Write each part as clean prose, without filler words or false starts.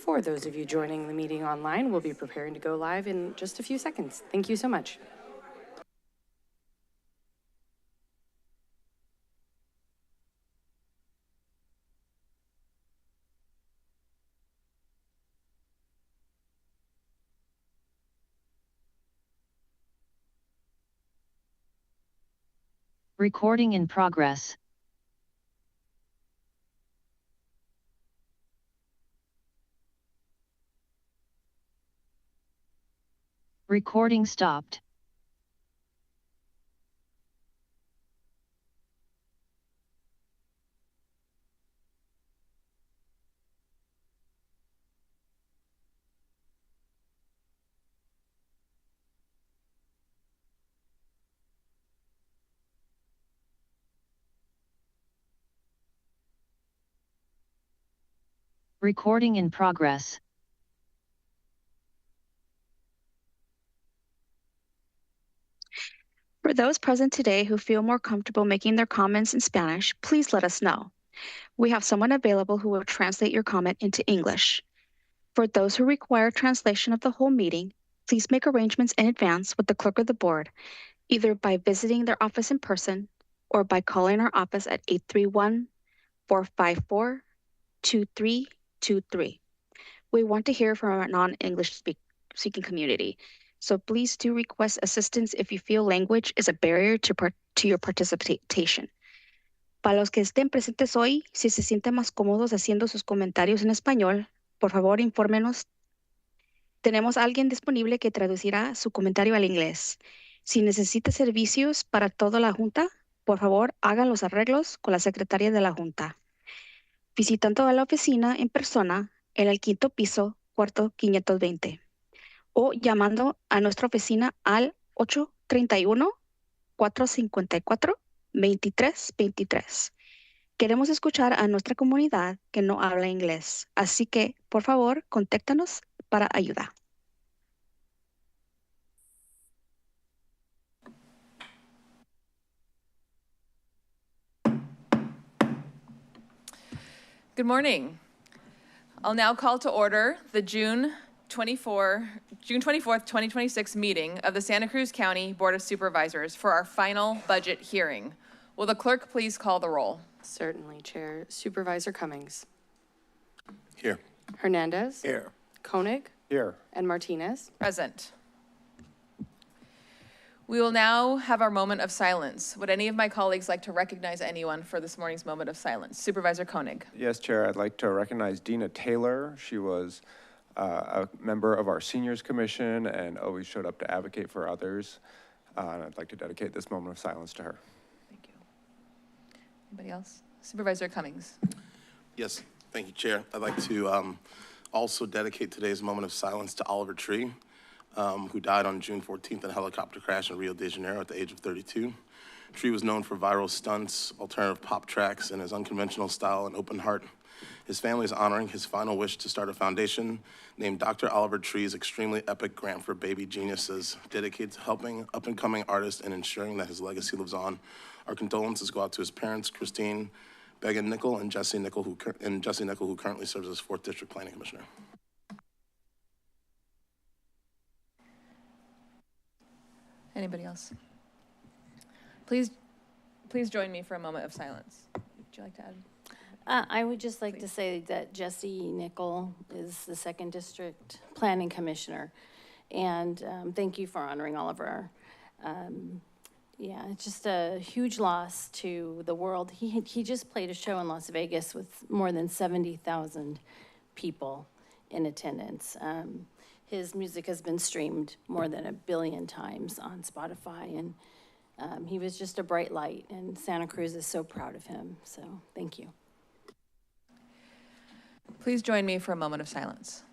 For those of you joining the meeting online, we'll be preparing to go live in just a few seconds. Thank you so much. Recording in progress. Recording stopped. Recording in progress. For those present today who feel more comfortable making their comments in Spanish, please let us know. We have someone available who will translate your comment into English. For those who require translation of the whole meeting, please make arrangements in advance with the clerk of the board, either by visiting their office in person or by calling our office at 831-454-2323. We want to hear from our non-English speaking community, so please do request assistance if you feel language is a barrier to your participation. Para los que estén presentes hoy, si se sienten más cómodos haciendo sus comentarios en español, por favor infórmenos. Tenemos a alguien disponible que traducirá su comentario al inglés. Si necesita servicios para toda la Junta, por favor hagan los arreglos con la secretaria de la Junta. Visitando a la oficina en persona en el 5º piso, cuarto 520. O llamando a nuestra oficina al 831-454-2323. Queremos escuchar a nuestra comunidad que no habla inglés, así que, por favor, contáctanos para ayuda. Good morning. I'll now call to order the June 24th, 2026 meeting of the Santa Cruz County Board of Supervisors for our final budget hearing. Will the clerk please call the roll? Certainly, Chair. Supervisor Cummings. Here. Hernandez. Here. Koenig. Here. And Martinez. Present. We will now have our moment of silence. Would any of my colleagues like to recognize anyone for this morning's moment of silence? Supervisor Koenig. Yes, Chair. I'd like to recognize Dina Taylor. She was a member of our Seniors Commission and always showed up to advocate for others. And I'd like to dedicate this moment of silence to her. Thank you. Anybody else? Supervisor Cummings. Yes, thank you, Chair. I'd like to also dedicate today's moment of silence to Oliver Tree, who died on June 14th in a helicopter crash in Rio de Janeiro at the age of 32. Tree was known for viral stunts, alternative pop tracks, and his unconventional style and open heart. His family is honoring his final wish to start a foundation named Dr. Oliver Tree's Extremely Epic Grant for Baby Geniuses, dedicated to helping up-and-coming artists and ensuring that his legacy lives on. Our condolences go out to his parents, Christine, Began Nickel, and Jesse Nickel, who currently serves as 4th District Planning Commissioner. Anybody else? Please join me for a moment of silence. Would you like to add? I would just like to say that Jesse Nickel is the 2nd District Planning Commissioner. And thank you for honoring Oliver. Yeah, it's just a huge loss to the world. He just played a show in Las Vegas with more than 70,000 people in attendance. His music has been streamed more than 1 billion times on Spotify, and he was just a bright light, and Santa Cruz is so proud of him, so thank you. Please join me for a moment of silence.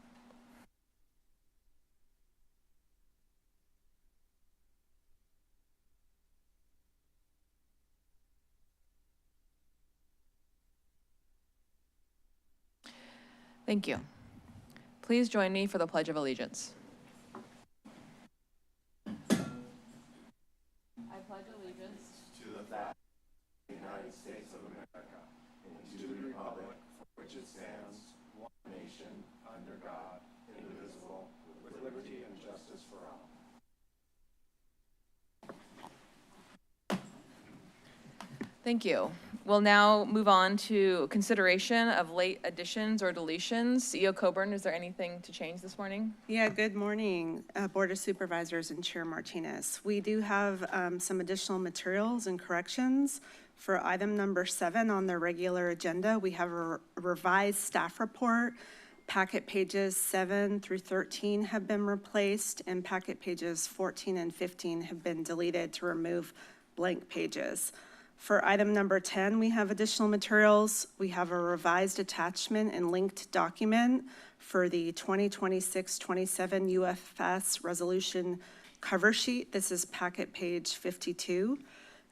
Thank you. Please join me for the Pledge of Allegiance. I pledge allegiance To the flag of the United States of America and to the republic for which it stands, one nation, under God, Thank you. We'll now move on to consideration of late additions or deletions. CEO Coburn, is there anything to change this morning? Yeah, good morning, Board of Supervisors and Chair Martinez. We do have some additional materials and corrections. For item number 7 on the regular agenda, we have a revised staff report. Packet pages 7 through 13 have been replaced, and packet pages 14 and 15 have been deleted to remove blank pages. For item number 10, we have additional materials. We have a revised attachment and linked document for the 2026-27 UFS resolution cover sheet. This is packet page 52.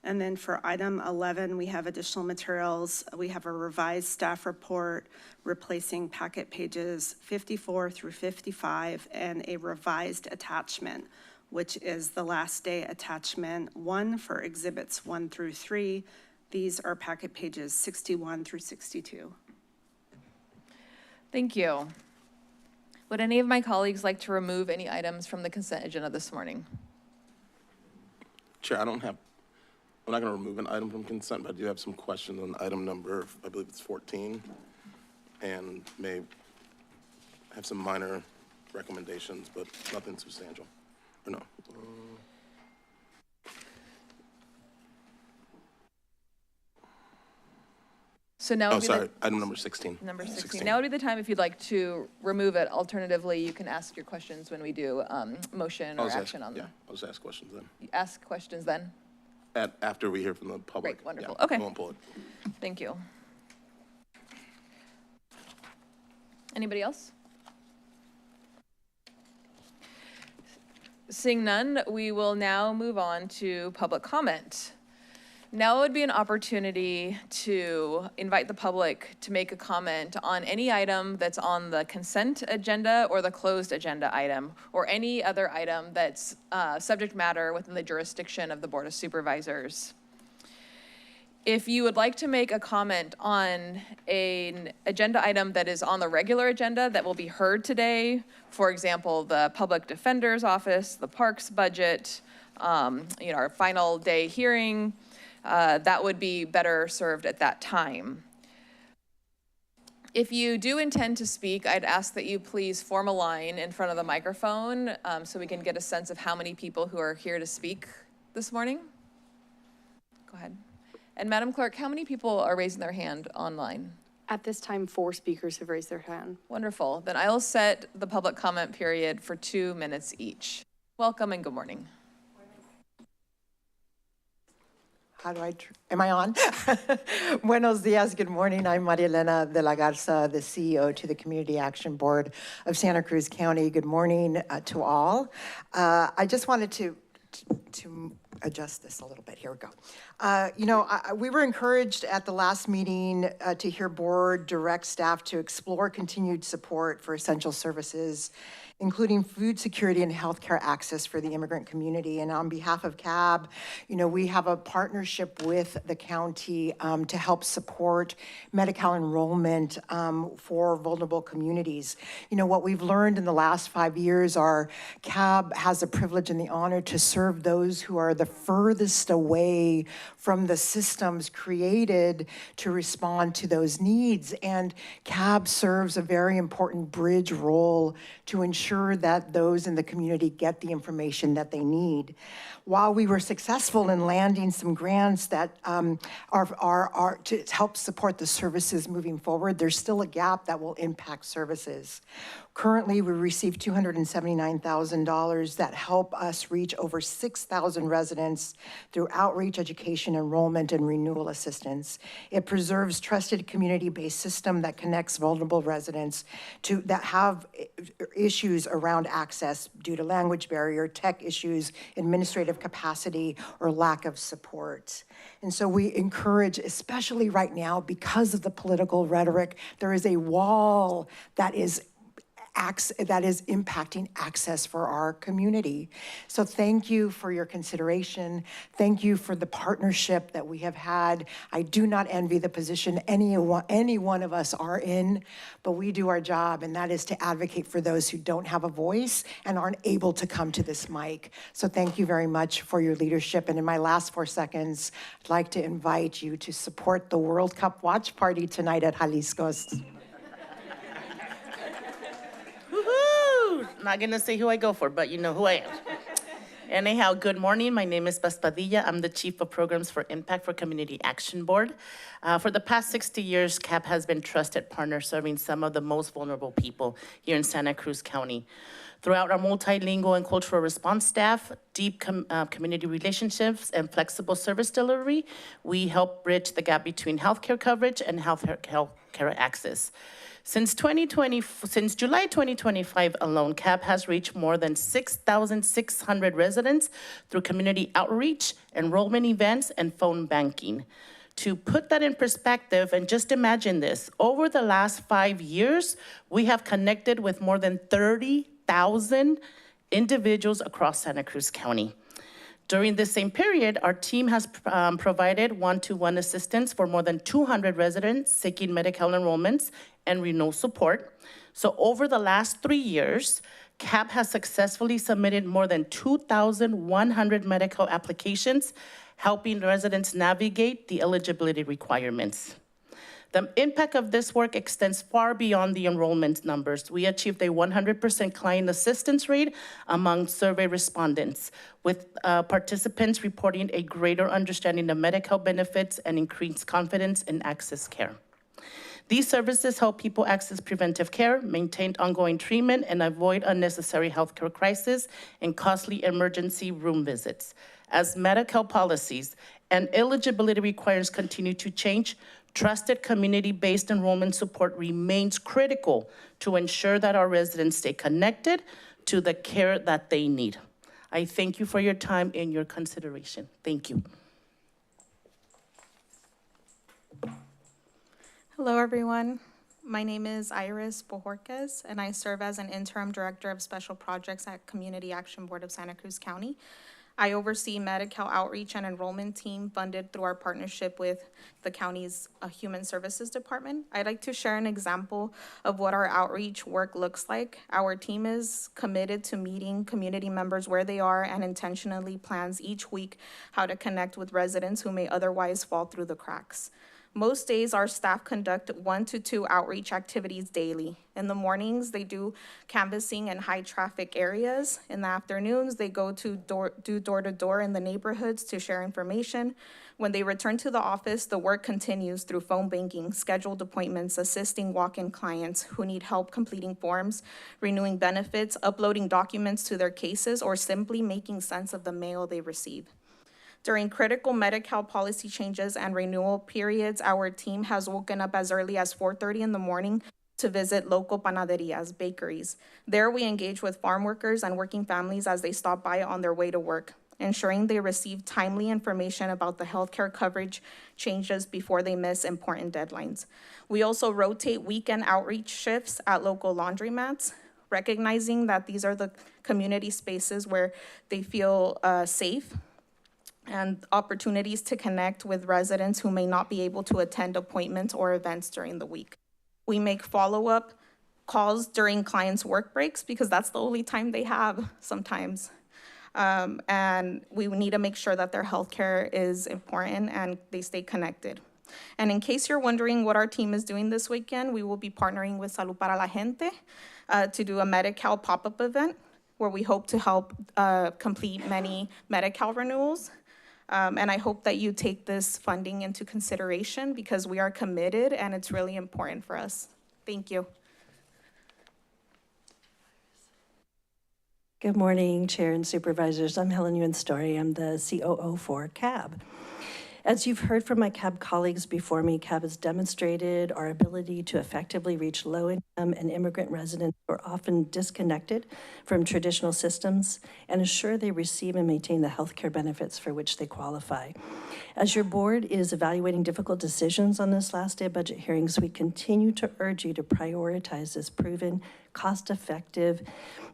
And then for item 11, we have additional materials. We have a revised staff report replacing packet pages 54 through 55 and a revised attachment, which is the last day attachment 1 for exhibits 1 through 3. These are packet pages 61 through 62. Thank you. Would any of my colleagues like to remove any items from the consent agenda this morning? Chair, I'm not going to remove an item from consent, but I do have some questions on item number, I believe it's 14, and may have some minor recommendations, but nothing substantial. Or no? So now Oh, would be sorry, item number 16. number 16. Now would be the time if you'd like to remove it. Alternatively, you can ask your questions when we do motion or action on them. Yeah, I'll just ask questions then. You ask questions then? After we hear from the public. Great, wonderful. Yeah, Okay. I won't pull it. Thank you. Anybody else? Seeing none, we will now move on to public comment. Now would be an opportunity to invite the public to make a comment on any item that's on the consent agenda or the closed agenda item, or any other item that's subject matter within the jurisdiction of the Board of Supervisors. If you would like to make a comment on an agenda item that is on the regular agenda that will be heard today, for example, the Public Defender's Office, the Parks budget, our final day hearing, that would be better served at that time. If you do intend to speak, I'd ask that you please form a line in front of the microphone so we can get a sense of how many people who are here to speak this morning. Go ahead. And Madam Clerk, how many people are raising their hand online? At this time, 4 speakers have raised their hand. Wonderful. Then I'll set the public comment period for 2 minutes each. Welcome and good morning. Am I on? Buenos dias, good morning. I'm Maria Elena de la Garza, the CEO to the Community Action Board of Santa Cruz County. Good morning to all. I just wanted to adjust this a little bit. Here we go. We were encouraged at the last meeting to hear board direct staff to explore continued support for essential services, including food security and healthcare access for the immigrant community. And on behalf of CAB, we have a partnership with the county to help support Medi-Cal enrollment for vulnerable communities. What we've learned in the last 5 years are CAB has the privilege and the honor to serve those who are the furthest away from the systems created to respond to those needs. And CAB serves a very important bridge role to ensure that those in the community get the information that they need. While we were successful in landing some grants that are to help support the services moving forward, there's still a gap that will impact services. Currently, we received $279,000 that help us reach over 6,000 residents through outreach, education, enrollment, and renewal assistance. It preserves trusted community-based system that connects vulnerable residents that have issues around access due to language barrier, tech issues, administrative capacity, or lack of support. And so we encourage, especially right now, because of the political rhetoric, there is a wall that is that is impacting access for our community. So thank you for your consideration. Thank you for the partnership that we have had. I do not envy the position any one of us are in, but we do our job, and that is to advocate for those who don't have a voice and aren't able to come to this mic. So thank you very much for your leadership. And in my last 4 seconds, I'd like to invite you to support the World Cup watch party tonight at Jalisco's. Woohoo! Not gonna say who I go for, but you know who I am. Anyhow, good morning. My name is Paspadilla. I'm the Chief of Programs for Impact for Community Action Board. For the past 60 years, CAP has been trusted partner serving some of the most vulnerable people here in Santa Cruz County. Throughout our multilingual and cultural response staff, deep community relationships, and flexible service delivery, we help bridge the gap between healthcare coverage and healthcare access. Since July 2025 alone, CAP has reached more than 6,600 residents through community outreach, enrollment events, and phone banking. To put that in perspective, and just imagine this, over the last 5 years, we have connected with more than 30,000 individuals across Santa Cruz County. During the same period, our team has provided one-to-one assistance for more than 200 residents seeking Medi-Cal enrollments and renewal support. So over the last 3 years, CAP has successfully submitted more than 2,100 Medi-Cal applications, helping residents navigate the eligibility requirements. The impact of this work extends far beyond the enrollment numbers. We achieved a 100% client assistance rate among survey respondents, with participants reporting a greater understanding of Medi-Cal benefits and increased confidence in access care. These services help people access preventive care, maintain ongoing treatment, and avoid unnecessary healthcare crises and costly emergency room visits. As Medi-Cal policies and eligibility requirements continue to change, trusted community-based enrollment support remains critical to ensure that our residents stay connected to the care that they need. I thank you for your time and your consideration. Thank you. Hello, everyone. My name is Iris Bojorquez, and I serve as an interim director of special projects at Community Action Board of Santa Cruz County. I oversee Medi-Cal outreach and enrollment team funded through our partnership with the county's Human Services Department. I'd like to share an example of what our outreach work looks like. Our team is committed to meeting community members where they are and intentionally plans each week how to connect with residents who may otherwise fall through the cracks. Most days, our staff conduct 1 to 2 outreach activities daily. In the mornings, they do canvassing in high traffic areas. In the afternoons, they go to door to door in the neighborhoods to share information. When they return to the office, the work continues through phone banking, scheduled appointments, assisting walk-in clients who need help completing forms, renewing benefits, uploading documents to their cases, or simply making sense of the mail they receive. During critical Medi-Cal policy changes and renewal periods, our team has woken up as early as 4:30 in the morning to visit local panaderias, bakeries. There we engage with farm workers and working families as they stop by on their way to work, ensuring they receive timely information about the healthcare coverage changes before they miss important deadlines. We also rotate weekend outreach shifts at local laundromats, recognizing that these are the community spaces where they feel safe and opportunities to connect with residents who may not be able to attend appointments or events during the week. We make follow-up calls during clients' work breaks because that's the only time they have sometimes. And we need to make sure that their healthcare is important and they stay connected. And in case you're wondering what our team is doing this weekend, we will be partnering with Salud para la Gente to do a Medi-Cal pop-up event where we hope to help complete many Medi-Cal renewals. And I hope that you take this funding into consideration because we are committed and it's really important for us. Thank you. Good morning, Chair and Supervisors. I'm Helen Yuan Story. I'm the COO for CAB. As you've heard from my CAB colleagues before me, CAB has demonstrated our ability to effectively reach low-income and immigrant residents who are often disconnected from traditional systems and ensure they receive and maintain the healthcare benefits for which they qualify. As your board is evaluating difficult decisions on this last day of budget hearings, we continue to urge you to prioritize this proven, cost-effective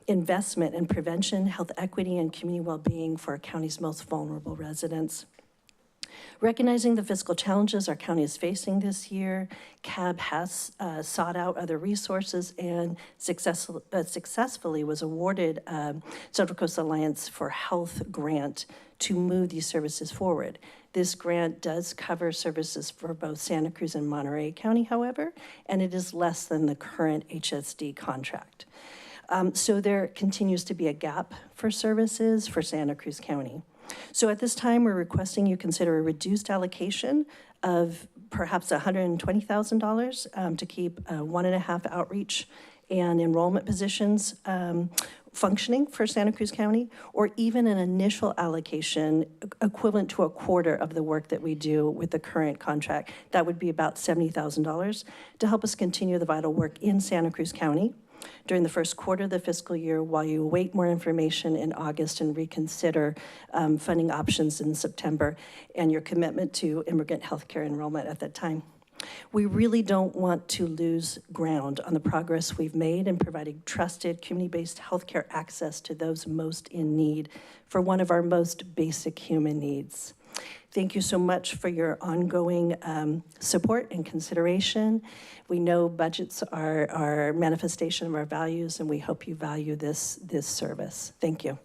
investment in prevention, health equity, and community well-being for our county's most vulnerable residents. Recognizing the fiscal challenges our county is facing this year, CAB has sought out other resources and successfully was awarded Central Coast Alliance for Health grant to move these services forward. This grant does cover services for both Santa Cruz and Monterey County, however, and it is less than the current HSD contract. So there continues to be a gap for services for Santa Cruz County. So at this time, we're requesting you consider a reduced allocation of perhaps $120,000 to keep 1.5 outreach and enrollment positions functioning for Santa Cruz County, or even an initial allocation equivalent to a quarter of the work that we do with the current contract. That would be about $70,000 to help us continue the vital work in Santa Cruz County during the first quarter of the fiscal year while you await more information in August and reconsider funding options in September and your commitment to immigrant healthcare enrollment at that time. We really don't want to lose ground on the progress we've made in providing trusted community-based healthcare access to those most in need for one of our most basic human needs. Thank you so much for your ongoing support and consideration. We know budgets are manifestation of our values, and we hope you value this service. Thank you.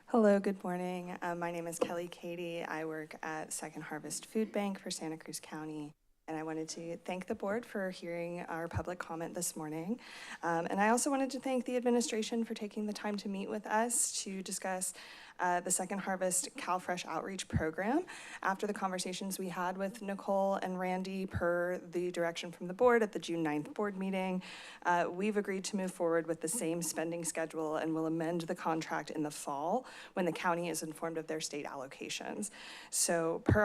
Hello, good morning. My name is Kelly Cady. I work at Second Harvest Food Bank for Santa Cruz County. And I wanted to thank the board for hearing our public comment this morning. And I also wanted to thank the administration for taking the time to meet with us to discuss the Second Harvest CalFresh Outreach Program. After the conversations we had with Nicole and Randy per the direction from the board at the June 9th board meeting, we've agreed to move forward with the same spending schedule and will amend the contract in the fall when the county is informed of their state allocations. So per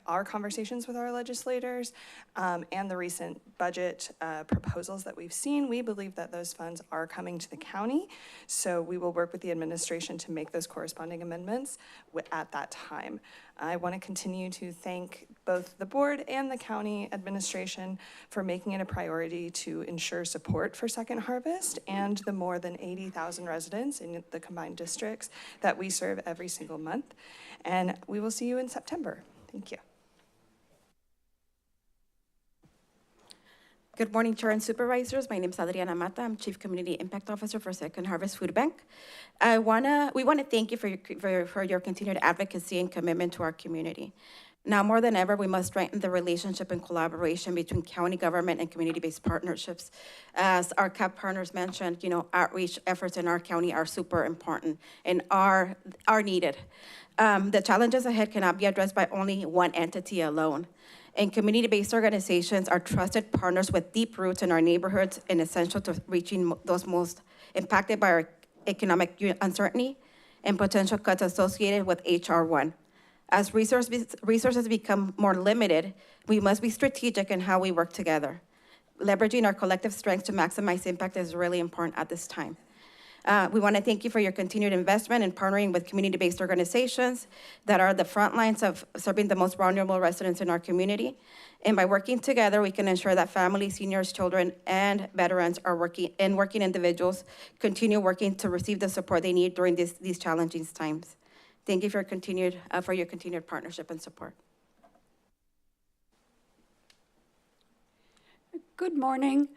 our conversations with our legislators and the recent budget proposals that we've seen, we believe that those funds are coming to the county. So we will work with the administration to make those corresponding amendments at that time. I want to continue to thank both the board and the county administration for making it a priority to ensure support for Second Harvest and the more than 80,000 residents in the combined districts that we serve every single month. And we will see you in September. Thank you. Good morning, Chair and Supervisors. My name is Adriana Mata. I'm Chief Community Impact Officer for Second Harvest Food Bank. We want to thank you for your continued advocacy and commitment to our community. Now more than ever, we must strengthen the relationship and collaboration between county government and community-based partnerships. As our CAP partners mentioned, outreach efforts in our county are super important and are needed. The challenges ahead cannot be addressed by only one entity alone. And community-based organizations are trusted partners with deep roots in our neighborhoods and essential to reaching those most impacted by our economic uncertainty and potential cuts associated with HR 1. As resources become more limited, we must be strategic in how we work together. Leveraging our collective strengths to maximize impact is really important at this time. We want to thank you for your continued investment in partnering with community-based organizations that are the front lines of serving the most vulnerable residents in our community. And by working together, we can ensure that families, seniors, children, and veterans are working individuals continue working to receive the support they need during these challenging times. Thank you for your continued partnership and support. Good morning.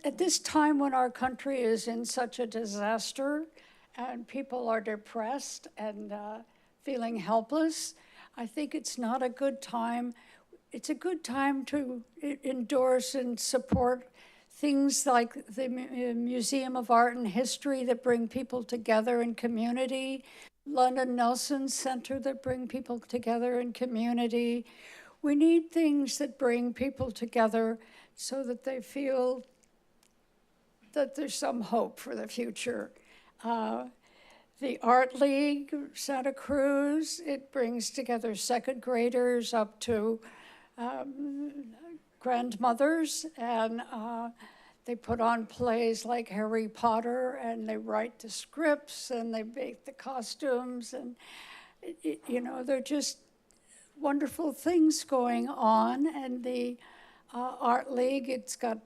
At this time when our country is in such a disaster and people are depressed and feeling helpless, I think it's not a good time. It's a good time to endorse and support things like the Museum of Art and History that bring people together in community, London Nelson Center that bring people together in community. We need things that bring people together so that they feel that there's some hope for the future. the Art League, Santa Cruz. It brings together second graders up to grandmothers, and they put on plays like Harry Potter, and they write the scripts, and they make the costumes, and you know, they're just wonderful things going on. And the Art League, it's got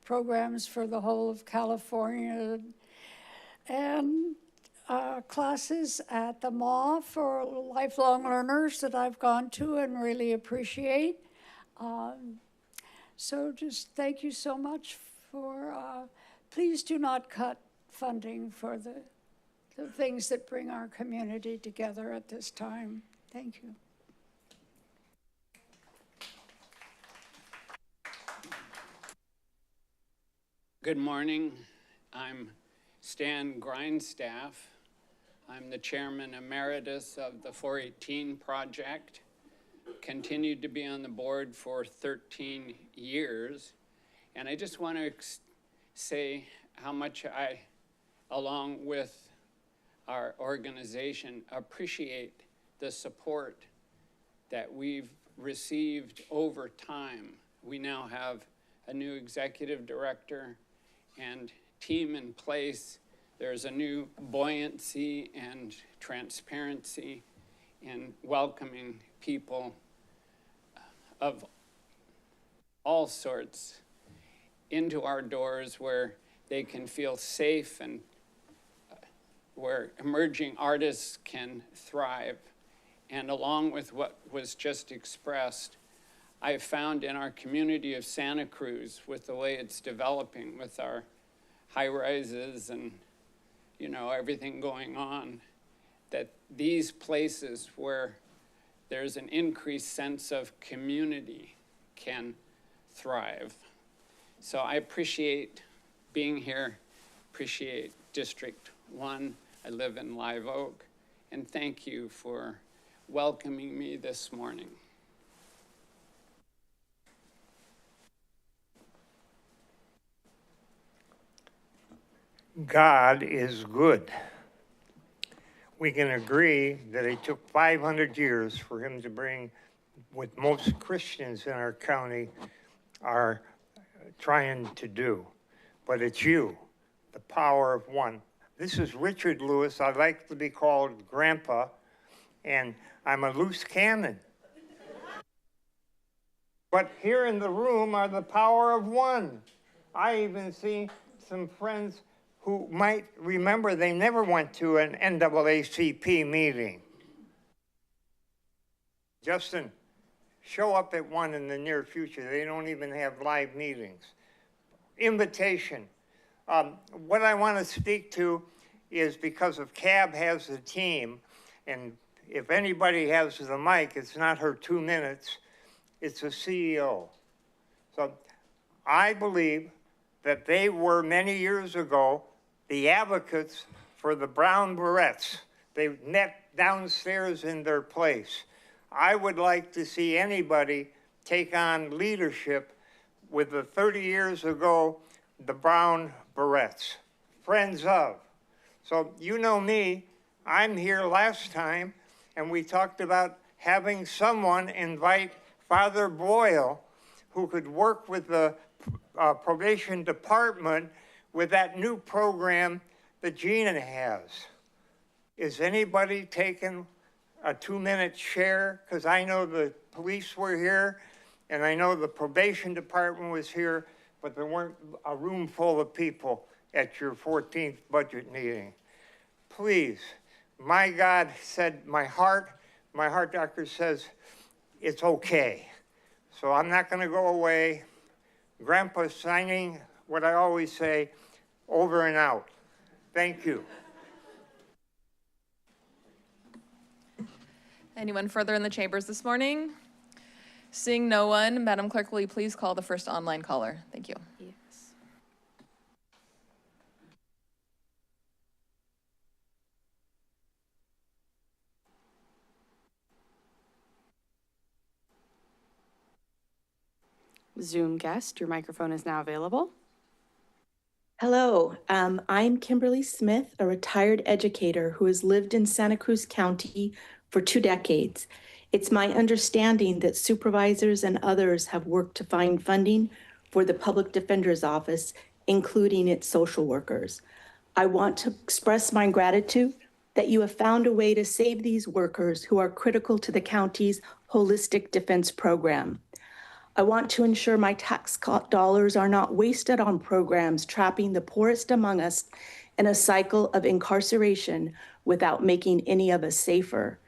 programs for the whole of California, and classes at the mall for lifelong learners that I've gone to and really appreciate. So just thank you so much for, please do not cut funding for the things that bring our community together at this time. Thank you. Good morning. I'm Stan Grindstaff. I'm the chairman emeritus of the 418 project. Continued to be on the board for 13 years. And I just want to say how much I, along with our organization, appreciate the support that we've received over time. We now have a new executive director and team in place. There's a new buoyancy and transparency in welcoming people of all sorts into our doors, where they can feel safe and where emerging artists can thrive. And along with what was just expressed, I've found in our community of Santa Cruz, with the way it's developing, with our high rises and everything going on, that these places where there's an increased sense of community can thrive. So I appreciate being here, appreciate District 1. I live in Live Oak, and thank you for welcoming me this morning. God is good. We can agree that it took 500 years for him to bring what most Christians in our county are trying to do. But it's you, the power of one. This is Richard Lewis. I like to be called Grandpa, and I'm a loose cannon. But here in the room are the power of one. I even see some friends who might remember they never went to an NAACP meeting. Justin, show up at one in the near future. They don't even have live meetings. Invitation. What I want to speak to is, because of CAB has a team, and if anybody has the mic, it's not her 2 minutes, it's a CEO. So I believe that they were many years ago the advocates for the brown berets. They met downstairs in their place. I would like to see anybody take on leadership with the 30 years ago, the brown berets, friends of. So you know me, I'm here last time, and we talked about having someone invite Father Boyle, who could work with the probation department with that new program that Gina has. Is anybody taking a 2-minute share? Because I know the police were here, and I know the probation department was here, but there weren't a room full of people at your 14th budget meeting. Please, my God said, my heart doctor says it's okay. So I'm not gonna go away. Grandpa's signing what I always say, over and out. Thank you. Anyone further in the chambers this morning? Seeing no one, Madam Clerk, will you please call the first online caller? Thank you. Yes. Zoom guest, your microphone is now available. Hello, I'm Kimberly Smith, a retired educator who has lived in Santa Cruz County for 2 decades. It's my understanding that supervisors and others have worked to find funding for the Public Defender's Office, including its social workers. I want to express my gratitude that you have found a way to save these workers who are critical to the county's holistic defense program. I want to ensure my tax dollars are not wasted on programs trapping the poorest among us in a cycle of incarceration without making any of us safer.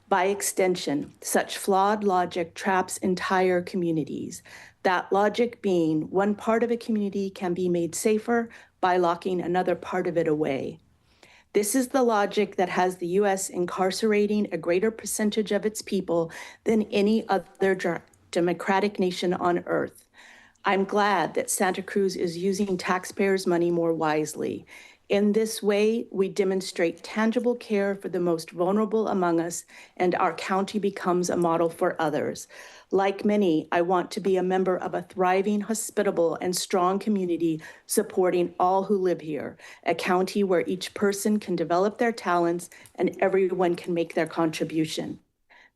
By extension, such flawed logic traps entire communities. That logic being one part of a community can be made safer by locking another part of it away. This is the logic that has the US incarcerating a greater percentage of its people than any other democratic nation on earth. I'm glad that Santa Cruz is using taxpayers' money more wisely. In this way, we demonstrate tangible care for the most vulnerable among us, and our county becomes a model for others. Like many, I want to be a member of a thriving, hospitable, and strong community supporting all who live here, a county where each person can develop their talents and everyone can make their contribution.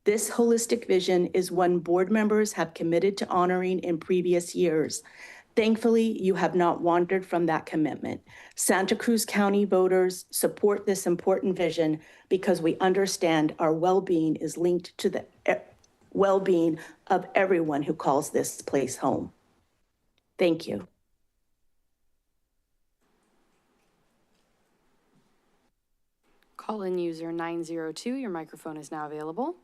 This holistic vision is one board members have committed to honoring in previous years. Thankfully, you have not wandered from that commitment. Santa Cruz County voters support this important vision because we understand our well-being is linked to the well-being of everyone who calls this place home. Thank you. Call-in user 902, your microphone is now available.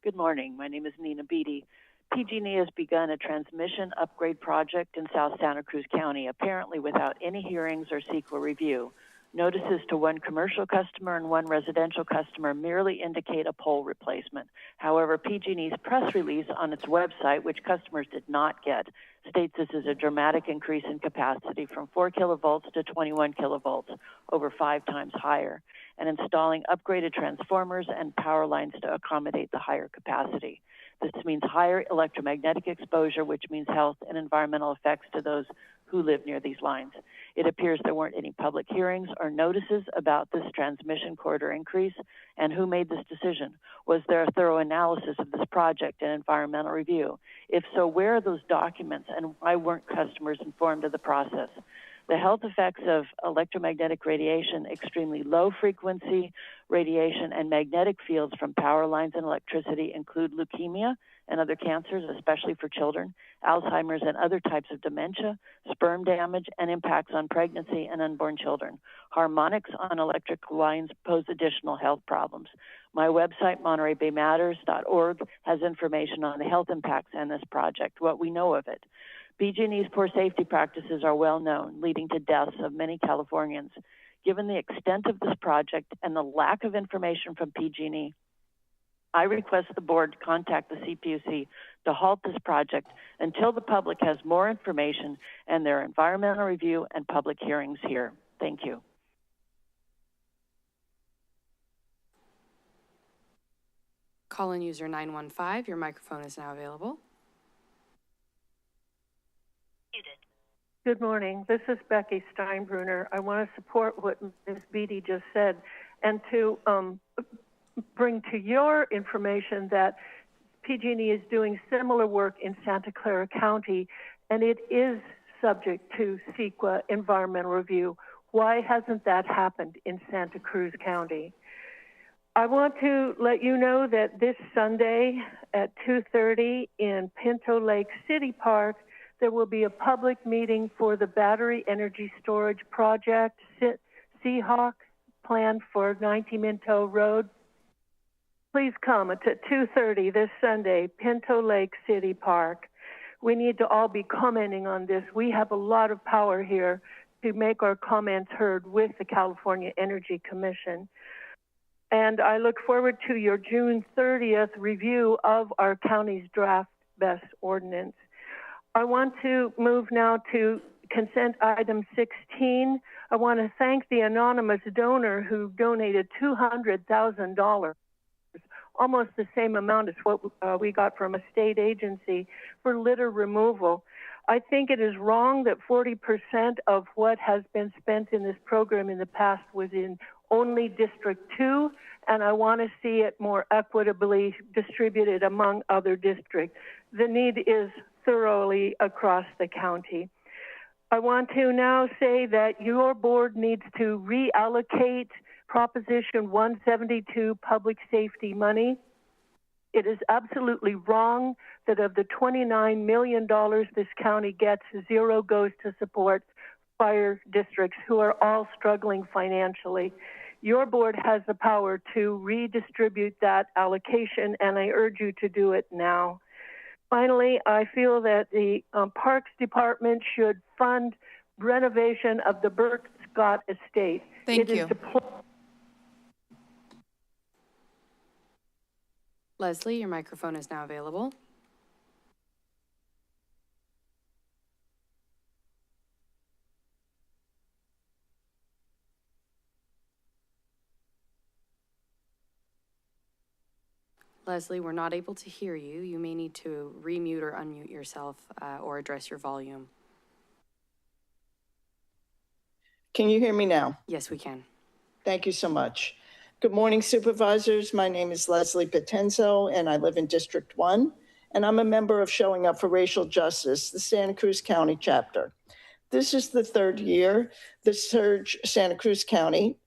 Good morning. My name is Nina Beatty. PG&E has begun a transmission upgrade project in South Santa Cruz County, apparently without any hearings or CEQA review. Notices to one commercial customer and one residential customer merely indicate a pole replacement. However, PG&E's press release on its website, which customers did not get, states this is a dramatic increase in capacity from 4 kilovolts to 21 kilovolts, over 5 times higher, and installing upgraded transformers and power lines to accommodate the higher capacity. This means higher electromagnetic exposure, which means health and environmental effects to those who live near these lines. It appears there weren't any public hearings or notices about this transmission corridor increase, and who made this decision? Was there a thorough analysis of this project and environmental review? If so, where are those documents, and why weren't customers informed of the process? The health effects of electromagnetic radiation, extremely low frequency radiation, and magnetic fields from power lines and electricity include leukemia and other cancers, especially for children, Alzheimer's and other types of dementia, sperm damage, and impacts on pregnancy and unborn children. Harmonics on electric lines pose additional health problems. My website, MontereyBayMatters.org, has information on the health impacts on this project, what we know of it. PG&E's poor safety practices are well known, leading to deaths of many Californians. Given the extent of this project and the lack of information from PG&E, I request the board contact the CPUC to halt this project until the public has more information and their environmental review and public hearings here. Thank you. Call-in user 915, your microphone is now available. Good morning. This is Becky Steinbrunner. I want to support what Ms. Beatty just said and to bring to your information that PG&E is doing similar work in Santa Clara County, and it is subject to CEQA environmental review. Why hasn't that happened in Santa Cruz County? I want to let you know that this Sunday at 2:30 in Pinto Lake City Park, there will be a public meeting for the battery energy storage project, Seahawk, planned for 90 Minto Road. Please come. It's at 2:30 this Sunday, Pinto Lake City Park. We need to all be commenting on this. We have a lot of power here to make our comments heard with the California Energy Commission. And I look forward to your June 30th review of our county's draft best ordinance. I want to move now to consent item 16. I want to thank the anonymous donor who donated $200,000, almost the same amount as what we got from a state agency for litter removal. I think it is wrong that 40% of what has been spent in this program in the past was in only District 2, and I want to see it more equitably distributed among other districts. The need is thoroughly across the county. I want to now say that your board needs to reallocate Proposition 172 public safety money. It is absolutely wrong that of the $29 million this county gets, zero goes to support fire districts who are all struggling financially. Your board has the power to redistribute that allocation, and I urge you to do it now. Finally, I feel that the Parks Department should fund renovation of the Burke Scott Estate. Thank you. Leslie, your microphone is now available. Leslie, we're not able to hear you. You may need to remute or unmute yourself or address your volume. Can you hear me now? Yes, we can. Thank you so much. Good morning, supervisors. My name is Leslie Potenzo, and I live in District 1, and I'm a member of Showing Up for Racial Justice, the Santa Cruz County chapter. This is the third year the surge Santa Cruz County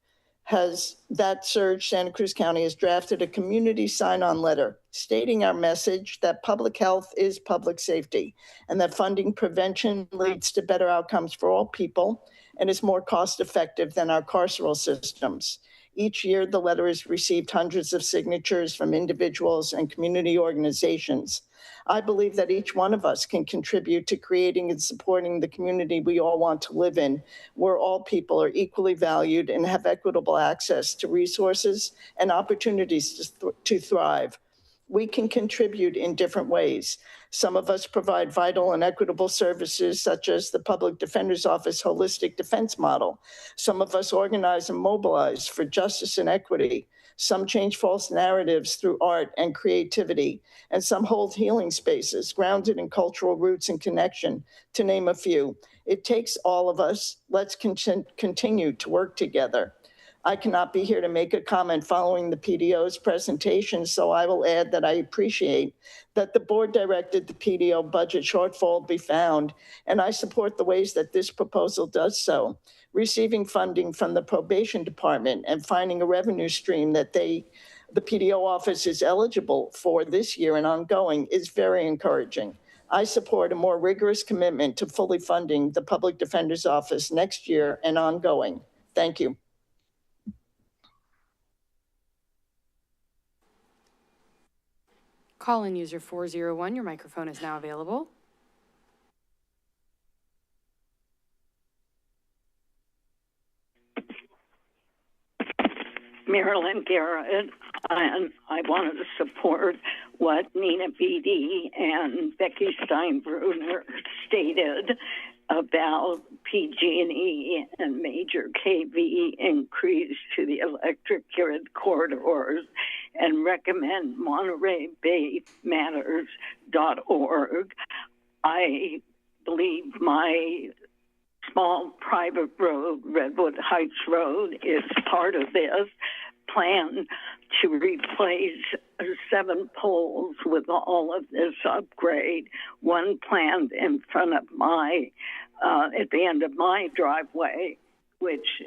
has drafted a community sign-on letter stating our message that public health is public safety and that funding prevention leads to better outcomes for all people and is more cost-effective than our carceral systems. Each year, the letter has received hundreds of signatures from individuals and community organizations. I believe that each one of us can contribute to creating and supporting the community we all want to live in, where all people are equally valued and have equitable access to resources and opportunities to thrive. We can contribute in different ways. Some of us provide vital and equitable services, such as the Public Defender's Office Holistic Defense Model. Some of us organize and mobilize for justice and equity. Some change false narratives through art and creativity. And some hold healing spaces grounded in cultural roots and connection, to name a few. It takes all of us. Let's continue to work together. I cannot be here to make a comment following the PDO's presentation, so I will add that I appreciate that the board directed the PDO budget shortfall be found, and I support the ways that this proposal does so. Receiving funding from the probation department and finding a revenue stream that the PDO office is eligible for this year and ongoing is very encouraging. I support a more rigorous commitment to fully funding the Public Defender's Office next year and ongoing. Thank you. Call-in user 401, your microphone is now available. Marilyn Garrett, and I wanted to support what Nina Beatty and Becky Steinbruner stated about PG&E and major KV increase to the electric grid corridors, and recommend MontereyBayMatters.org. I believe my small private road, Redwood Heights Road, is part of this plan to replace 7 poles with all of this upgrade. One planned in front of my, at the end of my driveway, which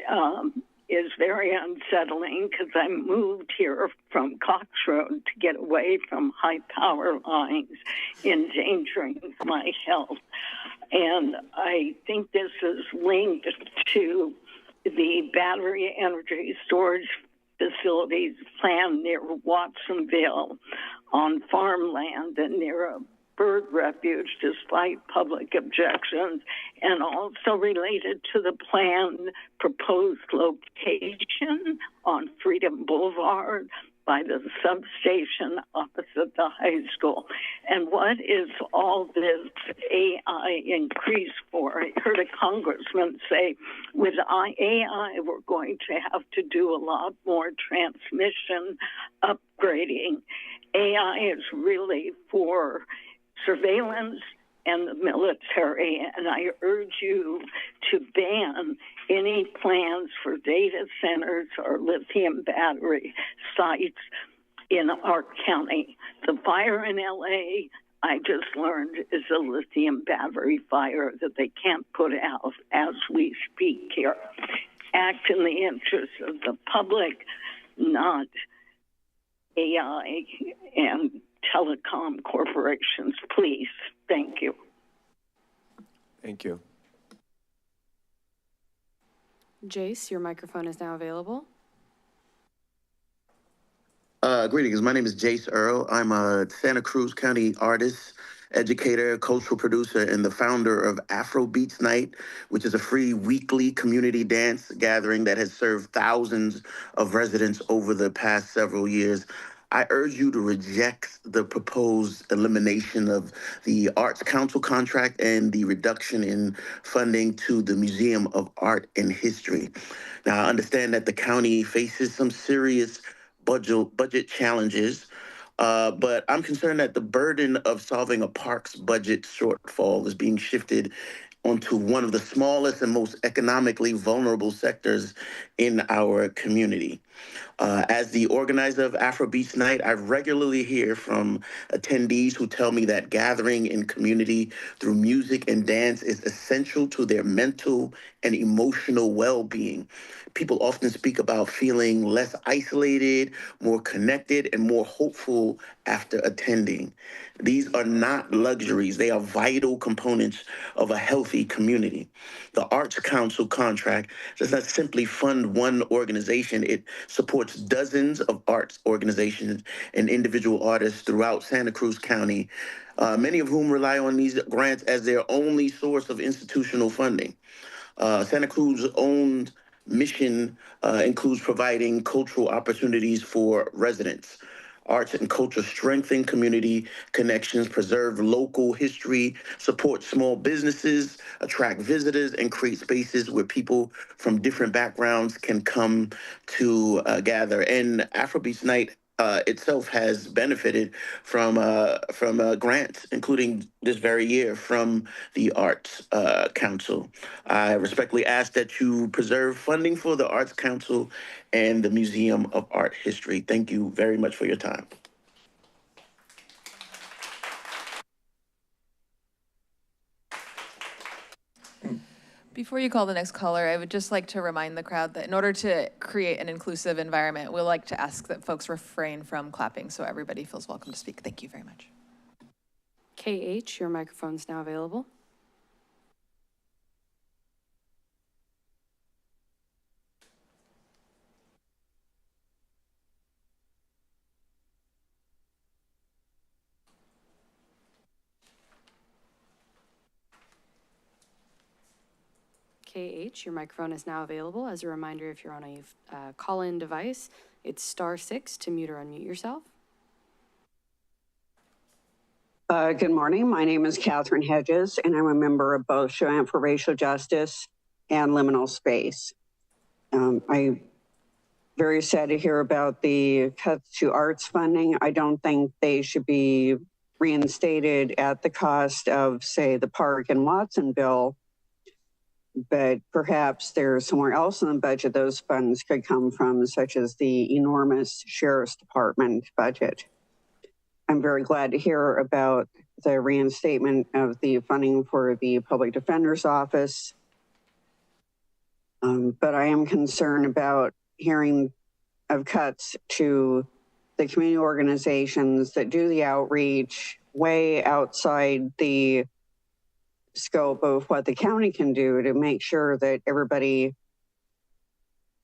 is very unsettling because I moved here from Cox Road to get away from high power lines, endangering my health. And I think this is linked to the battery energy storage facilities planned near Watsonville on farmland and near a bird refuge, despite public objections, and also related to the planned proposed location on Freedom Boulevard by the substation opposite the high school. And what is all this AI increase for? I heard a congressman say, with AI, we're going to have to do a lot more transmission upgrading. AI is really for surveillance and the military, and I urge you to ban any plans for data centers or lithium battery sites in our county. The fire in LA, I just learned, is a lithium battery fire that they can't put out as we speak here. Act in the interest of the public, not AI and telecom corporations, please. Thank you. Thank you. Jace, your microphone is now available. Greetings. My name is Jace Earl. I'm a Santa Cruz County artist, educator, cultural producer, and the founder of Afro Beats Night, which is a free weekly community dance gathering that has served thousands of residents over the past several years. I urge you to reject the proposed elimination of the Arts Council contract and the reduction in funding to the Museum of Art and History. Now, I understand that the county faces some serious budget challenges, but I'm concerned that the burden of solving a parks budget shortfall is being shifted onto one of the smallest and most economically vulnerable sectors in our community. As the organizer of Afro Beats Night, I regularly hear from attendees who tell me that gathering in community through music and dance is essential to their mental and emotional well-being. People often speak about feeling less isolated, more connected, and more hopeful after attending. These are not luxuries. They are vital components of a healthy community. The Arts Council contract does not simply fund one organization. It supports dozens of arts organizations and individual artists throughout Santa Cruz County, many of whom rely on these grants as their only source of institutional funding. Santa Cruz's own mission includes providing cultural opportunities for residents. Arts and culture strengthen community connections, preserve local history, support small businesses, attract visitors, and create spaces where people from different backgrounds can come to gather. And Afrobeats Night itself has benefited from grants, including this very year from the Arts Council. I respectfully ask that you preserve funding for the Arts Council and the Museum of Art History. Thank you very much for your time. Before you call the next caller, I would just like to remind the crowd that in order to create an inclusive environment, we'll like to ask that folks refrain from clapping so everybody feels welcome to speak. Thank you very much. KH, your microphone's now available. KH, your microphone is now available. As a reminder, if you're on a call-in device, it's *6 to mute or unmute yourself. Good morning. My name is Catherine Hedges, and I'm a member of both Cheyenne for Racial Justice and Liminal Space. I'm very sad to hear about the cuts to arts funding. I don't think they should be reinstated at the cost of, say, the Park and Watsonville, but perhaps there's somewhere else in the budget those funds could come from, such as the enormous Sheriff's Department budget. I'm very glad to hear about the reinstatement of the funding for the Public Defender's Office. But I am concerned about hearing of cuts to the community organizations that do the outreach way outside the scope of what the county can do to make sure that everybody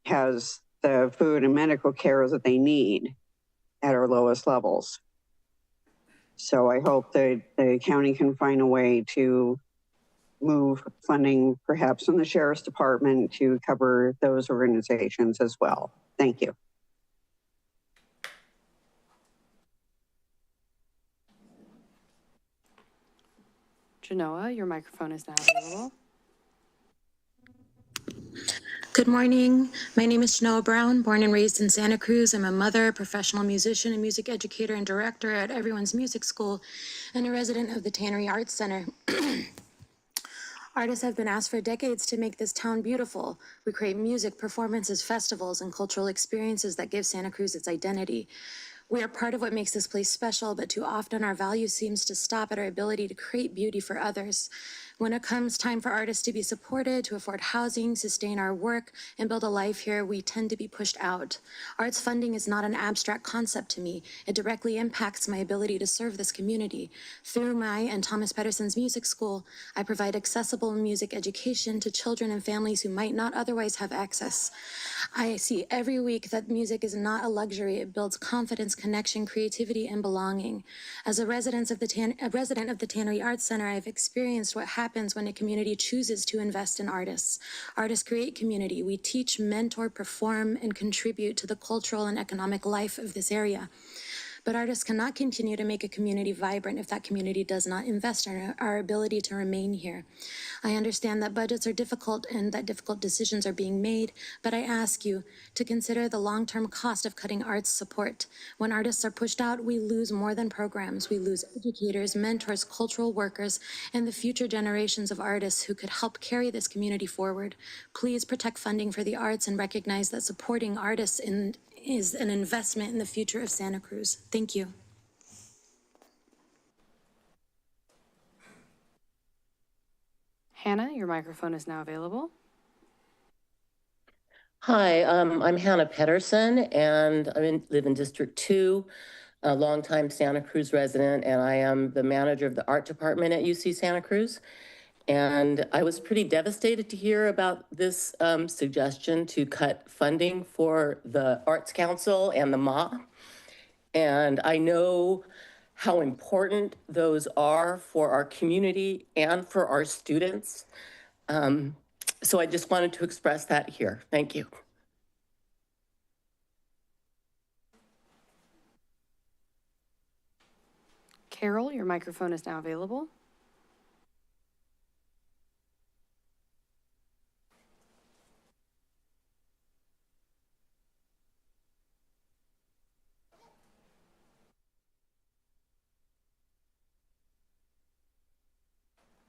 has the food and medical care that they need at our lowest levels. So I hope that the county can find a way to move funding perhaps from the Sheriff's Department to cover those organizations as well. Thank you. Genoa, your microphone is now available. Good morning. My name is Genoa Brown, born and raised in Santa Cruz. I'm a mother, professional musician, and music educator and director at Everyone's Music School, and a resident of the Tannery Arts Center. Artists have been asked for decades to make this town beautiful. We create music, performances, festivals, and cultural experiences that give Santa Cruz its identity. We are part of what makes this place special, but too often our value seems to stop at our ability to create beauty for others. When it comes time for artists to be supported, to afford housing, sustain our work, and build a life here, we tend to be pushed out. Arts funding is not an abstract concept to me. It directly impacts my ability to serve this community. Through my and Thomas Pedersen's music school, I provide accessible music education to children and families who might not otherwise have access. I see every week that music is not a luxury. It builds confidence, connection, creativity, and belonging. As a resident of the Tannery Arts Center, I've experienced what happens when a community chooses to invest in artists. Artists create community. We teach, mentor, perform, and contribute to the cultural and economic life of this area. But artists cannot continue to make a community vibrant if that community does not invest in our ability to remain here. I understand that budgets are difficult and that difficult decisions are being made, but I ask you to consider the long-term cost of cutting arts support. When artists are pushed out, we lose more than programs. We lose educators, mentors, cultural workers, and the future generations of artists who could help carry this community forward. Please protect funding for the arts and recognize that supporting artists is an investment in the future of Santa Cruz. Thank you. Hannah, your microphone is now available. Hi, I'm Hannah Pedersen, and I live in District 2, a longtime Santa Cruz resident, and I am the manager of the art department at UC Santa Cruz. And I was pretty devastated to hear about this suggestion to cut funding for the Arts Council and the MA. And I know how important those are for our community and for our students. So I just wanted to express that here. Thank you. Carol, your microphone is now available.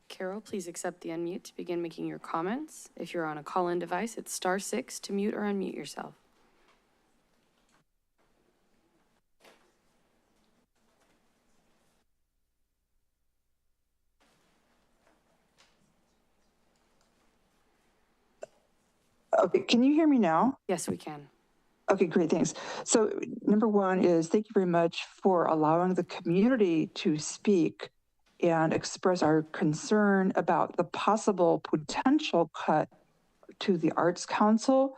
Carol, please accept the unmute to begin making your comments. If you're on a call-in device, it's *6 to mute or unmute yourself. Okay, can you hear me now? Yes, we can. Okay, great, thanks. So number one is thank you very much for allowing the community to speak and express our concern about the possible potential cut to the Arts Council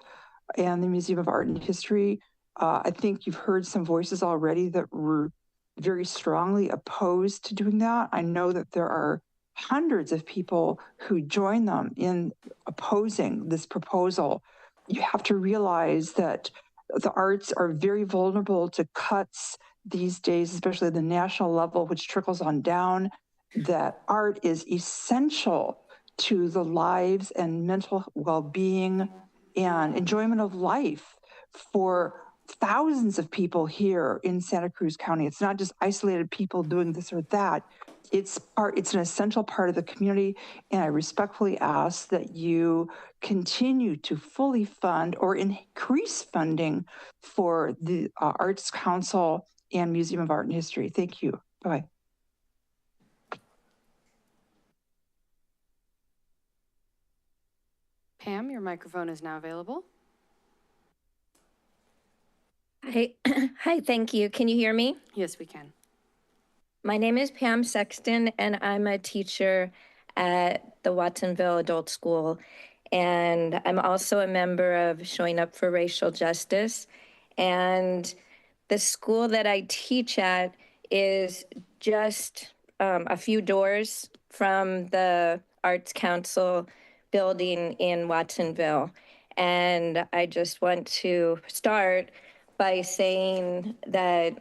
and the Museum of Art and History. I think you've heard some voices already that were very strongly opposed to doing that. I know that there are hundreds of people who join them in opposing this proposal. You have to realize that the arts are very vulnerable to cuts these days, especially at the national level, which trickles on down, that art is essential to the lives and mental well-being and enjoyment of life for thousands of people here in Santa Cruz County. It's not just isolated people doing this or that. It's an essential part of the community, and I respectfully ask that you continue to fully fund or increase funding for the Arts Council and Museum of Art and History. Thank you. Bye. Pam, your microphone is now available. Hi, hi, thank you. Can you hear me? Yes, we can. My name is Pam Sexton, and I'm a teacher at the Watsonville Adult School. And I'm also a member of Showing Up for Racial Justice. And the school that I teach at is just a few doors from the Arts Council building in Watsonville. And I just want to start by saying that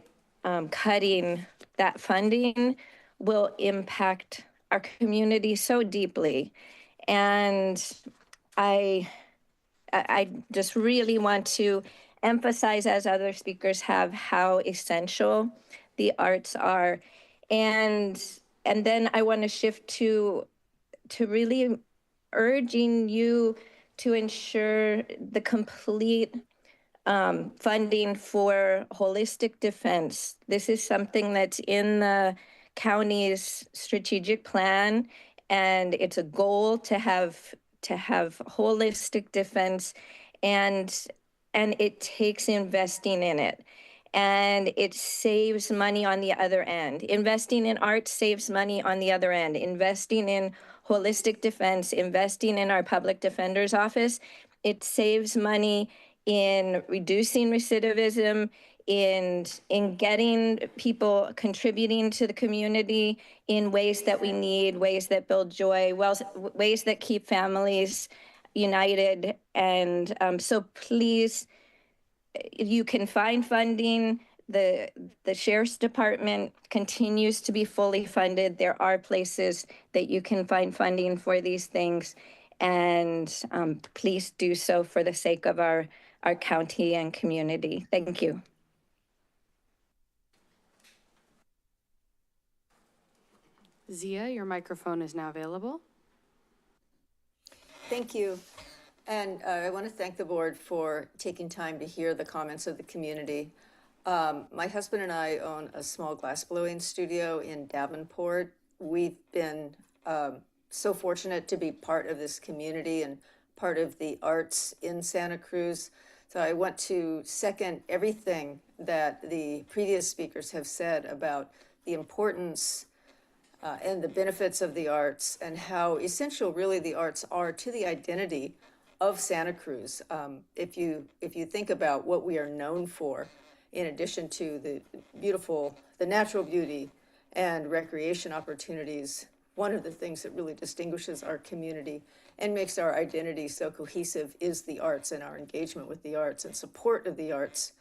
cutting that funding will impact our community so deeply. And I I just really want to emphasize, as other speakers have, how essential the arts are. And then I want to shift to really urging you to ensure the complete funding for holistic defense. This is something that's in the county's strategic plan, and it's a goal to have holistic defense, and it takes investing in it. And it saves money on the other end. Investing in art saves money on the other end. Investing in holistic defense, investing in our public defender's office, it saves money in reducing recidivism, in getting people contributing to the community in ways that we need, ways that build joy, ways that keep families united. And so please, you can find funding. The Sheriff's Department continues to be fully funded. There are places that you can find funding for these things. And please do so for the sake of our county and community. Thank you. Zia, your microphone is now available. Thank you. And I want to thank the board for taking time to hear the comments of the community. My husband and I own a small glassblowing studio in Davenport. We've been so fortunate to be part of this community and part of the arts in Santa Cruz. So I want to second everything that the previous speakers have said about the importance and the benefits of the arts and how essential really the arts are to the identity of Santa Cruz. If you think about what we are known for, in addition to the natural beauty and recreation opportunities, one of the things that really distinguishes our community and makes our identity so cohesive is the arts and our engagement with the arts and support of the arts.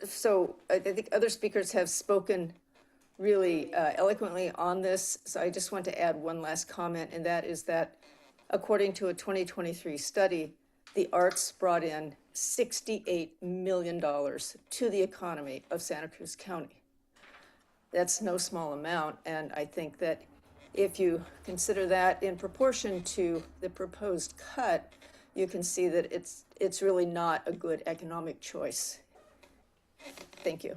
So I think other speakers have spoken really eloquently on this. So I just want to add one last comment, and that is that according to a 2023 study, the arts brought in $68 million to the economy of Santa Cruz County. That's no small amount, and I think that if you consider that in proportion to the proposed cut, you can see that it's really not a good economic choice. Thank you.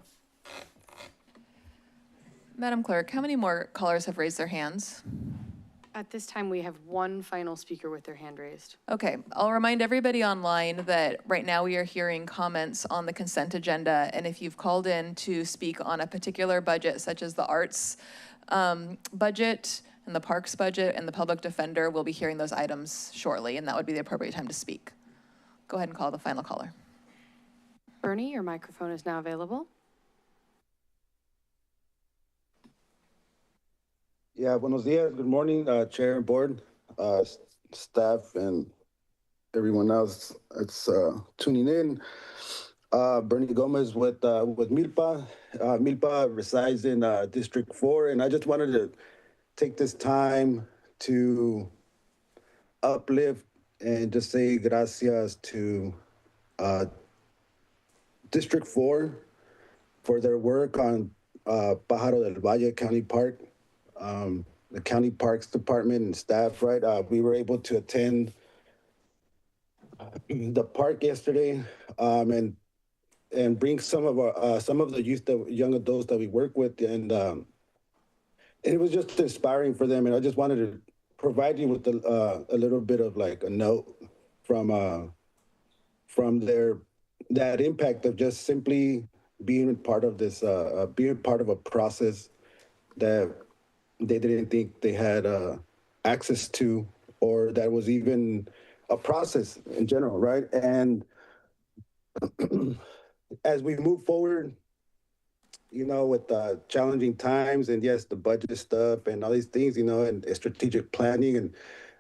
Madam Clerk, how many more callers have raised their hands? At this time, we have one final speaker with their hand raised. Okay, I'll remind everybody online that right now we are hearing comments on the consent agenda, and if you've called in to speak on a particular budget, such as the arts budget and the parks budget and the public defender, we'll be hearing those items shortly, and that would be the appropriate time to speak. Go ahead and call the final caller. Bernie, your microphone is now available. Yeah, buenos dias. Good morning, Chair and Board, staff, and everyone else that's tuning in. Bernie Gomez with Milpa. Milpa resides in District 4, and I just wanted to take this time to uplift and just say gracias to District 4 for their work on Pájaro del Valle County Park. The County Parks Department and staff, right? We were able to attend the park yesterday, and bring some of the youth, young adults that we work with, and it was just inspiring for them. And I just wanted to provide you with a little bit of like a note from that impact of just simply being part of this, being part of a process that they didn't think they had access to, or that was even a process in general, right? And as we move forward, you know, with challenging times, and yes, the budget stuff and all these things, you know, and strategic planning, and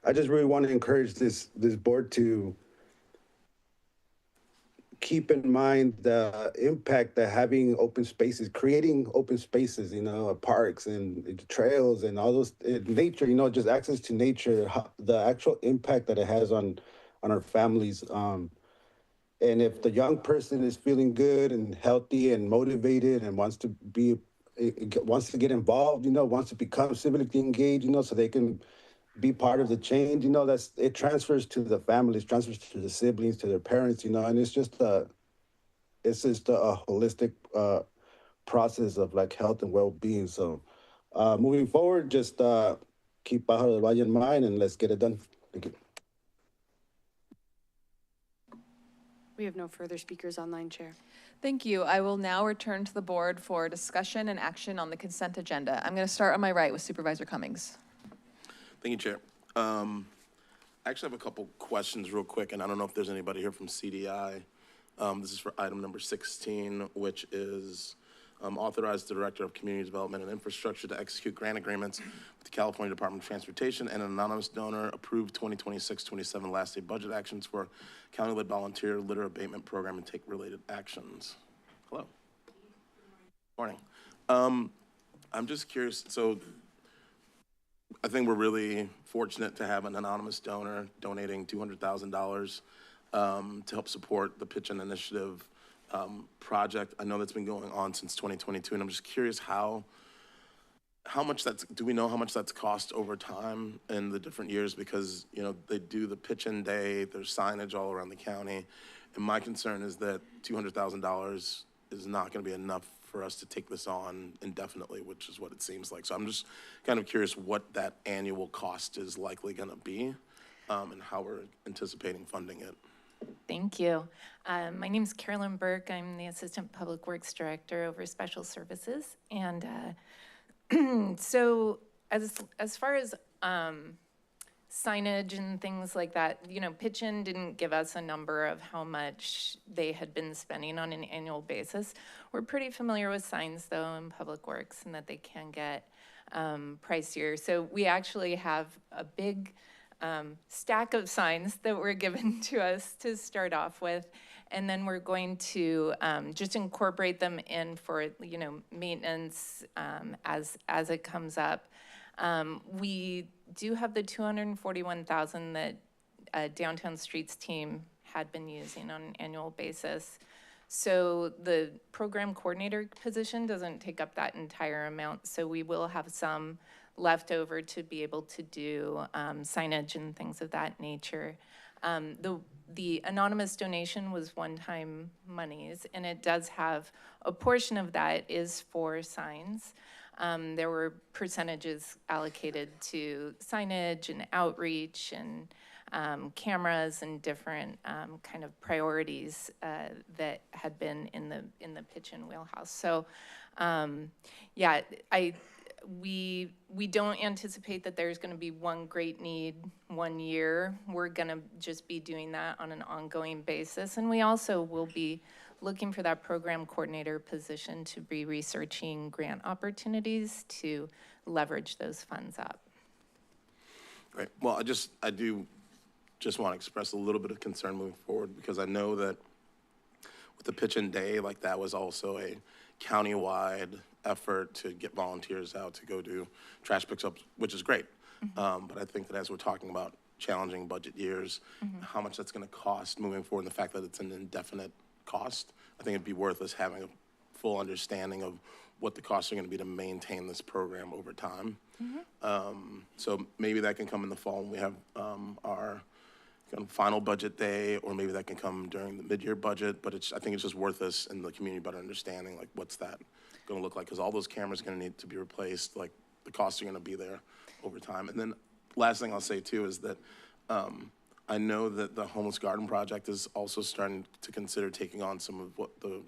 I just really want to encourage this board to keep in mind the impact that having open spaces, creating open spaces, you know, parks and trails and all those, nature, you know, just access to nature, the actual impact that it has on on our families. And if the young person is feeling good and healthy and motivated and wants to get involved, wants to become civically engaged, so they can be part of the change, it transfers to the families, transfers to the siblings, to their parents, and it's just a holistic process of like health and well-being. So moving forward, just keep Baja del Valle in mind and let's get it done. Thank you. We have no further speakers online, Chair. Thank you. I will now return to the board for discussion and action on the consent agenda. I'm going to start on my right with Supervisor Cummings. Thank you, Chair. I actually have a couple questions real quick, and I don't know if there's anybody here from CDI. This is for item number 16, which is authorize the Director of Community Development and Infrastructure to execute grant agreements with the California Department of Transportation and an anonymous donor approved 2026-27 last day budget actions for county-led volunteer litter abatement program and take related actions. Hello. Morning. I'm just curious, so I think we're really fortunate to have an anonymous donor donating $200,000 to help support the Pitch-In Initiative project. I know that's been going on since 2022, and I'm just curious how much do we know how much that's cost over time in the different years? Because, they do the Pitch-In Day, there's signage all around the county, and my concern is that $200,000 is not gonna be enough for us to take this on indefinitely, which is what it seems like. So I'm just kind of curious what that annual cost is likely gonna be, and how we're anticipating funding it. Thank you. My name is Carolyn Burke. I'm the Assistant Public Works Director over Special Services. And so as far as signage and things like that, Pitch-In didn't give us a number of how much they had been spending on an annual basis. We're pretty familiar with signs, though, in Public Works, and that they can get pricier. So we actually have a big stack of signs that were given to us to start off with, and then we're going to just incorporate them in for maintenance as it comes up. We do have the $241,000 that Downtown Streets team had been using on an annual basis. So the program coordinator position doesn't take up that entire amount, so we will have some left over to be able to do signage and things of that nature. The anonymous donation was one-time monies, and it does have a portion of that is for signs. There were percentages allocated to signage and outreach and cameras and different kind of priorities that had been in the Pitch-In wheelhouse. So, yeah, we don't anticipate that there's going to be one great need one year. We're going to just be doing that on an ongoing basis, and we also will be looking for that program coordinator position to be researching grant opportunities to leverage those funds up. Great. Well, I do just want to express a little bit of concern moving forward, because I know that with the Pitch-In Day, like that was also a county-wide effort to get volunteers out to go do trash pickups, which is great. But I think that as we're talking about challenging budget years, how much that's going to cost moving forward, and the fact that it's an indefinite cost, I think it'd be worth us having a full understanding of what the costs are going to be to maintain this program over time. So maybe that can come in the fall when we have our kind of final budget day, or maybe that can come during the mid-year budget. But I think it's just worth us in the community better understanding like what's that going to look like, because all those cameras are going to need to be replaced. Like the costs are going to be there over time. And then last thing I'll say too is that I know that the Homeless Garden Project is also starting to consider taking on some of what the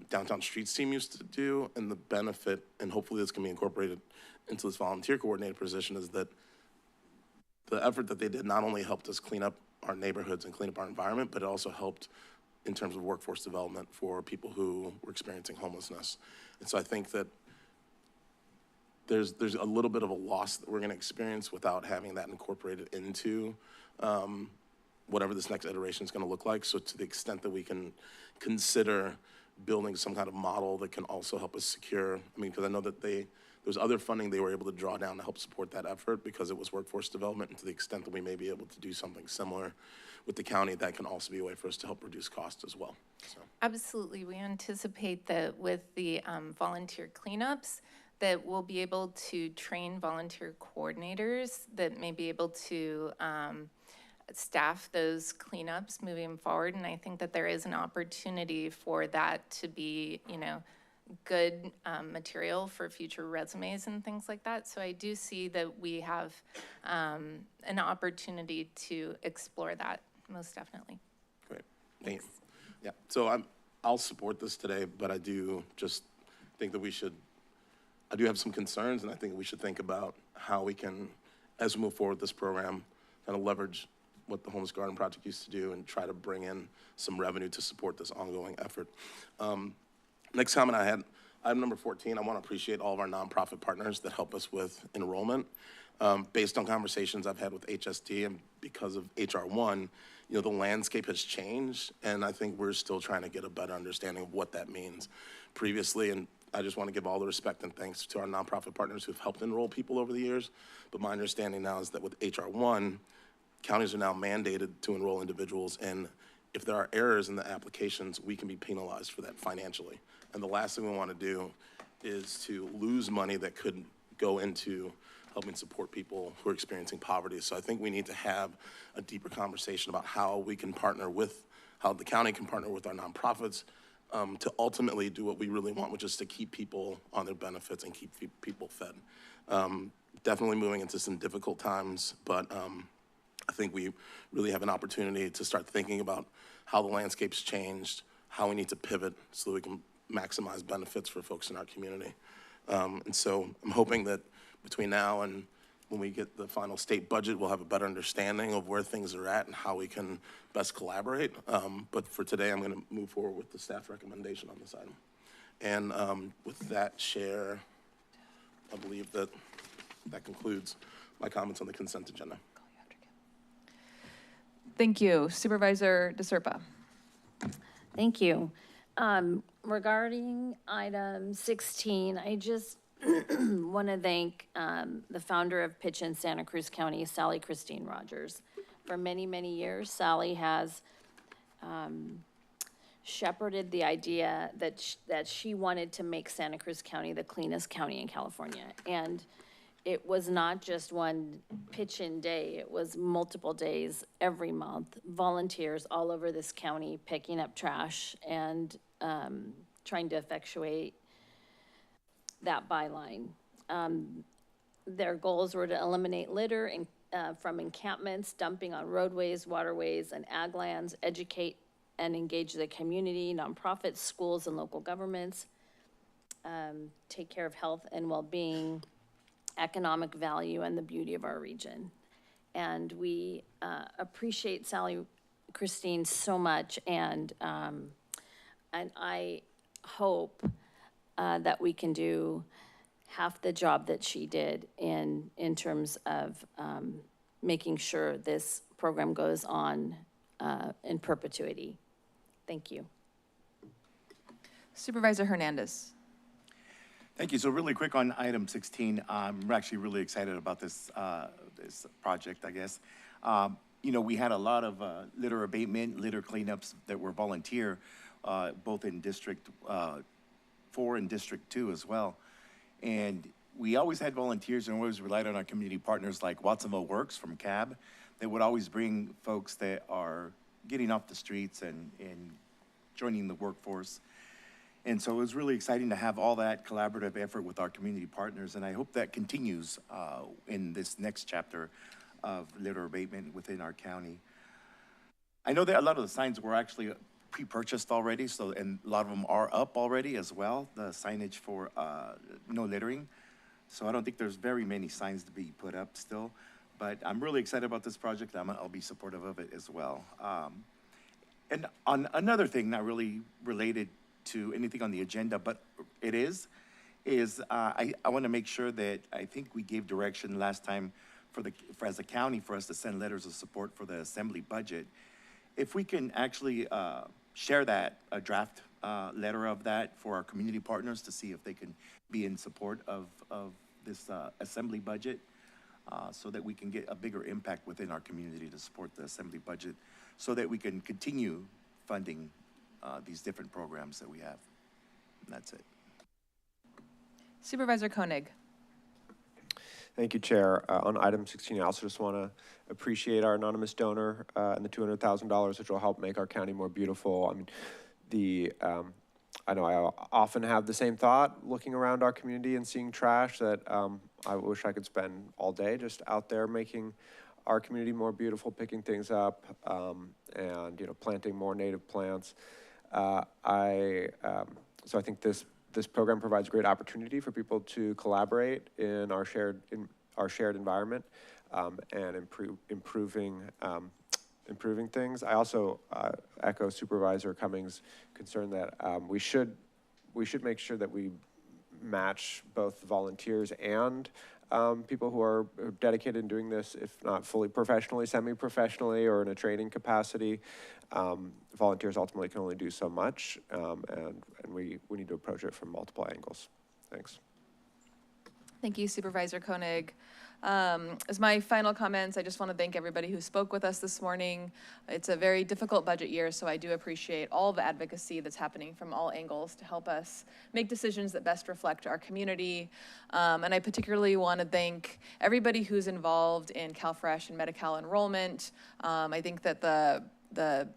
Downtown Streets team used to do, and the benefit, and hopefully this can be incorporated into this volunteer coordinator position, is that the effort that they did not only helped us clean up our neighborhoods and clean up our environment, but it also helped in terms of workforce development for people who were experiencing homelessness. And so I think that there's a little bit of a loss that we're going to experience without having that incorporated into whatever this next iteration is going to look like. So to the extent that we can consider building some kind of model that can also help us secure, because I know that the was other funding they were able to draw down to help support that effort because it was workforce development, and to the extent that we may be able to do something similar with the county, that can also be a way for us to help reduce costs as well. So. Absolutely. We anticipate that with the volunteer cleanups, that we'll be able to train volunteer coordinators that may be able to staff those cleanups moving forward. And I think that there is an opportunity for that to be, you know, good material for future resumes and things like that. So I do see that we have an opportunity to explore that, most definitely. Great, thank you. Yeah, so I'll support this today, but I do just think that I do have some concerns, and I think we should think about how we can, as we move forward with this program, kind of leverage what the Homeless Garden Project used to do and try to bring in some revenue to support this ongoing effort. Next comment I had, item number 14, I want to appreciate all of our nonprofit partners that help us with enrollment. Based on conversations I've had with HSD and because of HR1, you know, the landscape has changed, and I think we're still trying to get a better understanding of what that means previously. And I just want to give all the respect and thanks to our nonprofit partners who've helped enroll people over the years. But my understanding now is that with HR1, counties are now mandated to enroll individuals, and if there are errors in the applications, we can be penalized for that financially. And the last thing we want to do is to lose money that could go into helping support people who are experiencing poverty. So I think we need to have a deeper conversation about how we can partner with, how the county can partner with our nonprofits to ultimately do what we really want, which is to keep people on their benefits and keep people fed. Definitely moving into some difficult times, but I think we really have an opportunity to start thinking about how the landscape's changed, how we need to pivot so that we can maximize benefits for folks in our community. And so I'm hoping that between now and when we get the final state budget, we'll have a better understanding of where things are at and how we can best collaborate. But for today, I'm gonna move forward with the staff recommendation on this item. And with that, Chair, I believe that concludes my comments on the consent agenda. Thank you. Supervisor DeSerpa. Thank you. Regarding item 16, I just want to thank the founder of Pitch in Santa Cruz County, Sally Christine Rogers. For many, many years, Sally has shepherded the idea that she wanted to make Santa Cruz County the cleanest county in California. And it was not just one pitch-in day, it was multiple days every month, volunteers all over this county picking up trash and trying to effectuate that byline. Their goals were to eliminate litter from encampments, dumping on roadways, waterways, and ag lands, educate and engage the community, nonprofits, schools, and local governments, take care of health and well-being, economic value, and the beauty of our region. And we appreciate Sally Christine so much, and I hope that we can do half the job that she did in terms of making sure this program goes on in perpetuity. Thank you. Supervisor Hernandez. Thank you. So really quick on item 16, I'm actually really excited about this this project, I guess. You know, we had a lot of litter abatement, litter cleanups that were volunteer, both in District 4 and District 2 as well. And we always had volunteers and always relied on our community partners like Watsonville Works from CAB that would always bring folks that are getting off the streets and joining the workforce. And so it was really exciting to have all that collaborative effort with our community partners, and I hope that continues in this next chapter of litter abatement within our county. I know that a lot of the signs were actually pre-purchased already, so, and a lot of them are up already as well, the signage for no littering. So I don't think there's very many signs to be put up still, but I'm really excited about this project. I'll be supportive of it as well. And on another thing, not really related to anything on the agenda, but it is I want to make sure that I think we gave direction last time as a county for us to send letters of support for the assembly budget. If we can actually share that, a draft letter of that for our community partners to see if they can be in support of this assembly budget, so that we can get a bigger impact within our community to support the assembly budget, so that we can continue funding these different programs that we have. And that's it. Supervisor Koenig. Thank you, Chair. On item 16, I also just want to appreciate our anonymous donor and the $200,000, which will help make our county more beautiful. I mean, I know I often have the same thought looking around our community and seeing trash that I wish I could spend all day just out there making our community more beautiful, picking things up, and planting more native plants. So I think this program provides a great opportunity for people to collaborate in our shared environment and improving things. I also echo Supervisor Cummings' concern that we should make sure that we match both volunteers and people who are dedicated in doing this, if not fully professionally, semi-professionally, or in a training capacity. Volunteers ultimately can only do so much, and we need to approach it from multiple angles. Thanks. Thank you, Supervisor Koenig. As my final comments, I just want to thank everybody who spoke with us this morning. It's a very difficult budget year, so I do appreciate all the advocacy that's happening from all angles to help us make decisions that best reflect our community. And I particularly want to thank everybody who's involved in CalFresh and Medi-Cal enrollment. I think that the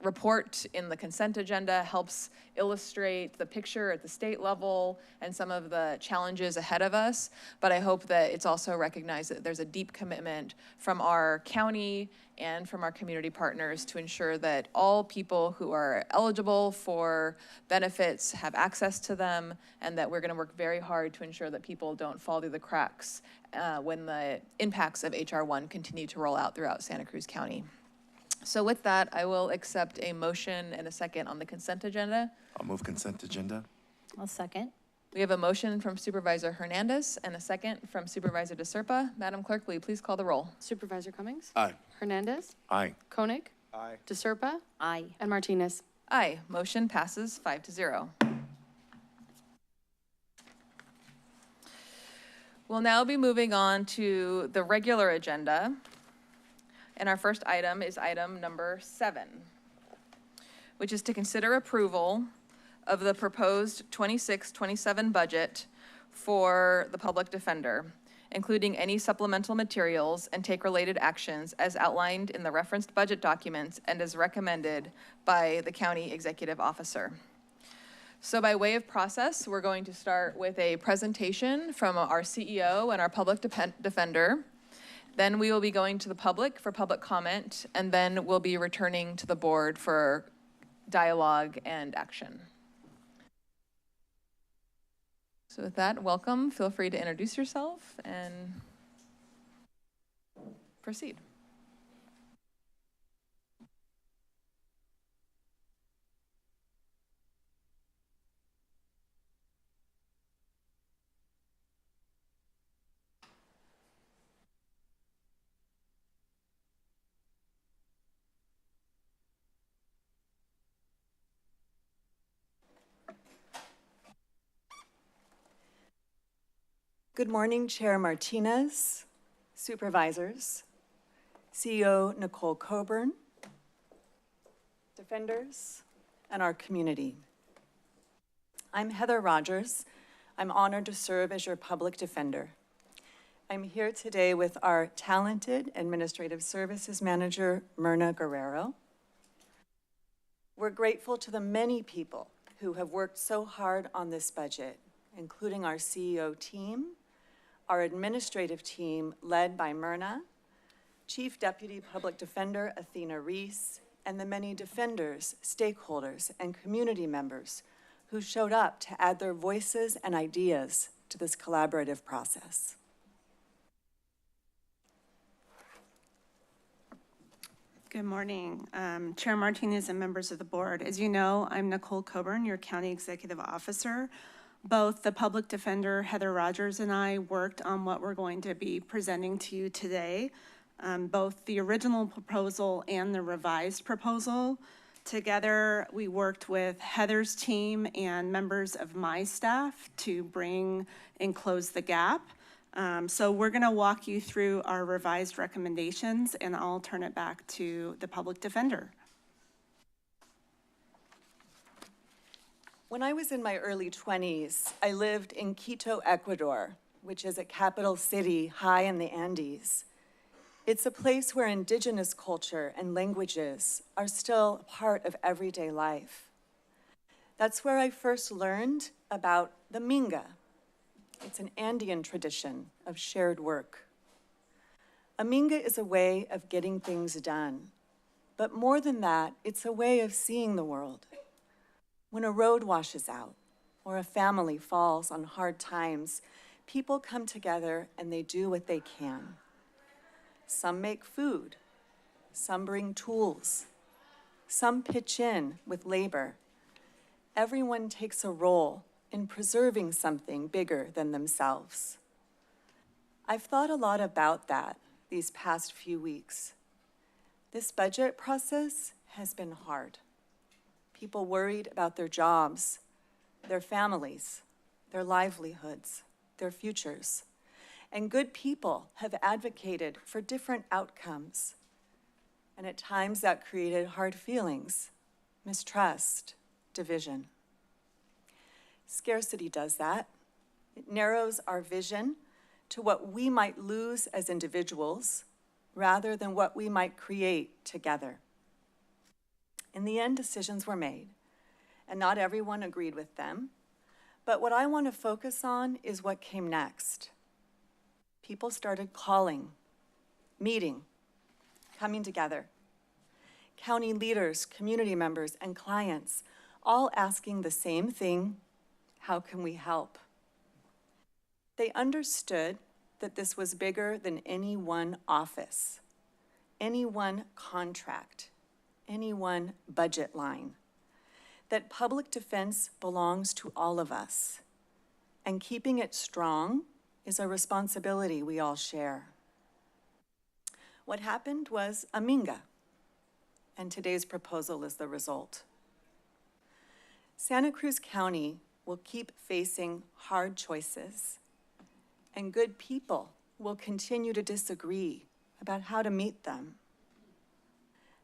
report in the consent agenda helps illustrate the picture at the state level and some of the challenges ahead of us. But I hope that it's also recognized that there's a deep commitment from our county and from our community partners to ensure that all people who are eligible for benefits have access to them, and that we're going to work very hard to ensure that people don't fall through the cracks when the impacts of HR 1 continue to roll out throughout Santa Cruz County. So with that, I will accept a motion and a second on the consent agenda. I'll move consent agenda. I'll second. We have a motion from Supervisor Hernandez and a second from Supervisor DeSerpa. Madam Clerk, will you please call the roll? Supervisor Cummings? Aye. Hernandez? Aye. Koenig? Aye. DeSerpa? Aye. And Martinez? Aye. Motion passes 5-0. We'll now be moving on to the regular agenda. And our first item is item number 7, which is to consider approval of the proposed 26-27 budget for the public defender, including any supplemental materials, and take related actions as outlined in the referenced budget documents and as recommended by the county executive officer. So by way of process, we're going to start with a presentation from our CEO and our public defender. Then we will be going to the public for public comment, and then we'll be returning to the board for dialogue and action. So with that, welcome. Feel free to introduce yourself and proceed. Good morning, Chair Martinez, Supervisors, CEO Nicole Coburn, Defenders, and our community. I'm Heather Rogers. I'm honored to serve as your public defender. I'm here today with our talented Administrative Services Manager, Myrna Guerrero. We're grateful to the many people who have worked so hard on this budget, including our CEO team, our administrative team led by Myrna, Chief Deputy Public Defender Athena Reese, and the many defenders, stakeholders, and community members who showed up to add their voices and ideas to this collaborative process. Good morning, Chair Martinez and members of the board. As you know, I'm Nicole Coburn, your County Executive Officer. Both the public defender, Heather Rogers, and I worked on what we're going to be presenting to you today, both the original proposal and the revised proposal. Together, we worked with Heather's team and members of my staff to bring and close the gap. So we're going to walk you through our revised recommendations, and I'll turn it back to the public defender. When I was in my early 20s, I lived in Quito, Ecuador, which is a capital city high in the Andes. It's a place where indigenous culture and languages are still part of everyday life. That's where I first learned about the Minga. It's an Andean tradition of shared work. A Minga is a way of getting things done, but more than that, it's a way of seeing the world. When a road washes out or a family falls on hard times, people come together and they do what they can. Some make food, some bring tools, some pitch in with labor. Everyone takes a role in preserving something bigger than themselves. I've thought a lot about that these past few weeks. This budget process has been hard. People worried about their jobs, their families, their livelihoods, their futures. And good people have advocated for different outcomes. And at times that created hard feelings, mistrust, division. Scarcity does that. It narrows our vision to what we might lose as individuals rather than what we might create together. In the end, decisions were made, and not everyone agreed with them. But what I want to focus on is what came next. People started calling, meeting, coming together. County leaders, community members, and clients all asking the same thing: how can we help? They understood that this was bigger than any one office, any one contract, any one budget line, that public defense belongs to all of us, and keeping it strong is a responsibility we all share. What happened was a Minga, and today's proposal is the result. Santa Cruz County will keep facing hard choices, and good people will continue to disagree about how to meet them.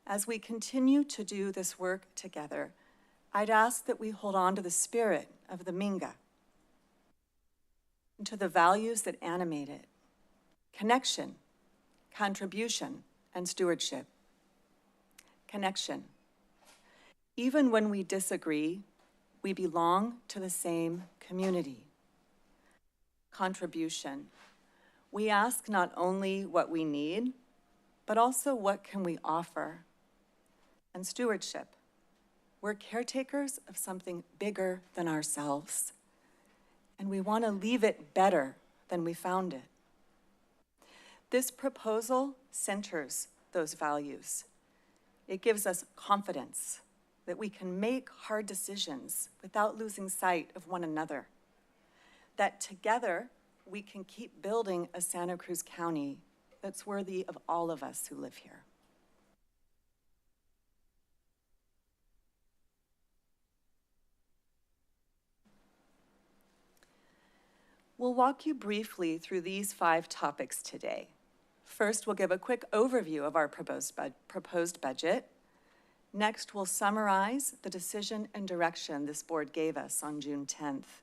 As we continue to do this work together, I'd ask that we hold on to the spirit of the Minga and to the values that animate it: connection, contribution, and stewardship. Connection. Even when we disagree, we belong to the same community. Contribution. We ask not only what we need, but also what can we offer. And stewardship. We're caretakers of something bigger than ourselves, and we want to leave it better than we found it. This proposal centers those values. It gives us confidence that we can make hard decisions without losing sight of one another, that together we can keep building a Santa Cruz County that's worthy of all of us who live here. We'll walk you briefly through these 5 topics today. First, we'll give a quick overview of our proposed budget. Next, we'll summarize the decision and direction this board gave us on June 10th.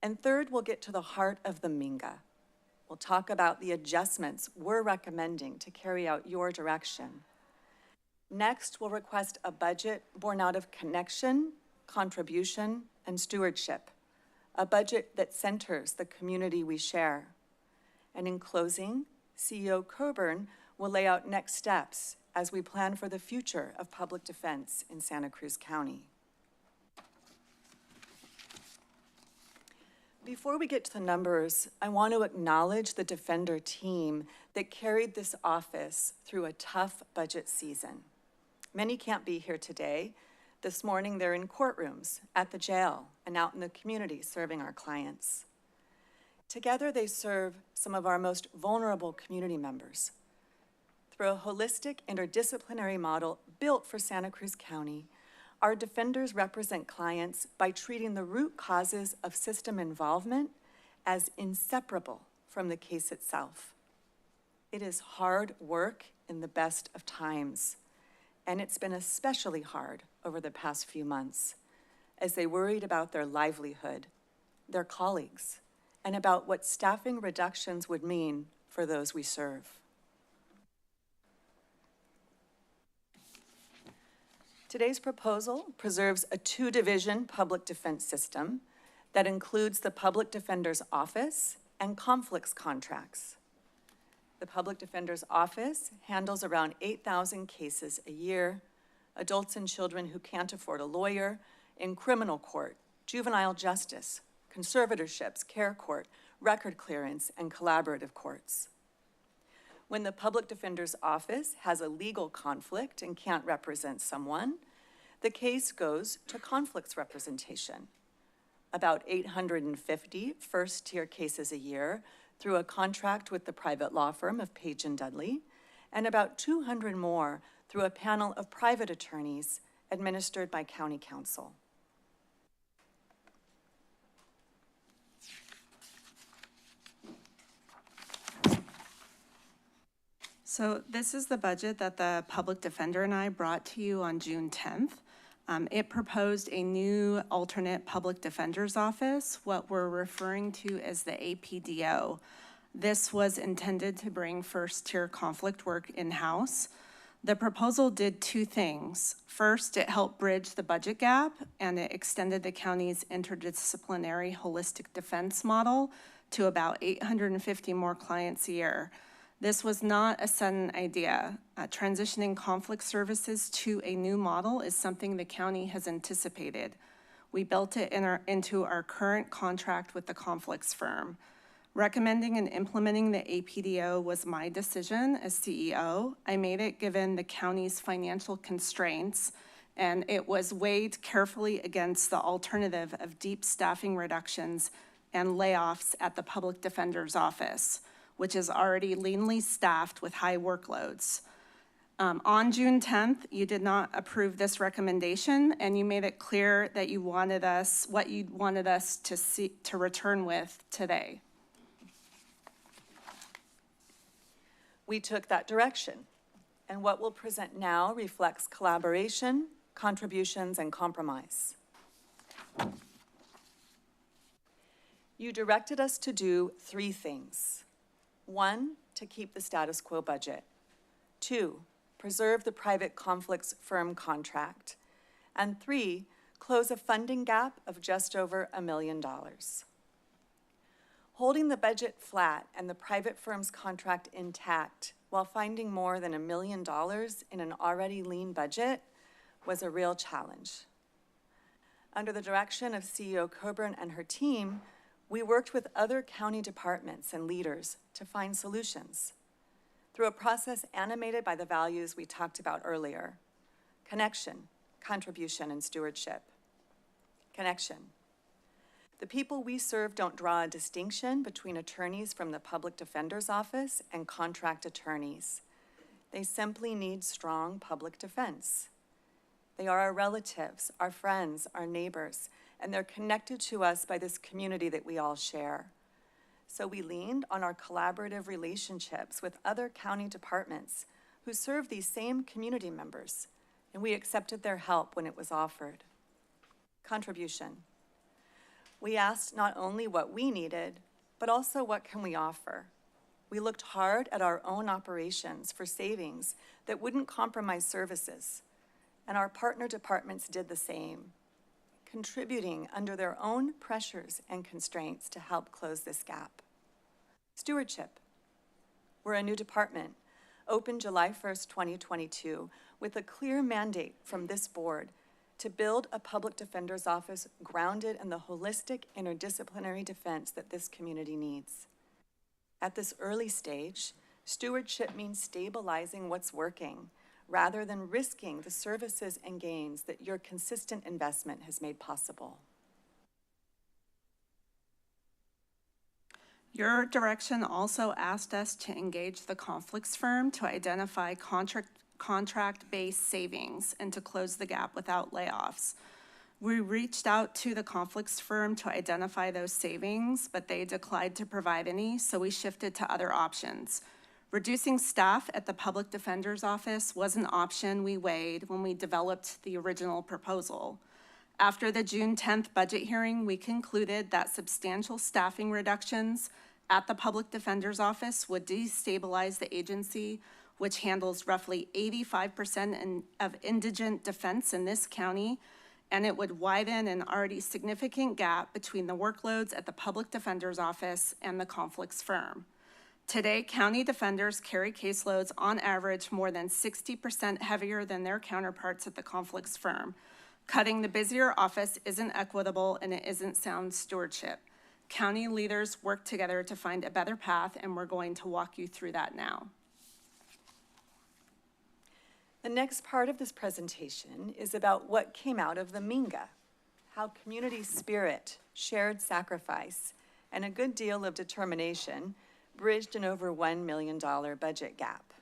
And third, we'll get to the heart of the Minga. We'll talk about the adjustments we're recommending to carry out your direction. Next, we'll request a budget born out of connection, contribution, and stewardship. A budget that centers the community we share. And in closing, CEO Coburn will lay out next steps as we plan for the future of public defense in Santa Cruz County. Before we get to the numbers, I want to acknowledge the Defender team that carried this office through a tough budget season. Many can't be here today. This morning, they're in courtrooms, at the jail, and out in the community serving our clients. Together, they serve some of our most vulnerable community members. Through a holistic interdisciplinary model built for Santa Cruz County, Our defenders represent clients by treating the root causes of system involvement as inseparable from the case itself. It is hard work in the best of times, and it's been especially hard over the past few months as they worried about their livelihood, their colleagues, and about what staffing reductions would mean for those we serve. Today's proposal preserves a two-division public defense system that includes the Public Defender's Office and conflicts contracts. The Public Defender's Office handles around 8,000 cases a year, adults and children who can't afford a lawyer, in criminal court, juvenile justice, conservatorships, care court, record clearance, and collaborative courts. When the Public Defender's Office has a legal conflict and can't represent someone, the case goes to conflicts representation. About 850 first-tier cases a year through a contract with the private law firm of Page & Dudley, and about 200 more through a panel of private attorneys administered by county council. So this is the budget that the public defender and I brought to you on June 10th. It proposed a new alternate public defender's office, what we're referring to as the APDO. This was intended to bring first-tier conflict work in-house. The proposal did two things. First, it helped bridge the budget gap, and it extended the county's interdisciplinary holistic defense model to about 850 more clients a year. This was not a sudden idea. Transitioning conflict services to a new model is something the county has anticipated. We built it into our current contract with the conflicts firm. Recommending and implementing the APDO was my decision as CEO. I made it given the county's financial constraints, and it was weighed carefully against the alternative of deep staffing reductions and layoffs at the public defender's office, which is already leanly staffed with high workloads. On June 10th, you did not approve this recommendation, and you made it clear that you wanted us, what you wanted us to return with today. We took that direction, and what we'll present now reflects collaboration, contributions, and compromise. You directed us to do three things. 1, to keep the status quo budget. 2, preserve the private conflicts firm contract. And 3, close a funding gap of just over $1 million. Holding the budget flat and the private firm's contract intact while finding more than $1 million in an already lean budget was a real challenge. Under the direction of CEO Coburn and her team, we worked with other county departments and leaders to find solutions through a process animated by the values we talked about earlier: connection, contribution, and stewardship. Connection. The people we serve don't draw a distinction between attorneys from the public defender's office and contract attorneys. They simply need strong public defense. They are our relatives, our friends, our neighbors, and they're connected to us by this community that we all share. So we leaned on our collaborative relationships with other county departments who serve these same community members, and we accepted their help when it was offered. Contribution. We asked not only what we needed, but also what can we offer. We looked hard at our own operations for savings that wouldn't compromise services, and our partner departments did the same, contributing under their own pressures and constraints to help close this gap. Stewardship. We're a new department, opened July 1st, 2022, with a clear mandate from this board to build a public defender's office grounded in the holistic interdisciplinary defense that this community needs. At this early stage, stewardship means stabilizing what's working, rather than risking the services and gains that your consistent investment has made possible. Your direction also asked us to engage the conflicts firm to identify contract-based savings and to close the gap without layoffs. We reached out to the conflicts firm to identify those savings, but they declined to provide any, so we shifted to other options. Reducing staff at the Public Defender's Office was an option we weighed when we developed the original proposal. After the June 10th budget hearing, we concluded that substantial staffing reductions at the Public Defender's Office would destabilize the agency, which handles roughly 85% of indigent defense in this county, and it would widen an already significant gap between the workloads at the Public Defender's Office and the conflicts firm. Today, county defenders carry caseloads on average more than 60% heavier than their counterparts at the conflicts firm. Cutting the busier office isn't equitable and it isn't sound stewardship. County leaders work together to find a better path, and we're going to walk you through that now. The next part of this presentation is about what came out of the Minga, how community spirit, shared sacrifice, and a good deal of determination bridged an over $1 million budget gap.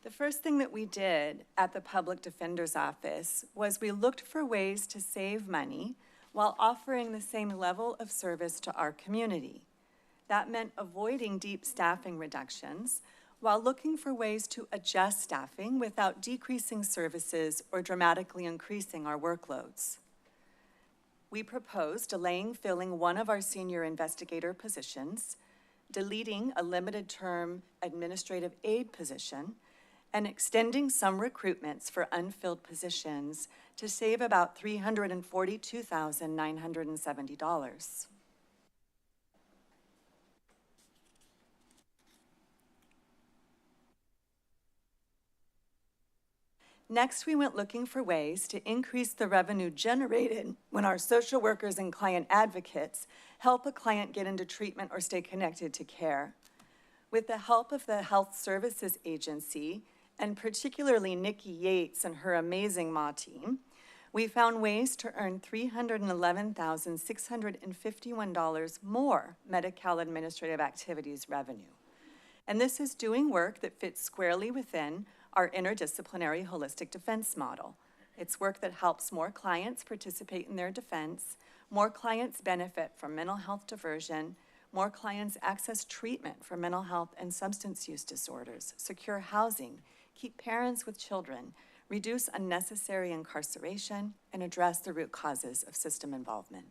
The first thing that we did at the Public Defender's Office was we looked for ways to save money while offering the same level of service to our community. That meant avoiding deep staffing reductions while looking for ways to adjust staffing without decreasing services or dramatically increasing our workloads. We proposed delaying filling one of our senior investigator positions, deleting a limited-term administrative aide position, and extending some recruitments for unfilled positions to save about $342,970. Next, we went looking for ways to increase the revenue generated when our social workers and client advocates help a client get into treatment or stay connected to care. With the help of the Health Services Agency, and particularly Nikki Yates and her amazing MA team, we found ways to earn $311,651 more Medi-Cal administrative activities revenue. And this is doing work that fits squarely within our interdisciplinary holistic defense model. It's work that helps more clients participate in their defense, more clients benefit from mental health diversion, more clients access treatment for mental health and substance use disorders, secure housing, keep parents with children, reduce unnecessary incarceration, and address the root causes of system involvement.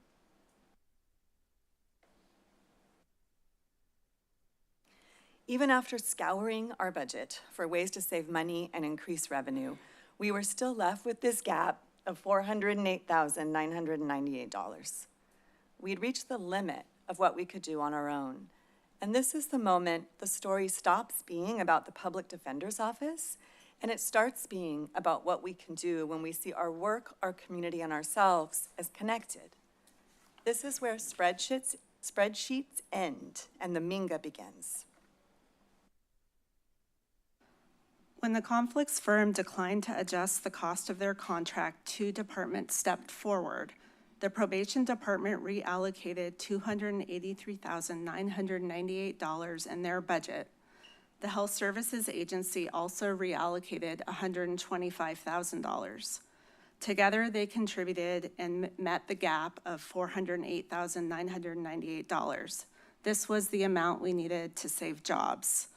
Even after scouring our budget for ways to save money and increase revenue, we were still left with this gap of $408,998. We'd reached the limit of what we could do on our own. And this is the moment the story stops being about the Public Defender's Office and it starts being about what we can do when we see our work, our community, and ourselves as connected. This is where spreadsheets end and the Minga begins. When the conflicts firm declined to adjust the cost of their contract, two departments stepped forward. The probation department reallocated $283,998 in their budget. The Health Services Agency also reallocated $125,000. Together, they contributed and met the gap of $408,998. This was the amount we needed to save jobs.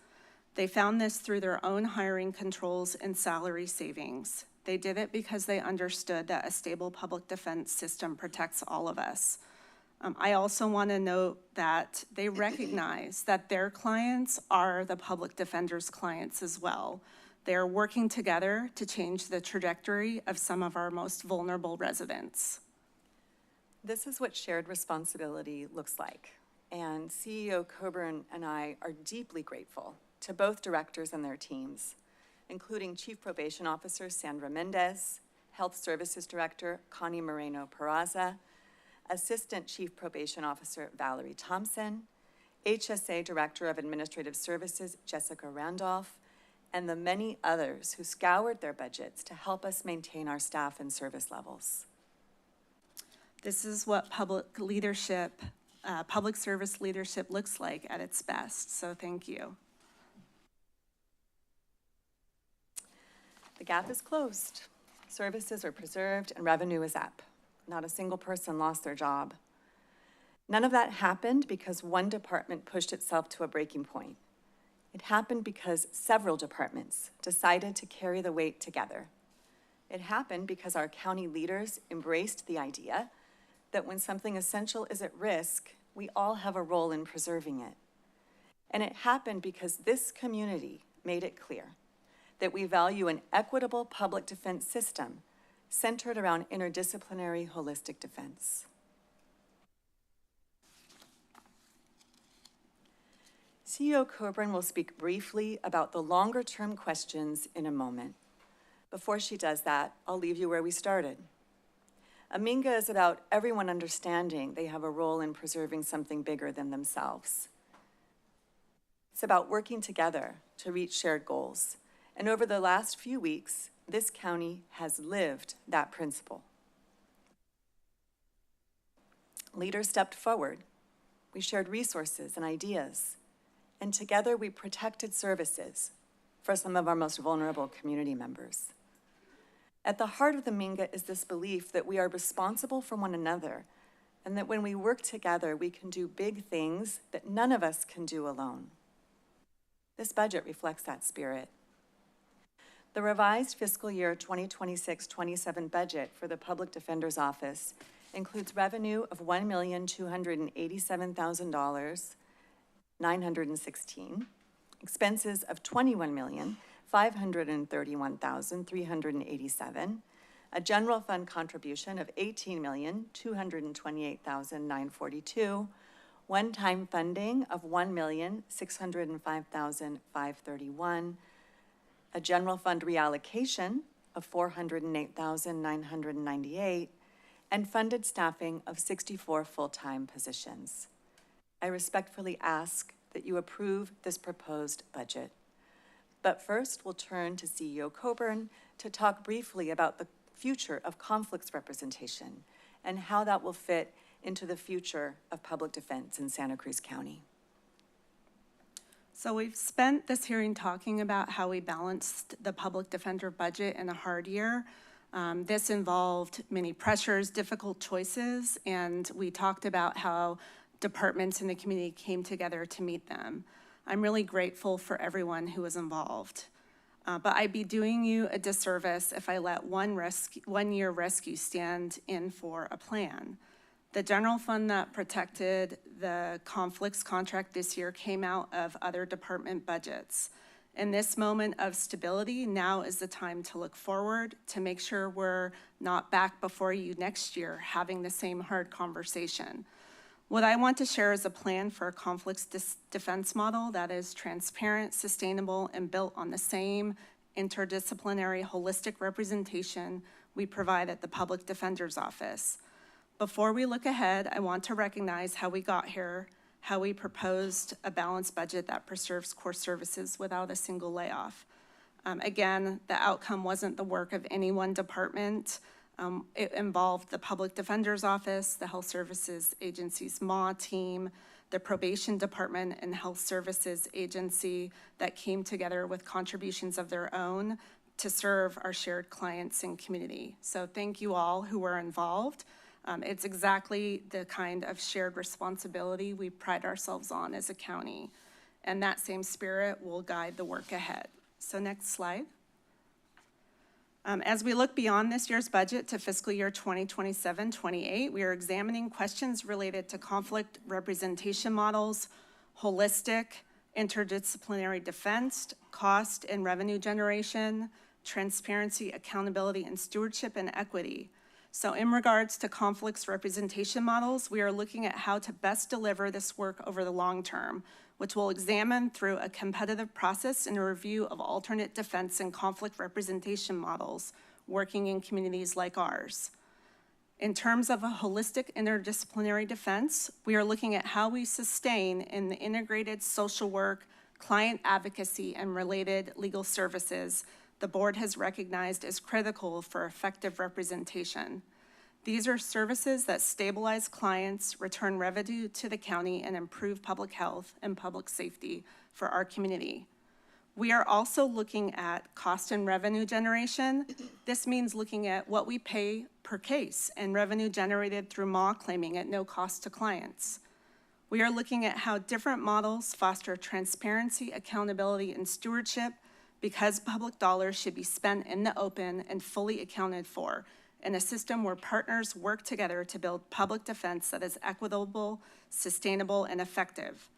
They found this through their own hiring controls and salary savings. They did it because they understood that a stable public defense system protects all of us. I also want to note that they recognize that their clients are the public defender's clients as well. They are working together to change the trajectory of some of our most vulnerable residents. This is what shared responsibility looks like. And CEO Coburn and I are deeply grateful to both directors and their teams, including Chief Probation Officer Sandra Mendez, Health Services Director Connie Moreno-Peraza, Assistant Chief Probation Officer Valerie Thompson, HSA Director of Administrative Services Jessica Randolph, and the many others who scoured their budgets to help us maintain our staff and service levels. This is what public leadership, public service leadership looks like at its best. So thank you. The gap is closed. Services are preserved and revenue is up. Not a single person lost their job. None of that happened because one department pushed itself to a breaking point. It happened because several departments decided to carry the weight together. It happened because our county leaders embraced the idea that when something essential is at risk, we all have a role in preserving it. And it happened because this community made it clear that we value an equitable public defense system centered around interdisciplinary holistic defense. CEO Coburn will speak briefly about the longer-term questions in a moment. Before she does that, I'll leave you where we started. Aminga is about everyone understanding they have a role in preserving something bigger than themselves. It's about working together to reach shared goals. And over the last few weeks, this county has lived that principle. Leaders stepped forward. We shared resources and ideas. And together we protected services for some of our most vulnerable community members. At the heart of the Minga is this belief that we are responsible for one another and that when we work together, we can do big things that none of us can do alone. This budget reflects that spirit. The revised fiscal year 2026-27 budget for the Public Defender's Office includes revenue of $1,287,916, expenses of $21,531,387, a general fund contribution of $18,228,942, one-time funding of $1,605,531, a general fund reallocation of $408,998, and funded staffing of 64 full-time positions. I respectfully ask that you approve this proposed budget. But first, we'll turn to CEO Coburn to talk briefly about the future of conflicts representation and how that will fit into the future of public defense in Santa Cruz County. So we've spent this hearing talking about how we balanced the public defender budget in a hard year. This involved many pressures, difficult choices, and we talked about how departments in the community came together to meet them. I'm really grateful for everyone who was involved. But I'd be doing you a disservice if I let one year rescue stand in for a plan. The general fund that protected the conflicts contract this year came out of other department budgets. In this moment of stability, now is the time to look forward to make sure we're not back before you next year having the same hard conversation. What I want to share is a plan for a conflicts defense model that is transparent, sustainable, and built on the same interdisciplinary holistic representation we provide at the Public Defender's Office. Before we look ahead, I want to recognize how we got here, how we proposed a balanced budget that preserves core services without a single layoff. Again, the outcome wasn't the work of any one department. It involved the Public Defender's Office, the Health Services Agency's MAW team, the Probation Department and Health Services Agency that came together with contributions of their own to serve our shared clients and community. So thank you all who were involved. It's exactly the kind of shared responsibility we pride ourselves on as a county. And that same spirit will guide the work ahead. So next slide. As we look beyond this year's budget to fiscal year 2027-28, we are examining questions related to conflict representation models, holistic, interdisciplinary defense, cost and revenue generation, transparency, accountability, and stewardship and equity. So in regards to conflicts representation models, we are looking at how to best deliver this work over the long term, which we'll examine through a competitive process and a review of alternate defense and conflict representation models working in communities like ours. In terms of a holistic interdisciplinary defense, we are looking at how we sustain in the integrated social work, client advocacy, and related legal services the board has recognized as critical for effective representation. These are services that stabilize clients, return revenue to the county, and improve public health and public safety for our community. We are also looking at cost and revenue generation. This means looking at what we pay per case and revenue generated through MAW claiming at no cost to clients. We are looking at how different models foster transparency, accountability, and stewardship because public dollars should be spent in the open and fully accounted for in a system where partners work together to build public defense that is equitable, sustainable, and effective.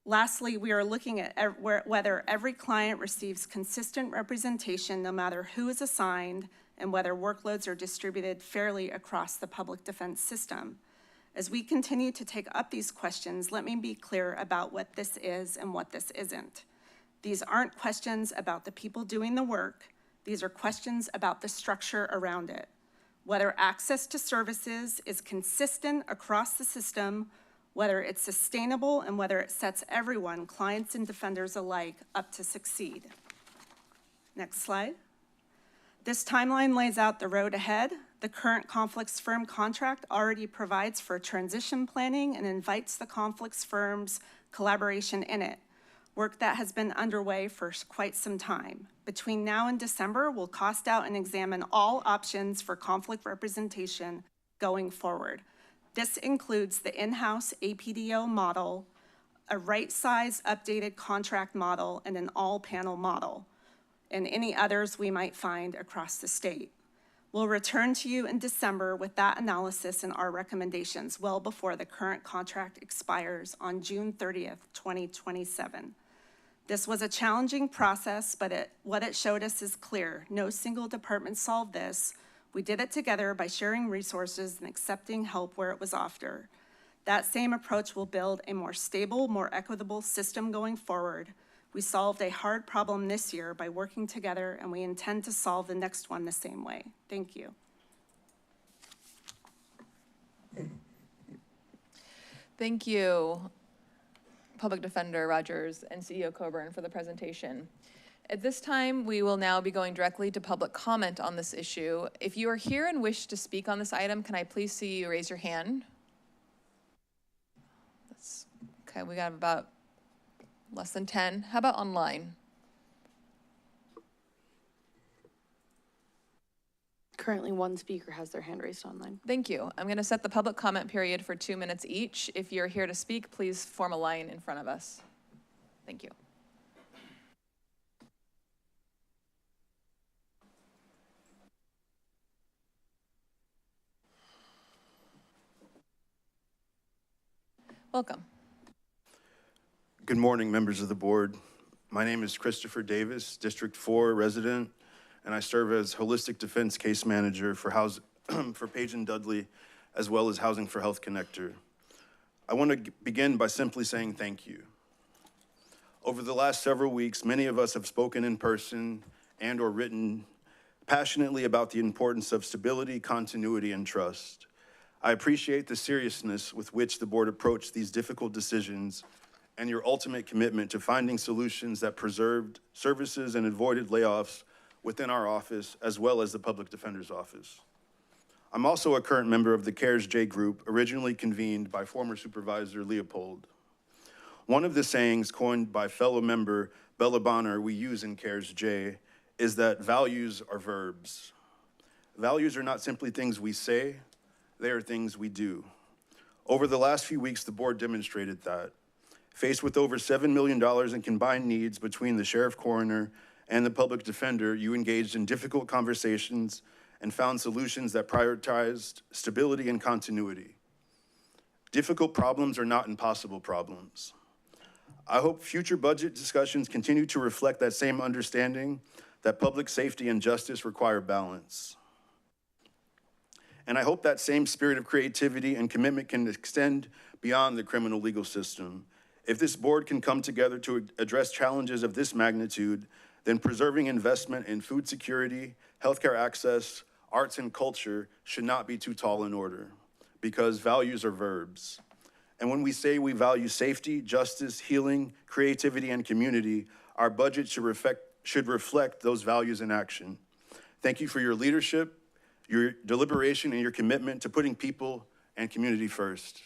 Lastly, we are looking at whether every client receives consistent representation no matter who is assigned and whether workloads are distributed fairly across the public defense system. As we continue to take up these questions, let me be clear about what this is and what this isn't. These aren't questions about the people doing the work. These are questions about the structure around it. Whether access to services is consistent across the system, whether it's sustainable, and whether it sets everyone, clients and defenders alike, up to succeed. Next slide. This timeline lays out the road ahead. The current conflicts firm contract already provides for transition planning and invites the conflicts firm's collaboration in it, work that has been underway for quite some time. Between now and December, we'll cost out and examine all options for conflict representation going forward. This includes the in-house APDO model, a right-size updated contract model, and an all-panel model, and any others we might find across the state. We'll return to you in December with that analysis and our recommendations well before the current contract expires on June 30th, 2027. This was a challenging process, but what it showed us is clear. No single department solved this. We did it together by sharing resources and accepting help where it was offered. That same approach will build a more stable, more equitable system going forward. We solved a hard problem this year by working together, and we intend to solve the next one the same way. Thank you. Thank you, Public Defender Rogers and CEO Coburn, for the presentation. At this time, we will now be going directly to public comment on this issue. If you are here and wish to speak on this item, can I please see you raise your hand? Okay, we got about less than 10. How about online? Currently, one speaker has their hand raised online. Thank you. I'm going to set the public comment period for 2 minutes each. If you're here to speak, please form a line in front of us. Thank you. Welcome. Good morning, members of the board. My name is Christopher Davis, District 4 resident, and I serve as Holistic Defense Case Manager for Page and Dudley, as well as Housing for Health Connector. I want to begin by simply saying thank you. Over the last several weeks, many of us have spoken in person and or written passionately about the importance of stability, continuity, and trust. I appreciate the seriousness with which the board approached these difficult decisions and your ultimate commitment to finding solutions that preserved services and avoided layoffs within our office, as well as the Public Defender's Office. I'm also a current member of the CARES J group, originally convened by former Supervisor Leopold. One of the sayings coined by fellow member Bella Bonner we use in CARES J is that values are verbs. Values are not simply things we say, they are things we do. Over the last few weeks, the board demonstrated that. Faced with over $7 million in combined needs between the sheriff coroner and the public defender, you engaged in difficult conversations and found solutions that prioritized stability and continuity. Difficult problems are not impossible problems. I hope future budget discussions continue to reflect that same understanding that public safety and justice require balance. And I hope that same spirit of creativity and commitment can extend beyond the criminal legal system. If this board can come together to address challenges of this magnitude, then preserving investment in food security, healthcare access, arts and culture should not be too tall in order, because values are verbs. And when we say we value safety, justice, healing, creativity, and community, our budget should reflect those values in action. Thank you for your leadership, your deliberation and your commitment to putting people and community first.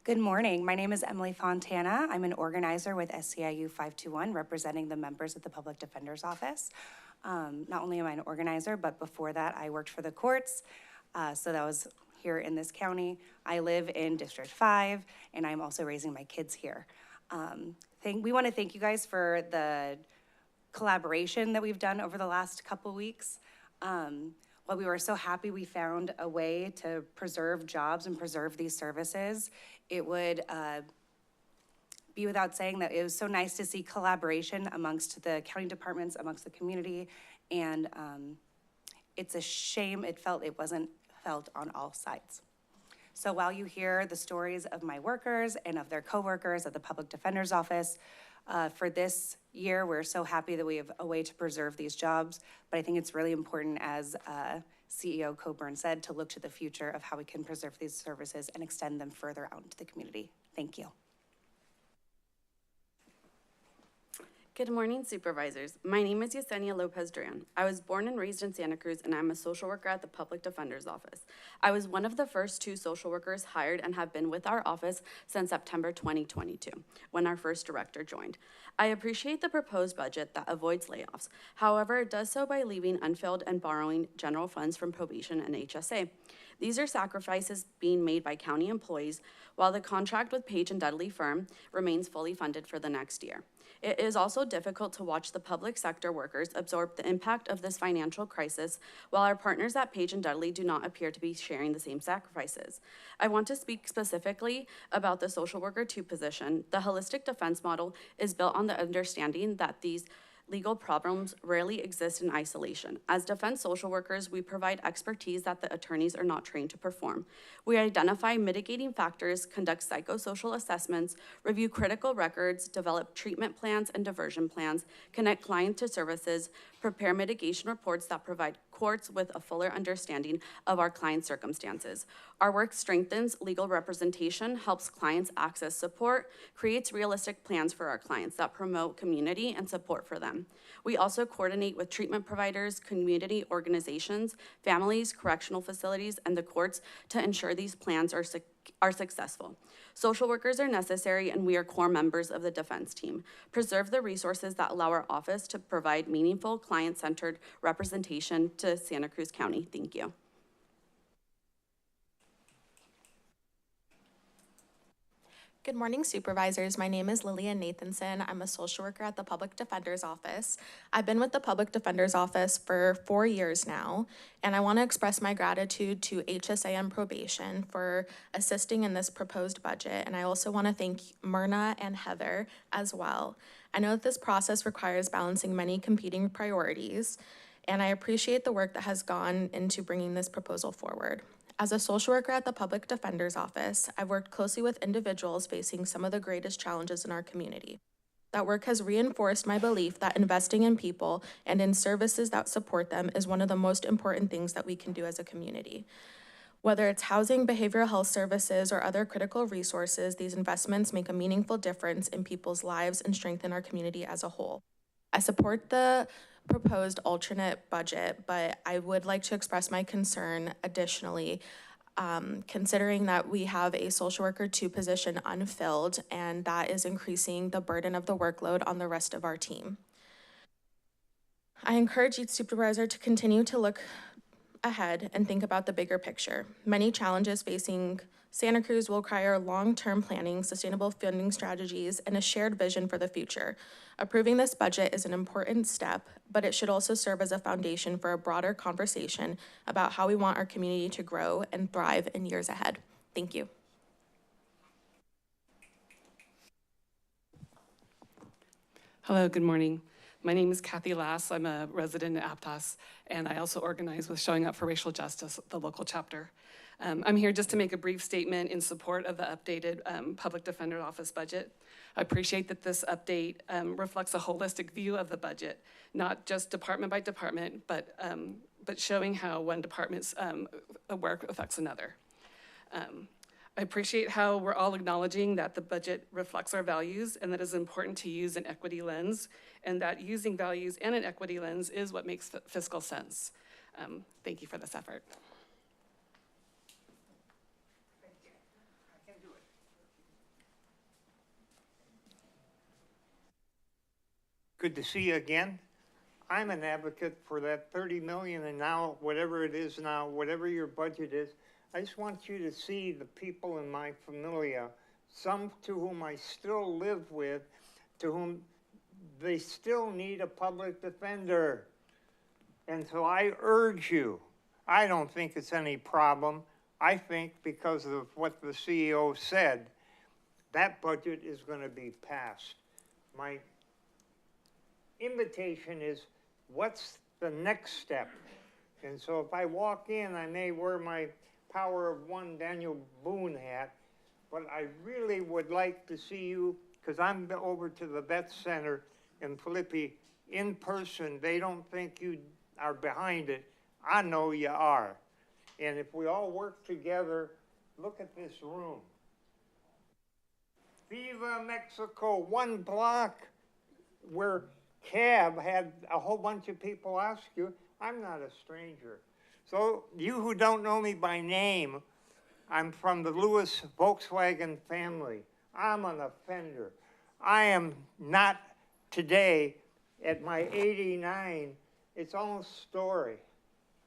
Good morning. My name is Emily Fontana. I'm an organizer with SCIU 521, representing the members of the Public Defender's Office. Not only am I an organizer, but before that, I worked for the courts. So that was here in this county. I live in District 5, and I'm also raising my kids here. We want to thank you guys for the collaboration that we've done over the last couple weeks. While we were so happy we found a way to preserve jobs and preserve these services, it would be without saying that it was so nice to see collaboration amongst the county departments, amongst the community, and it's a shame it wasn't felt on all sides. So while you hear the stories of my workers and of their coworkers at the Public Defender's Office, for this year, we're so happy that we have a way to preserve these jobs, but I think it's really important, as CEO Coburn said, to look to the future of how we can preserve these services and extend them further out into the community. Thank you. Good morning, supervisors. My name is Yesenia Lopez Duran. I was born and raised in Santa Cruz, and I'm a social worker at the Public Defender's Office. I was one of the first 2 social workers hired and have been with our office since September 2022, when our first director joined. I appreciate the proposed budget that avoids layoffs. However, it does so by leaving unfilled and borrowing general funds from probation and HSA. These are sacrifices being made by county employees, while the contract with Page and Dudley firm remains fully funded for the next year. It is also difficult to watch the public sector workers absorb the impact of this financial crisis, while our partners at Page and Dudley do not appear to be sharing the same sacrifices. I want to speak specifically about the social worker 2 position. The holistic defense model is built on the understanding that these legal problems rarely exist in isolation. As defense social workers, we provide expertise that the attorneys are not trained to perform. We identify mitigating factors, conduct psychosocial assessments, review critical records, develop treatment plans and diversion plans, connect clients to services, prepare mitigation reports that provide courts with a fuller understanding of our clients' circumstances. Our work strengthens legal representation, helps clients access support, creates realistic plans for our clients that promote community and support for them. We also coordinate with treatment providers, community organizations, families, correctional facilities, and the courts to ensure these plans are successful. Social workers are necessary, and we are core members of the defense team. Preserve the resources that allow our office to provide meaningful, client-centered representation to Santa Cruz County. Thank you. Good morning, supervisors. My name is Lillian Nathanson. I'm a social worker at the Public Defender's Office. I've been with the Public Defender's Office for 4 years now, and I want to express my gratitude to HSA and probation for assisting in this proposed budget, and I also want to thank Myrna and Heather as well. I know that this process requires balancing many competing priorities, and I appreciate the work that has gone into bringing this proposal forward. As a social worker at the Public Defender's Office, I've worked closely with individuals facing some of the greatest challenges in our community. That work has reinforced my belief that investing in people and in services that support them is one of the most important things that we can do as a community. Whether it's housing, behavioral health services, or other critical resources, these investments make a meaningful difference in people's lives and strengthen our community as a whole. I support the proposed alternate budget, but I would like to express my concern additionally, considering that we have a social worker 2 position unfilled, and that is increasing the burden of the workload on the rest of our team. I encourage each supervisor to continue to look ahead and think about the bigger picture. Many challenges facing Santa Cruz will require long-term planning, sustainable funding strategies, and a shared vision for the future. Approving this budget is an important step, but it should also serve as a foundation for a broader conversation about how we want our community to grow and thrive in years ahead. Thank you. Hello, good morning. My name is Kathy Lass. I'm a resident in Aptos, and I also organize with Showing Up for Racial Justice, the local chapter. I'm here just to make a brief statement in support of the updated Public Defender Office budget. I appreciate that this update reflects a holistic view of the budget, not just department by department, but showing how one department's work affects another. I appreciate how we're all acknowledging that the budget reflects our values and that it's important to use an equity lens, and that using values and an equity lens is what makes fiscal sense. Thank you for this effort. Good to see you again. I'm an advocate for that 30 million and now whatever it is now, whatever your budget is. I just want you to see the people in my familia, some to whom I still live with, to whom they still need a public defender. And so I urge you, I don't think it's any problem. I think because of what the CEO said, that budget is going to be passed. My invitation is, what's the next step? And so if I walk in, I may wear my Power of One Daniel Boone hat, but I really would like to see you, because I'm over to the Vet Center in Philippi in person. They don't think you are behind it. I know you are. And if we all work together, look at this room. Viva Mexico, one block where Cab had a whole bunch of people ask you. I'm not a stranger. So you who don't know me by name, I'm from the Lewis Volkswagen family. I'm an offender. I am not today at my 89. It's all story.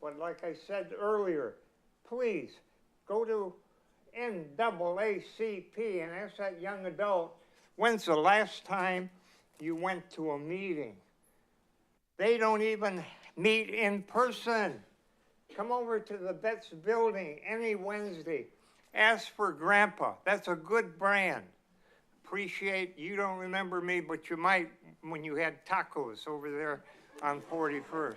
But like I said earlier, please go to NAACP and ask that young adult, when's the last time you went to a meeting? They don't even meet in person. Come over to the Vets building any Wednesday. Ask for Grandpa. That's a good brand. Appreciate, you don't remember me, but you might when you had tacos over there on 41st.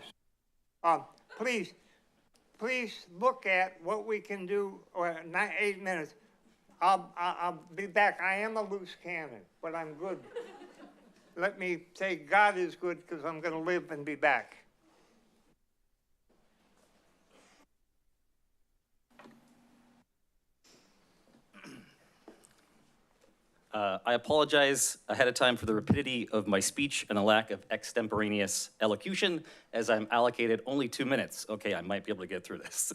Please look at what we can do. Not 8 minutes. I'll be back. I am a loose cannon, but I'm good. Let me say God is good because I'm going to live and be back. I apologize ahead of time for the rapidity of my speech and a lack of extemporaneous elocution, as I'm allocated only 2 minutes. Okay, I might be able to get through this.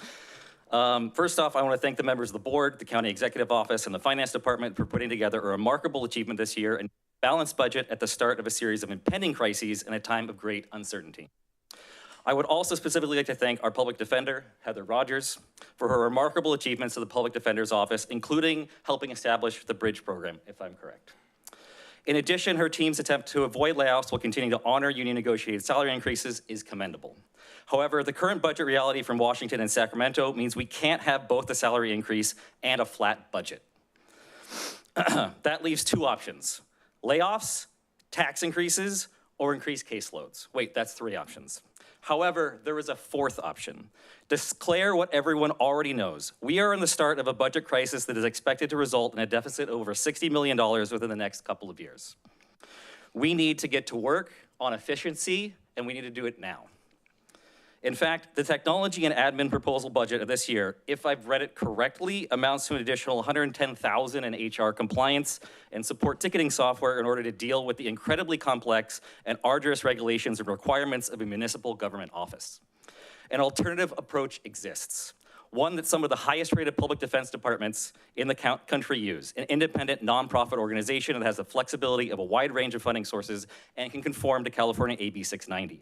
First off, I want to thank the members of the board, the county executive office, and the finance department for putting together a remarkable achievement this year and balanced budget at the start of a series of impending crises in a time of great uncertainty. I would also specifically like to thank our public defender, Heather Rogers, for her remarkable achievements to the public defender's office, including helping establish the bridge program, if I'm correct. In addition, her team's attempt to avoid layoffs while continuing to honor union negotiated salary increases is commendable. However, the current budget reality from Washington and Sacramento means we can't have both a salary increase and a flat budget. That leaves two options: layoffs, tax increases, or increased caseloads. Wait, that's three options. However, there is a fourth option. Declare what everyone already knows. We are in the start of a budget crisis that is expected to result in a deficit of over $60 million within the next couple of years. We need to get to work on efficiency, and we need to do it now. In fact, the technology and admin proposal budget of this year, if I've read it correctly, amounts to an additional $110,000 in HR compliance and support ticketing software in order to deal with the incredibly complex and arduous regulations and requirements of a municipal government office. An alternative approach exists, one that some of the highest rated public defense departments in the country use, an independent nonprofit organization that has the flexibility of a wide range of funding sources and can conform to California AB 690.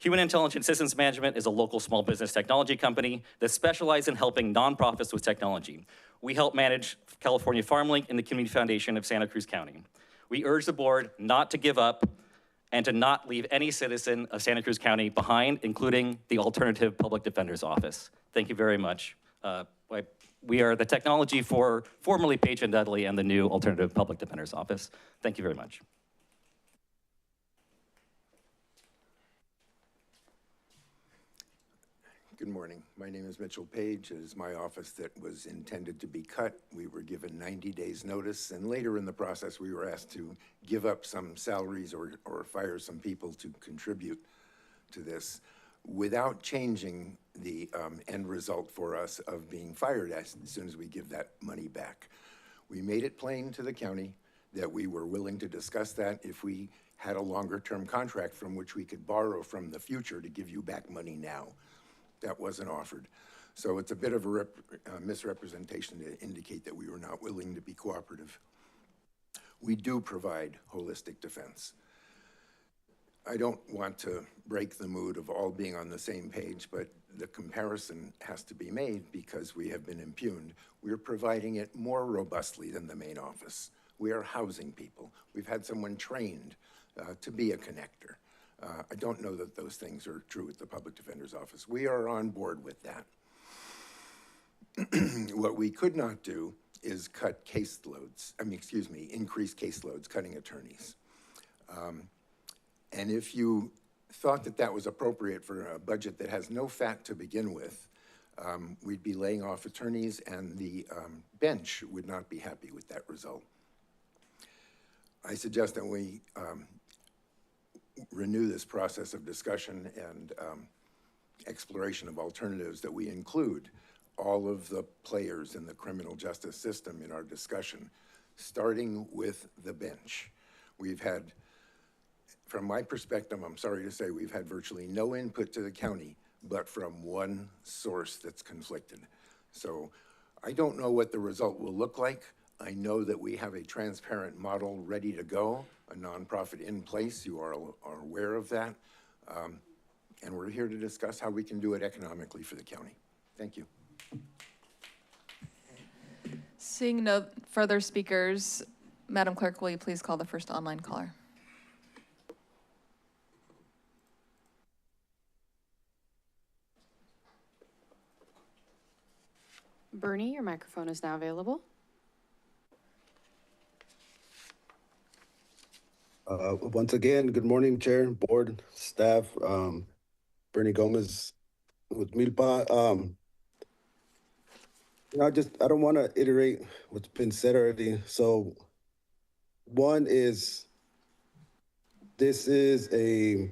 Human Intelligent Systems Management is a local small business technology company that specializes in helping nonprofits with technology. We help manage California FarmLink and the Community Foundation of Santa Cruz County. We urge the board not to give up and to not leave any citizen of Santa Cruz County behind, including the Alternative Public Defender's Office. Thank you very much. We are the technology for formerly Page and Dudley and the new Alternative Public Defender's Office. Thank you very much. Good morning. My name is Mitchell Page. It is my office that was intended to be cut. We were given 90 days notice, and later in the process, we were asked to give up some salaries or fire some people to contribute to this. without changing the end result for us of being fired as soon as we give that money back. We made it plain to the county that we were willing to discuss that if we had a longer-term contract from which we could borrow from the future to give you back money now. That wasn't offered. So it's a bit of a misrepresentation to indicate that we were not willing to be cooperative. We do provide holistic defense. I don't want to break the mood of all being on the same page, but the comparison has to be made because we have been impugned. We're providing it more robustly than the main office. We are housing people. We've had someone trained to be a connector. I don't know that those things are true at the Public Defender's Office. We are on board with that. What we could not do is cut caseloads, increase caseloads, cutting attorneys. And if you thought that that was appropriate for a budget that has no fat to begin with, we'd be laying off attorneys and the bench would not be happy with that result. I suggest that we renew this process of discussion and exploration of alternatives, that we include all of the players in the criminal justice system in our discussion, starting with the bench. We've had, from my perspective, I'm sorry to say, we've had virtually no input to the county, but from one source that's conflicted. So I don't know what the result will look like. I know that we have a transparent model ready to go, a nonprofit in place. You are aware of that. And we're here to discuss how we can do it economically for the county. Thank you. Seeing no further speakers, Madam Clerk, will you please call the first online caller? Bernie, your microphone is now available. Once again, good morning, Chair, Board, staff. Bernie Gomez with Milpa. I don't want to iterate what's been said already. So one is, this is a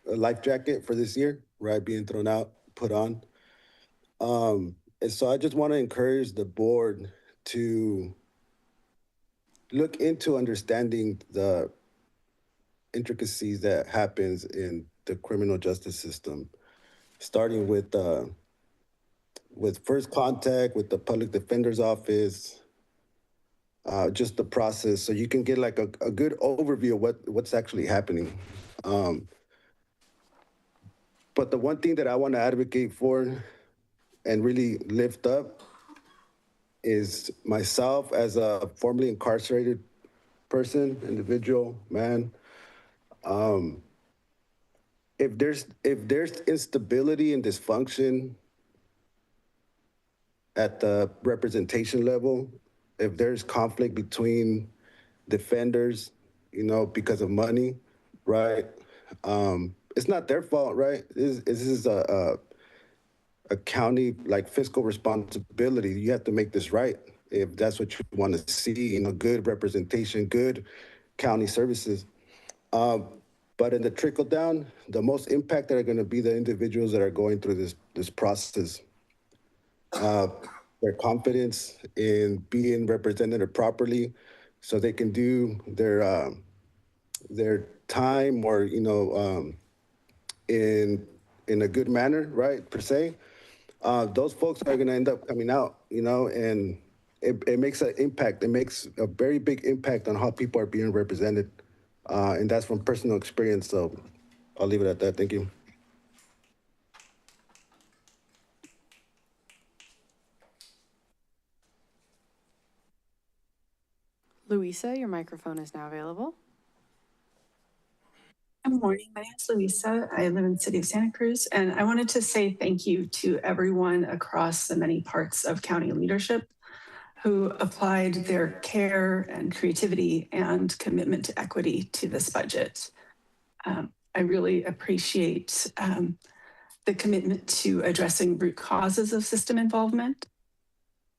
life jacket for this year, right? Being thrown out, put on. And so I just want to encourage the board to look into understanding the intricacies that happens in the criminal justice system, starting with first contact with the public defender's office, just the process, so you can get like a good overview of what's actually happening. But the one thing that I want to advocate for and really lift up is myself as a formerly incarcerated person, individual, man. If there's instability and dysfunction at the representation level, if there's conflict between defenders, because of money, right? It's not their fault, right? This is a county fiscal responsibility. You have to make this right if that's what you want to see, good representation, good county services. But in the trickle down, the most impacted are going to be the individuals that are going through this process. Their confidence in being represented properly, so they can do their time or in a good manner, right, per se. Those folks are going to end up coming out, and it makes an impact. It makes a very big impact on how people are being represented. And that's from personal experience. So I'll leave it at that. Thank you. Louisa, your microphone is now available. Good morning. My name is Louisa. I live in the city of Santa Cruz, and I wanted to say thank you to everyone across the many parts of county leadership who applied their care and creativity and commitment to equity to this budget. I really appreciate the commitment to addressing root causes of system involvement,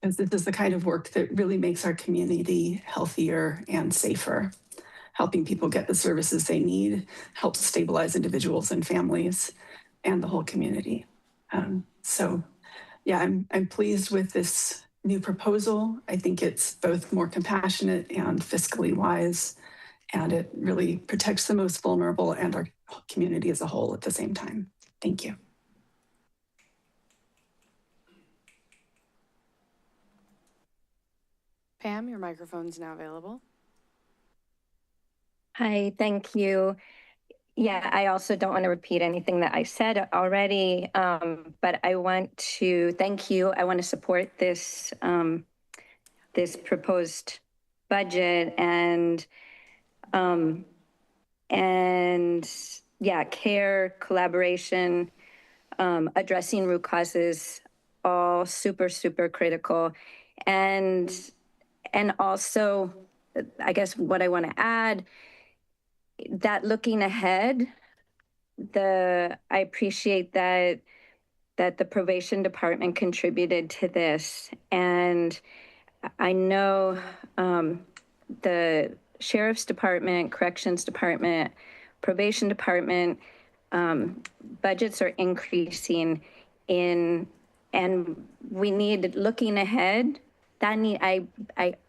as this is the kind of work that really makes our community healthier and safer. helping people get the services they need, helps stabilize individuals and families and the whole community. So yeah, I'm pleased with this new proposal. I think it's both more compassionate and fiscally wise, and it really protects the most vulnerable and our community as a whole at the same time. Thank you. Pam, your microphone's now available. Hi, thank you. Yeah, I also don't want to repeat anything that I said already, but I want to thank you. I want to support this this proposed budget and yeah, care, collaboration, addressing root causes, all super critical, and also, I guess what I want to add, that looking ahead, I appreciate that the probation department contributed to this, and I know the sheriff's department, corrections department, probation department budgets are increasing and we need, looking ahead, I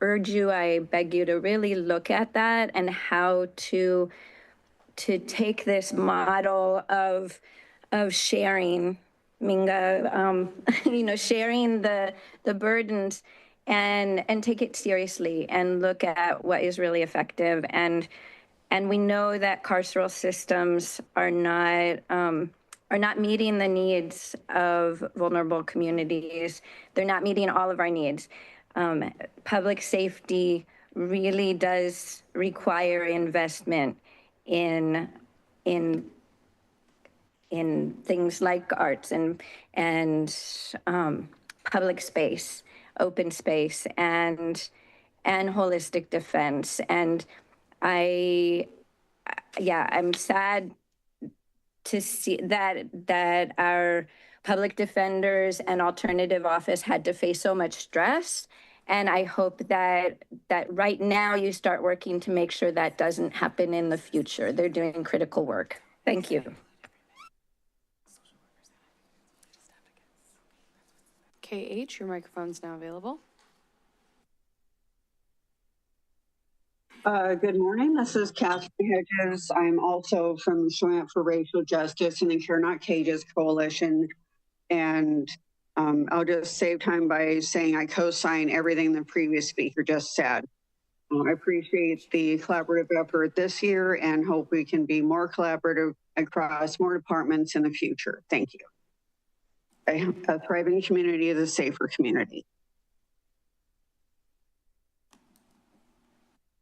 urge you, I beg you to really look at that and how to take this model of sharing, Minga, sharing the burdens and take it seriously and look at what is really effective. And we know that carceral systems are not meeting the needs of vulnerable communities. They're not meeting all of our needs. Public safety really does require investment in things like arts and public space, open space, and holistic defense. And I'm sad to see that our public defenders and alternative office had to face so much stress. And I hope that right now you start working to make sure that doesn't happen in the future. They're doing critical work. Thank you. KH, your microphone's now available. Good morning. This is Catherine Hedges. I'm also from the Showing Up for Racial Justice and the Care Not Cages Coalition. And I'll just save time by saying I co-sign everything the previous speaker just said. I appreciate the collaborative effort this year and hope we can be more collaborative across more departments in the future. Thank you. A thriving community is a safer community.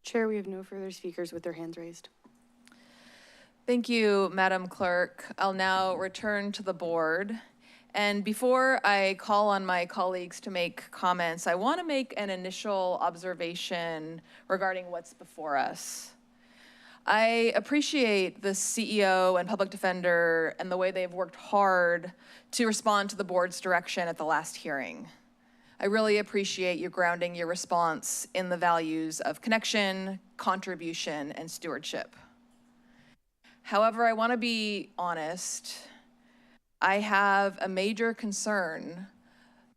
Chair, we have no further speakers with their hands raised. Thank you, Madam Clerk. I'll now return to the board. And before I call on my colleagues to make comments, I want to make an initial observation regarding what's before us. I appreciate the CEO and public defender and the way they've worked hard to respond to the board's direction at the last hearing. I really appreciate you grounding your response in the values of connection, contribution, and stewardship. However, I want to be honest. I have a major concern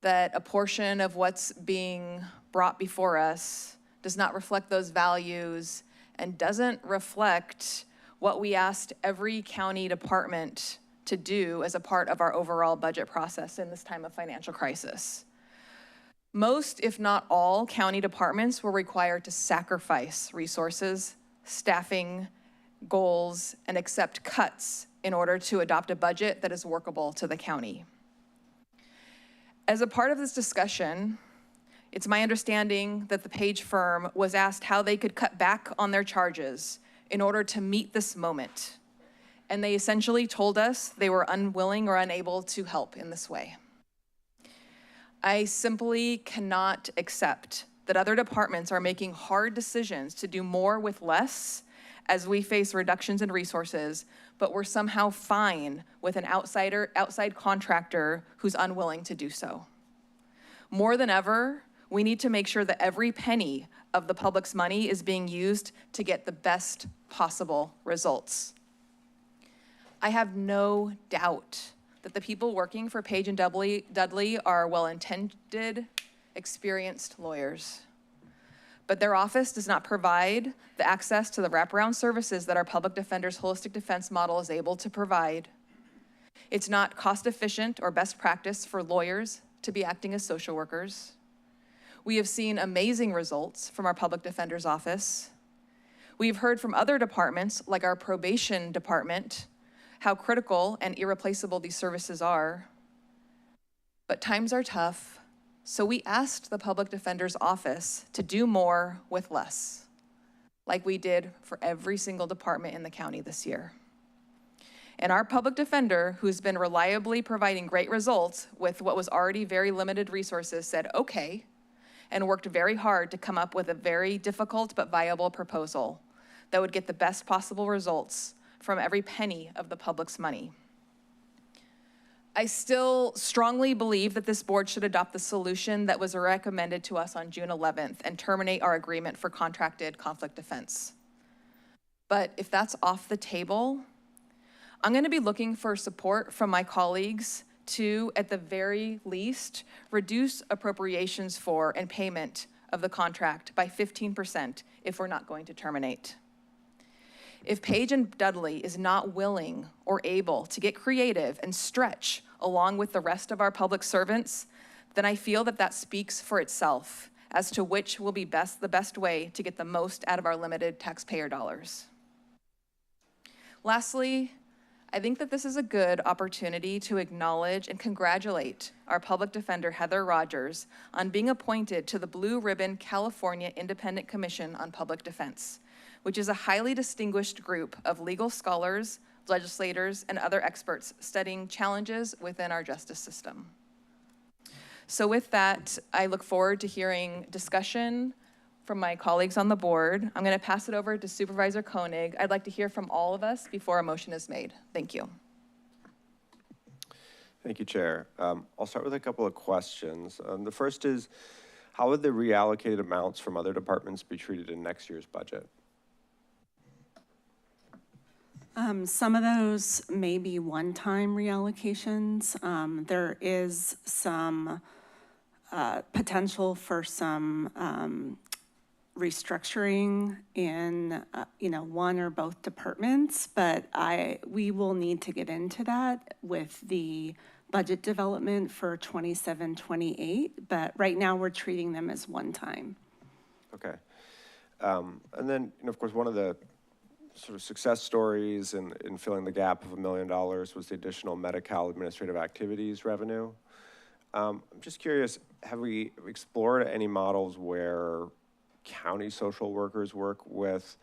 that a portion of what's being brought before us does not reflect those values and doesn't reflect what we asked every county department to do as a part of our overall budget process in this time of financial crisis. Most, if not all, county departments were required to sacrifice resources, staffing, goals, and accept cuts in order to adopt a budget that is workable to the county. As a part of this discussion, it's my understanding that the Page firm was asked how they could cut back on their charges in order to meet this moment. And they essentially told us they were unwilling or unable to help in this way. I simply cannot accept that other departments are making hard decisions to do more with less as we face reductions in resources, but we're somehow fine with an outside contractor who's unwilling to do so. More than ever, we need to make sure that every penny of the public's money is being used to get the best possible results. I have no doubt that the people working for Page and Dudley are well-intended, experienced lawyers. But their office does not provide the access to the wraparound services that our public defender's holistic defense model is able to provide. It's not cost efficient or best practice for lawyers to be acting as social workers. We have seen amazing results from our public defender's office. We've heard from other departments, like our probation department, how critical and irreplaceable these services are. But times are tough, so we asked the public defender's office to do more with less, like we did for every single department in the county this year. And our public defender, who's been reliably providing great results with what was already very limited resources, said okay, and worked very hard to come up with a very difficult but viable proposal that would get the best possible results from every penny of the public's money. I still strongly believe that this board should adopt the solution that was recommended to us on June 11th and terminate our agreement for contracted conflict defense. But if that's off the table, I'm going to be looking for support from my colleagues to, at the very least, reduce appropriations for and payment of the contract by 15% if we're not going to terminate. If Page and Dudley is not willing or able to get creative and stretch along with the rest of our public servants, then I feel that that speaks for itself as to which will be the best way to get the most out of our limited taxpayer dollars. Lastly, I think that this is a good opportunity to acknowledge and congratulate our public defender, Heather Rogers, on being appointed to the Blue Ribbon California Independent Commission on Public Defense, which is a highly distinguished group of legal scholars, legislators, and other experts studying challenges within our justice system. So with that, I look forward to hearing discussion from my colleagues on the board. I'm going to pass it over to Supervisor Koenig. I'd like to hear from all of us before a motion is made. Thank you. Thank you, Chair. I'll start with a couple of questions. The first is, how would the reallocated amounts from other departments be treated in next year's budget? Some of those may be one-time reallocations. There is some potential for some restructuring in one or both departments, but we will need to get into that with the budget development for 27-28. But right now we're treating them as one time. Okay, and then of course one of the sort of success stories in filling the gap of $1 million was the additional Medi-Cal administrative activities revenue. I'm just curious, have we explored any models where county social workers work with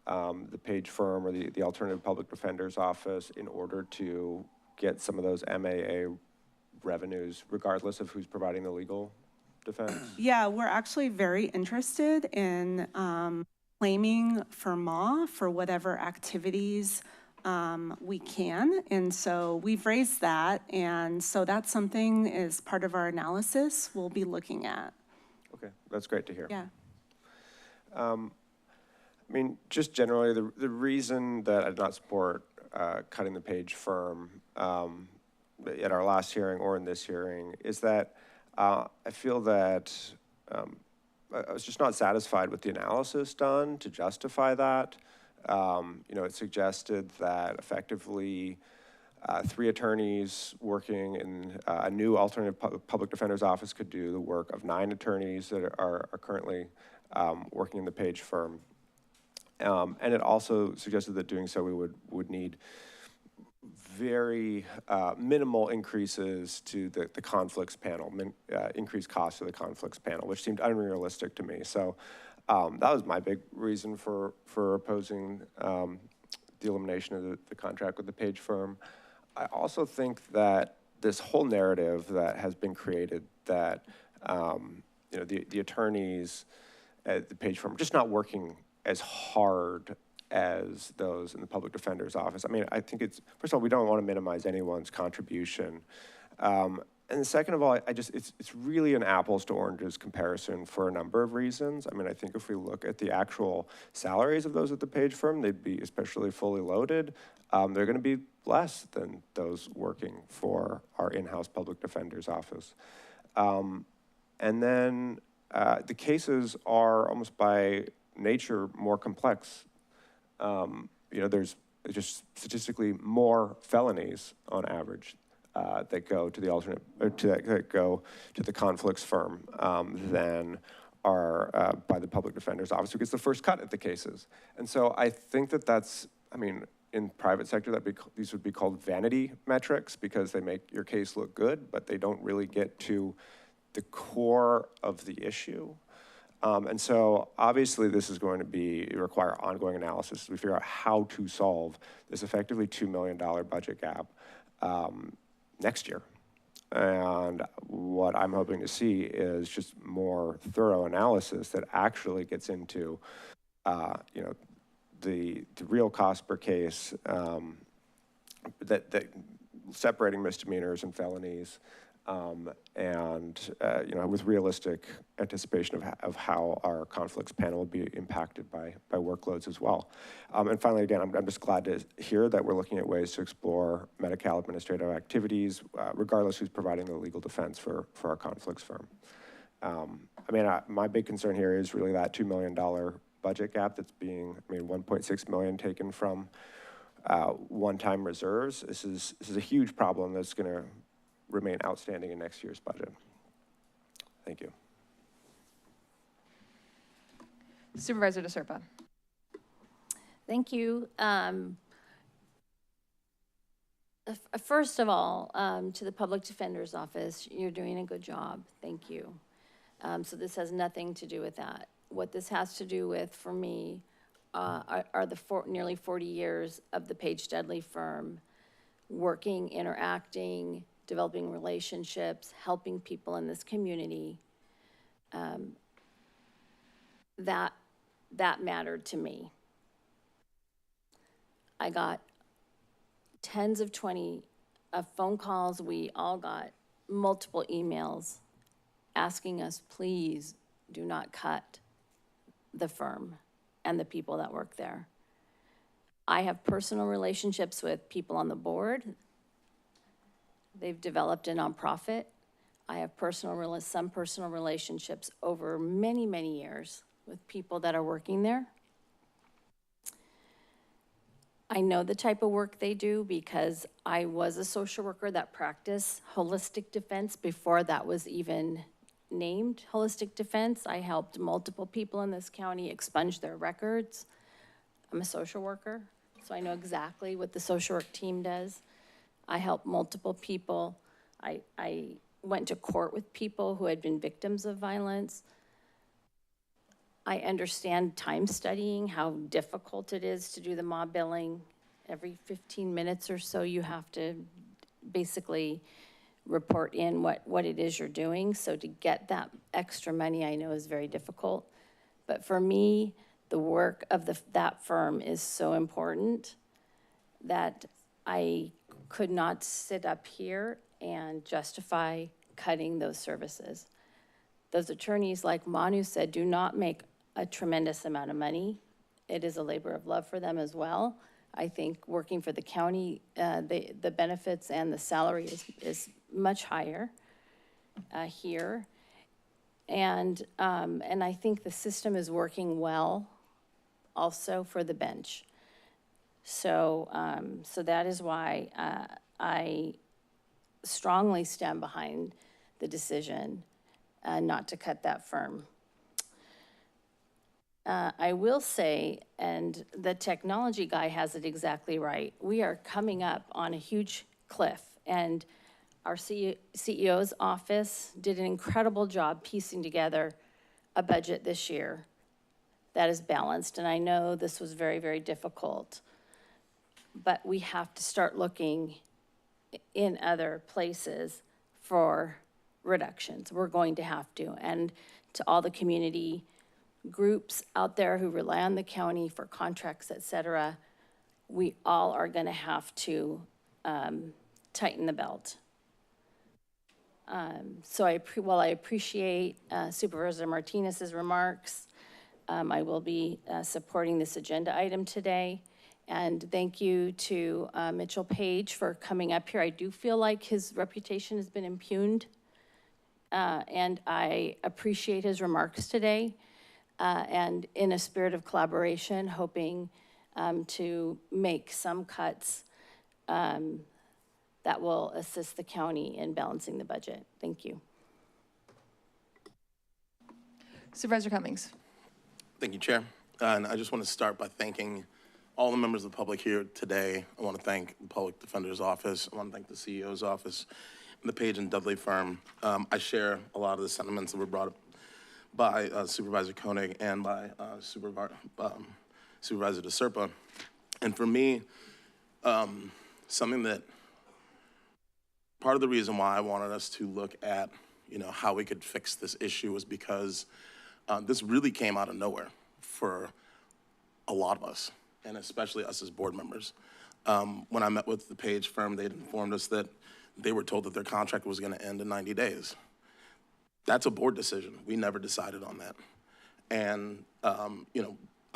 the Page firm or the Alternative Public Defender's Office in order to get some of those MAA revenues, regardless of who's providing the legal defense? Yeah, we're actually very interested in claiming for MAW for whatever activities we can. And so we've raised that. And so that's something as part of our analysis we'll be looking at. Okay, that's great to hear. Yeah. I mean, just generally, the reason that I did not support cutting the Page firm at our last hearing or in this hearing is that I feel that I was just not satisfied with the analysis done to justify that. It suggested that effectively 3 attorneys working in a new alternative public defender's office could do the work of 9 attorneys that are currently working in the Page firm. And it also suggested that doing so we would need very minimal increases to the conflicts panel, increased costs to the conflicts panel, which seemed unrealistic to me. So that was my big reason for opposing the elimination of the contract with the Page firm. I also think that this whole narrative that has been created that the attorneys at the Page firm are just not working as hard as those in the public defender's office. I mean, I think it's, first of all, we don't want to minimize anyone's contribution. And And second of all, it's really an apples to oranges comparison for a number of reasons. I mean, I think if we look at the actual salaries of those at the Page firm, they'd be, especially fully loaded, they're gonna be less than those working for our in-house public defender's office. And then the cases are almost by nature more complex. You know, there's just statistically more felonies on average that go to the alternate, or that go to the conflicts firm than are by the public defender's office, who gets the first cut at the cases. And so I think that that's, I mean, in private sector, these would be called vanity metrics because they make your case look good, but they don't really get to the core of the issue. And so obviously this is going to require ongoing analysis as we figure out how to solve this effectively $2 million budget gap next year. And what I'm hoping to see is just more thorough analysis that actually gets into, you know, the real cost per case, that separating misdemeanors and felonies, and you know, with realistic anticipation of how our conflicts panel will be impacted by workloads as well. And finally, again, I'm just glad to hear that we're looking at ways to explore Medi-Cal administrative activities, regardless who's providing the legal defense for our conflicts firm. I mean, my big concern here is really that $2 million budget gap that's being, I mean, 1.6 million taken from one-time reserves. This is a huge problem that's going to remain outstanding in next year's budget. Thank you. Supervisor DeSerpa. Thank you. First of all, to the Public Defender's Office, you're doing a good job. Thank you. So this has nothing to do with that. What this has to do with, for me, are the nearly 40 years of the Page Dudley firm working, interacting, developing relationships, helping people in this community. That mattered to me. I got tens of phone calls. We all got multiple emails asking us, please do not cut the firm and the people that work there. I have personal relationships with people on the board. They've developed a nonprofit. I have some personal relationships over many, many years with people that are working there. I know the type of work they do because I was a social worker that practiced holistic defense before that was even named holistic defense. I helped multiple people in this county expunge their records. I'm a social worker, so I know exactly what the social work team does. I helped multiple people. I went to court with people who had been victims of violence. I understand time studying, how difficult it is to do the mob billing. Every 15 minutes or so, you have to basically report in what it is you're doing. So to get that extra money, I know is very difficult. But for me, the work of that firm is so important that I could not sit up here and justify cutting those services. Those attorneys, like Manu said, do not make a tremendous amount of money. It is a labor of love for them as well. I think working for the county, the benefits and the salary is much higher here. And I think the system is working well also for the bench. So, so that is why I strongly stand behind the decision not to cut that firm. I will say, and the technology guy has it exactly right, we are coming up on a huge cliff, and our CEO's office did an incredible job piecing together a budget this year that is balanced, and I know this was very, very difficult, but we have to start looking in other places for reductions. We're going to have to, and to all the community groups out there who rely on the county for contracts, et cetera, we all are gonna have to tighten the belt. While I appreciate Supervisor Martinez's remarks, I will be supporting this agenda item today. And thank you to Mitchell Page for coming up here. I do feel like his reputation has been impugned, and I appreciate his remarks today. And in a spirit of collaboration, hoping to make some cuts that will assist the county in balancing the budget. Thank you. Supervisor Cummings. Thank you, Chair. And I just want to start by thanking all the members of the public here today. I want to thank the Public Defender's Office. I want to thank the CEO's office and the Page and Dudley firm. I share a lot of the sentiments that were brought up by Supervisor Koenig and by Supervisor DeSerpa. And for me, something that part of the reason why I wanted us to look at, how we could fix this issue was because this really came out of nowhere for a lot of us, and especially us as board members. When I met with the Page firm, they had informed us that they were told that their contract was going to end in 90 days. That's a board decision. We never decided on that. And,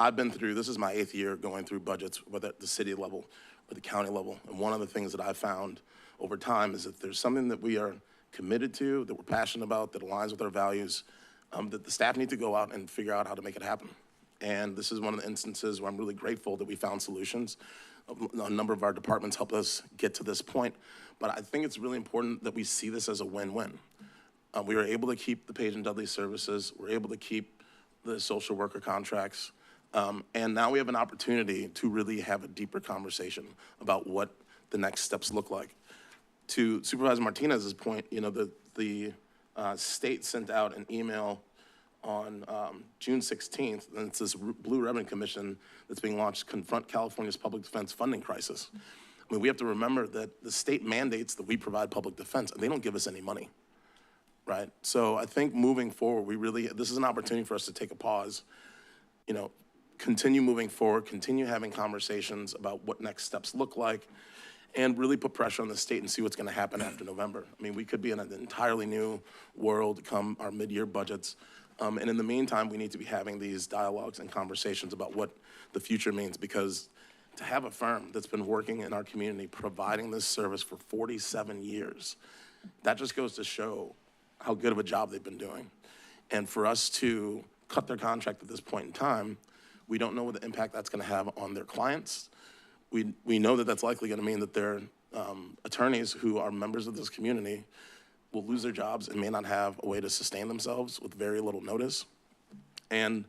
I've been through, this is my 8th year going through budgets, whether at the city level or the county level. And one of the things that I found over time is that there's something that we are committed to, that we're passionate about, that aligns with our values, that the staff need to go out and figure out how to make it happen. And this is one of the instances where I'm really grateful that we found solutions. A number of our departments helped us get to this point, but I think it's really important that we see this as a win-win. We were able to keep the Page and Dudley services, we're able to keep the social worker contracts, and now we have an opportunity to really have a deeper conversation about what the next steps look like. To Supervisor Martinez's point, the state sent out an email on June 16th, and it's this Blue Ribbon Commission that's being launched to confront California's public defense funding crisis. I mean, we have to remember that the state mandates that we provide public defense, and they don't give us any money, right? So I think moving forward, this is an opportunity for us to take a pause, continue moving forward, continue having conversations about what next steps look like, and really put pressure on the state and see what's gonna happen after November. I mean, we could be in an entirely new world come our mid-year budgets. And in the meantime, we need to be having these dialogues and conversations about what the future means, because to have a firm that's been working in our community, providing this service for 47 years, that just goes to show how good of a job they've been doing. And for us to cut their contract at this point in time, we don't know what the impact that's gonna have on their clients. We know that that's likely gonna mean that their attorneys who are members of this community will lose their jobs and may not have a way to sustain themselves with very little notice. And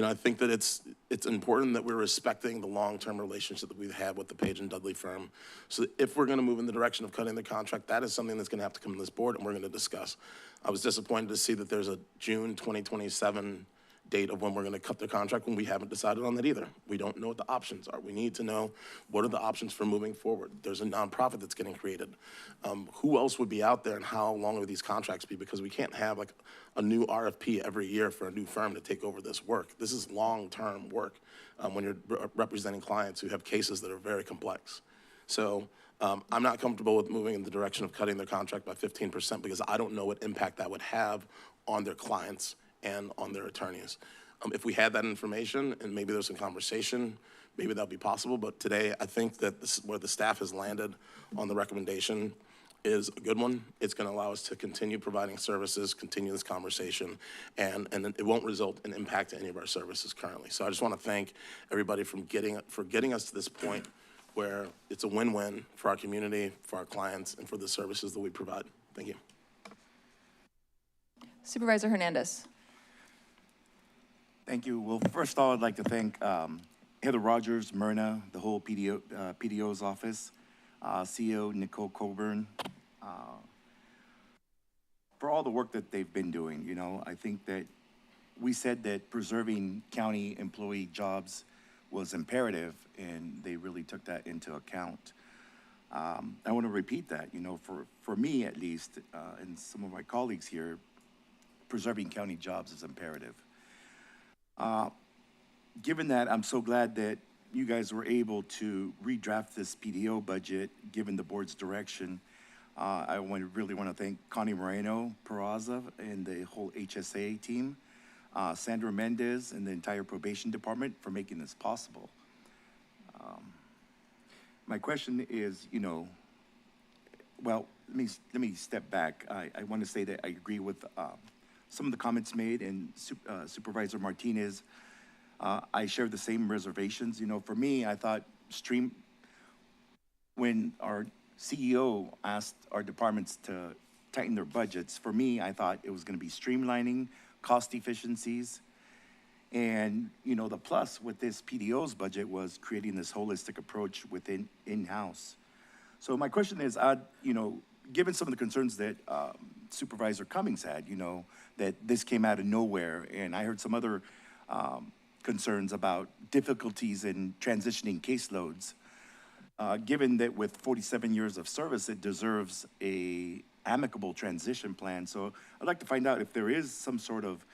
I think that it's important that we're respecting the long-term relationship that we've had with the Page and Dudley firm. So if we're gonna move in the direction of cutting the contract, that is something that's gonna have to come to this board and we're gonna discuss. I was disappointed to see that there's a June 2027 date of when we're gonna cut the contract when we haven't decided on that either. We don't know what the options are. We need to know what are the options for moving forward. There's a nonprofit that's getting created. Who else would be out there and how long would these contracts be? Because we can't have like a new RFP every year for a new firm to take over this work. This is long-term work when you're representing clients who have cases that are very complex. So I'm not comfortable with moving in the direction of cutting their contract by 15% because I don't know what impact that would have on their clients and on their attorneys. If we had that information and maybe there's some conversation, maybe that'll be possible. But today, I think that this, where the staff has landed on the recommendation is a good one. It's gonna allow us to continue providing services, continue this conversation, and it won't result in impact to any of our services currently. So I just wanna thank everybody for getting us to this point where it's a win-win for our community, for our clients, and for the services that we provide. Thank you. Supervisor Hernandez. Thank you. Well, first of all, I'd like to thank Heather Rogers, Myrna, the whole PDO's office, CEO Nicole Coburn, for all the work that they've been doing. I think that we said that preserving county employee jobs was imperative, and they really took that into account. I want to repeat that, for me at least, and some of my colleagues here, preserving county jobs is imperative. Given that, I'm so glad that you guys were able to redraft this PDO budget, given the board's direction. I really want to thank Connie Moreno Peraza and the whole HSA team, Sandra Mendez and the entire probation department for making this possible. My question is, well, let me step back. I want to say that I agree with some of the comments made, and Supervisor Martinez, I share the same reservations. For me, I thought when our CEO asked our departments to tighten their budgets, for me, I thought it was going to be streamlining, cost efficiencies, and the plus with this PDO's budget was creating this holistic approach within in-house. So my question is, given some of the concerns that Supervisor Cummings had, that this came out of nowhere, and I heard some other concerns about difficulties in transitioning caseloads. Given that with 47 years of service, it deserves a amicable transition plan. So I'd like to find out if there is some sort of,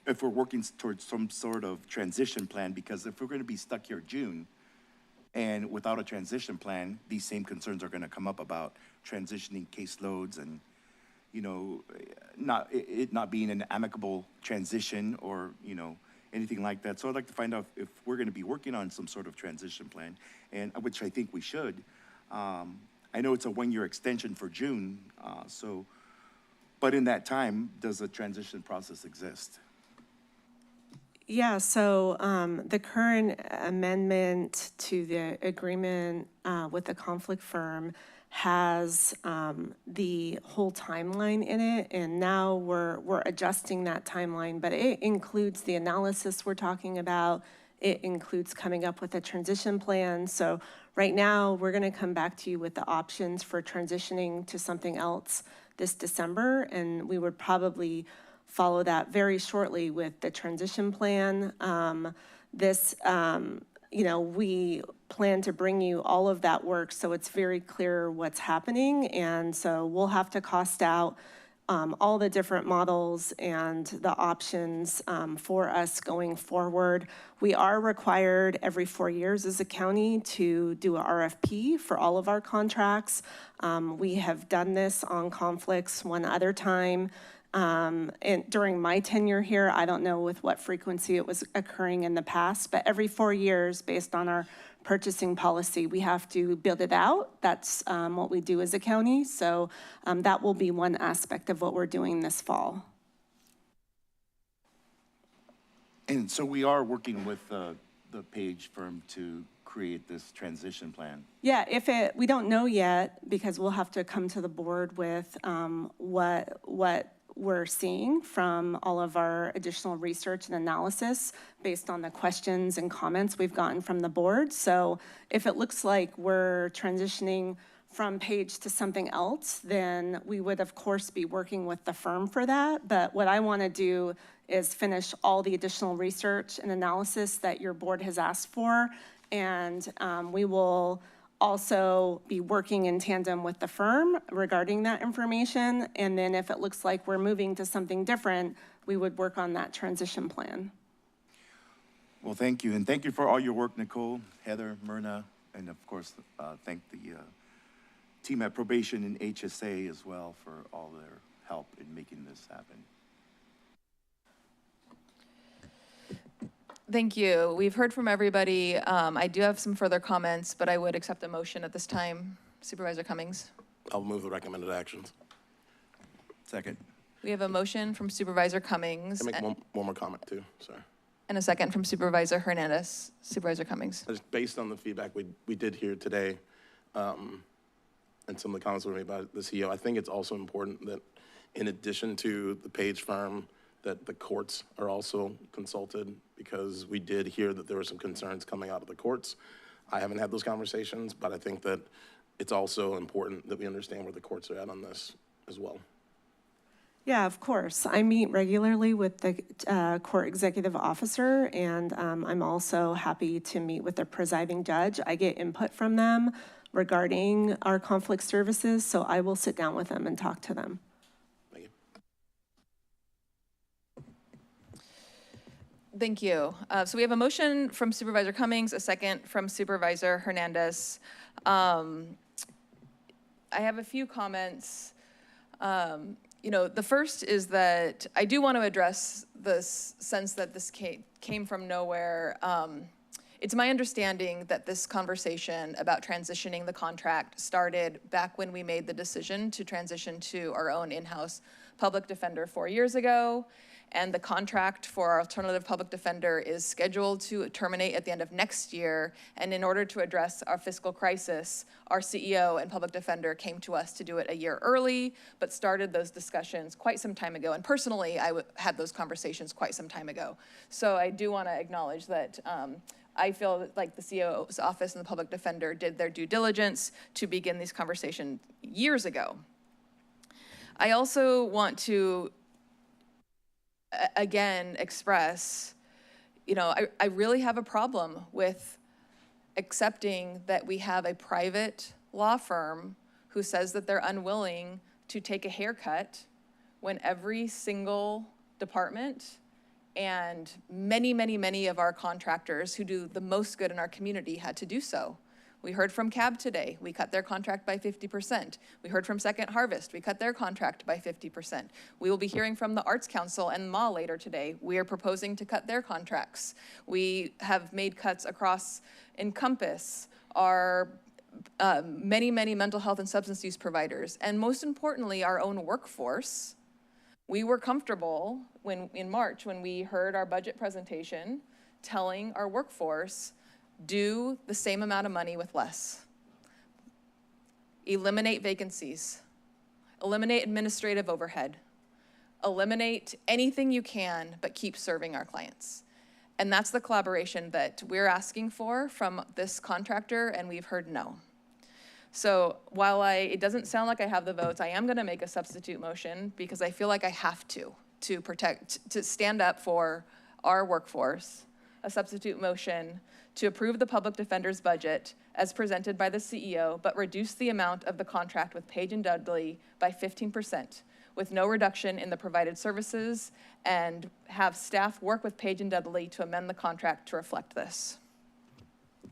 if we're working towards some sort of transition plan, because if we're going to be stuck here June and without a transition plan, these same concerns are going to come up about transitioning caseloads and, not being an amicable transition or, anything like that. So I'd like to find out if we're going to be working on some sort of transition plan, and which I think we should. I know it's a 1-year extension for June, but in that time, does a transition process exist? Yeah, so the current amendment to the agreement with the conflict firm has the whole timeline in it, and now we're adjusting that timeline, but it includes the analysis we're talking about. It includes coming up with a transition plan. So right now, we're going to come back to you with the options for transitioning to something else this December, and we would probably follow that very shortly with the transition plan. We plan to bring you all of that work so it's very clear what's happening. And so we'll have to cost out all the different models and the options for us going forward. We are required every 4 years as a county to do a RFP for all of our contracts. We have done this on conflicts one other time. And during my tenure here, I don't know with what frequency it was occurring in the past, but every 4 years, based on our purchasing policy, we have to build it out. That's what we do as a county. So that will be one aspect of what we're doing this fall. And so we are working with the Page firm to create this transition plan. Yeah, we don't know yet, because we'll have to come to the board with what we're seeing from all of our additional research and analysis based on the questions and comments we've gotten from the board. So if it looks like we're transitioning from Page to something else, then we would of course be working with the firm for that. But what I want to do is finish all the additional research and analysis that your board has asked for. And we will also be working in tandem with the firm regarding that information. And then if it looks like we're moving to something different, we would work on that transition plan. Well, thank you. And thank you for all your work, Nicole, Heather, Myrna, and of course, thank the team at Probation and HSA as well for all their help in making this happen. Thank you. We've heard from everybody. I do have some further comments, but I would accept a motion at this time. Supervisor Cummings. I'll move the recommended actions. Second. We have a motion from Supervisor Cummings. Can I make one more comment too, sorry. And a second from Supervisor Hernandez. Supervisor Cummings. Just based on the feedback we did hear today, and some of the comments were made by the CEO, I think it's also important that in addition to the Page firm, that the courts are also consulted, because we did hear that there were some concerns coming out of the courts. I haven't had those conversations, but I think that it's also important that we understand where the courts are at on this as well. Yeah, of course. I meet regularly with the court executive officer, and I'm also happy to meet with the presiding judge. I get input from them regarding our conflict services, so I will sit down with them and talk to them. Thank you. So we have a motion from Supervisor Cummings, a second from Supervisor Hernandez. I have a few comments. You know, the first is that I do want to address this sense that this came from nowhere. It's my understanding that this conversation about transitioning the contract started back when we made the decision to transition to our own in-house public defender 4 years ago. And the contract for our alternative public defender is scheduled to terminate at the end of next year. And in order to address our fiscal crisis, our CEO and public defender came to us to do it a year early, but started those discussions quite some time ago. And personally, I had those conversations quite some time ago. So I do want to acknowledge that I feel like the CEO's office and the public defender did their due diligence to begin these conversations years ago. I also want to again express, you know, I really have a problem with accepting that we have a private law firm who says that they're unwilling to take a haircut when every single department and many of our contractors who do the most good in our community had to do so. We heard from CAB today, we cut their contract by 50%. We heard from Second Harvest, we cut their contract by 50%. We will be hearing from the Arts Council and MA later today. We are proposing to cut their contracts. We have made cuts across Encompass, our many mental health and substance use providers, and most importantly, our own workforce. We were comfortable in March when we heard our budget presentation telling our workforce, do the same amount of money with less. Eliminate vacancies. Eliminate administrative overhead. Eliminate anything you can, but keep serving our clients. And that's the collaboration that we're asking for from this contractor, and we've heard no. So while it doesn't sound like I have the votes, I am gonna make a substitute motion because I feel like I have to stand up for our workforce. A substitute motion to approve the public defender's budget as presented by the CEO, but reduce the amount of the contract with Page and Dudley by 15%, with no reduction in the provided services, and have staff work with Page and Dudley to amend the contract to reflect this.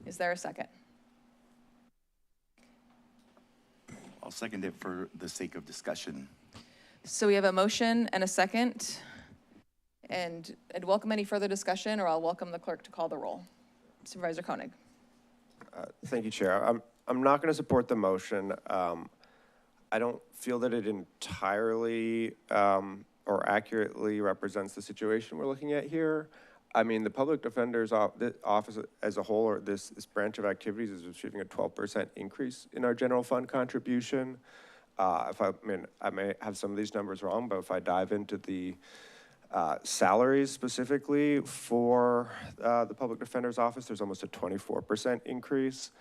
Is there a second? I'll second it for the sake of discussion. So we have a motion and a second, and I'd welcome any further discussion, or I'll welcome the clerk to call the roll. Supervisor Koenig. Thank you, Chair. I'm not going to support the motion. I don't feel that it entirely or accurately represents the situation we're looking at here. I mean, the public defender's office as a whole, or this branch of activities, is achieving a 12% increase in our general fund contribution. I may have some of these numbers wrong, but if I dive into the salaries specifically for the public defender's office, there's almost a 24% increase,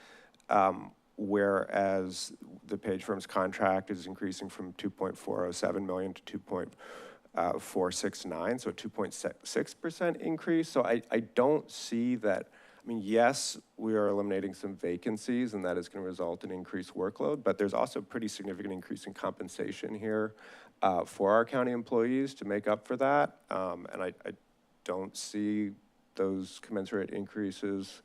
whereas the Page firm's contract is increasing from 2.407 million to 2.469, so a 2.6% increase. So I don't see that. I mean, yes, we are eliminating some vacancies, and that is going to result in increased workload, but there's also a pretty significant increase in compensation here for our county employees to make up for that. And I don't see those commensurate increases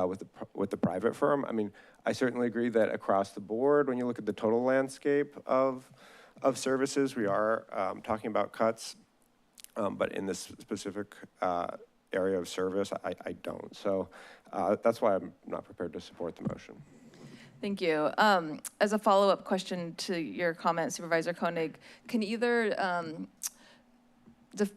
with the private firm. I mean, I certainly agree that across the board, when you look at the total landscape of services, we are talking about cuts, but in this specific area of service, I don't. So that's why I'm not prepared to support the motion. Thank you. As a follow-up question to your comment, Supervisor Koenig, can either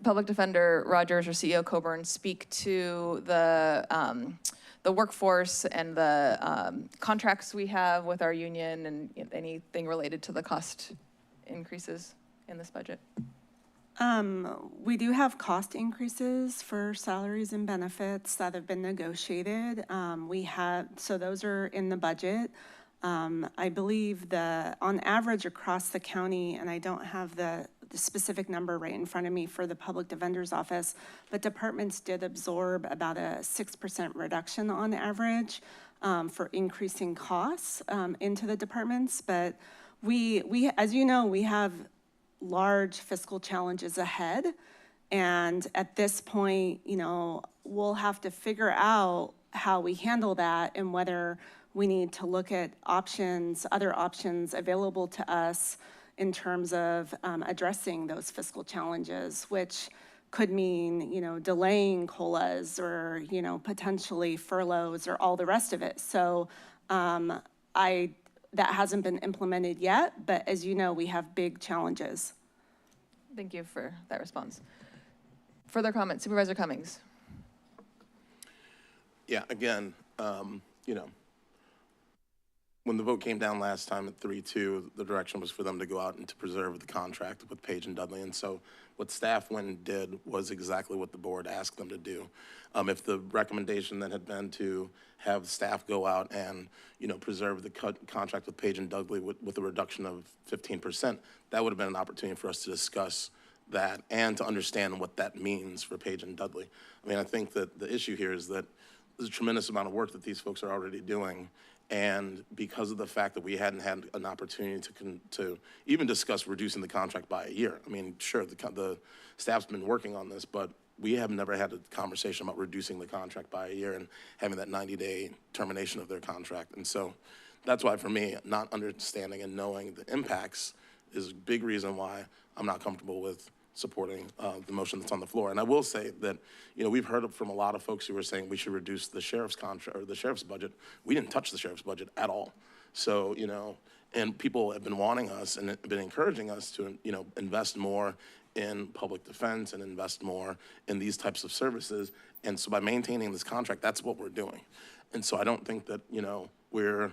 Public Defender Rogers or CEO Coburn speak to the workforce and the contracts we have with our union and anything related to the cost increases in this budget? We do have cost increases for salaries and benefits that have been negotiated. So those are in the budget. I believe on average across the county, and I don't have the specific number right in front of me for the public defender's office, but departments did absorb about a 6% reduction on average for increasing costs into the departments. But we, as you know, we have large fiscal challenges ahead. And at this point, you know, we'll have to figure out how we handle that and whether we need to look at options, other options available to us in terms of addressing those fiscal challenges, which could mean, delaying COLAs or, potentially furloughs or all the rest of it. So that hasn't been implemented yet, but as you know, we have big challenges. Thank you for that response. Further comments, Supervisor Cummings. Yeah, again, when the vote came down last time at 3-2, the direction was for them to go out and to preserve the contract with Page and Dudley. And so what staff went and did was exactly what the board asked them to do. If the recommendation then had been to have staff go out and, preserve the contract with Page and Dudley with a reduction of 15%, that would have been an opportunity for us to discuss that and to understand what that means for Page and Dudley. I mean, I think that the issue here is that there's a tremendous amount of work that these folks are already doing. And because of the fact that we hadn't had an opportunity to even discuss reducing the contract by a year. I mean, sure, the staff's been working on this, but we have never had a conversation about reducing the contract by a year and having that 90-day termination of their contract. And so that's why, for me, not understanding and knowing the impacts is a big reason why I'm not comfortable with supporting the motion that's on the floor. And I will say that, we've heard from a lot of folks who are saying we should reduce the sheriff's contract or the sheriff's budget. We didn't touch the sheriff's budget at all. So, and people have been wanting us and been encouraging us to, invest more in public defense and invest more in these types of services. And so by maintaining this contract, that's what we're doing. And so I don't think that, we're,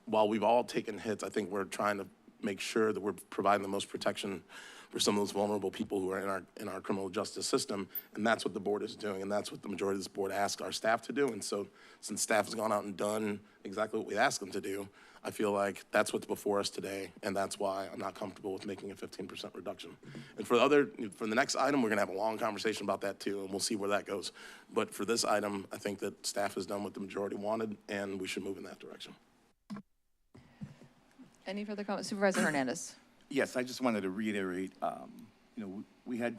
while we've all taken hits, I think we're trying to make sure that we're providing the most protection for some of those vulnerable people who are in our criminal justice system. And that's what the board is doing. And that's what the majority of this board asked our staff to do. And so since staff has gone out and done exactly what we asked them to do, I feel like that's what's before us today. And that's why I'm not comfortable with making a 15% reduction. And for the next item, we're gonna have a long conversation about that too, and we'll see where that goes. But for this item, I think that staff has done what the majority wanted, and we should move in that direction. Any further comments? Supervisor Hernandez. Yes, I just wanted to reiterate, we had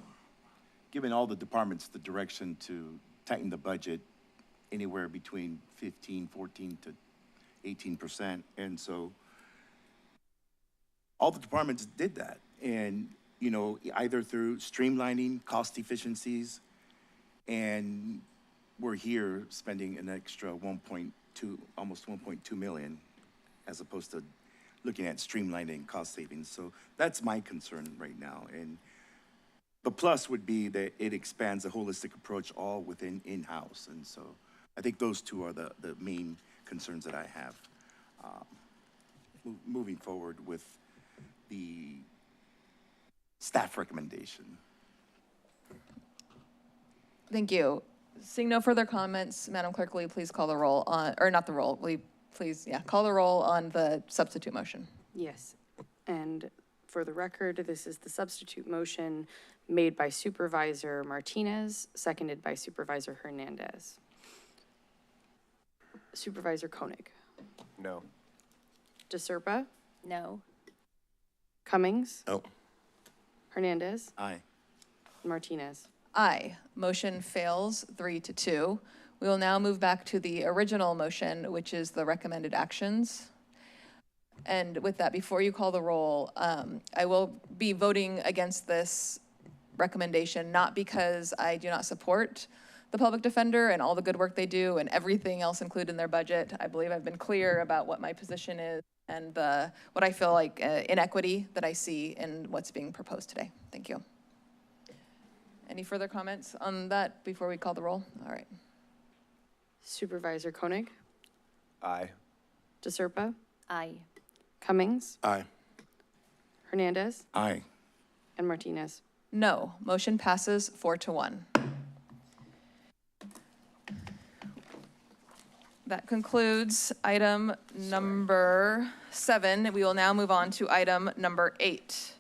given all the departments the direction to tighten the budget anywhere between 14 to 18%. And so all the departments did that. And, either through streamlining cost efficiencies, and we're here spending an extra almost 1.2 million, as opposed to looking at streamlining cost savings. So that's my concern right now. And the plus would be that it expands a holistic approach all within in-house. And so I think those two are the main concerns that I have moving forward with the staff recommendation. Thank you. Seeing no further comments, Madam Clerk, will you please call the roll on, or not the roll, will you please, call the roll on the substitute motion? Yes. And for the record, this is the substitute motion made by Supervisor Martinez, seconded by Supervisor Hernandez. Supervisor Koenig. No. DeSerpa. No. Cummings. No. Hernandez. Aye. Martinez. Aye. Motion fails 3-2. We will now move back to the original motion, which is the recommended actions. And with that, before you call the roll, I will be voting against this recommendation, not because I do not support the public defender and all the good work they do and everything else included in their budget. I believe I've been clear about what my position is and what I feel like inequity that I see in what's being proposed today. Thank you. Any further comments on that before we call the roll? All right. Supervisor Koenig. Aye. DeSerpa. Aye. Cummings. Aye. Hernandez. Aye. And Martinez. No. Motion passes 4-1. That concludes item number 7. We will now move on to item number 8,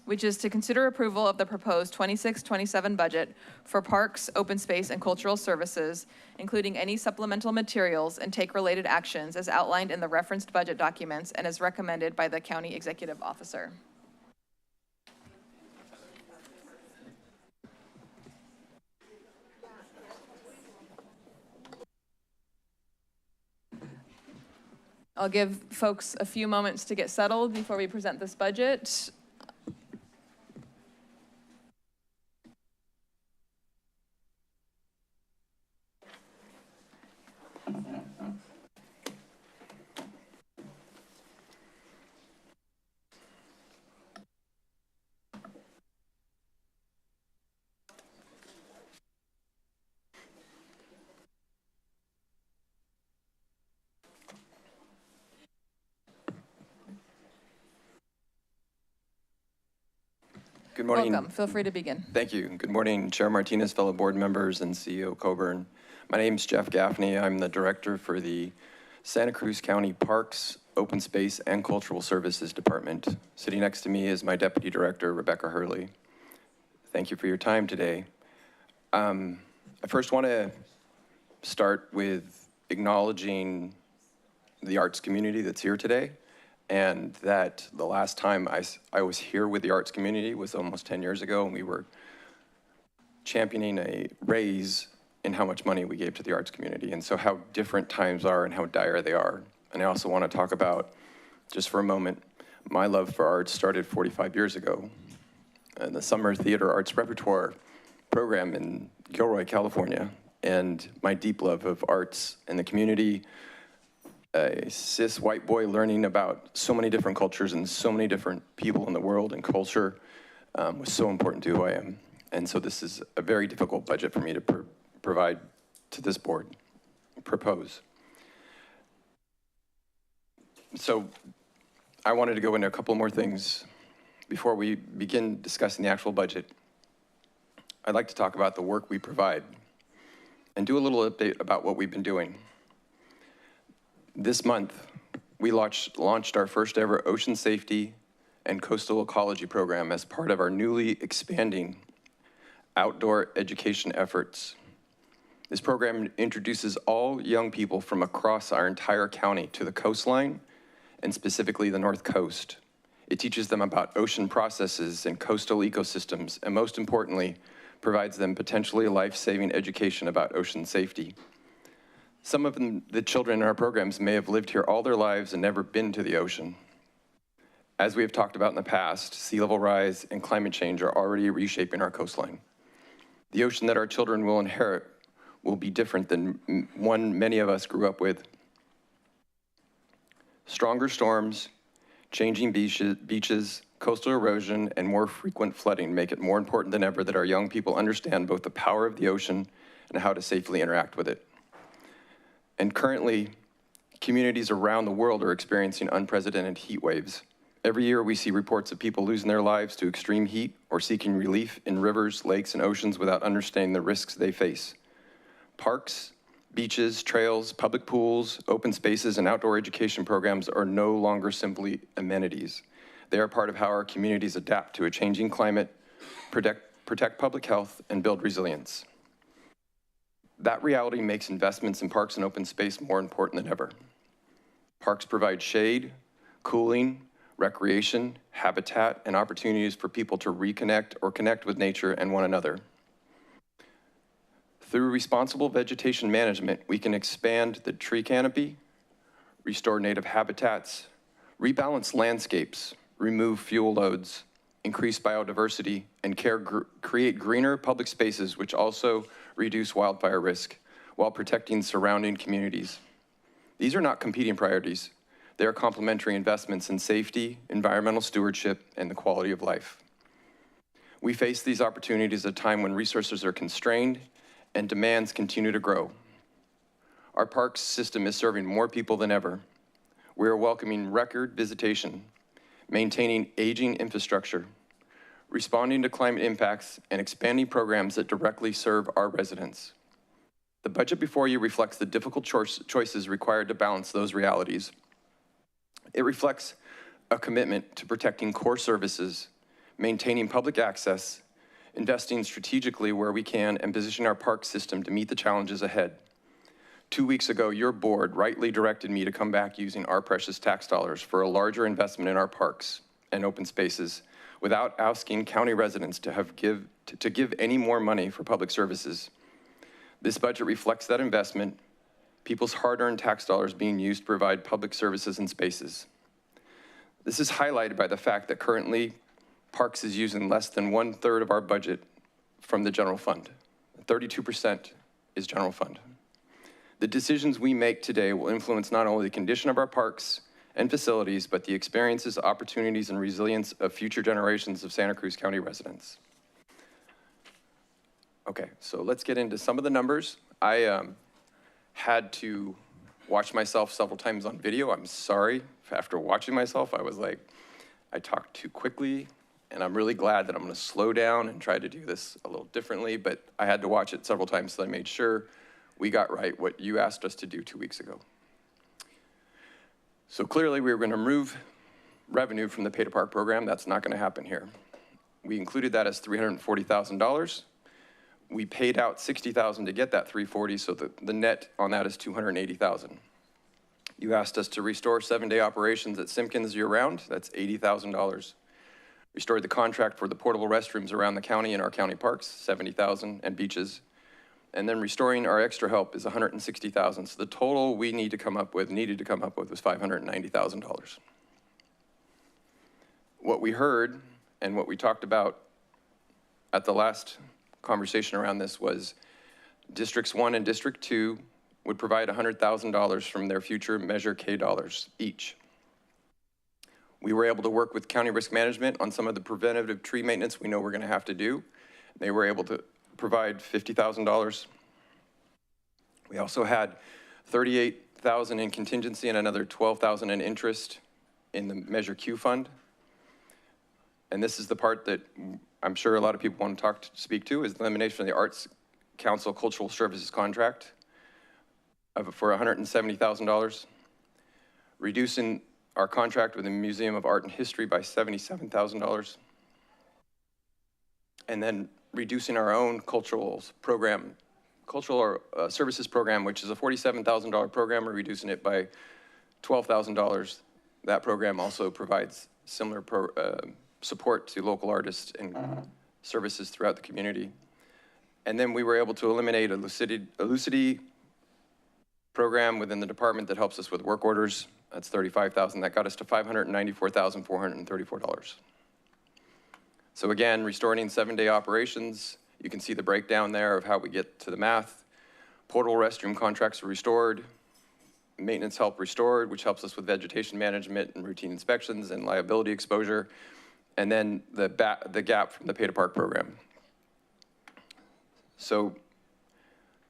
which is to consider approval of the proposed 26-27 budget for parks, open space, and cultural services, including any supplemental materials, and take related actions as outlined in the referenced budget documents and as recommended by the county executive officer. I'll give folks a few moments to get settled before we present this budget. Good morning. Welcome. Feel free to begin. Thank you. Good morning, Chair Martinez, fellow board members, and CEO Coburn. My name is Jeff Gaffney. I'm the director for the Santa Cruz County Parks, Open Space, and Cultural Services Department. Sitting next to me is my deputy director, Rebecca Hurley. Thank you for your time today. I first want to start with acknowledging the arts community that's here today, and that the last time I was here with the arts community was almost 10 years ago, and we were championing a raise in how much money we gave to the arts community, and so how different times are and how dire they are. And I also want to talk about, just for a moment, my love for arts started 45 years ago. In the Summer Theater Arts Repertoire program in Gilroy, California, and my deep love of arts and the community, a cis white boy learning about so many different cultures and so many different people in the world and culture was so important to who I am. And so this is a very difficult budget for me to provide to this board, propose. So I wanted to go into a couple more things before we begin discussing the actual budget. I'd like to talk about the work we provide and do a little update about what we've been doing. This month, we launched our first ever ocean safety and coastal ecology program as part of our newly expanding outdoor education efforts. This program introduces all young people from across our entire county to the coastline, and specifically the North Coast. It teaches them about ocean processes and coastal ecosystems, and most importantly, provides them potentially life-saving education about ocean safety. Some of the children in our programs may have lived here all their lives and never been to the ocean. As we have talked about in the past, sea level rise and climate change are already reshaping our coastline. The ocean that our children will inherit will be different than one many of us grew up with. Stronger storms, changing beaches, coastal erosion, and more frequent flooding make it more important than ever that our young people understand both the power of the ocean and how to safely interact with it. And currently, communities around the world are experiencing unprecedented heat waves. Every year we see reports of people losing their lives to extreme heat or seeking relief in rivers, lakes, and oceans without understanding the risks they face. Parks, beaches, trails, public pools, open spaces, and outdoor education programs are no longer simply amenities. They are part of how our communities adapt to a changing climate, protect public health, and build resilience. That reality makes investments in parks and open space more important than ever. Parks provide shade, cooling, recreation, habitat, and opportunities for people to reconnect or connect with nature and one another. Through responsible vegetation management, we can expand the tree canopy, restore native habitats, rebalance landscapes, remove fuel loads, increase biodiversity, and create greener public spaces, which also reduce wildfire risk while protecting surrounding communities. These are not competing priorities. They are complementary investments in safety, environmental stewardship, and the quality of life. We face these opportunities at a time when resources are constrained and demands continue to grow. Our parks system is serving more people than ever. We are welcoming record visitation, maintaining aging infrastructure, responding to climate impacts, and expanding programs that directly serve our residents. The budget before you reflects the difficult choices required to balance those realities. It reflects a commitment to protecting core services, maintaining public access, investing strategically where we can, and positioning our park system to meet the challenges ahead. 2 weeks ago, your board rightly directed me to come back using our precious tax dollars for a larger investment in our parks and open spaces without asking county residents to give any more money for public services. This budget reflects that investment people's hard-earned tax dollars being used to provide public services and spaces. This is highlighted by the fact that currently Parks is using less than 1/3 of our budget from the general fund. 32% is general fund. The decisions we make today will influence not only the condition of our parks and facilities, but the experiences, opportunities, and resilience of future generations of Santa Cruz County residents. Okay, so let's get into some of the numbers. I had to watch myself several times on video. I'm sorry. After watching myself, I was like, I talked too quickly, and I'm really glad that I'm gonna slow down and try to do this a little differently, but I had to watch it several times so I made sure we got right what you asked us to do 2 weeks ago. So clearly we were gonna remove revenue from the Pay to Park program. That's not gonna happen here. We included that as $340,000. We paid out $60,000 to get that $340,000, so the net on that is $280,000. You asked us to restore 7-day operations at Simpkins year-round. That's $80,000. Restored the contract for the portable restrooms around the county and our county parks, $70,000, and beaches. And then restoring our extra help is $160,000. So the total we needed to come up with was $590,000. What we heard and what we talked about at the last conversation around this was Districts 1 and District 2 would provide $100,000 from their future Measure K dollars each. We were able to work with County Risk Management on some of the preventative tree maintenance we know we're gonna have to do. They were able to provide $50,000. We also had $38,000 in contingency and another $12,000 in interest in the Measure Q fund. And this is the part that I'm sure a lot of people want to speak to, is the elimination of the Arts Council Cultural Services contract for $170,000, reducing our contract with the Museum of Art and History by $77,000, and then reducing our own cultural services program, which is a $47,000 program. We're reducing it by $12,000. That program also provides similar support to local artists and services throughout the community. And then we were able to eliminate a Lucidity program within the department that helps us with work orders. That's $35,000. That got us to $594,434. So again, restoring 7-day operations. You can see the breakdown there of how we get to the math. Portable restroom contracts are restored. Maintenance help restored, which helps us with vegetation management and routine inspections and liability exposure. And then the gap from the Pay to Park program. So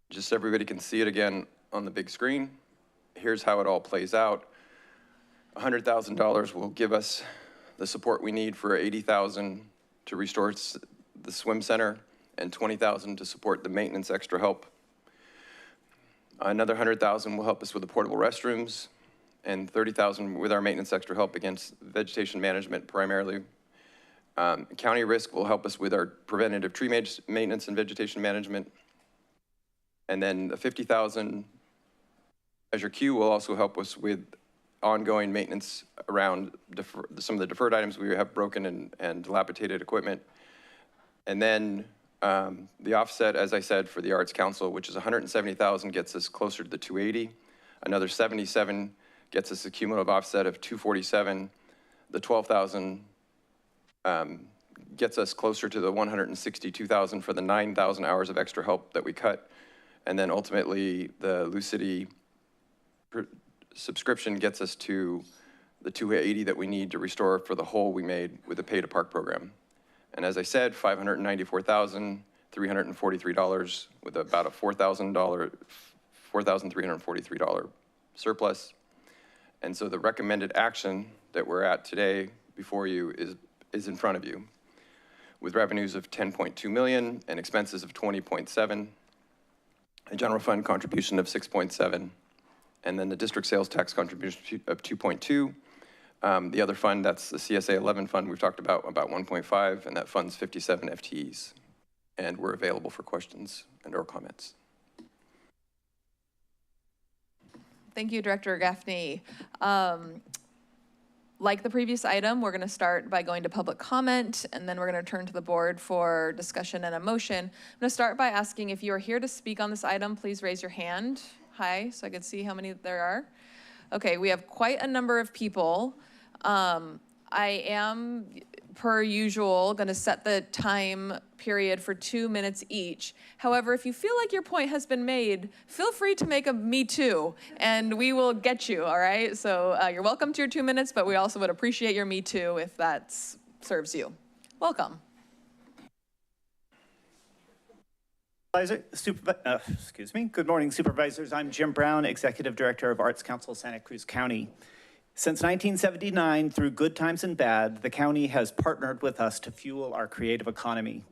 just so everybody can see it again on the big screen, here's how it all plays out. $100,000 will give us the support we need for $80,000 to restore the swim center and $20,000 to support the maintenance extra help. Another $100,000 will help us with the portable restrooms and $30,000 with our maintenance extra help against vegetation management primarily. County Risk will help us with our preventative tree maintenance and vegetation management. And then the $50,000 Measure Q will also help us with ongoing maintenance around some of the deferred items we have broken and dilapidated equipment. And then the offset, as I said, for the Arts Council, which is $170,000, gets us closer to the $280,000. Another $77,000 gets us a cumulative offset of $247,000. The $12,000 gets us closer to the $162,000 for the 9,000 hours of extra help that we cut. And then ultimately the Lucidity subscription gets us to the $280,000 that we need to restore for the hole we made with the Pay to Park program. And as I said, $594,343 with about a $4,343 surplus. And so the recommended action that we're at today before you is in front of you, with revenues of $10.2 million and expenses of $20.7, a general fund contribution of $6.7, and then the district sales tax contribution of $2.2. The other fund, that's the CSA 11 fund we've talked about 1.5, and that funds 57 FTEs. And we're available for questions and or comments. Thank you, Director Gaffney. Like the previous item, we're going to start by going to public comment, and then we're going to turn to the board for discussion and a motion. I'm going to start by asking if you are here to speak on this item, please raise your hand. high so I can see how many there are? Okay, we have quite a number of people. I am, per usual, going to set the time period for 2 minutes each. However, if you feel like your point has been made, feel free to make a me too, and we will get you, all right? So you're welcome to your 2 minutes, but we also would appreciate your me too if that serves you. Welcome. Excuse me. Good morning, Supervisors. I'm Jim Brown, Executive Director of Arts Council, Santa Cruz County. Since 1979, through good times and bad, the county has partnered with us to fuel our creative economy.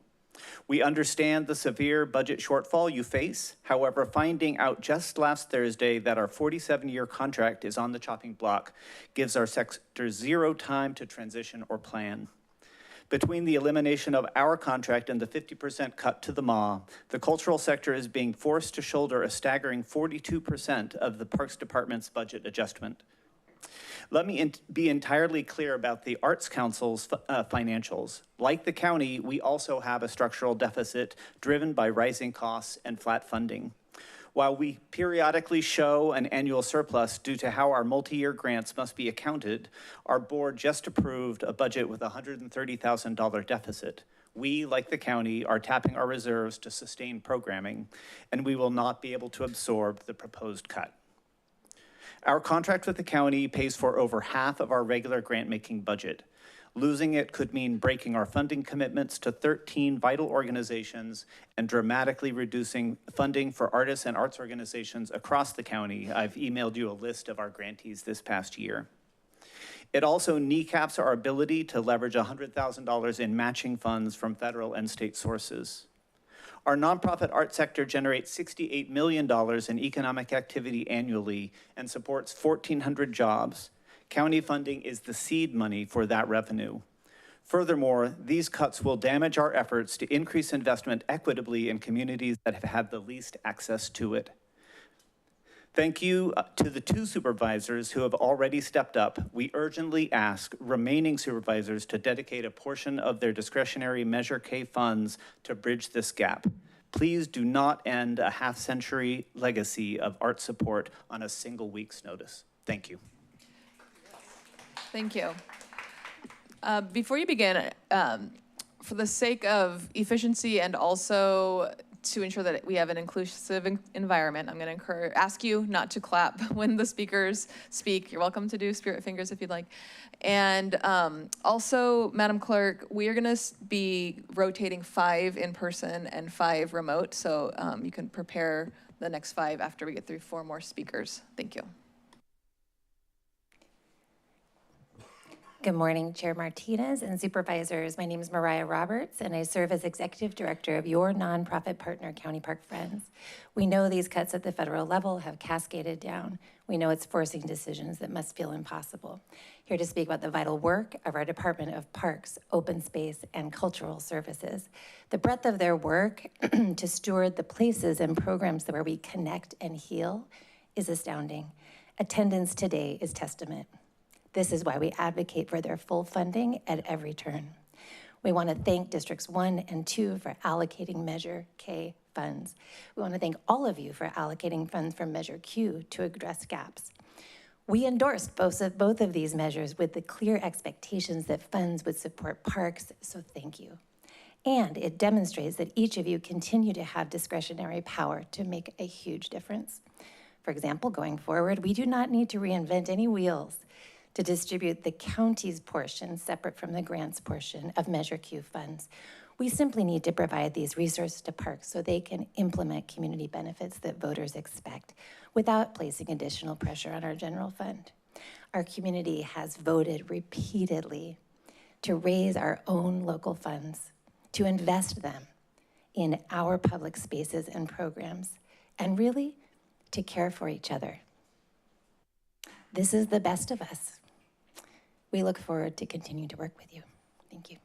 We understand the severe budget shortfall you face. However, finding out just last Thursday that our 47-year contract is on the chopping block gives our sector zero time to transition or plan. Between the elimination of our contract and the 50% cut to the MA, the cultural sector is being forced to shoulder a staggering 42% of the Parks Department's budget adjustment. Let me be entirely clear about the Arts Council's financials. Like the county, we also have a structural deficit driven by rising costs and flat funding. While we periodically show an annual surplus due to how our multi-year grants must be accounted, our board just approved a budget with a $130,000 deficit. We, like the county, are tapping our reserves to sustain programming, and we will not be able to absorb the proposed cut. Our contract with the county pays for over half of our regular grant-making budget. Losing it could mean breaking our funding commitments to 13 vital organizations and dramatically reducing funding for artists and arts organizations across the county. I've emailed you a list of our grantees this past year. It also kneecaps our ability to leverage $100,000 in matching funds from federal and state sources. Our nonprofit art sector generates $68 million in economic activity annually and supports 1,400 jobs. County funding is the seed money for that revenue. Furthermore, these cuts will damage our efforts to increase investment equitably in communities that have had the least access to it. Thank you to the 2 supervisors who have already stepped up. We urgently ask remaining supervisors to dedicate a portion of their discretionary Measure K funds to bridge this gap. Please do not end a half-century legacy of art support on a single week's notice. Thank you. Thank you. Before you begin, for the sake of efficiency and also to ensure that we have an inclusive environment, I'm going to ask you not to clap when the speakers speak. You're welcome to do spirit fingers if you'd like. And also, Madam Clerk, we are going to be rotating 5 in person and 5 remote, so you can prepare the next 5 after we get through 4 more speakers. Thank you. Good morning, Chair Martinez and Supervisors. My name is Mariah Roberts, and I serve as Executive Director of your nonprofit partner, County Park Friends. We know these cuts at the federal level have cascaded down. We know it's forcing decisions that must feel impossible. Here to speak about the vital work of our Department of Parks, Open Space, and Cultural Services. The breadth of their work to steward the places and programs where we connect and heal is astounding. Attendance today is testament. This is why we advocate for their full funding at every turn. We want to thank Districts 1 and 2 for allocating Measure K funds. We want to thank all of you for allocating funds from Measure Q to address gaps. We endorsed both of these measures with the clear expectations that funds would support parks, so thank you. And it demonstrates that each of you continue to have discretionary power to make a huge difference. For example, going forward, we do not need to reinvent any wheels to distribute the county's portion separate from the grants portion of Measure Q funds. We simply need to provide these resources to parks so they can implement community benefits that voters expect without placing additional pressure on our general fund. Our community has voted repeatedly to raise our own local funds, to invest them in our public spaces and programs, and really to care for each other. This is the best of us. We look forward to continuing to work with you. Thank you.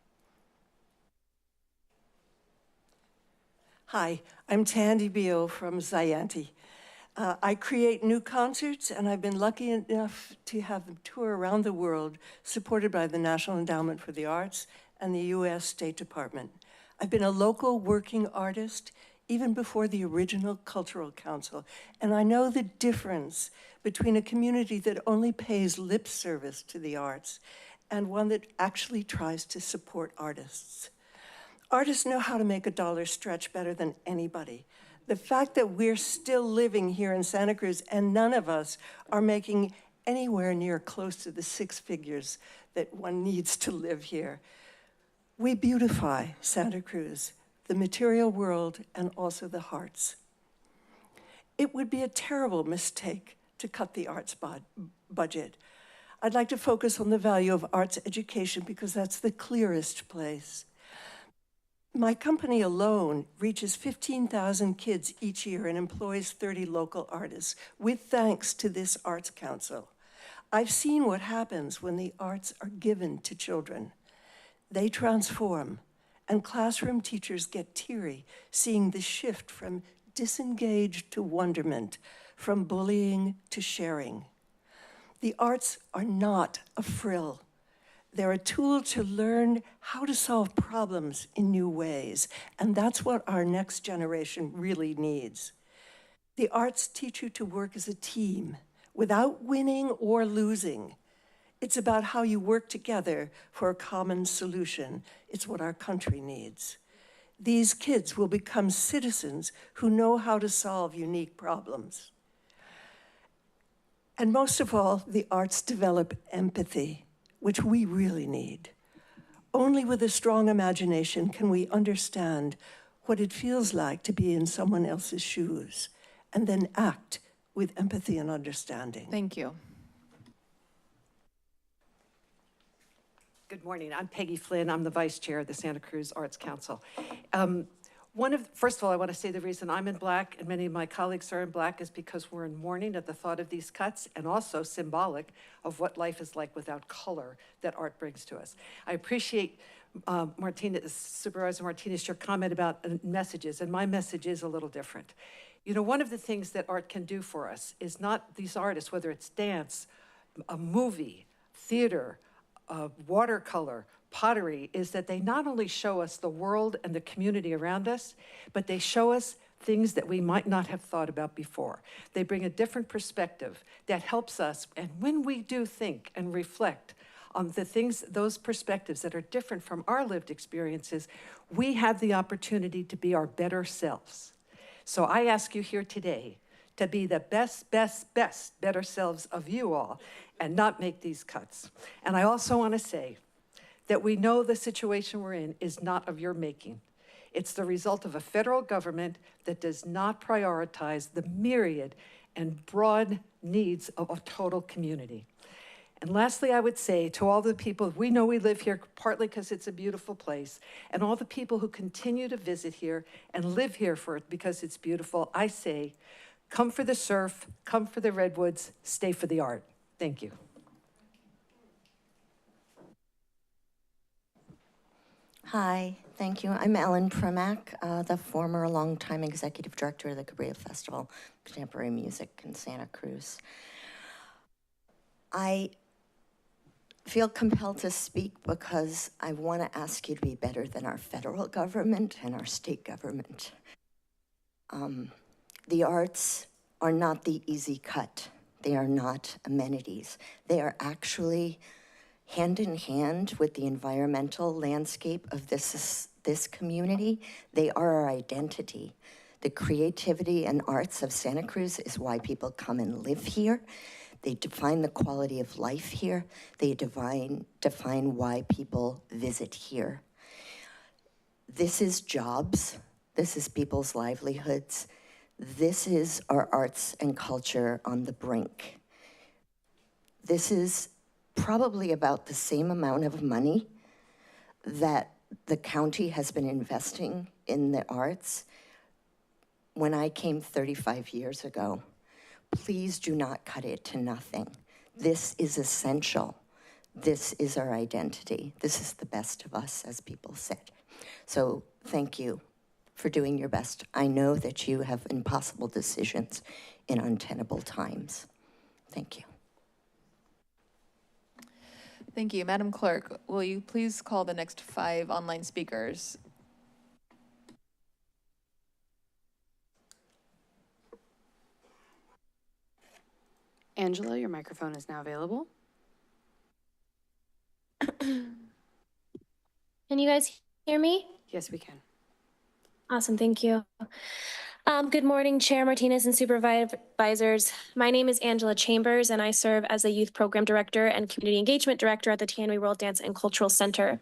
Hi, I'm Tandy Beal from Zianti. I create new concerts, and I've been lucky enough to have them tour around the world, supported by the National Endowment for the Arts and the U.S. State Department. I've been a local working artist even before the original Cultural Council. And I know the difference between a community that only pays lip service to the arts and one that actually tries to support artists. Artists know how to make a dollar stretch better than anybody. The fact that we're still living here in Santa Cruz and none of us are making anywhere near close to the 6 figures that one needs to live here. We beautify Santa Cruz, the material world, and also the hearts. It would be a terrible mistake to cut the arts budget. I'd like to focus on the value of arts education because that's the clearest place. My company alone reaches 15,000 kids each year and employs 30 local artists, with thanks to this Arts Council. I've seen what happens when the arts are given to children. They transform, and classroom teachers get teary seeing the shift from disengaged to wonderment, from bullying to sharing. The arts are not a frill. They're a tool to learn how to solve problems in new ways, and that's what our next generation really needs. The arts teach you to work as a team without winning or losing. It's about how you work together for a common solution. It's what our country needs. These kids will become citizens who know how to solve unique problems. And most of all, the arts develop empathy, which we really need. Only with a strong imagination can we understand what it feels like to be in someone else's shoes, and then act with empathy and understanding. Thank you. Good morning. I'm Peggy Flynn. I'm the Vice Chair of the Santa Cruz Arts Council. First of all, I want to say the reason I'm in black and many of my colleagues are in black is because we're in mourning at the thought of these cuts, and also symbolic of what life is like without color that art brings to us. I appreciate Supervisor Martinez, your comment about messages, and my message is a little different. You know, one of the things that art can do for us is not these artists, whether it's dance, a movie, theater, watercolor, pottery, is that they not only show us the world and the community around us, but they show us things that we might not have thought about before. They bring a different perspective that helps us, and when we do think and reflect on the things, those perspectives that are different from our lived experiences, we have the opportunity to be our better selves. So I ask you here today to be the best, better selves of you all and not make these cuts. And I also want to say that we know the situation we're in is not of your making. It's the result of a federal government that does not prioritize the myriad and broad needs of a total community. And lastly, I would say to all the people, we know we live here partly because it's a beautiful place, and all the people who continue to visit here and live here for it because it's beautiful, I say, come for the surf, come for the redwoods, stay for the art. Thank you. Hi, thank you. I'm Ellen Primack, the former longtime executive director of the Cabrillo Festival of Contemporary Music in Santa Cruz. I feel compelled to speak because I want to ask you to be better than our federal government and our state government. The arts are not the easy cut. They are not amenities. They are actually hand in hand with the environmental landscape of this community. They are our identity. The creativity and arts of Santa Cruz is why people come and live here. They define the quality of life here. They define why people visit here. This is jobs. This is people's livelihoods. This is our arts and culture on the brink. This is probably about the same amount of money that the county has been investing in the arts when I came 35 years ago. Please do not cut it to nothing. This is essential. This is our identity. This is the best of us, as people said. So thank you for doing your best. I know that you have impossible decisions in untenable times. Thank you. Thank you. Madam Clerk, will you please call the next 5 online speakers? Angela, your microphone is now available. Can you guys hear me? Yes, we can. Awesome, thank you. Good morning, Chair Martinez and Supervisors. My name is Angela Chambers, and I serve as a Youth Program Director and Community Engagement Director at the Tanwy World Dance and Cultural Center.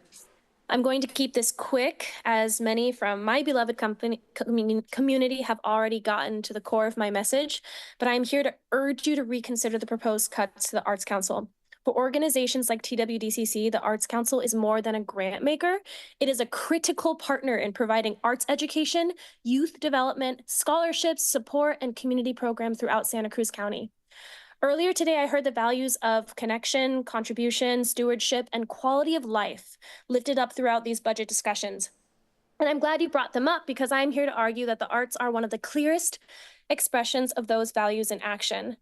I'm going to keep this quick, as many from my beloved community have already gotten to the core of my message, but I'm here to urge you to reconsider the proposed cuts to the Arts Council. For organizations like TWDCC, the Arts Council is more than a grant maker. It is a critical partner in providing arts education, youth development, scholarships, support, and community programs throughout Santa Cruz County. Earlier today, I heard the values of connection, contribution, stewardship, and quality of life lifted up throughout these budget discussions. And I'm glad you brought them up, because I'm here to argue that the arts are one of the clearest expressions of those values in action.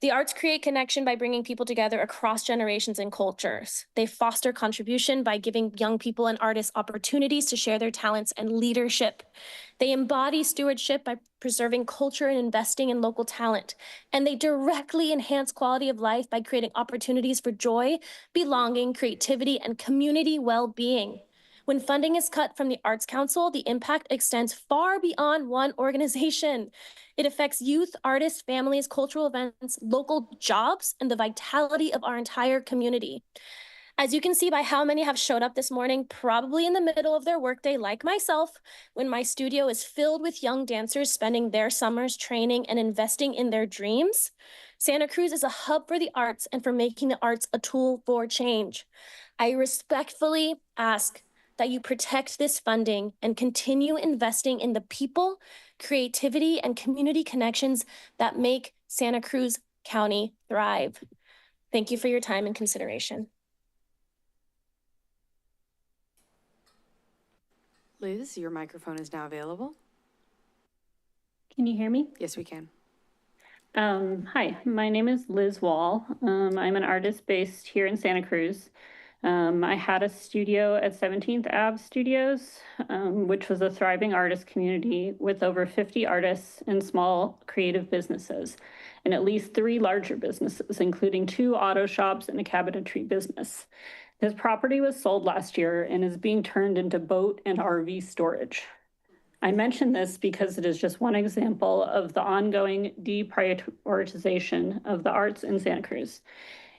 The arts create connection by bringing people together across generations and cultures. They foster contribution by giving young people and artists opportunities to share their talents and leadership. They embody stewardship by preserving culture and investing in local talent. And they directly enhance quality of life by creating opportunities for joy, belonging, creativity, and community well-being. When funding is cut from the Arts Council, the impact extends far beyond one organization. It affects youth, artists, families, cultural events, local jobs, and the vitality of our entire community. As you can see by how many have showed up this morning, probably in the middle of their workday, like myself, when my studio is filled with young dancers spending their summers training and investing in their dreams, Santa Cruz is a hub for the arts and for making the arts a tool for change. I respectfully ask that you protect this funding and continue investing in the people, creativity, and community connections that make Santa Cruz County thrive. Thank you for your time and consideration. Liz, your microphone is now available. Can you hear me? Yes, we can. Hi, my name is Liz Wall. I'm an artist based here in Santa Cruz. I had a studio at 17th Ave Studios, which was a thriving artist community with over 50 artists and small creative businesses, and at least 3 larger businesses, including 2 auto shops and a cabinetry business. This property was sold last year and is being turned into boat and RV storage. I mention this because it is just one example of the ongoing deprioritization of the arts in Santa Cruz.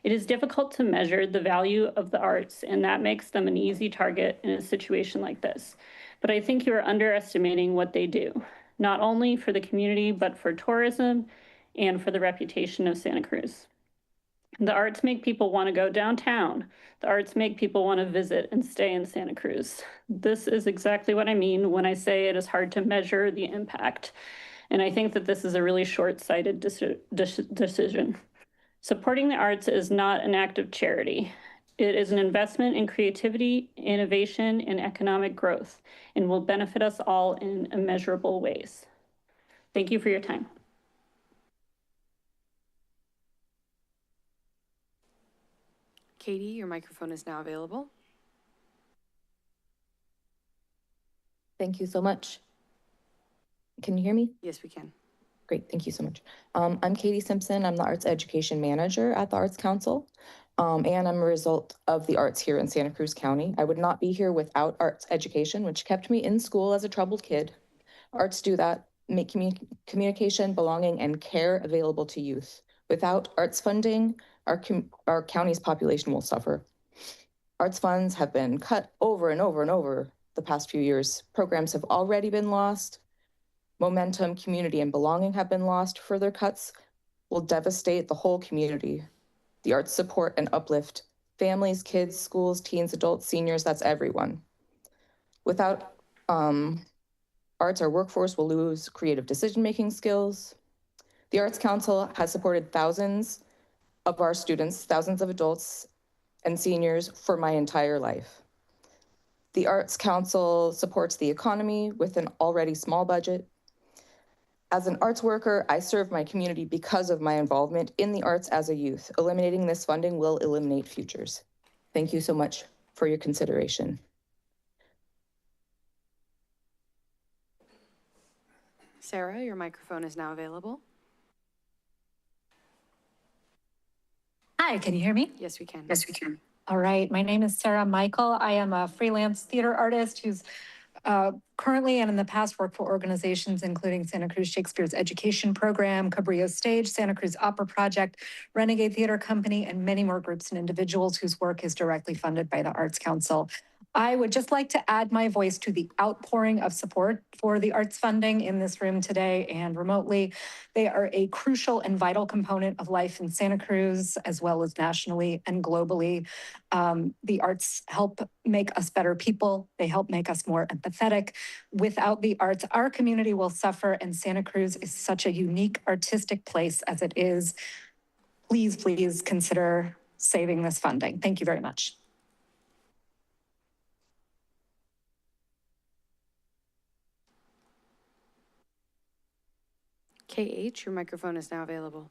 It is difficult to measure the value of the arts, and that makes them an easy target in a situation like this. But I think you are underestimating what they do, not only for the community, but for tourism and for the reputation of Santa Cruz. The arts make people want to go downtown. The arts make people want to visit and stay in Santa Cruz. This is exactly what I mean when I say it is hard to measure the impact. And I think that this is a really short-sighted decision. Supporting the arts is not an act of charity. It is an investment in creativity, innovation, and economic growth, and will benefit us all in immeasurable ways. Thank you for your time. Katie, your microphone is now available. Thank you so much. Can you hear me? Yes, we can. Great, thank you so much. I'm Katie Simpson. I'm the Arts Education Manager at the Arts Council, and I'm a result of the arts here in Santa Cruz County. I would not be here without arts education, which kept me in school as a troubled kid. Arts do that, make communication, belonging, and care available to youth. Without arts funding, our county's population will suffer. Arts funds have been cut over and over and over the past few years. Programs have already been lost. Momentum, community, and belonging have been lost. Further cuts will devastate the whole community. The arts support and uplift families, kids, schools, teens, adults, seniors, that's everyone. Without arts, our workforce will lose creative decision-making skills. The Arts Council has supported thousands of our students, thousands of adults and seniors for my entire life. The Arts Council supports the economy with an already small budget. As an arts worker, I serve my community because of my involvement in the arts as a youth. Eliminating this funding will eliminate futures. Thank you so much for your consideration. Sarah, your microphone is now available. Hi, can you hear me? Yes, we can. Yes, we can. All right, my name is Sarah Michael. I am a freelance theater artist who's currently and in the past worked for organizations including Santa Cruz Shakespeare's Education Program, Cabrillo Stage, Santa Cruz Opera Project, Renegade Theater Company, and many more groups and individuals whose work is directly funded by the Arts Council. I would just like to add my voice to the outpouring of support for the arts funding in this room today and remotely. They are a crucial and vital component of life in Santa Cruz, as well as nationally and globally. The arts help make us better people. They help make us more empathetic. Without the arts, our community will suffer, and Santa Cruz is such a unique artistic place as it is. Please, please consider saving this funding. Thank you very much. KH, your microphone is now available.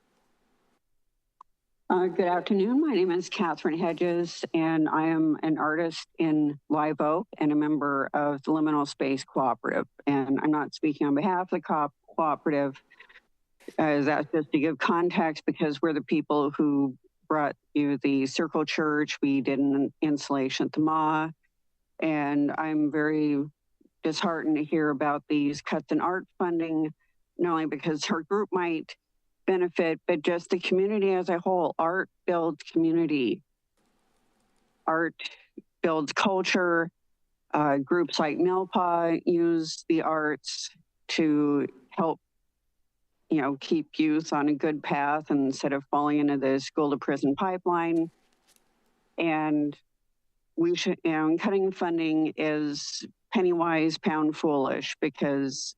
Good afternoon. My name is Catherine Hedges, and I am an artist in Live Oak and a member of the Liminal Space Cooperative. And I'm not speaking on behalf of the cooperative, as that's just to give context, because we're the people who brought you the Circle Church. We did an installation at the MA, and I'm very disheartened to hear about these cuts in art funding, not only because her group might benefit, but just the community as a whole. Art builds community. Art builds culture. Groups like MILPA use the arts to help, keep youth on a good path instead of falling into the school to prison pipeline. And we should, cutting funding is penny wise, pound foolish, because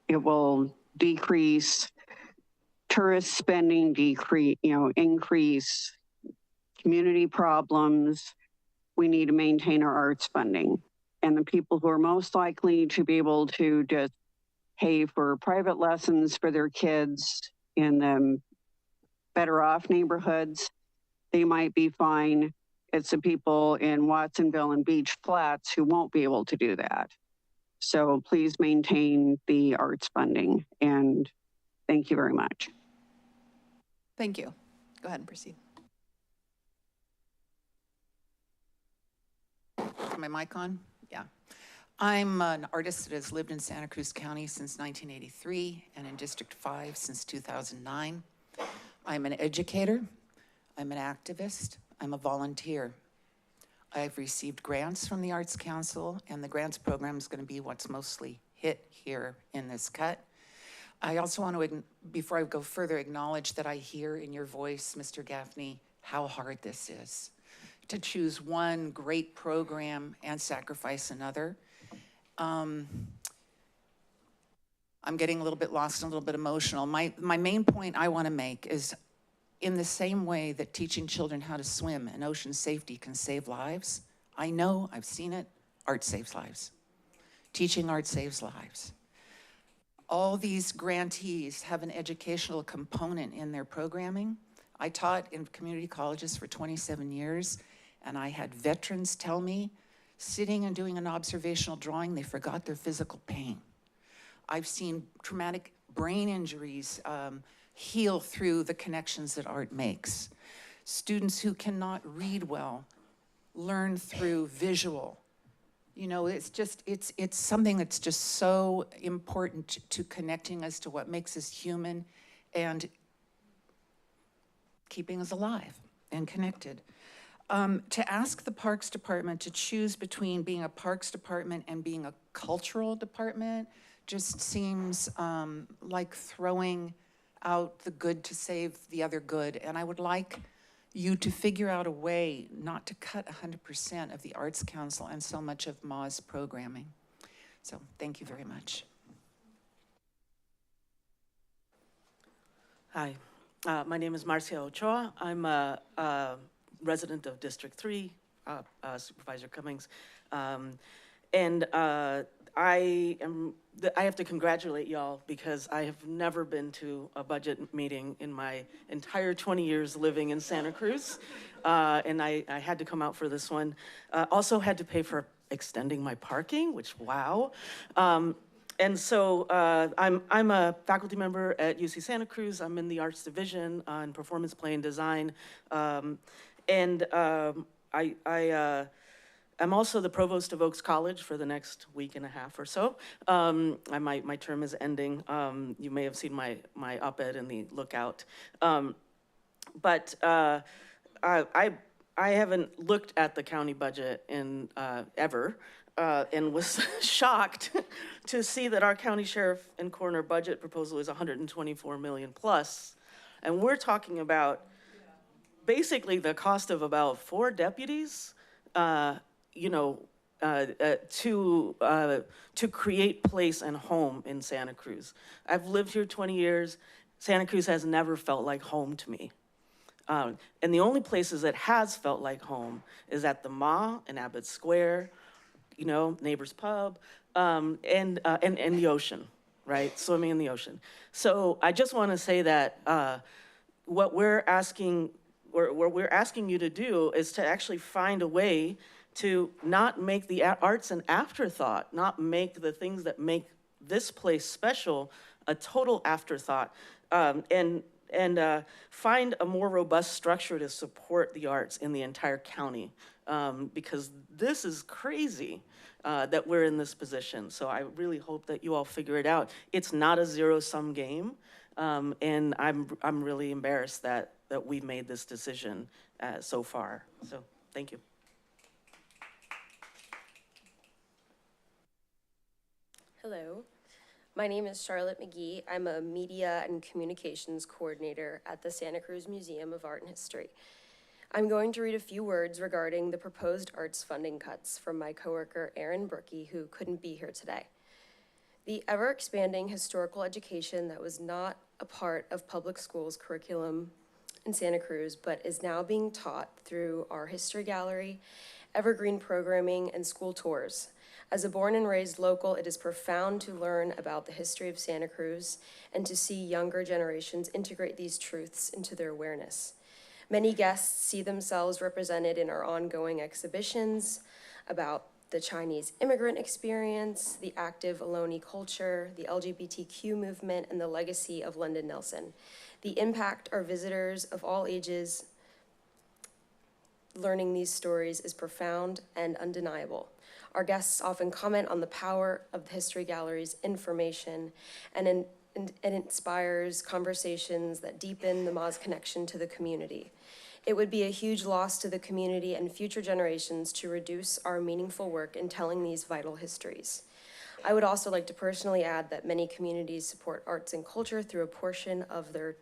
it will decrease tourist spending, increase community problems. We need to maintain our arts funding. And the people who are most likely to be able to just pay for private lessons for their kids in the better off neighborhoods, they might be fine. It's the people in Watsonville and Beach Flats who won't be able to do that. So please maintain the arts funding, and thank you very much. Thank you. Go ahead and proceed. My mic on? Yeah. I'm an artist that has lived in Santa Cruz County since 1983 and in District 5 since 2009. I'm an educator, I'm an activist, I'm a volunteer. I've received grants from the Arts Council, and the grants program is going to be what's mostly hit here in this cut. I also want to, before I go further, acknowledge that I hear in your voice, Mr. Gaffney, how hard this is to choose one great program and sacrifice another. I'm getting a little bit lost and a little bit emotional. My main point I want to make is, in the same way that teaching children how to swim and ocean safety can save lives, I know, I've seen it, art saves lives. Teaching art saves lives. All these grantees have an educational component in their programming. I taught in community colleges for 27 years, and I had veterans tell me, sitting and doing an observational drawing, they forgot their physical pain. I've seen traumatic brain injuries heal through the connections that art makes. Students who cannot read well learn through visual. It's just, it's something that's just so important to connecting us to what makes us human and keeping us alive and connected. To ask the Parks Department to choose between being a Parks Department and being a cultural department just seems like throwing out the good to save the other good. And I would like you to figure out a way not to cut 100% of the Arts Council and so much of MA's programming. So thank you very much. Hi, my name is Marcia Ochoa. I'm a resident of District 3, Supervisor Cummings. I have to congratulate y'all because I have never been to a budget meeting in my entire 20 years living in Santa Cruz. And I had to come out for this one. Also had to pay for extending my parking, which, wow. And so I'm a faculty member at UC Santa Cruz. I'm in the arts division on performance play and design. I'm also the provost of Oaks College for the next week and a half or so. My term is ending. You may have seen my op-ed in the Lookout. But I haven't looked at the county budget in ever. And was shocked to see that our county sheriff and coroner budget proposal is 124 million plus. And we're talking about basically the cost of about 4 deputies, to create place and home in Santa Cruz. I've lived here 20 years. Santa Cruz has never felt like home to me. And the only places it has felt like home is at the Ma in Abbott Square, Neighbors Pub, and the ocean, right? Swimming in the ocean. So I just want to say that what we're asking you to do is to actually find a way to not make the arts an afterthought, not make the things that make this place special a total afterthought, and find a more robust structure to support the arts in the entire county. Because this is crazy that we're in this position. So I really hope that you all figure it out. It's not a zero-sum game, and I'm really embarrassed that we've made this decision so far. So thank you. Hello, my name is Charlotte McGee. I'm a media and communications coordinator at the Santa Cruz Museum of Art and History. I'm going to read a few words regarding the proposed arts funding cuts from my coworker, Erin Brookie, who couldn't be here today. The ever-expanding historical education that was not a part of public schools curriculum in Santa Cruz, but is now being taught through our history gallery, evergreen programming, and school tours. As a born and raised local, it is profound to learn about the history of Santa Cruz and to see younger generations integrate these truths into their awareness. Many guests see themselves represented in our ongoing exhibitions about the Chinese immigrant experience, the active Ohlone culture, the LGBTQ movement, and the legacy of Lyndon Nelson. The impact our visitors of all ages learning these stories is profound and undeniable. Our guests often comment on the power of the History Gallery's information and it inspires conversations that deepen the Ma's connection to the community. It would be a huge loss to the community and future generations to reduce our meaningful work in telling these vital histories. I would also like to personally add that many communities support arts and culture through a portion of their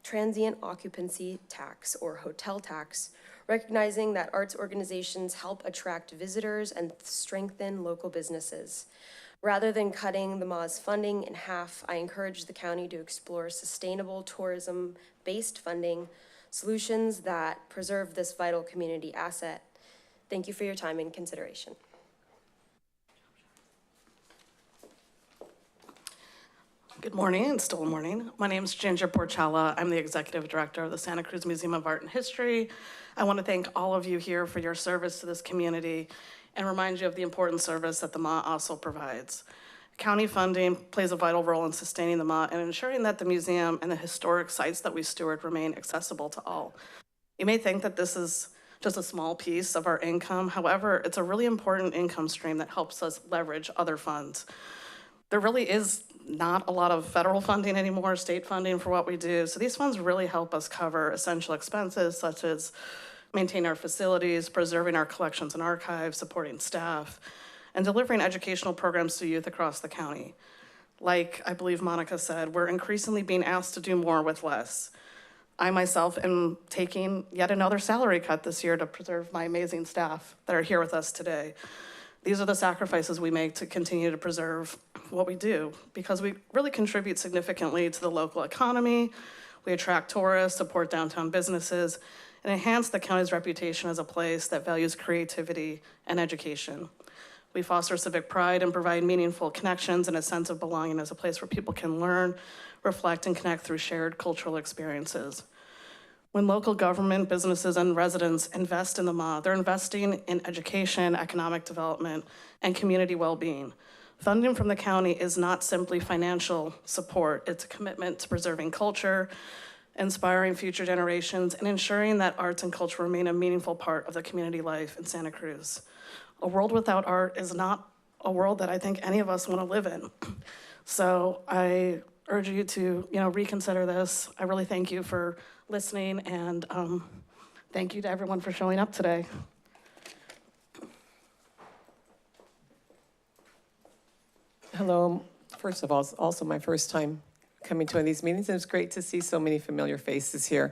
transient occupancy tax or hotel tax, recognizing that arts organizations help attract visitors and strengthen local businesses. Rather than cutting the MA's funding in half, I encourage the county to explore sustainable tourism-based funding solutions that preserve this vital community asset. Thank you for your time and consideration. Good morning, it's still morning. My name is Ginger Porchella. I'm the Executive Director of the Santa Cruz Museum of Art and History. I want to thank all of you here for your service to this community and remind you of the important service that the MA also provides. County funding plays a vital role in sustaining the MA and ensuring that the museum and the historic sites that we steward remain accessible to all. You may think that this is just a small piece of our income. However, it's a really important income stream that helps us leverage other funds. There really is not a lot of federal funding anymore, state funding for what we do. So these funds really help us cover essential expenses such as maintaining our facilities, preserving our collections and archives, supporting staff, and delivering educational programs to youth across the county. Like I believe Monica said, we're increasingly being asked to do more with less. I myself am taking yet another salary cut this year to preserve my amazing staff that are here with us today. These are the sacrifices we make to continue to preserve what we do, because we really contribute significantly to the local economy. We attract tourists, support downtown businesses, and enhance the county's reputation as a place that values creativity and education. We foster civic pride and provide meaningful connections and a sense of belonging as a place where people can learn, reflect, and connect through shared cultural experiences. When local government, businesses, and residents invest in the MA, they're investing in education, economic development, and community well-being. Funding from the county is not simply financial support. It's a commitment to preserving culture, inspiring future generations, and ensuring that arts and culture remain a meaningful part of the community life in Santa Cruz. A world without art is not a world that I think any of us want to live in. So I urge you to, reconsider this. I really thank you for listening, and thank you to everyone for showing up today. Hello. First of all, it's also my first time coming to one of these meetings, and it's great to see so many familiar faces here.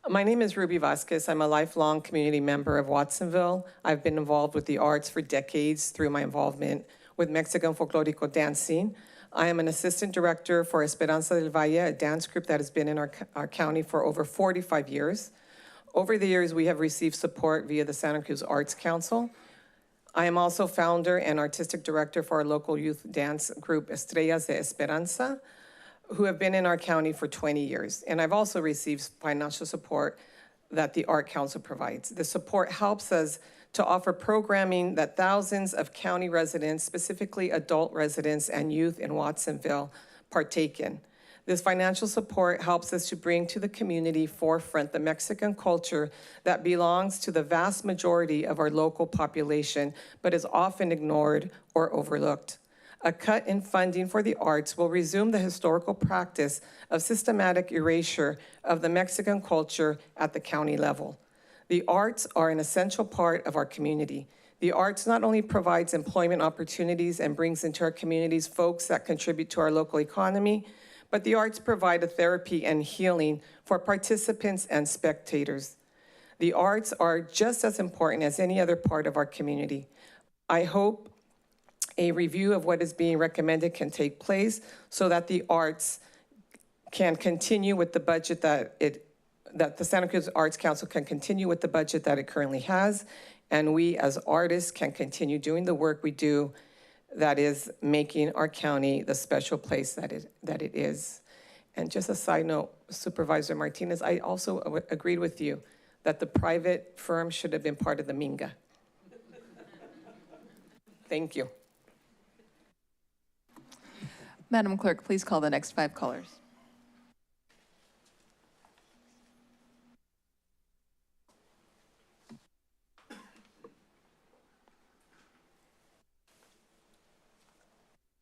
My name is Ruby Vasquez. I'm a lifelong community member of Watsonville. I've been involved with the arts for decades through my involvement with Mexican folklorico dancing. I am an assistant director for Esperanza del Valle, a dance group that has been in our county for over 45 years. Over the years, we have received support via the Santa Cruz Arts Council. I am also founder and artistic director for our local youth dance group, Estrellas de Esperanza, who have been in our county for 20 years. And I've also received financial support that the Art Council provides. The support helps us to offer programming that thousands of county residents, specifically adult residents and youth in Watsonville, partake in. This financial support helps us to bring to the community forefront the Mexican culture that belongs to the vast majority of our local population, but is often ignored or overlooked. A cut in funding for the arts will resume the historical practice of systematic erasure of the Mexican culture at the county level. The arts are an essential part of our community. The arts not only provides employment opportunities and brings into our communities folks that contribute to our local economy, but the arts provide a therapy and healing for participants and spectators. The arts are just as important as any other part of our community. I hope a review of what is being recommended can take place so that the arts can continue with the budget that the Santa Cruz Arts Council can continue with the budget that it currently has, and we as artists can continue doing the work we do that is making our county the special place that it is. And just a side note, Supervisor Martinez, I also agreed with you that the private firm should have been part of the Minga. Thank you. Madam Clerk, please call the next 5 callers.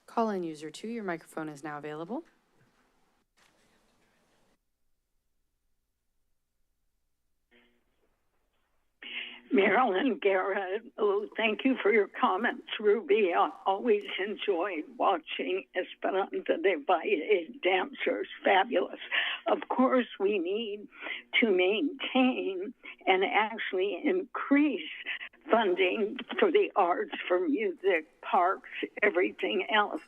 Call-in user 2, your microphone is now available. Marilyn Garrett. Oh, thank you for your comments, Ruby. I always enjoyed watching Esperanza de Valle dancers. Fabulous. Of course, we need to maintain and actually increase funding for the arts, for music, parks, everything else.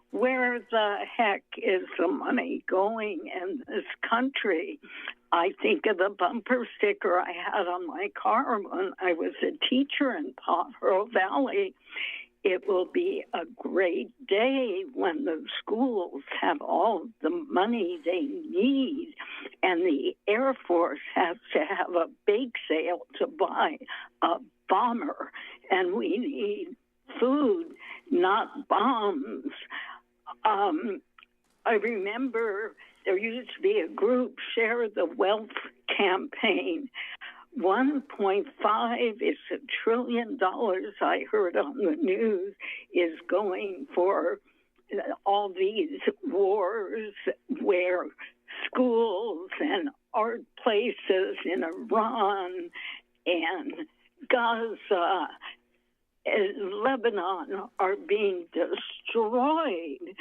Where the heck is the money going in this country? I think of the bumper sticker I had on my car when I was a teacher in Pajaro Valley. It will be a great day when the schools have all the money they need, and the Air Force has to have a bake sale to buy a bomber, and we need food, not bombs. I remember there used to be a group, Share the Wealth campaign. 1.5 is $1 trillion, I heard on the news, is going for all these wars where schools and art places in Iran and Gaza and Lebanon are being destroyed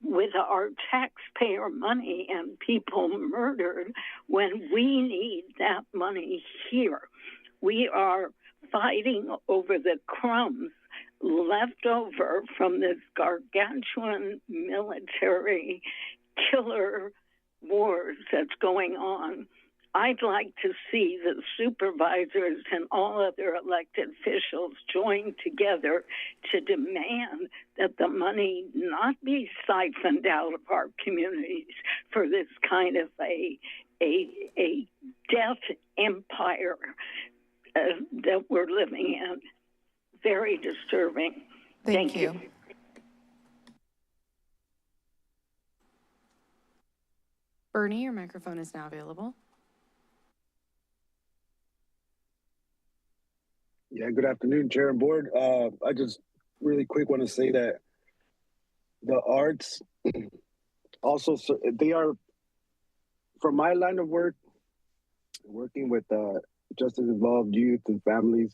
with our taxpayer money and people murdered when we need that money here. We are fighting over the crumbs left over from this gargantuan military killer wars that's going on. I'd like to see the supervisors and all other elected officials join together to demand that the money not be siphoned out of our communities for this kind of a death empire that we're living in. Very disturbing. Thank you. Bernie, your microphone is now available. Yeah, good afternoon, Chair and Board. I just really quick want to say that the arts also, they are, from my line of work, working with justice involved youth and families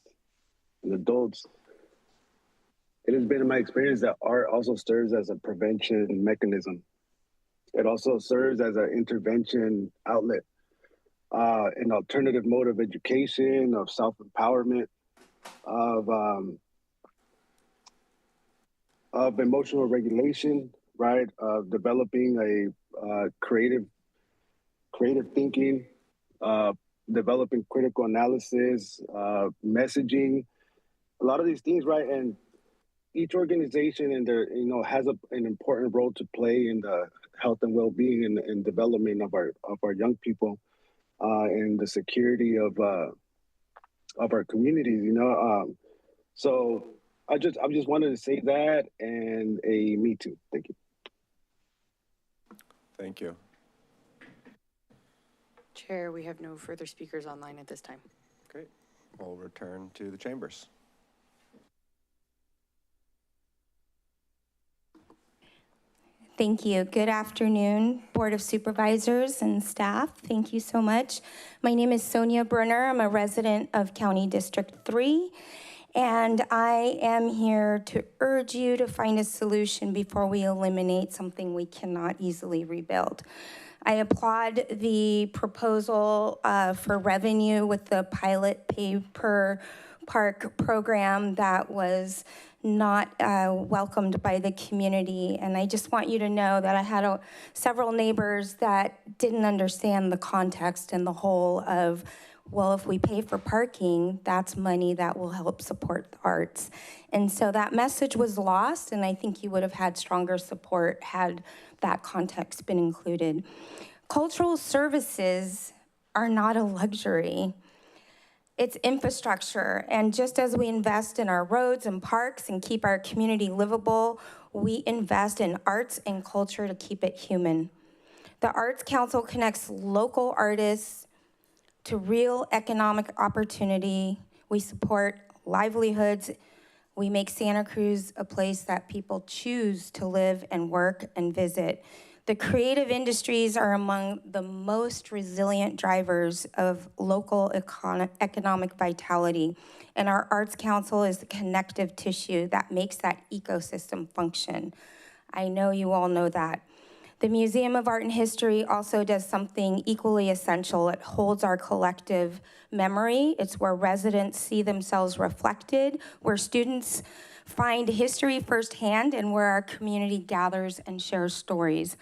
and adults, it has been in my experience that art also serves as a prevention mechanism. It also serves as an intervention outlet, an alternative mode of education, of self-empowerment, of emotional regulation, right? Of developing a creative thinking, developing critical analysis, messaging, a lot of these things, right? And each organization and their, has an important role to play in the health and well-being and development of our young people, and the security of our communities, so I just wanted to say that, and a me too. Thank you. Thank you. Chair, we have no further speakers online at this time. Great. We'll return to the chambers. Thank you. Good afternoon, Board of Supervisors and staff. Thank you so much. My name is Sonia Brunner. I'm a resident of County District 3, and I am here to urge you to find a solution before we eliminate something we cannot easily rebuild. I applaud the proposal for revenue with the pilot pay per park program that was not welcomed by the community. And I just want you to know that I had several neighbors that didn't understand the context and the whole of, well, if we pay for parking, that's money that will help support the arts. And so that message was lost, and I think you would have had stronger support had that context been included. Cultural services are not a luxury. It's infrastructure, and just as we invest in our roads and parks and keep our community livable, we invest in arts and culture to keep it human. The Arts Council connects local artists to real economic opportunity. We support livelihoods. We make Santa Cruz a place that people choose to live and work and visit. The creative industries are among the most resilient drivers of local economic vitality, and our Arts Council is the connective tissue that makes that ecosystem function. I know you all know that. The Museum of Art and History also does something equally essential. It holds our collective memory. It's where residents see themselves reflected, where students find history firsthand, and where our community gathers and shares stories.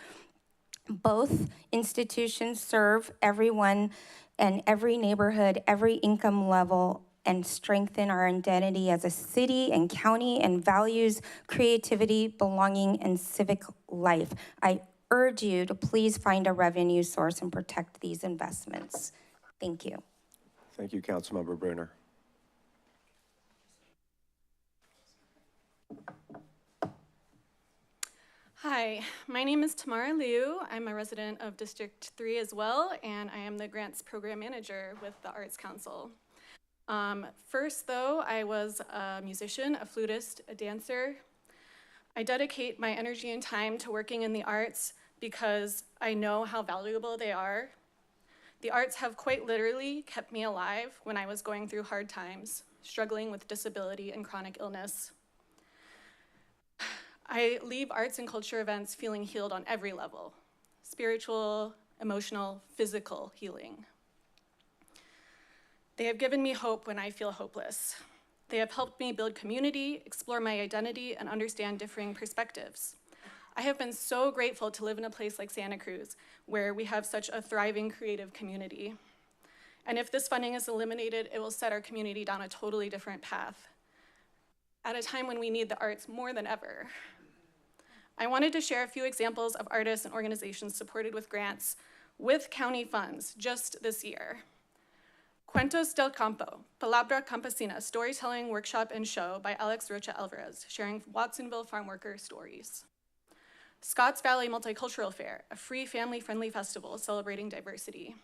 Both institutions serve everyone and every neighborhood, every income level, and strengthen our identity as a city and county, and values creativity, belonging, and civic life. I urge you to please find a revenue source and protect these investments. Thank you. Thank you, Councilmember Brunner. Hi, my name is Tamara Liu. I'm a resident of District 3 as well, and I am the Grants Program Manager with the Arts Council. First, though, I was a musician, a flutist, a dancer. I dedicate my energy and time to working in the arts because I know how valuable they are. The arts have quite literally kept me alive when I was going through hard times, struggling with disability and chronic illness. I leave arts and culture events feeling healed on every level: spiritual, emotional, physical healing. They have given me hope when I feel hopeless. They have helped me build community, explore my identity, and understand differing perspectives. I have been so grateful to live in a place like Santa Cruz, where we have such a thriving creative community. And if this funding is eliminated, it will set our community down a totally different path, at a time when we need the arts more than ever. I wanted to share a few examples of artists and organizations supported with grants with county funds just this year. Cuentos del Campo, Palabra Campesina, storytelling workshop and show by Alex Rocha Alvarez, sharing Watsonville farm worker stories. Scotts Valley Multicultural Fair, a free family-friendly festival celebrating diversity.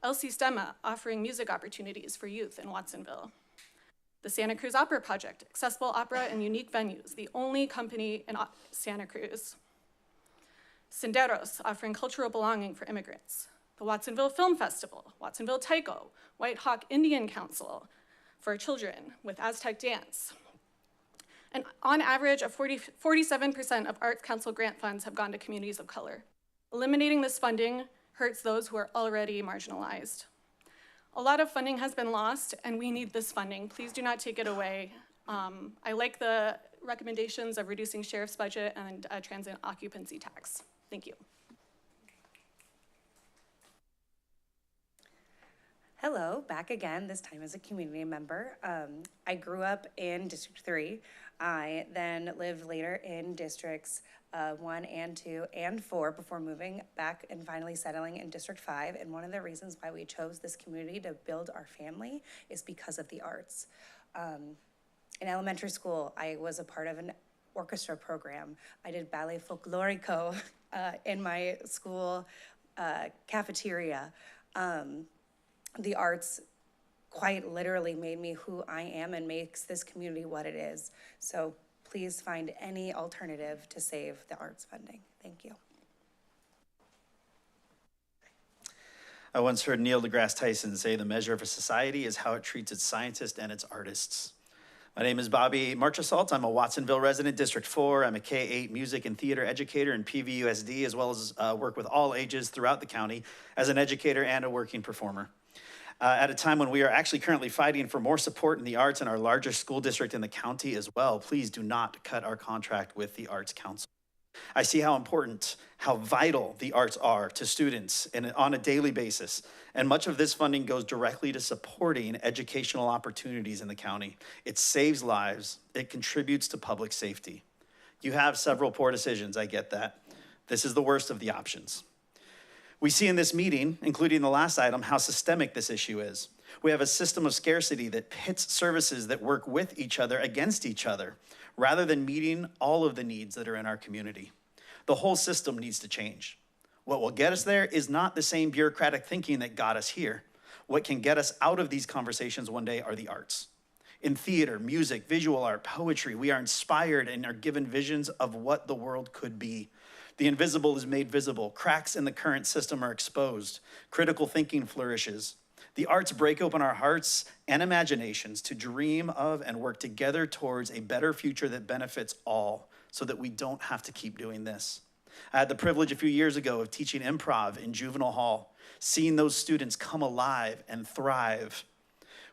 LC Stemma, offering music opportunities for youth in Watsonville. The Santa Cruz Opera Project, accessible opera and unique venues, the only company in Santa Cruz. Senderos, offering cultural belonging for immigrants. The Watsonville Film Festival, Watsonville Taiko, White Hawk Indian Council for children with Aztec dance. And on average, 47% of Arts Council grant funds have gone to communities of color. Eliminating this funding hurts those who are already marginalized. A lot of funding has been lost, and we need this funding. Please do not take it away. I like the recommendations of reducing sheriff's budget and a transient occupancy tax. Thank you. Hello, back again, this time as a community member. I grew up in District 3. I then lived later in Districts 1 and 2 and 4 before moving back and finally settling in District 5. And one of the reasons why we chose this community to build our family is because of the arts. In elementary school, I was a part of an orchestra program. I did ballet folklorico in my school cafeteria. The arts quite literally made me who I am and makes this community what it is. So please find any alternative to save the arts funding. Thank you. I once heard Neil deGrasse Tyson say the measure of a society is how it treats its scientists and its artists. My name is Bobby Marchesalt. I'm a Watsonville resident, District 4. I'm a K-8 music and theater educator in PVUSD, as well as work with all ages throughout the county as an educator and a working performer. At a time when we are actually currently fighting for more support in the arts in our largest school district in the county as well, please do not cut our contract with the Arts Council. I see how important, how vital the arts are to students on a daily basis, and much of this funding goes directly to supporting educational opportunities in the county. It saves lives, it contributes to public safety. You have several poor decisions, I get that. This is the worst of the options. We see in this meeting, including the last item, how systemic this issue is. We have a system of scarcity that pits services that work with each other against each other, rather than meeting all of the needs that are in our community. The whole system needs to change. What will get us there is not the same bureaucratic thinking that got us here. What can get us out of these conversations one day are the arts. In theater, music, visual art, poetry, we are inspired and are given visions of what the world could be. The invisible is made visible. Cracks in the current system are exposed. Critical thinking flourishes. The arts break open our hearts and imaginations to dream of and work together towards a better future that benefits all, so that we don't have to keep doing this. I had the privilege a few years ago of teaching improv in juvenile hall, seeing those students come alive and thrive.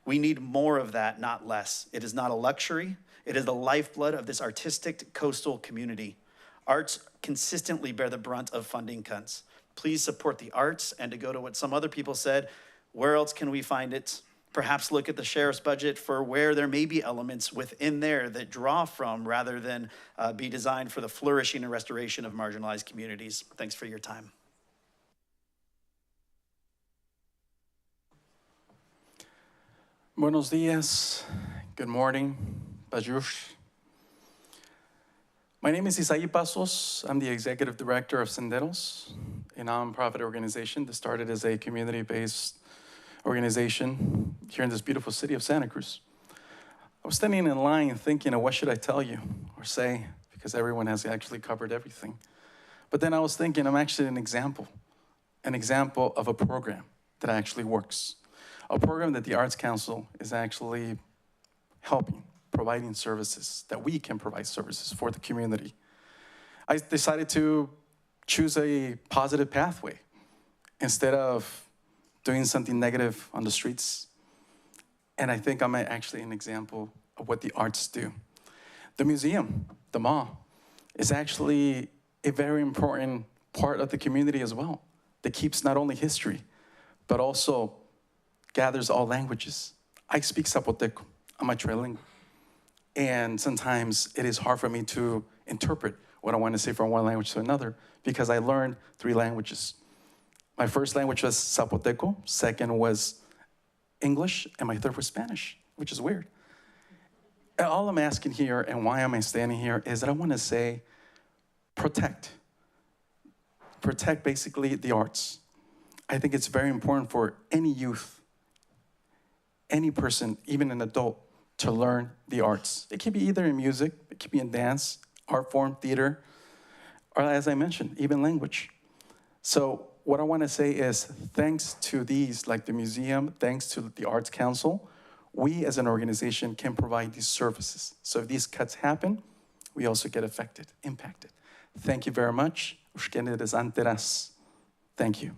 We need more of that, not less. It is not a luxury. It is the lifeblood of this artistic coastal community. Arts consistently bear the brunt of funding cuts. Please support the arts, and to go to what some other people said, where else can we find it? Perhaps look at the sheriff's budget for where there may be elements within there that draw from rather than be designed for the flourishing and restoration of marginalized communities. Thanks for your time. Buenos dias, good morning, Bajush. My name is Isaí Pasos. I'm the executive director of Senderos, a nonprofit organization that started as a community-based organization here in this beautiful city of Santa Cruz. I was standing in line thinking, what should I tell you or say? Because everyone has actually covered everything. But then I was thinking, I'm actually an example of a program that actually works. A program that the Arts Council is actually helping, providing services, that we can provide services for the community. I decided to choose a positive pathway instead of doing something negative on the streets. And I think I'm actually an example of what the arts do. The museum, the mall, is actually a very important part of the community as well, that keeps not only history, but also gathers all languages. I speak Zapoteco, I'm a trilingual. And sometimes it is hard for me to interpret what I want to say from one language to another because I learned 3 languages. My first language was Zapoteco, second was English, and my third was Spanish, which is weird. And all I'm asking here and why am I standing here is that I want to say protect basically the arts. I think it's very important for any youth, any person, even an adult, to learn the arts. It could be either in music, it could be in dance, art form, theater, or as I mentioned, even language. So what I want to say is thanks to these, like the museum, thanks to the Arts Council, we as an organization can provide these services. So if these cuts happen, we also get affected, impacted. Thank you very much. Thank you.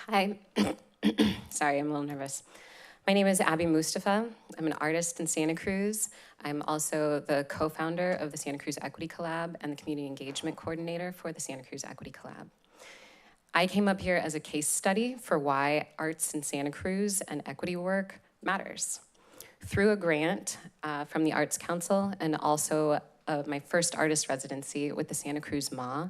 Hi. Sorry, I'm a little nervous. My name is Abby Mustafa. I'm an artist in Santa Cruz. I'm also the co-founder of the Santa Cruz Equity Collab and the community engagement coordinator for the Santa Cruz Equity Collab. I came up here as a case study for why arts in Santa Cruz and equity work matters. Through a grant from the Arts Council and also my first artist residency with the Santa Cruz MA,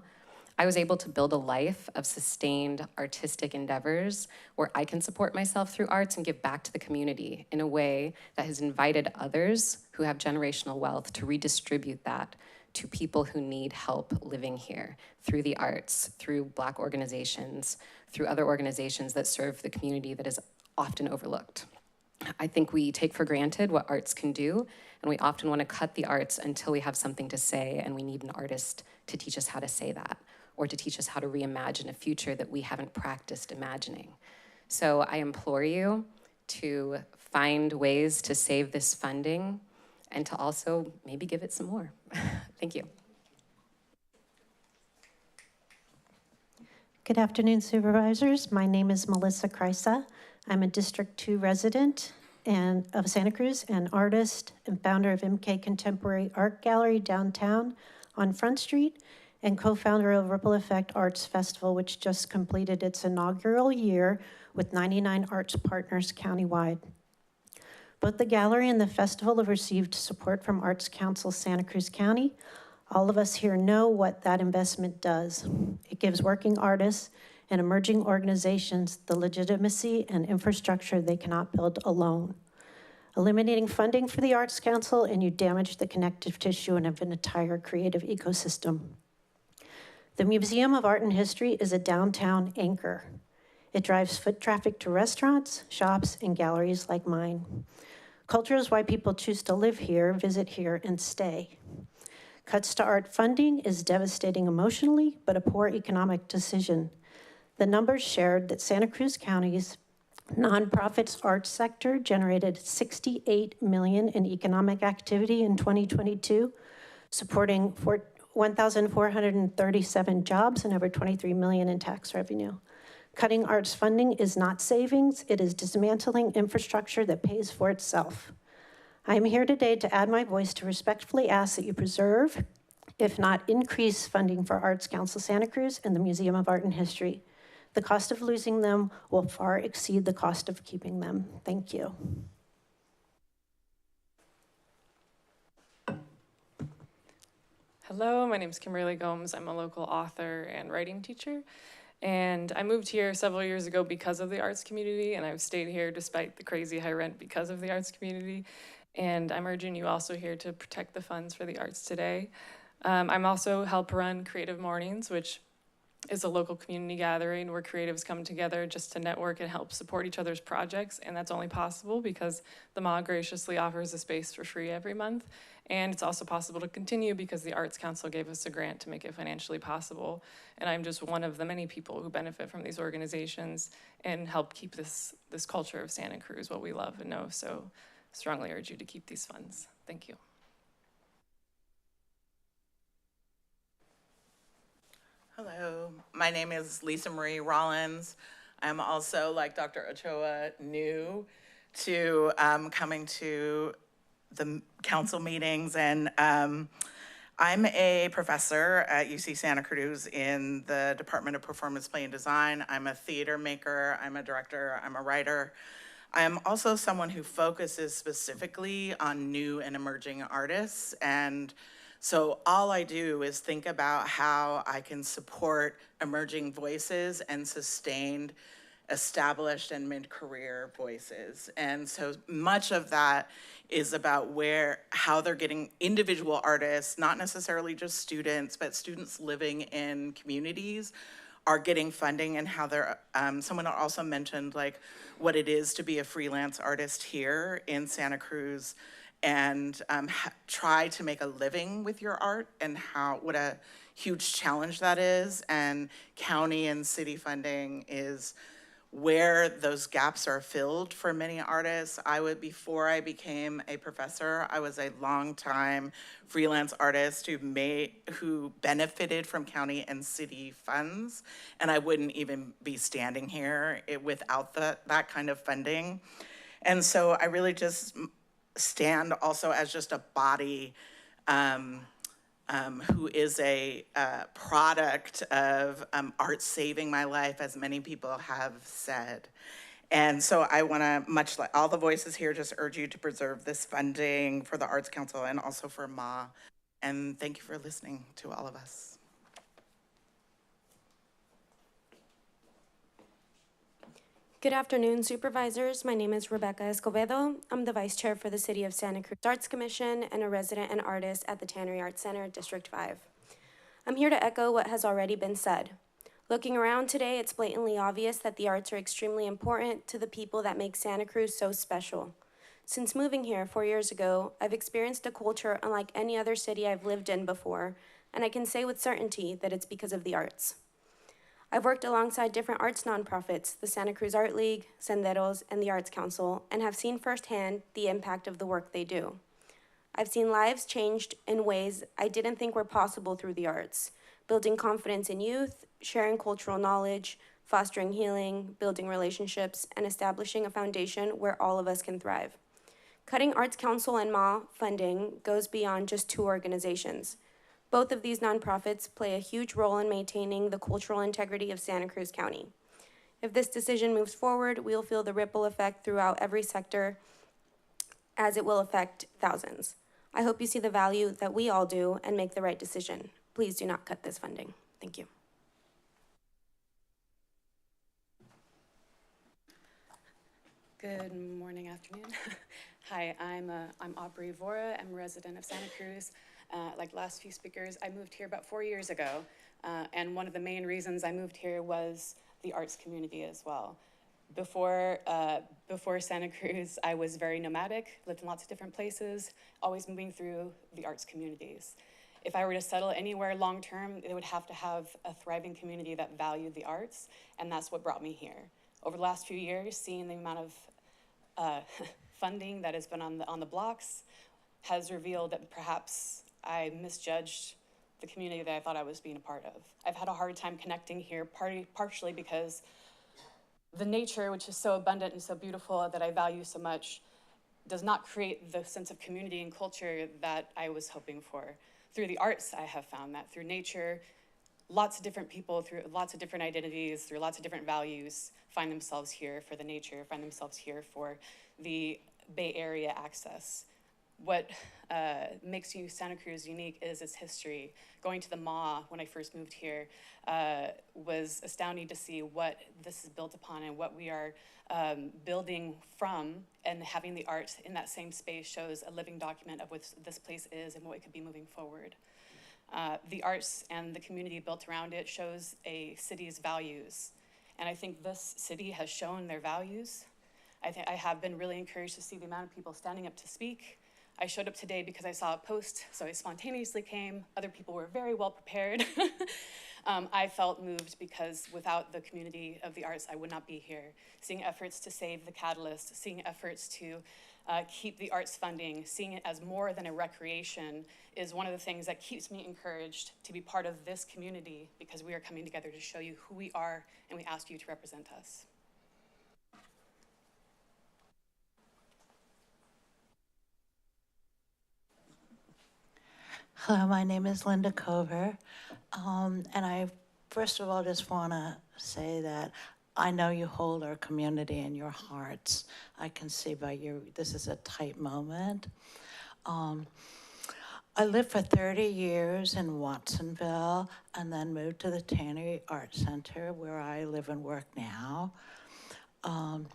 I was able to build a life of sustained artistic endeavors where I can support myself through arts and give back to the community in a way that has invited others who have generational wealth to redistribute that to people who need help living here through the arts, through Black organizations, through other organizations that serve the community that is often overlooked. I think we take for granted what arts can do, and we often want to cut the arts until we have something to say, and we need an artist to teach us how to say that, or to teach us how to reimagine a future that we haven't practiced imagining. So I implore you to find ways to save this funding and to also maybe give it some more. Thank you. Good afternoon, supervisors. My name is Melissa Kreisa. I'm a District 2 resident of Santa Cruz, an artist and founder of MK Contemporary Art Gallery downtown on Front Street, and co-founder of Ripple Effect Arts Festival, which just completed its inaugural year with 99 arts partners countywide. Both the gallery and the festival have received support from Arts Council Santa Cruz County. All of us here know what that investment does. It gives working artists and emerging organizations the legitimacy and infrastructure they cannot build alone. Eliminating funding for the Arts Council and you damage the connective tissue and of an entire creative ecosystem. The Museum of Art and History is a downtown anchor. It drives foot traffic to restaurants, shops, and galleries like mine. Culture is why people choose to live here, visit here, and stay. Cuts to art funding is devastating emotionally, but a poor economic decision. The numbers shared that Santa Cruz County's nonprofits arts sector generated $68 million in economic activity in 2022, supporting 1,437 jobs and over $23 million in tax revenue. Cutting arts funding is not savings, it is dismantling infrastructure that pays for itself. I am here today to add my voice to respectfully ask that you preserve, if not increase, funding for Arts Council Santa Cruz and the Museum of Art and History. The cost of losing them will far exceed the cost of keeping them. Thank you. Hello, my name is Kimberly Gomes. I'm a local author and writing teacher. And I moved here several years ago because of the arts community, and I've stayed here despite the crazy high rent because of the arts community. And I'm urging you also here to protect the funds for the arts today. I'm also help run Creative Mornings, which is a local community gathering where creatives come together just to network and help support each other's projects. And that's only possible because the MA graciously offers a space for free every month. And it's also possible to continue because the Arts Council gave us a grant to make it financially possible. And I'm just one of the many people who benefit from these organizations and help keep this culture of Santa Cruz what we love and know. So strongly urge you to keep these funds. Thank you. Hello, my name is Lisa Marie Rollins. I'm also, like Dr. Ochoa, new to coming to the council meetings, and I'm a professor at UC Santa Cruz in the Department of Performance, Play, and Design. I'm a theater maker, I'm a director, I'm a writer. I am also someone who focuses specifically on new and emerging artists, and so all I do is think about how I can support emerging voices and sustained established and mid-career voices. And so much of that is about how they're getting individual artists, not necessarily just students, but students living in communities are getting funding, and how they're, someone also mentioned like what it is to be a freelance artist here in Santa Cruz and try to make a living with your art, and what a huge challenge that is. And county and city funding is where those gaps are filled for many artists. Before I became a professor, I was a longtime freelance artist who benefited from county and city funds, and I wouldn't even be standing here without that kind of funding. And so I really just stand also as just a body who is a product of art saving my life, as many people have said. And so I want to, much like all the voices here, just urge you to preserve this funding for the Arts Council and also for MA. And thank you for listening to all of us. Good afternoon, supervisors. My name is Rebecca Escobedo. I'm the vice chair for the City of Santa Cruz Arts Commission and a resident and artist at the Tannery Arts Center, District 5. I'm here to echo what has already been said. Looking around today, it's blatantly obvious that the arts are extremely important to the people that make Santa Cruz so special. Since moving here 4 years ago, I've experienced a culture unlike any other city I've lived in before, and I can say with certainty that it's because of the arts. I've worked alongside different arts nonprofits, the Santa Cruz Art League, Senderos, and the Arts Council, and have seen firsthand the impact of the work they do. I've seen lives changed in ways I didn't think were possible through the arts, building confidence in youth, sharing cultural knowledge, fostering healing, building relationships, and establishing a foundation where all of us can thrive. Cutting Arts Council and MA funding goes beyond just two organizations. Both of these nonprofits play a huge role in maintaining the cultural integrity of Santa Cruz County. If this decision moves forward, we'll feel the ripple effect throughout every sector, as it will affect thousands. I hope you see the value that we all do and make the right decision. Please do not cut this funding. Thank you. Good morning, afternoon. Hi, I'm Aubrey Vora. I'm a resident of Santa Cruz. Like last few speakers, I moved here about 4 years ago, and one of the main reasons I moved here was the arts community as well. Before Santa Cruz, I was very nomadic, lived in lots of different places, always moving through the arts communities. If I were to settle anywhere long-term, it would have to have a thriving community that valued the arts, and that's what brought me here. Over the last few years, seeing the amount of funding that has been on the blocks has revealed that perhaps I misjudged the community that I thought I was being a part of. I've had a hard time connecting here, partially because the nature, which is so abundant and so beautiful that I value so much, does not create the sense of community and culture that I was hoping for. Through the arts, I have found that. Through nature, lots of different people, through lots of different identities, through lots of different values, find themselves here for the nature, find themselves here for the Bay Area access. What makes Santa Cruz unique is its history. Going to the MA when I first moved here was astounding to see what this is built upon and what we are building from, and having the art in that same space shows a living document of what this place is and what it could be moving forward. The arts and the community built around it shows a city's values. And I think this city has shown their values. I have been really encouraged to see the amount of people standing up to speak. I showed up today because I saw a post, so I spontaneously came. Other people were very well prepared. I felt moved because without the community of the arts, I would not be here. Seeing efforts to save the Catalyst, seeing efforts to keep the arts funding, seeing it as more than a recreation is one of the things that keeps me encouraged to be part of this community, because we are coming together to show you who we are, and we ask you to represent us. Hello, my name is Linda Cover, and I first of all just want to say that I know you hold our community in your hearts. I can see by you, this is a tight moment. I lived for 30 years in Watsonville and then moved to the Tannery Art Center where I live and work now. I've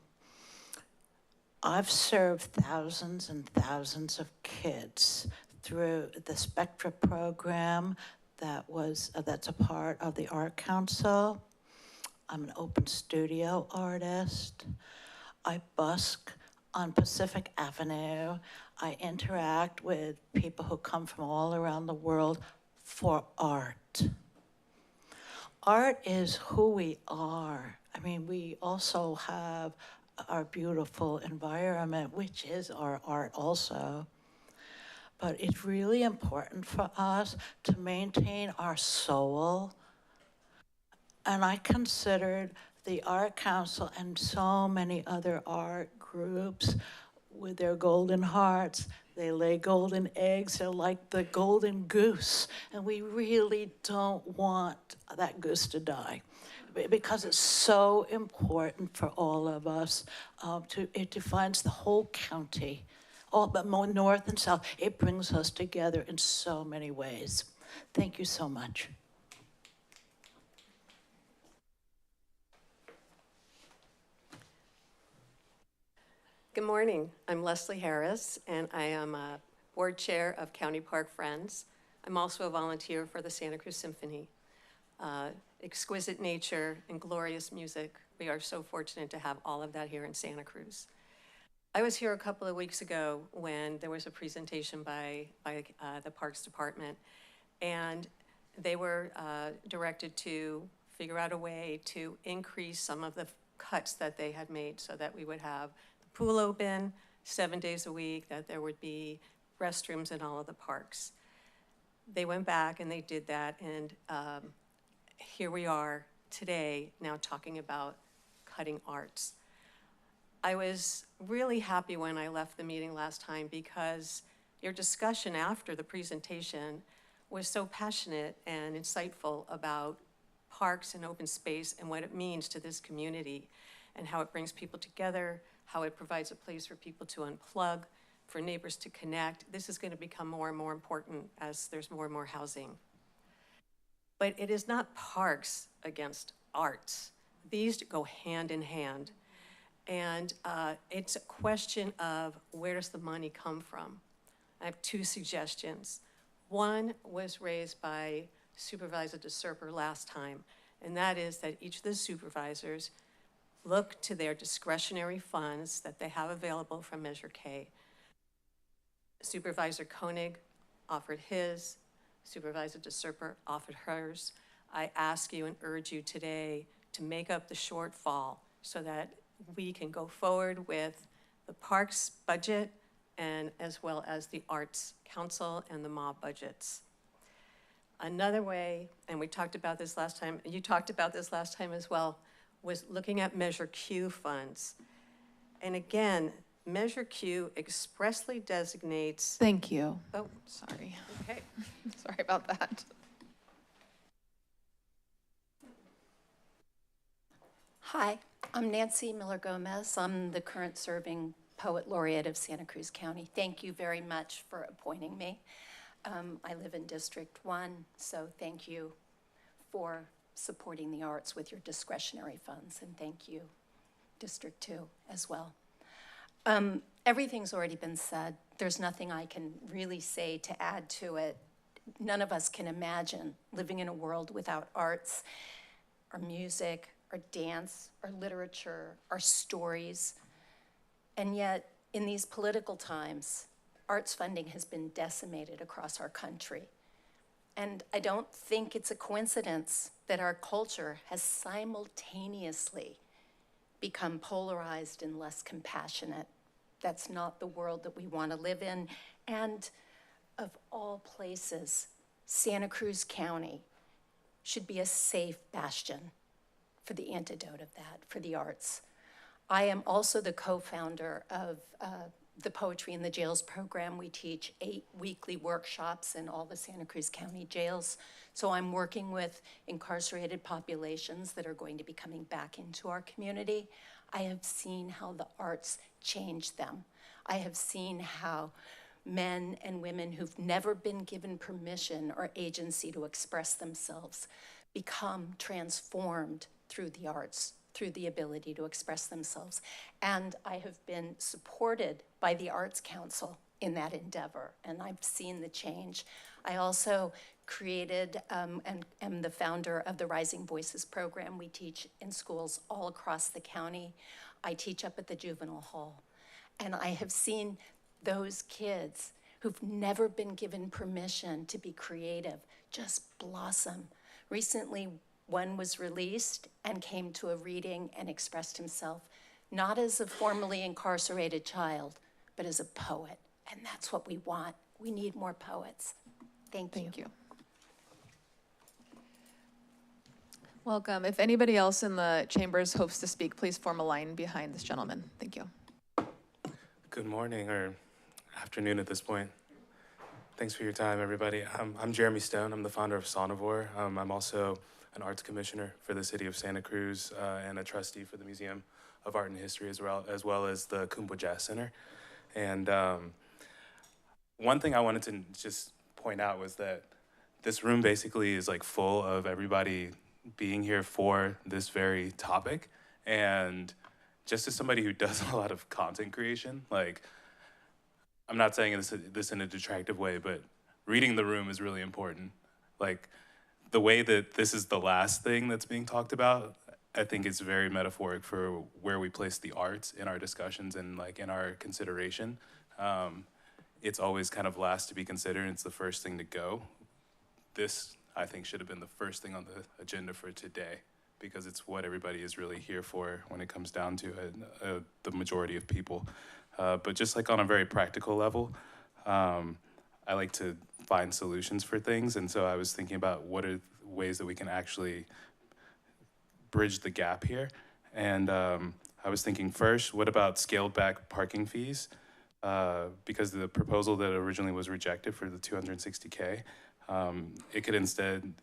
served thousands and thousands of kids through the Spectra program that's a part of the Art Council. I'm an open studio artist. I busk on Pacific Avenue. I interact with people who come from all around the world for art. Art is who we are. I mean, we also have our beautiful environment, which is our art also. But it's really important for us to maintain our soul. And I considered the Art Council and so many other art groups with their golden hearts. They lay golden eggs. They're like the golden goose. And we really don't want that goose to die, because it's so important for all of us. It defines the whole county, all but more north and south. It brings us together in so many ways. Thank you so much. Good morning. I'm Leslie Harris, and I am a board chair of County Park Friends. I'm also a volunteer for the Santa Cruz Symphony. Exquisite nature and glorious music. We are so fortunate to have all of that here in Santa Cruz. I was here a couple of weeks ago when there was a presentation by the Parks Department, and they were directed to figure out a way to increase some of the cuts that they had made so that we would have the pool open 7 days a week, that there would be restrooms in all of the parks. They went back and they did that, and here we are today now talking about cutting arts. I was really happy when I left the meeting last time because your discussion after the presentation was so passionate and insightful about parks and open space and what it means to this community and how it brings people together, how it provides a place for people to unplug, for neighbors to connect. This is going to become more and more important as there's more and more housing. But it is not parks against arts. These go hand in hand. And it's a question of where does the money come from? I have two suggestions. One was raised by Supervisor DeSerper last time, and that is that each of the supervisors look to their discretionary funds that they have available from Measure K. Supervisor Koenig offered his, Supervisor DeSerper offered hers. I ask you and urge you today to make up the shortfall so that we can go forward with the parks budget and as well as the Arts Council and the MOB budgets. Another way, and we talked about this last time, and you talked about this last time as well, was looking at Measure Q funds. And again, Measure Q expressly designates— Thank you. Oh, sorry. Okay. Sorry about that. Hi, I'm Nancy Miller-Gomez. I'm the current serving Poet Laureate of Santa Cruz County. Thank you very much for appointing me. I live in District 1, so thank you for supporting the arts with your discretionary funds, and thank you, District 2, as well. Everything's already been said. There's nothing I can really say to add to it. None of us can imagine living in a world without arts or music or dance or literature or stories. And yet, in these political times, arts funding has been decimated across our country. And I don't think it's a coincidence that our culture has simultaneously become polarized and less compassionate. That's not the world that we want to live in. And of all places, Santa Cruz County should be a safe bastion for the antidote of that, for the arts. I am also the co-founder of the Poetry in the Jails program. We teach 8 weekly workshops in all the Santa Cruz County jails. So I'm working with incarcerated populations that are going to be coming back into our community. I have seen how the arts change them. I have seen how men and women who've never been given permission or agency to express themselves become transformed through the arts, through the ability to express themselves. And I have been supported by the Arts Council in that endeavor, and I've seen the change. I also created and am the founder of the Rising Voices program we teach in schools all across the county. I teach up at the juvenile hall, and I have seen those kids who've never been given permission to be creative just blossom. Recently, one was released and came to a reading and expressed himself, not as a formerly incarcerated child, but as a poet. And that's what we want. We need more poets. Thank you. Thank you. Welcome. If anybody else in the chambers hopes to speak, please form a line behind this gentleman. Thank you. Good morning or afternoon at this point. Thanks for your time, everybody. I'm Jeremy Stone. I'm the founder of Sonivore. I'm also an arts commissioner for the city of Santa Cruz and a trustee for the Museum of Art and History as well as the Kumba Jazz Center. And one thing I wanted to just point out was that this room basically is like full of everybody being here for this very topic. And just as somebody who does a lot of content creation, like, I'm not saying this in a detractive way, but reading the room is really important. Like, the way that this is the last thing that's being talked about, I think it's very metaphoric for where we place the arts in our discussions and like in our consideration. It's always kind of last to be considered. It's the first thing to go. This, I think, should have been the first thing on the agenda for today, because it's what everybody is really here for when it comes down to it, the majority of people. But just like on a very practical level, I like to find solutions for things. And so I was thinking about what are ways that we can actually bridge the gap here. And I was thinking first, what about scaled back parking fees? Because the proposal that originally was rejected for the $260K, it could instead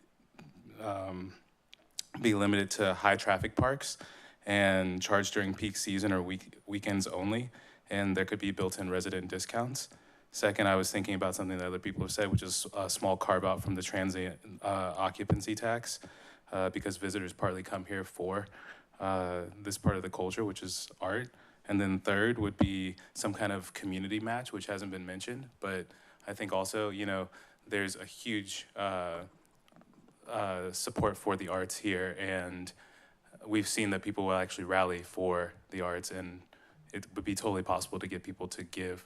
be limited to high traffic parks and charged during peak season or weekends only. And there could be built-in resident discounts. Second, I was thinking about something that other people have said, which is a small carve out from the transient occupancy tax, because visitors partly come here for this part of the culture, which is art. And then third would be some kind of community match, which hasn't been mentioned, but I think also, you know, there's a huge support for the arts here, and we've seen that people will actually rally for the arts, and it would be totally possible to get people to give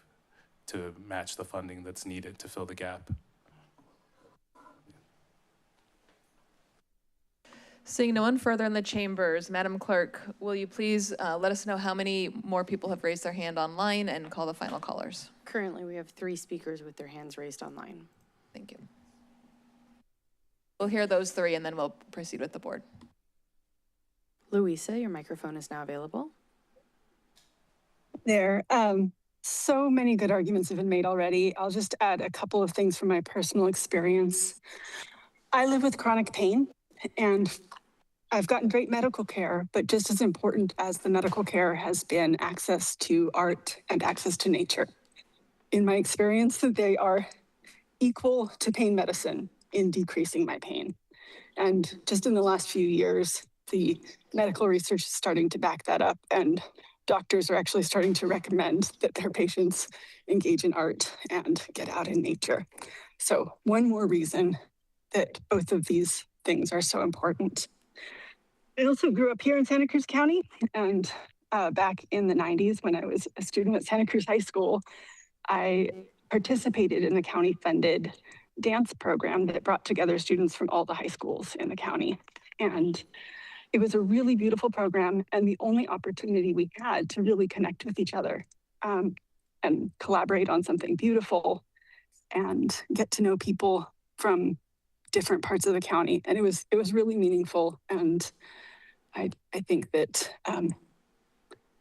to match the funding that's needed to fill the gap. Seeing no one further in the chambers, Madam Clerk, will you please let us know how many more people have raised their hand online and call the final callers? Currently, we have 3 speakers with their hands raised online. Thank you. We'll hear those 3 and then we'll proceed with the board. Louisa, your microphone is now available. There. So many good arguments have been made already. I'll just add a couple of things from my personal experience. I live with chronic pain and I've gotten great medical care, but just as important as the medical care has been access to art and access to nature. In my experience, they are equal to pain medicine in decreasing my pain. And just in the last few years, the medical research is starting to back that up, and doctors are actually starting to recommend that their patients engage in art and get out in nature. So one more reason that both of these things are so important. I also grew up here in Santa Cruz County, and back in the 90s when I was a student at Santa Cruz High School, I participated in the county-funded dance program that brought together students from all the high schools in the county. And it was a really beautiful program and the only opportunity we had to really connect with each other and collaborate on something beautiful and get to know people from different parts of the county. And it was really meaningful. And I think that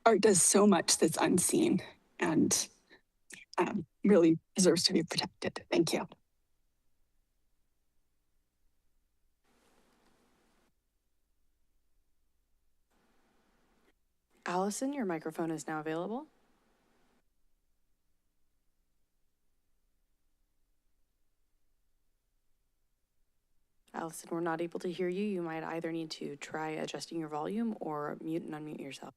art does so much that's unseen and really deserves to be protected. Thank you. Allison, your microphone is now available. Allison, we're not able to hear you. You might either need to try adjusting your volume or mute and unmute yourself.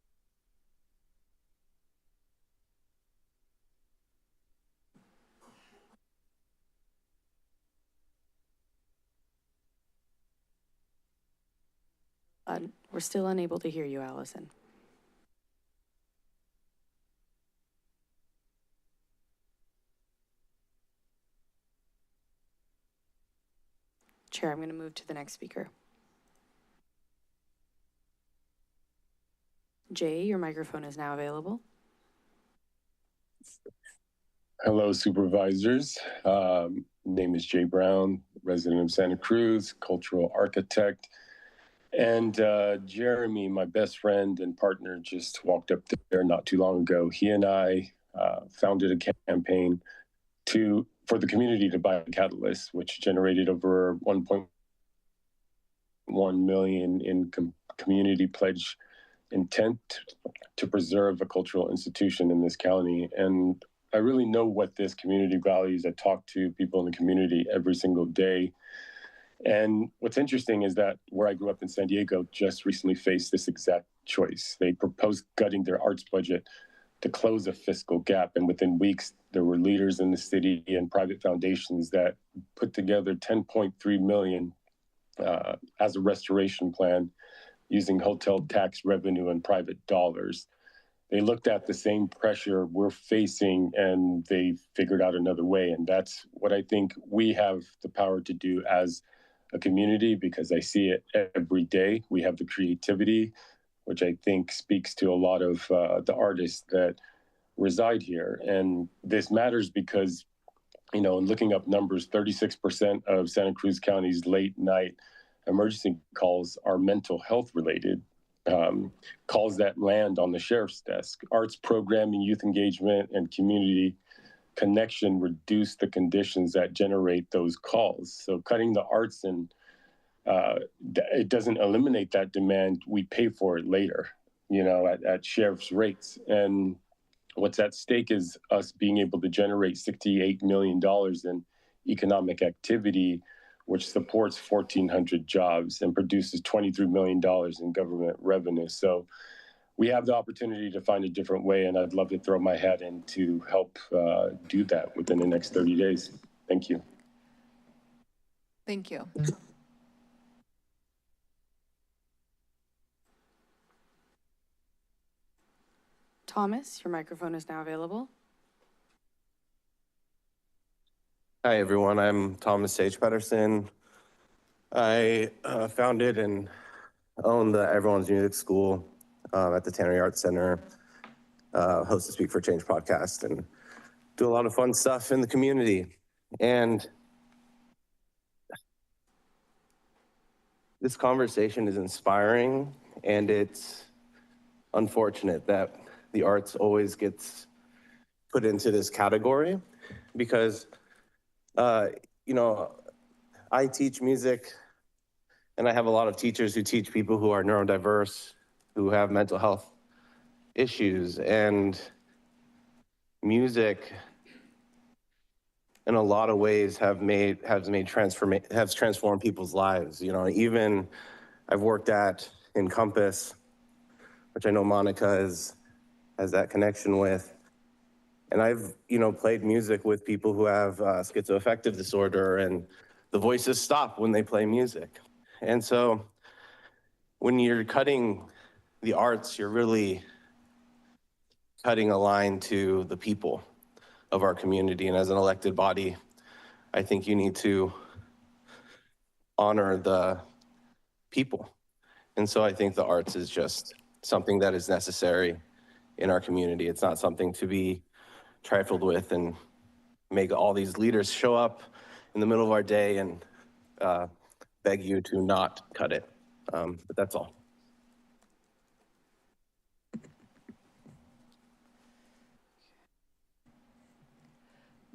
We're still unable to hear you, Allison. Chair, I'm going to move to the next speaker. Jay, your microphone is now available. Hello, supervisors. Name is Jay Brown, resident of Santa Cruz, cultural architect. And Jeremy, my best friend and partner, just walked up there not too long ago. He and I founded a campaign for the community to buy a catalyst, which generated over 1.1 million in community pledge intent to preserve a cultural institution in this county. And I really know what this community values. I talk to people in the community every single day. And what's interesting is that where I grew up in San Diego just recently faced this exact choice. They proposed gutting their arts budget to close a fiscal gap. And within weeks, there were leaders in the city and private foundations that put together 10.3 million as a restoration plan using hotel tax revenue and private dollars. They looked at the same pressure we're facing and they figured out another way. And that's what I think we have the power to do as a community, because I see it every day. We have the creativity, which I think speaks to a lot of the artists that reside here. And this matters because, in looking up numbers, 36% of Santa Cruz County's late night emergency calls are mental health related. Calls that land on the sheriff's desk. Arts programming, youth engagement, and community connection reduce the conditions that generate those calls. So cutting the arts and it doesn't eliminate that demand. We pay for it later, at sheriff's rates. And what's at stake is us being able to generate $68 million in economic activity, which supports 1,400 jobs and produces $23 million in government revenue. So we have the opportunity to find a different way, and I'd love to throw my hat in to help do that within the next 30 days. Thank you. Thank you. Thomas, your microphone is now available. Hi, everyone. I'm Thomas H. Patterson. I founded and own the Everyone's Music School at the Tannery Arts Center, host the Speak for Change podcast, and do a lot of fun stuff in the community. And this conversation is inspiring, and it's unfortunate that the arts always gets put into this category because, I teach music, and I have a lot of teachers who teach people who are neurodiverse, who have mental health issues, and music in a lot of ways has transformed people's lives. Even I've worked in Compass, which I know Monica has that connection with. And I've, played music with people who have schizoaffective disorder, and the voices stop when they play music. And so when you're cutting the arts, you're really cutting a line to the people of our community. And as an elected body, I think you need to honor the people. And so I think the arts is just something that is necessary in our community. It's not something to be trifled with and make all these leaders show up in the middle of our day and beg you to not cut it. But that's all.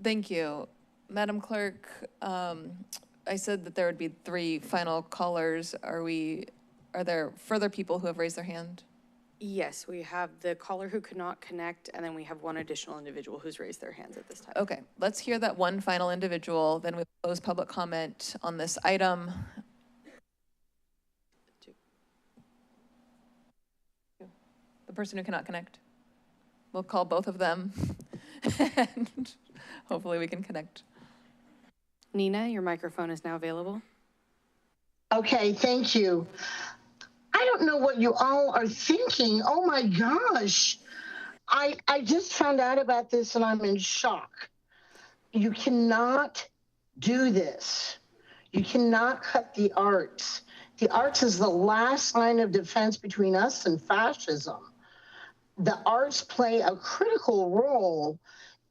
Thank you. Madam Clerk, I said that there would be 3 final callers. Are there further people who have raised their hand? Yes, we have the caller who could not connect, and then we have one additional individual who's raised their hands at this time. Okay, let's hear that one final individual, then we'll close public comment on this item. the person who cannot connect. We'll call both of them and hopefully we can connect. Nina, your microphone is now available. Okay, thank you. I don't know what you all are thinking. Oh my gosh. I just found out about this and I'm in shock. You cannot do this. You cannot cut the arts. The arts is the last line of defense between us and fascism. The arts play a critical role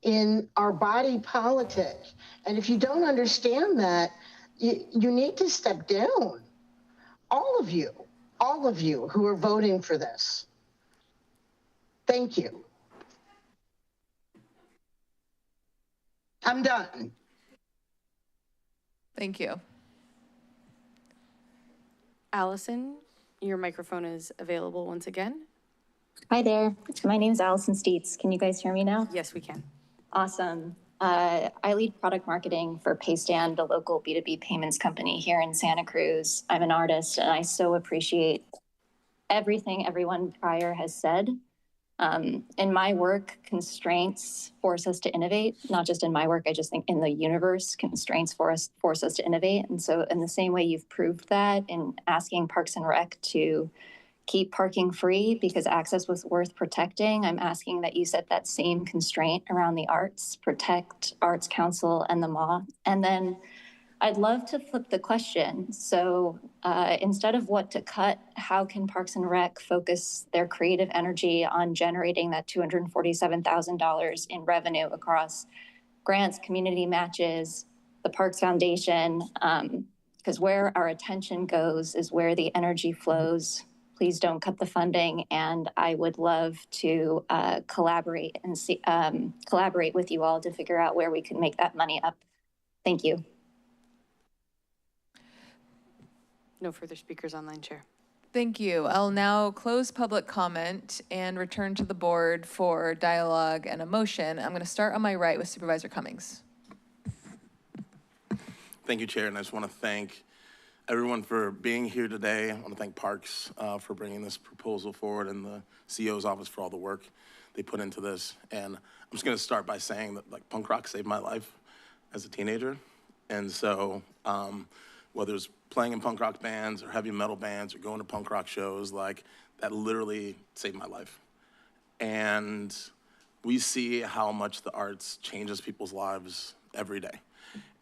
in our body politic. And if you don't understand that, you need to step down. All of you who are voting for this. Thank you. I'm done. Thank you. Allison, your microphone is available once again. Hi there. My name is Allison Steets. Can you guys hear me now? Yes, we can. Awesome. I lead product marketing for Paystand, a local B2B payments company here in Santa Cruz. I'm an artist, and I so appreciate everything everyone prior has said. In my work, constraints force us to innovate. Not just in my work, I just think in the universe, constraints force us to innovate. And so in the same way you've proved that in asking Parks and Rec to keep parking free because access was worth protecting, I'm asking that you set that same constraint around the arts, protect Arts Council and the MAW. And then I'd love to flip the question. So instead of what to cut, how can Parks and Rec focus their creative energy on generating that $247,000 in revenue across grants, community matches, the Parks Foundation? Because where our attention goes is where the energy flows. Please don't cut the funding, and I would love to collaborate with you all to figure out where we can make that money up. Thank you. No further speakers online, Chair. Thank you. I'll now close public comment and return to the board for dialogue and a motion. I'm going to start on my right with Supervisor Cummings. Thank you, Chair, and I just want to thank everyone for being here today. I want to thank Parks for bringing this proposal forward and the CEO's office for all the work they put into this. And I'm just going to start by saying that punk rock saved my life as a teenager. And so whether it's playing in punk rock bands or heavy metal bands or going to punk rock shows, that literally saved my life. And we see how much the arts changes people's lives every day.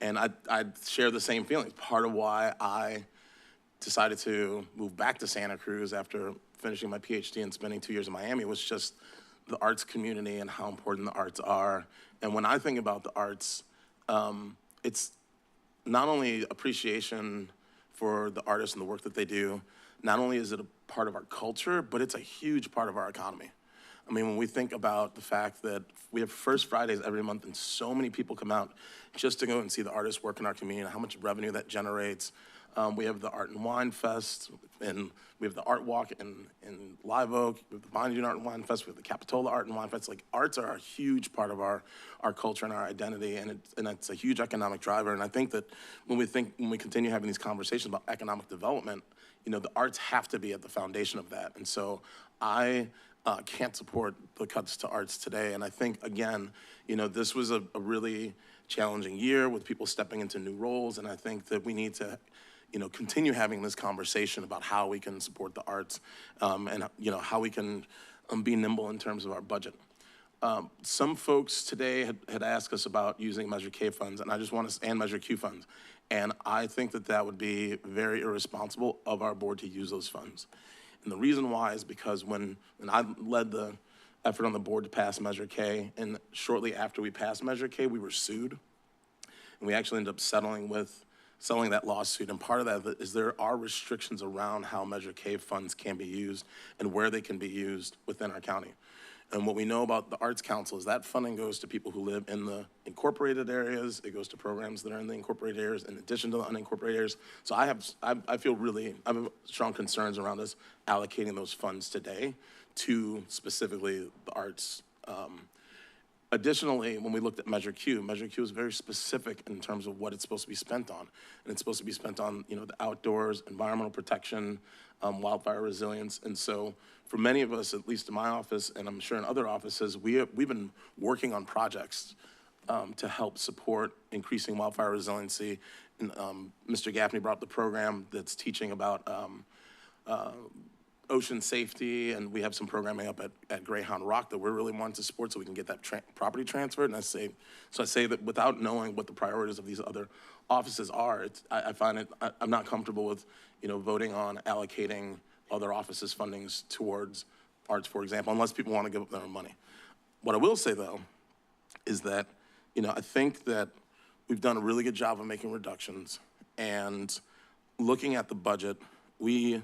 And I share the same feelings. Part of why I decided to move back to Santa Cruz after finishing my PhD and spending 2 years in Miami was just the arts community and how important the arts are. And when I think about the arts, it's not only appreciation for the artists and the work that they do, not only is it a part of our culture, but it's a huge part of our economy. I mean, when we think about the fact that we have First Fridays every month and so many people come out just to go and see the artists work in our community and how much revenue that generates. We have the Art and Wine Fest, and we have the Art Walk in Live Oak, we have the Bonnie Art and Wine Fest, we have the Capitola Art and Wine Fest. Arts are a huge part of our culture and our identity, and it's a huge economic driver. And I think that when we continue having these conversations about economic development, the arts have to be at the foundation of that. And so I can't support the cuts to arts today. And I think, again, this was a really challenging year with people stepping into new roles. And I think that we need to, continue having this conversation about how we can support the arts and, how we can be nimble in terms of our budget. Some folks today had asked us about using Measure K funds, and and Measure Q funds. And I think that would be very irresponsible of our board to use those funds. And the reason why is because when I led the effort on the board to pass Measure K, and shortly after we passed Measure K, we were sued. And we actually ended up settling that lawsuit. And part of that is there are restrictions around how Measure K funds can be used and where they can be used within our county. And what we know about the Arts Council is that funding goes to people who live in the incorporated areas. It goes to programs that are in the incorporated areas in addition to the unincorporated areas. So I have strong concerns around us allocating those funds today to specifically the arts Additionally, when we looked at Measure Q is very specific in terms of what it's supposed to be spent on. And it's supposed to be spent on, you know, the outdoors, environmental protection, wildfire resilience. And so for many of us, at least in my office, and I'm sure in other offices, we've been working on projects to help support increasing wildfire resiliency. And Mr. Gaffney brought up the program that's teaching about ocean safety, and we have some programming up at Greyhound Rock that we're really wanting to support so we can get that property transferred. And I say that without knowing what the priorities of these other offices are, I find it, I'm not comfortable with, you know, voting on allocating other offices' fundings towards arts, for example, unless people want to give up their own money. What I will say, though, is that, you know, I think that we've done a really good job of making reductions, and looking at the budget, we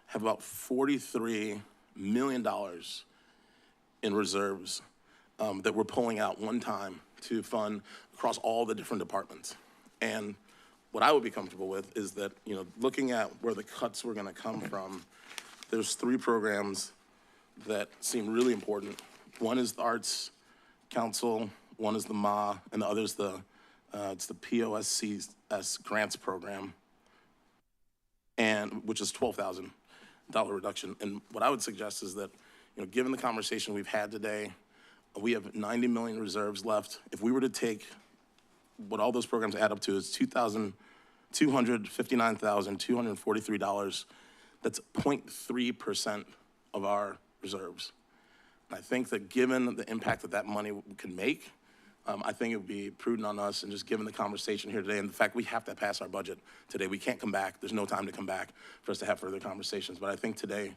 have about $43 million in reserves that we're pulling out one time to fund across all the different departments. And what I would be comfortable with is that, you know, looking at where the cuts were gonna come from, there's 3 programs that seem really important. One is the Arts Council, one is the MA, and the other is it's the POSCS grants program, and which is $12,000 reduction. And what I would suggest is that, you know, given the conversation we've had today, we have 90 million reserves left. If we were to take what all those programs add up to is $259,243. That's 0.3% of our reserves. And I think that given the impact that money can make, I think it would be prudent on us, and just given the conversation here today and the fact we have to pass our budget today, we can't come back. There's no time to come back for us to have further conversations. But I think today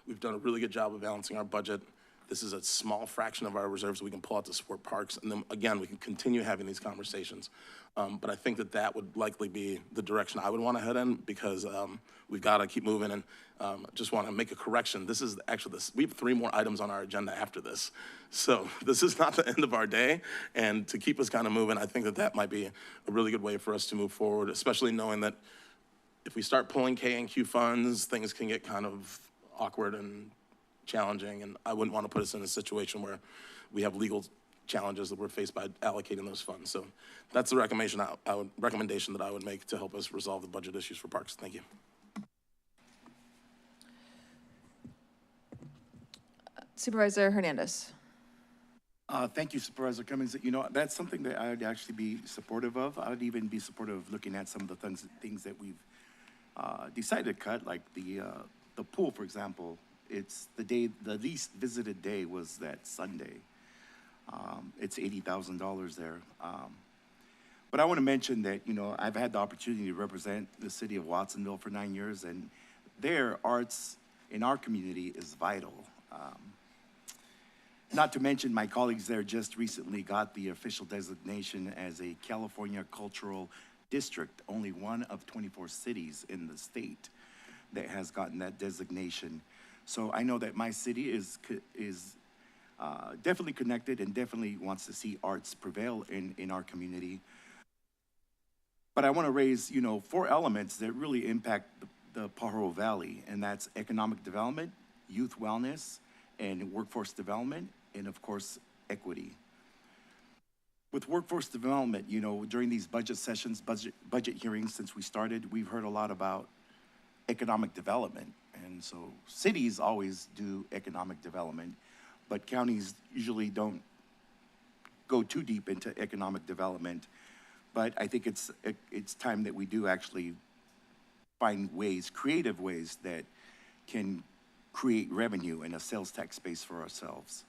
we've done a really good job of balancing our budget. This is a small fraction of our reserves we can pull out to support parks. And then again, we can continue having these conversations. But I think that would likely be the direction I would want to head in, because we've got to keep moving. And just want to make a correction. This is actually we have 3 more items on our agenda after this. So this is not the end of our day. And to keep us kind of moving, I think that might be a really good way for us to move forward, especially knowing that if we start pulling K and Q funds, things can get kind of awkward and challenging, and I wouldn't want to put us in a situation where we have legal challenges that we're faced by allocating those funds. So that's the recommendation that I would make to help us resolve the budget issues for parks. Thank you. Supervisor Hernandez. Thank you, Supervisor Cummings. You know, that's something that I'd actually be supportive of. I'd even be supportive of looking at some of the things that we've decided to cut, like the pool, for example. It's the least visited day was that Sunday. It's $80,000 there. But I want to mention that, you know, I've had the opportunity to represent the city of Watsonville for 9 years, and their arts in our community is vital. Not to mention my colleagues there just recently got the official designation as a California Cultural District, only one of 24 cities in the state that has gotten that designation. So I know that my city is definitely connected and definitely wants to see arts prevail in our community. But I want to raise, you know, 4 elements that really impact the Pajaro Valley, and that's economic development, youth wellness, and workforce development, and of course, equity. With workforce development, you know, during these budget sessions, budget hearings since we started, we've heard a lot about economic development. And so cities always do economic development, but counties usually don't go too deep into economic development. But I think it's time that we do actually find ways, creative ways, that can create revenue and a sales tax base for ourselves.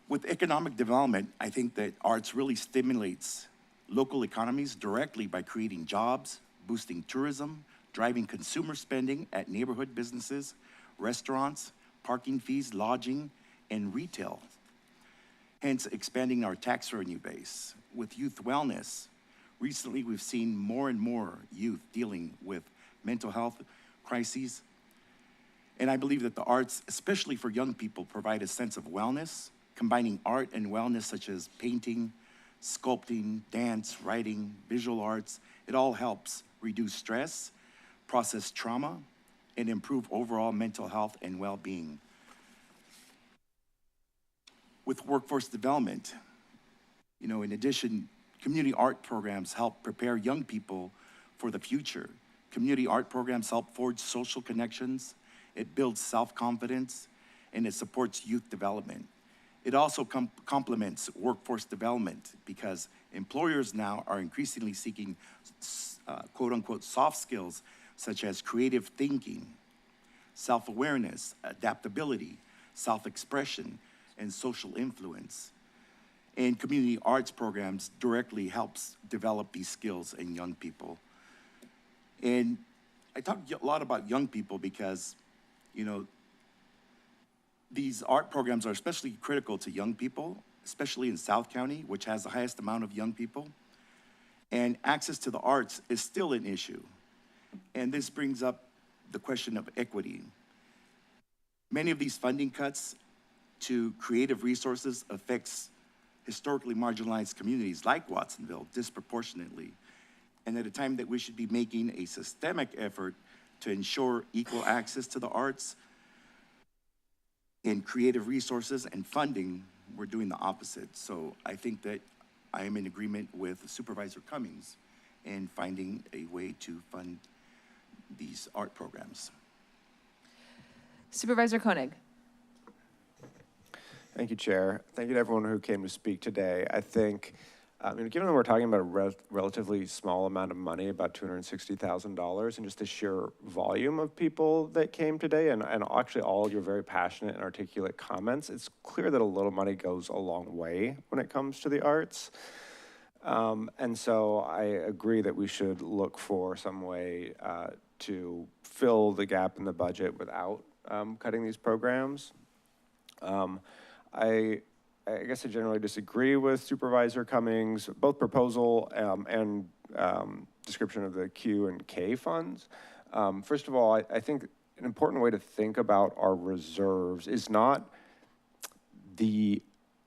With economic development, I think that arts really stimulates local economies directly by creating jobs, boosting tourism, driving consumer spending at neighborhood businesses, restaurants, parking fees, lodging, and retail. Hence, expanding our tax revenue base. With youth wellness, recently we've seen more and more youth dealing with mental health crises. And I believe that the arts, especially for young people, provide a sense of wellness, combining art and wellness such as painting, sculpting, dance, writing, visual arts. It all helps reduce stress, process trauma, and improve overall mental health and well-being. with workforce development. In addition, community art programs help prepare young people for the future. Community art programs help forge social connections, it builds self-confidence, and it supports youth development. It also complements workforce development because employers now are increasingly seeking quote-unquote soft skills such as creative thinking, self-awareness, adaptability, self-expression, and social influence. And community arts programs directly helps develop these skills in young people. And I talk a lot about young people because, these art programs are especially critical to young people, especially in South County, which has the highest amount of young people. And access to the arts is still an issue. And this brings up the question of equity. Many of these funding cuts to creative resources affects historically marginalized communities like Watsonville disproportionately. And at a time that we should be making a systemic effort to ensure equal access to the arts and creative resources and funding, we're doing the opposite. So I think that I am in agreement with Supervisor Cummings in finding a way to fund these art programs. Supervisor Koenig. Thank you, Chair. Thank you to everyone who came to speak today. I think, given that we're talking about a relatively small amount of money, about $260,000, and just the sheer volume of people that came today, and actually all your very passionate and articulate comments, it's clear that a little money goes a long way when it comes to the arts. And so I agree that we should look for some way to fill the gap in the budget without cutting these programs. I guess I generally disagree with Supervisor Cummings, both proposal and description of the Q and K funds. First of all, I think an important way to think about our reserves is not the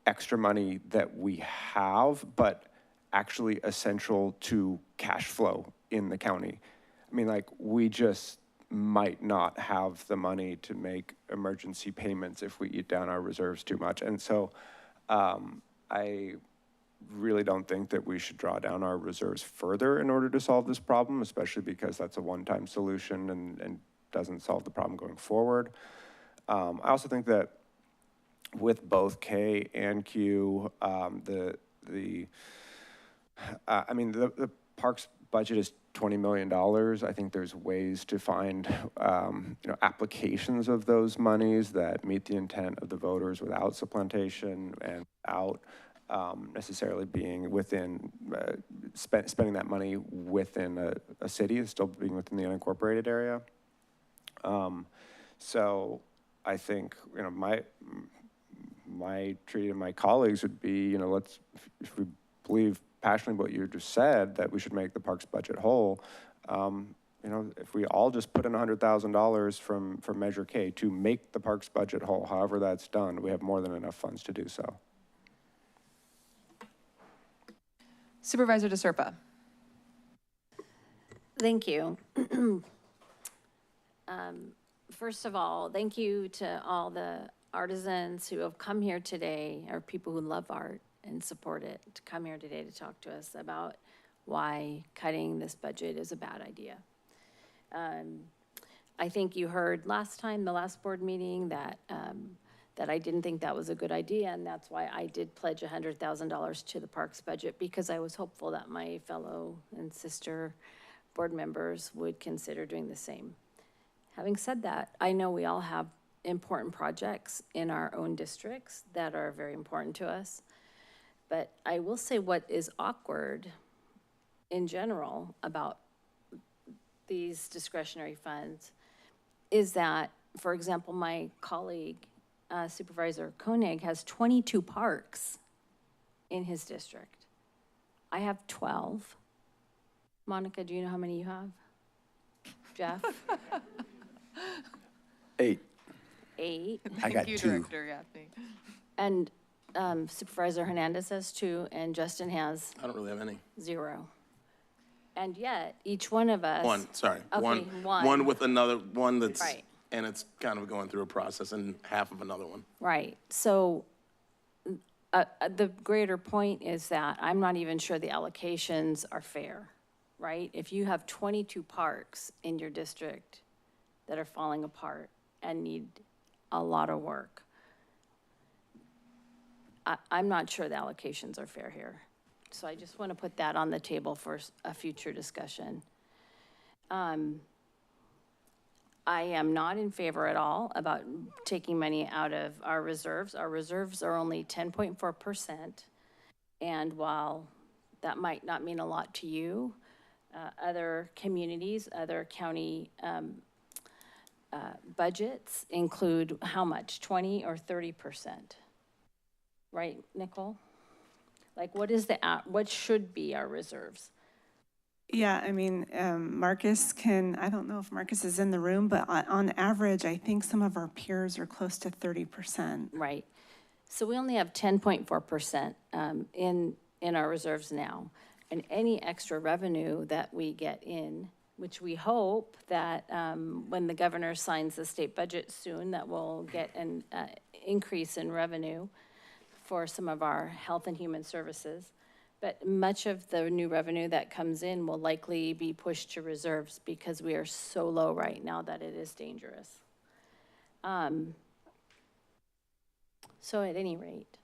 extra money that we have, but actually essential to cash flow in the county. I mean, like, we just might not have the money to make emergency payments if we eat down our reserves too much. And so I really don't think that we should draw down our reserves further in order to solve this problem, especially because that's a one-time solution and doesn't solve the problem going forward. I also think that with both K and Q, the parks budget is $20 million. I think there's ways to find applications of those monies that meet the intent of the voters without supplantation and without necessarily being within, spending that money within a city, still being within the unincorporated area. So I think, my treat of my colleagues would be, if we believe passionately what you just said, that we should make the parks budget whole, if we all just put in $100,000 from Measure K to make the parks budget whole, however that's done, we have more than enough funds to do so. Supervisor DeSerpa. Thank you. First of all, thank you to all the artisans who have come here today, or people who love art and support it, to come here today to talk to us about why cutting this budget is a bad idea. I think you heard last time, the last board meeting, that that I didn't think that was a good idea, and that's why I did pledge $100,000 to the parks budget, because I was hopeful that my fellow and sister board members would consider doing the same. Having said that, I know we all have important projects in our own districts that are very important to us. But I will say what is awkward in general about these discretionary funds is that, for example, my colleague, Supervisor Koenig, has 22 parks in his district. I have 12. Monica, do you know how many you have? Jeff? 8. 8. I got 2. Director Gaffney. And Supervisor Hernandez has 2, and Justin has I don't really have any. 0. And yet, each one of us. One, sorry. Okay, one with another one that's, right. And it's kind of going through a process and half of another one. Right. So The greater point is that I'm not even sure the allocations are fair, right? If you have 22 parks in your district that are falling apart and need a lot of work, I'm not sure the allocations are fair here. So I just want to put that on the table for a future discussion. I am not in favor at all about taking money out of our reserves. Our reserves are only 10.4%. And while that might not mean a lot to you, other communities, other county budgets include how much, 20 or 30%? Right, Nicole? Like what should be our reserves? Yeah, I mean, Marcus I don't know if Marcus is in the room, but on average, I think some of our peers are close to 30%. Right. So we only have 10.4% in our reserves now. And any extra revenue that we get in, which we hope that when the governor signs the state budget soon, that we'll get an increase in revenue for some of our health and human services. But much of the new revenue that comes in will likely be pushed to reserves because we are so low right now that it is dangerous. So at any rate,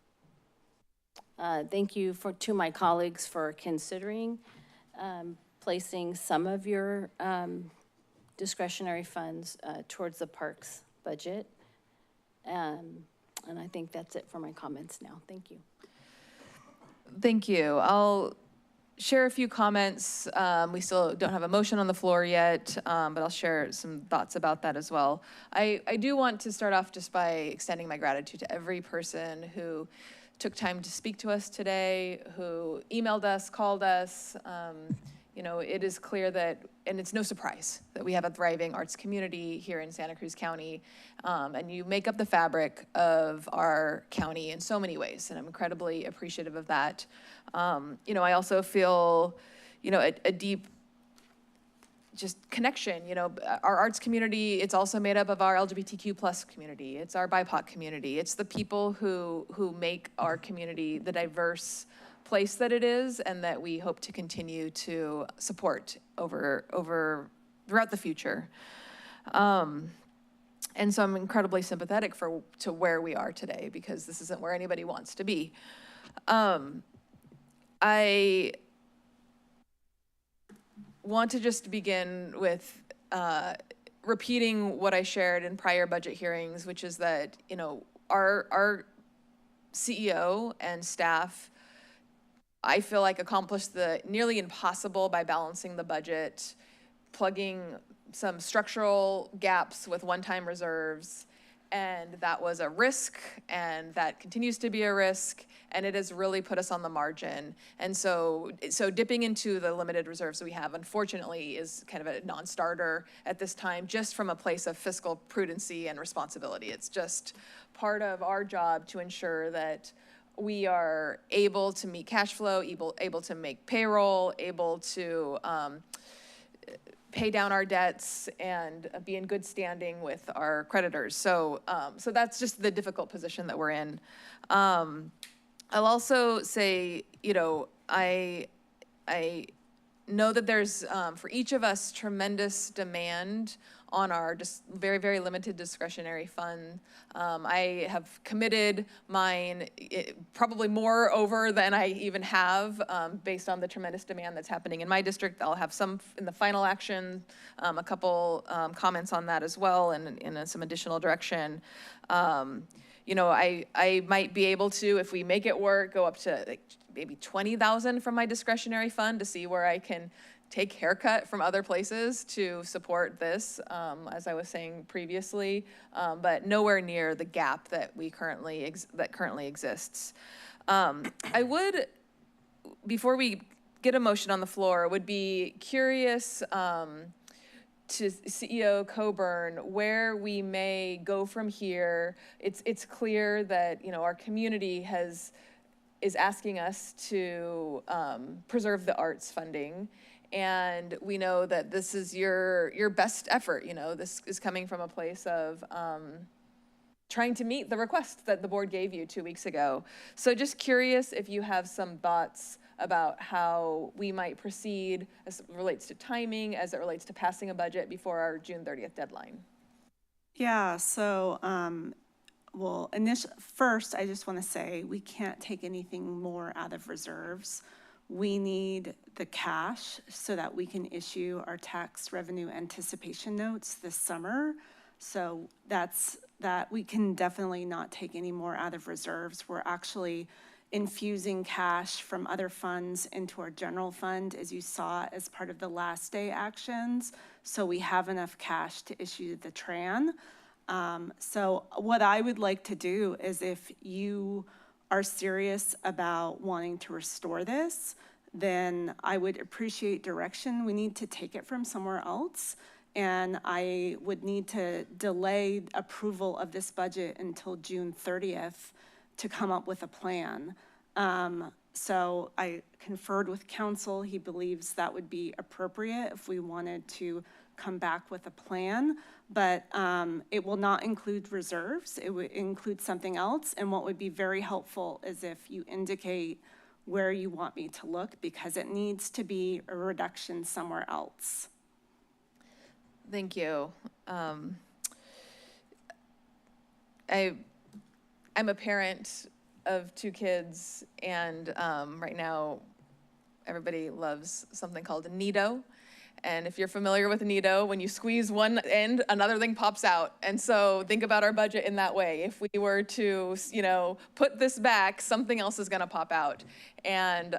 thank you to my colleagues for considering placing some of your discretionary funds towards the parks budget. And I think that's it for my comments now. Thank you. Thank you. I'll share a few comments. We still don't have a motion on the floor yet, but I'll share some thoughts about that as well. I do want to start off just by extending my gratitude to every person who took time to speak to us today, who emailed us, called us. You know, it is clear that, and it's no surprise, that we have a thriving arts community here in Santa Cruz County, and you make up the fabric of our county in so many ways, and I'm incredibly appreciative of that. You know, I also feel, you know, a deep just connection. You know, our arts community, it's also made up of our LGBTQ plus community. It's our BIPOC community. It's the people who make our community the diverse place that it is, and that we hope to continue to support throughout the future. And so I'm incredibly sympathetic to where we are today, because this isn't where anybody wants to be. I want to just begin with repeating what I shared in prior budget hearings, which is that, you know, our CEO and staff, I feel like, accomplished the nearly impossible by balancing the budget, plugging some structural gaps with one-time reserves, and that was a risk, and that continues to be a risk, and it has really put us on the margin. And so dipping into the limited reserves we have, unfortunately, is kind of a non-starter at this time, just from a place of fiscal prudency and responsibility. It's just part of our job to ensure that we are able to meet cash flow, able to make payroll, able to pay down our debts, and be in good standing with our creditors. So that's just the difficult position that we're in. I'll also say, you know, I know that there's, for each of us, tremendous demand on our just very, very limited discretionary fund. I have committed mine probably more over than I even have, based on the tremendous demand that's happening in my district. I'll have some in the final action, a couple comments on that as well, and in some additional direction. You know, I might be able to, if we make it work, go up to like maybe 20,000 from my discretionary fund to see where I can take haircut from other places to support this, as I was saying previously, but nowhere near the gap that currently exists. I would, before we get a motion on the floor, would be curious to CEO Coburn where we may go from here. It's clear that, you know, our community is asking us to preserve the arts funding. And we know that this is your best effort. You know, this is coming from a place of trying to meet the request that the board gave you 2 weeks ago. So just curious if you have some thoughts about how we might proceed as it relates to timing, as it relates to passing a budget before our June 30th deadline. Yeah, so, well, first, I just want to say we can't take anything more out of reserves. We need the cash so that we can issue our tax revenue anticipation notes this summer. So that we can definitely not take any more out of reserves. We're actually infusing cash from other funds into our general fund, as you saw as part of the last day actions. So we have enough cash to issue the TRAN. So what I would like to do is, if you are serious about wanting to restore this, then I would appreciate direction. We need to take it from somewhere else. And I would need to delay approval of this budget until June 30th to come up with a plan. So I conferred with council. He believes that would be appropriate if we wanted to come back with a plan, but it will not include reserves. It would include something else. And what would be very helpful is if you indicate where you want me to look, because it needs to be a reduction somewhere else. Thank you. I'm a parent of 2 kids, and right now everybody loves something called a Nido. And if you're familiar with a Nido, when you squeeze one end, another thing pops out. And so think about our budget in that way. If we were to, put this back, something else is going to pop out. And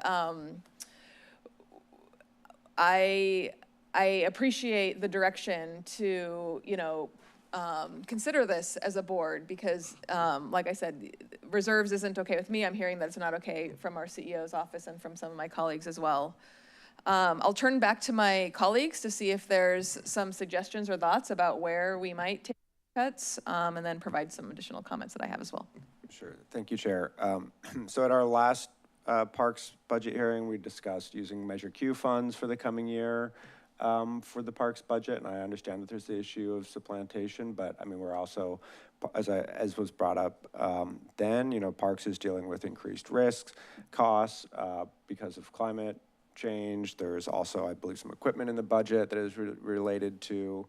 I appreciate the direction to, consider this as a board, because, like I said, reserves isn't okay with me. I'm hearing that it's not okay from our CEO's office and from some of my colleagues as well. I'll turn back to my colleagues to see if there's some suggestions or thoughts about where we might take cuts, and then provide some additional comments that I have as well. Sure, thank you, Chair. So at our last Parks budget hearing, we discussed using Measure Q funds for the coming year for the Parks budget, and I understand that there's the issue of supplantation, but I mean, we're also, as was brought up then, Parks is dealing with increased risks, costs because of climate change. There's also, I believe, some equipment in the budget that is related to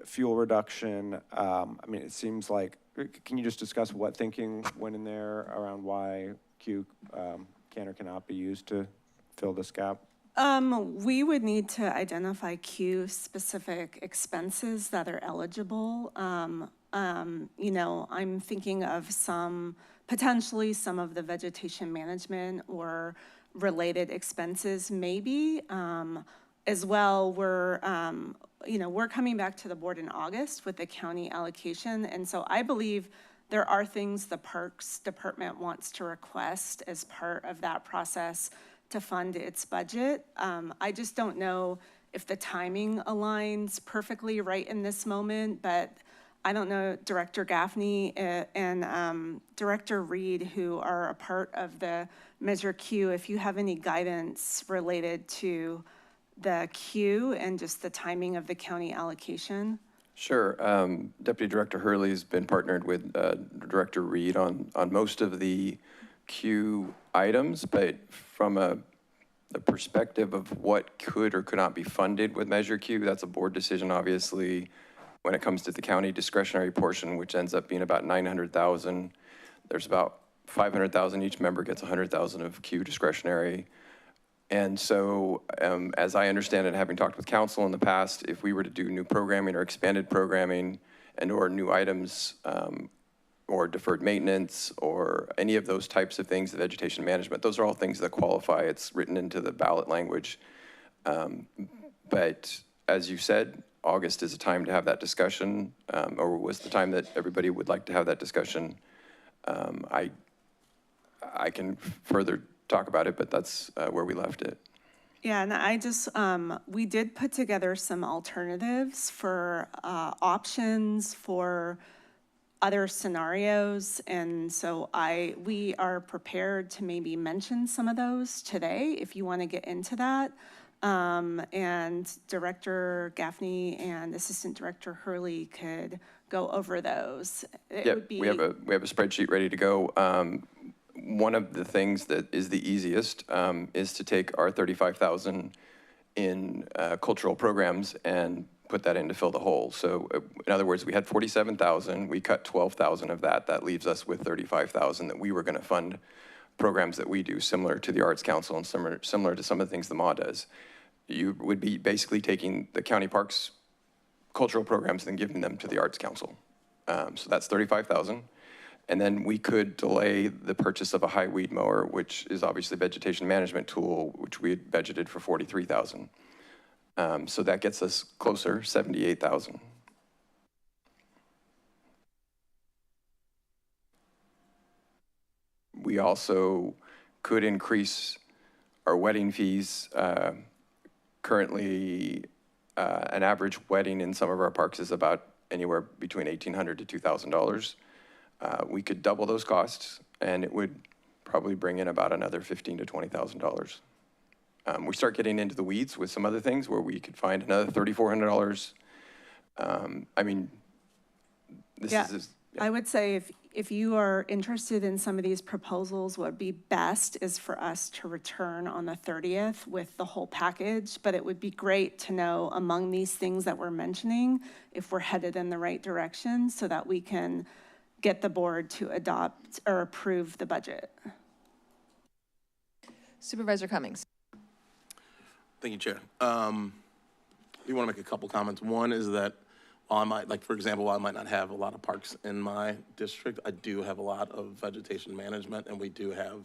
fuel reduction. I mean, it seems like, can you just discuss what thinking went in there around why Q can or cannot be used to fill this gap? We would need to identify Q specific expenses that are eligible. I'm thinking of potentially some of the vegetation management or related expenses, maybe. As well, we're coming back to the board in August with the county allocation. And so I believe there are things the Parks Department wants to request as part of that process to fund its budget. I just don't know if the timing aligns perfectly right in this moment, but I don't know, Director Gaffney and Director Reed, who are a part of the Measure Q, if you have any guidance related to the Q and just the timing of the county allocation. Sure. Deputy Director Hurley's been partnered with Director Reed on most of the Q items, but from the perspective of what could or could not be funded with Measure Q, that's a board decision, obviously. When it comes to the county discretionary portion, which ends up being about $900,000, there's about $500,000, each member gets $100,000 of Q discretionary. And so, as I understand it, having talked with council in the past, if we were to do new programming or expanded programming and or new items or deferred maintenance or any of those types of things, the vegetation management, those are all things that qualify. It's written into the ballot language. But as you said, August is a time to have that discussion, or was the time that everybody would like to have that discussion. I can further talk about it, but that's where we left it. Yeah, and I just, we did put together some alternatives for options for other scenarios. And so we are prepared to maybe mention some of those today if you want to get into that. And Director Gaffney and Assistant Director Hurley could go over those. It Yeah, would be, we have a spreadsheet ready to go. One of the things that is the easiest is to take our 35,000 in cultural programs and put that in to fill the hole. So in other words, we had 47,000, we cut 12,000 of that. That leaves us with 35,000 that we were gonna fund programs that we do, similar to the Arts Council and similar to some of the things the MA does. You would be basically taking the county parks cultural programs and giving them to the Arts Council. So that's 35,000. And then we could delay the purchase of a high weed mower, which is obviously a vegetation management tool, which we had budgeted for 43,000. So that gets us closer, 78,000. We also could increase our wedding fees. Currently, an average wedding in some of our parks is about anywhere between $1,800 to $2,000. We could double those costs, and it would probably bring in about another $15,000 to $20,000. We start getting into the weeds with some other things where we could find another $3,400. I mean, this is. I would say if you are interested in some of these proposals, what would be best is for us to return on the 30th with the whole package, but it would be great to know among these things that we're mentioning, if we're headed in the right direction so that we can get the board to adopt or approve the budget. Supervisor Cummings. Thank you, Chair. We want to make a couple comments. One is that while I might, like for example, while I might not have a lot of parks in my district, I do have a lot of vegetation management, and we do have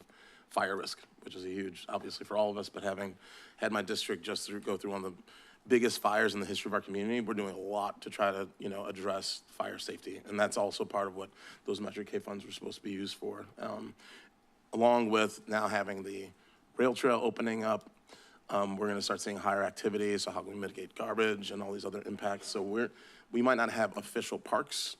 fire risk, which is a huge, obviously for all of us, but having had my district just go through one of the biggest fires in the history of our community, we're doing a lot to try to, address fire safety. And that's also part of what those Measure K funds were supposed to be used for. Along with now having the rail trail opening up, we're gonna start seeing higher activity, so how can we mitigate garbage and all these other impacts? So we might not have official parks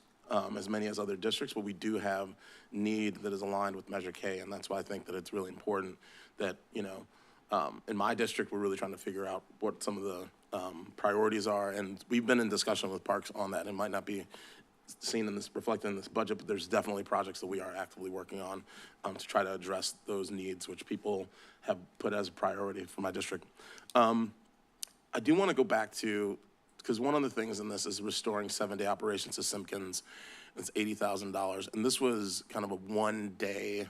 as many as other districts, but we do have need that is aligned with Measure K, and that's why I think that it's really important that, in my district, we're really trying to figure out what some of the priorities are, and we've been in discussion with parks on that. It might not be seen in this, reflected in this budget, but there's definitely projects that we are actively working on to try to address those needs, which people have put as a priority for my district. I do want to go back to, because one of the things in this is restoring 7-day operations to Simpkins. It's $80,000, and this was kind of a one-day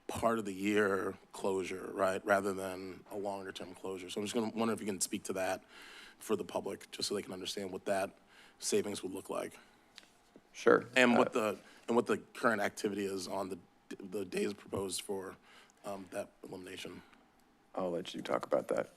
part of the year closure, right, rather than a longer-term closure. So I'm just going to wonder if you can speak to that for the public, just so they can understand what that savings would look like. Sure. And what the current activity is on the days proposed for that elimination. I'll let you talk about that.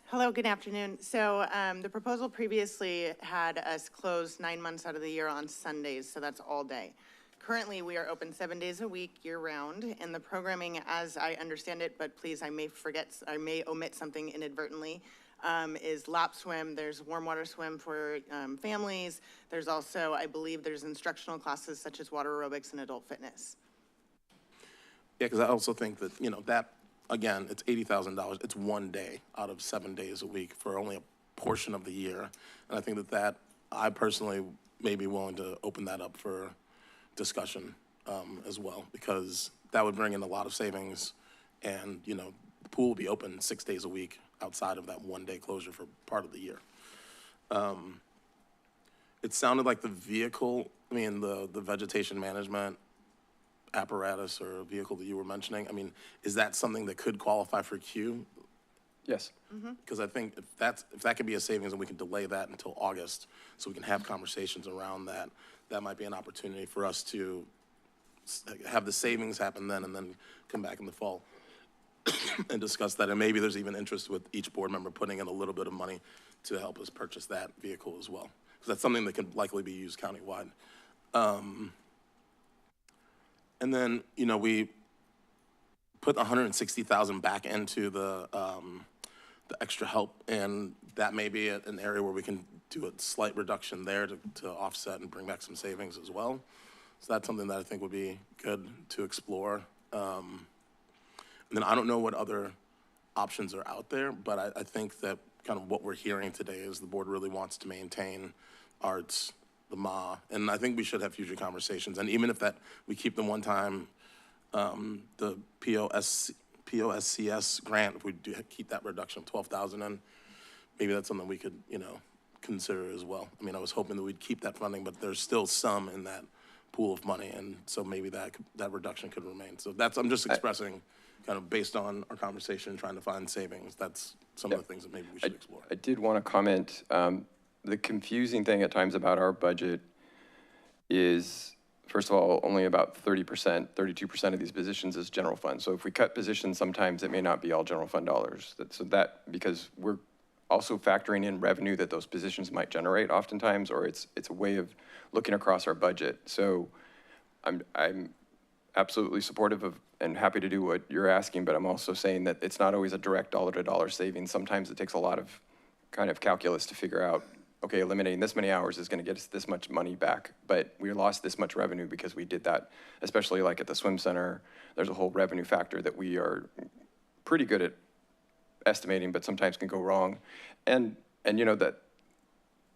Hello, good afternoon. So the proposal previously had us close 9 months out of the year on Sundays, so that's all day. Currently, we are open 7 days a week, year-round, and the programming, as I understand it, but please, I may omit something inadvertently, is lap swim. There's warm water swim for families. There's also, I believe, there's instructional classes such as water aerobics and adult fitness. Yeah, because I also think that, that, again, it's $80,000. It's one day out of 7 days a week for only a portion of the year. And I think that I personally may be willing to open that up for discussion as well, because that would bring in a lot of savings, and, the pool will be open 6 days a week outside of that 1 day closure for part of the year. It sounded like the vehicle, the vegetation management apparatus or vehicle that you were mentioning, is that something that could qualify for Q? Yes. Because I think if that could be a savings and we can delay that until August so we can have conversations around that, that might be an opportunity for us to have the savings happen then and then come back in the fall and discuss that. And maybe there's even interest with each board member putting in a little bit of money to help us purchase that vehicle as well, because that's something that could likely be used countywide. And then, we put 160,000 back into the extra help, and that may be an area where we can do a slight reduction there to offset and bring back some savings as well. So that's something that I think would be good to explore. And then I don't know what other options are out there, but I think that kind of what we're hearing today is the board really wants to maintain arts the MA, and I think we should have future conversations. And even if that, we keep the one-time, the POSCS grant, if we do keep that reduction of 12,000, and maybe that's something we could, consider as well. I mean, I was hoping that we'd keep that funding, but there's still some in that pool of money, and so maybe that reduction could remain. So I'm just expressing, kind of based on our conversation, trying to find savings. That's some of the things that maybe we should explore. I did want to comment, the confusing thing at times about our budget is, first of all, only about 30%, 32% of these positions is general fund. So if we cut positions, sometimes it may not be all general fund dollars. Because we're also factoring in revenue that those positions might generate oftentimes, or it's a way of looking across our budget. So I'm absolutely supportive of and happy to do what you're asking, but I'm also saying that it's not always a direct dollar-to-dollar savings. Sometimes it takes a lot of kind of calculus to figure out, okay, eliminating this many hours is going to get us this much money back, but we lost this much revenue because we did that, especially like at the swim center. There's a whole revenue factor that we are pretty good at estimating, but sometimes can go wrong. And that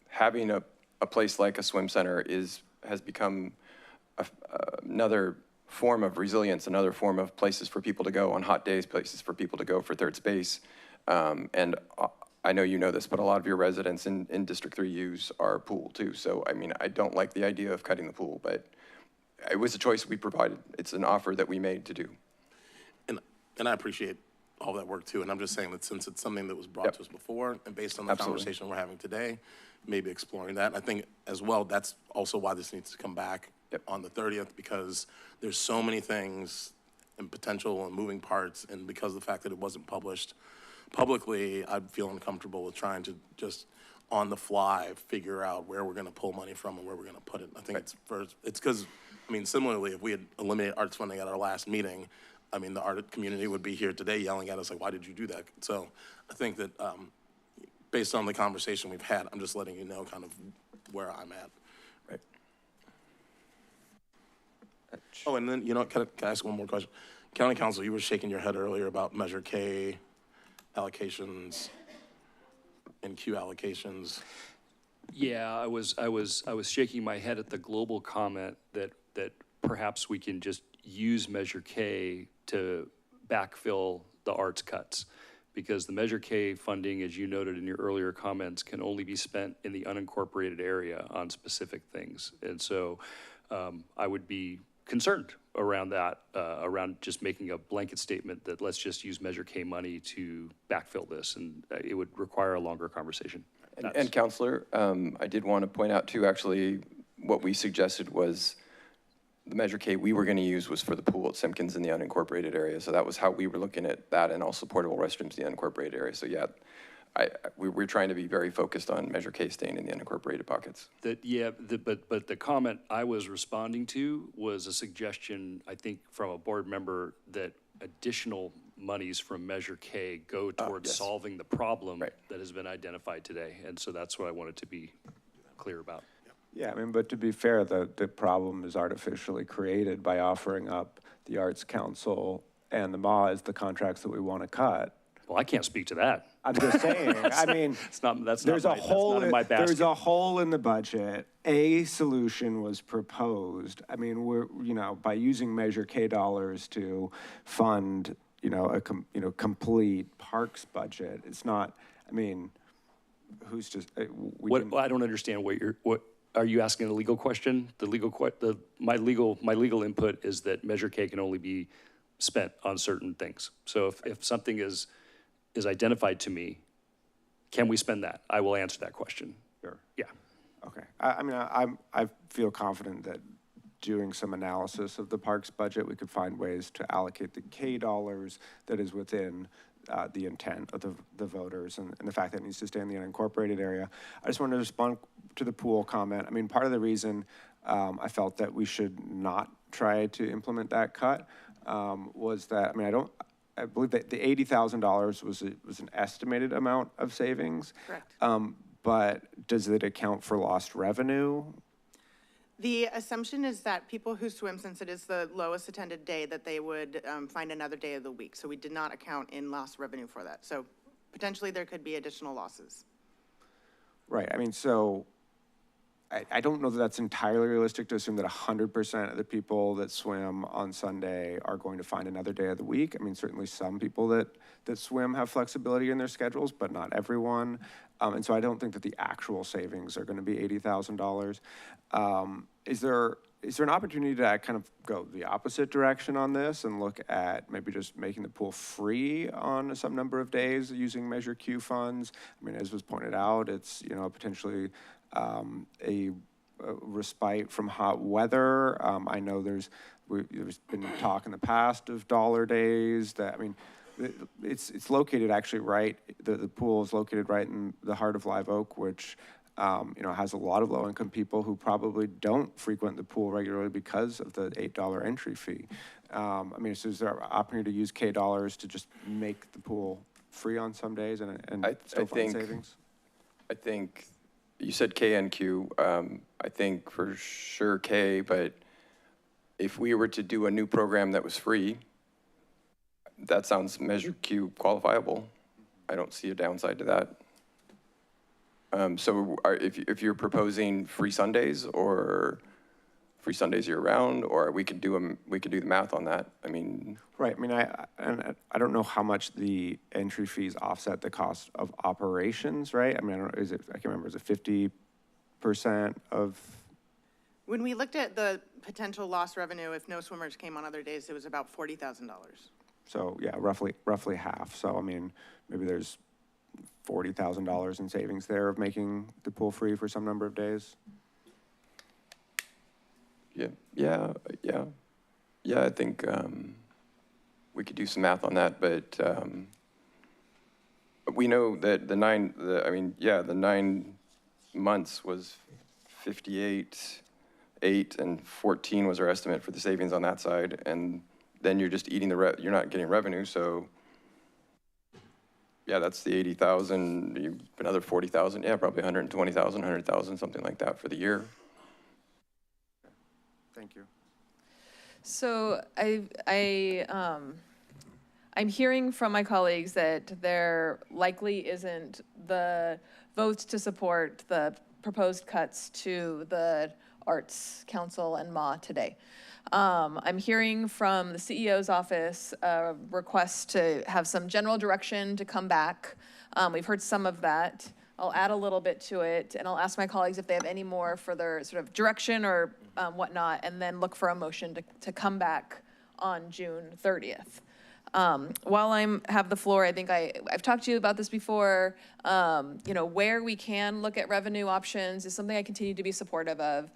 having a place like a swim center has become another form of resilience, another form of places for people to go on hot days, places for people to go for third space. And I know you know this, but a lot of your residents in District 3 use our pool too. So, I mean, I don't like the idea of cutting the pool, but it was a choice we provided. It's an offer that we made to do. And I appreciate all that work too. And I'm just saying that since it's something that was brought to us before, and based on the conversation we're having today, maybe exploring that. I think as well, that's also why this needs to come back on the 30th, because there's so many things and potential and moving parts. And because of the fact that it wasn't published publicly, I'd feel uncomfortable with trying to just on the fly figure out where we're going to pull money from and where we're going to put it. I think it's because, I mean, similarly, if we had eliminated arts funding at our last meeting, I mean, the art community would be here today yelling at us like, why did you do that? So I think that based on the conversation we've had, I'm just letting you know kind of where I'm at. Right. Oh, and then, can I ask one more question? County Council, you were shaking your head earlier about Measure K allocations and Q allocations. Yeah, I was shaking my head at the global comment that perhaps we can just use Measure K to backfill the arts cuts, because the Measure K funding, as you noted in your earlier comments, can only be spent in the unincorporated area on specific things. And so I would be concerned around that, around just making a blanket statement that let's just use Measure K money to backfill this, and it would require a longer conversation. And Counselor, I did want to point out too, actually, what we suggested was the Measure K we were going to use was for the pool at Simpkins in the unincorporated area. So that was how we were looking at that, and also portable restrooms in the unincorporated area. So yeah, we're trying to be very focused on Measure K staying in the unincorporated pockets. But the comment I was responding to was a suggestion, I think, from a board member that additional monies from Measure K go towards solving the problem that has been identified today. And so that's what I wanted to be clear about. Yeah, I mean, but to be fair, the problem is artificially created by offering up the Arts Council and the MA as the contracts that we want to cut. Well, I can't speak to that. I'm just saying, I mean, there's a hole in the budget. A solution was proposed. I mean, by using Measure K dollars to fund, a complete parks budget, it's not, I mean, who's just, I don't understand what are you asking a legal question? My legal input is that Measure K can only be spent on certain things. So if something is identified to me, can we spend that? I will answer that question. Sure. Yeah. Okay. I feel confident that doing some analysis of the parks budget, we could find ways to allocate the K dollars that is within the intent of the voters and the fact that it needs to stay in the unincorporated area. I just wanted to respond to the pool comment. I mean, part of the reason I felt that we should not try to implement that cut was that, I mean, I believe that the $80,000 was an estimated amount of savings. Correct. But does it account for lost revenue? The assumption is that people who swim, since it is the lowest attended day, that they would find another day of the week. So we did not account in lost revenue for that. So potentially there could be additional losses. Right. I mean, so I don't know that that's entirely realistic to assume that 100% of the people that swim on Sunday are going to find another day of the week. I mean, certainly some people that swim have flexibility in their schedules, but not everyone. And so I don't think that the actual savings are going to be $80,000. Is there an opportunity to kind of go the opposite direction on this and look at maybe just making the pool free on some number of days using Measure Q funds? I mean, as was pointed out, it's, you know, potentially a respite from hot weather. I know there's been talk in the past of dollar days that, I mean, it's located actually right, the pool is located right in the heart of Live Oak, which you know, has a lot of low-income people who probably don't frequent the pool regularly because of the $8 entry fee. I mean, so is there an opportunity to use K dollars to just make the pool free on some days and still find savings? I think you said K and Q. I think for sure K, but if we were to do a new program that was free, that sounds Measure Q qualifiable. I don't see a downside to that. So if you're proposing free Sundays or free Sundays year round, or we could do the math on that. I mean, right. I mean, I don't know how much the entry fees offset the cost of operations, right? I mean, I don't know, I can't remember, is it 50% of? When we looked at the potential lost revenue, if no swimmers came on other days, it was about $40,000. So yeah, roughly half. So I mean, maybe there's $40,000 in savings there of making the pool free for some number of days. Yeah. I think we could do some math on that, but we know that the 9 months was 58.8, and 14 was our estimate for the savings on that side, and then you're just eating you're not getting revenue, so yeah, that's the 80,000, another 40,000, yeah, probably 120,000, 100,000, something like that for the year. Thank you. So I'm hearing from my colleagues that there likely isn't the votes to support the proposed cuts to the Arts Council and MA today. I'm hearing from the CEO's office a request to have some general direction to come back. We've heard some of that. I'll add a little bit to it, and I'll ask my colleagues if they have any more further sort of direction or whatnot, and then look for a motion to come back on June 30th. While I have the floor, I think I've talked to you about this before. You know, where we can look at revenue options is something I continue to be supportive of.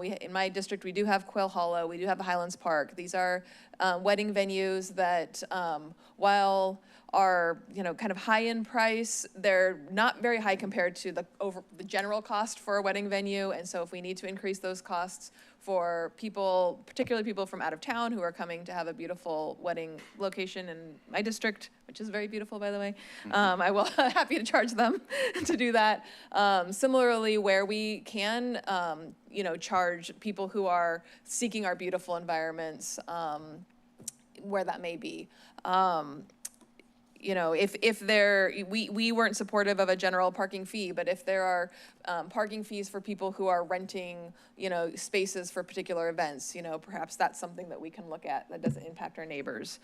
In my district, we do have Quail Hollow, we do have the Highlands Park. These are wedding venues that, while are, you know, kind of high in price, they're not very high compared to the general cost for a wedding venue. And so if we need to increase those costs for people, particularly people from out of town who are coming to have a beautiful wedding location in my district, which is very beautiful, by the way, I will happy to charge them to do that. Similarly, where we can, you know, charge people who are seeking our beautiful environments, where that may be. You know, if we weren't supportive of a general parking fee, but if there are parking fees for people who are renting, you know, spaces for particular events, you know, perhaps that's something that we can look at that doesn't impact our neighbors.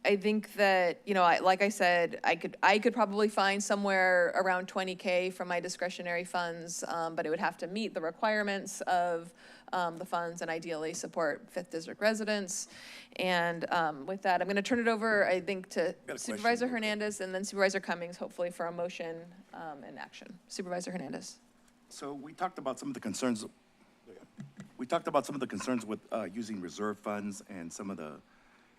I think that, you know, like I said, I could probably find somewhere around 20K from my discretionary funds, but it would have to meet the requirements of the funds and ideally support 5th District residents. And with that, I'm going to turn it over, I think, to Supervisor Hernandez and then Supervisor Cummings, hopefully for a motion and action. Supervisor Hernandez. So we talked about some of the concerns. We talked about some of the concerns with using reserve funds and some of the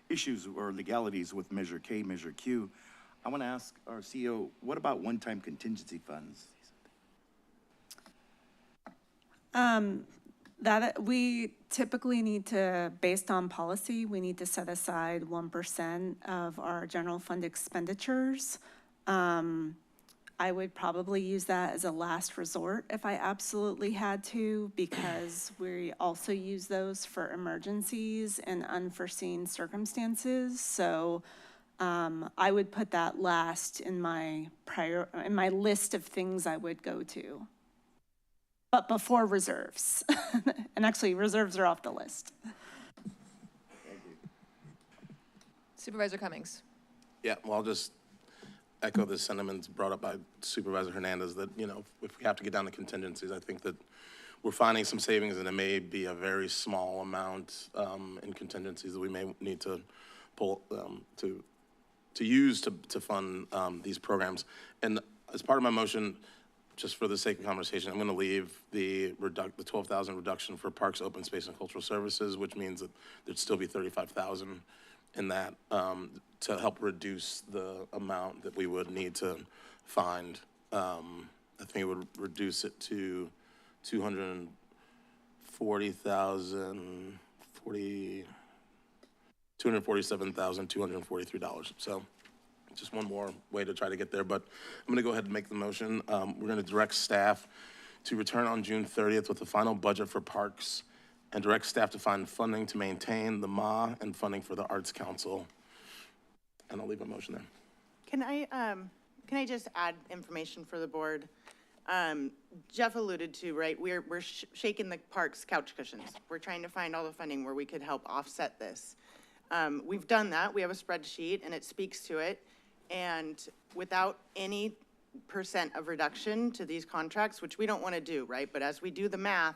issues or legalities with Measure K, Measure Q. I want to ask our CEO, what about one-time contingency funds? That we typically need to, based on policy, we need to set aside 1% of our general fund expenditures. I would probably use that as a last resort if I absolutely had to, because we also use those for emergencies and unforeseen circumstances. So I would put that last in my list of things I would go to. but before reserves. And actually, reserves are off the list. Supervisor Cummings. Yeah, well, I'll just echo the sentiments brought up by Supervisor Hernandez that, you know, if we have to get down to contingencies, I think that we're finding some savings and it may be a very small amount in contingencies that we may need to pull to use to fund these programs. And as part of my motion, just for the sake of conversation, I'm going to leave the $12,000 reduction for parks, open space, and cultural services, which means that there'd still be $35,000 in that to help reduce the amount that we would need to find. I think it would reduce it to $247,243. So just one more way to try to get there, but I'm gonna go ahead and make the motion. We're gonna direct staff to return on June 30th with the final budget for parks and direct staff to find funding to maintain the MA and funding for the Arts Council. And I'll leave a motion there. Can I just add information for the board? Jeff alluded to, right, we're shaking the park's couch cushions. We're trying to find all the funding where we could help offset this. We've done that. We have a spreadsheet and it speaks to it. And without any % of reduction to these contracts, which we don't want to do, right? But as we do the math,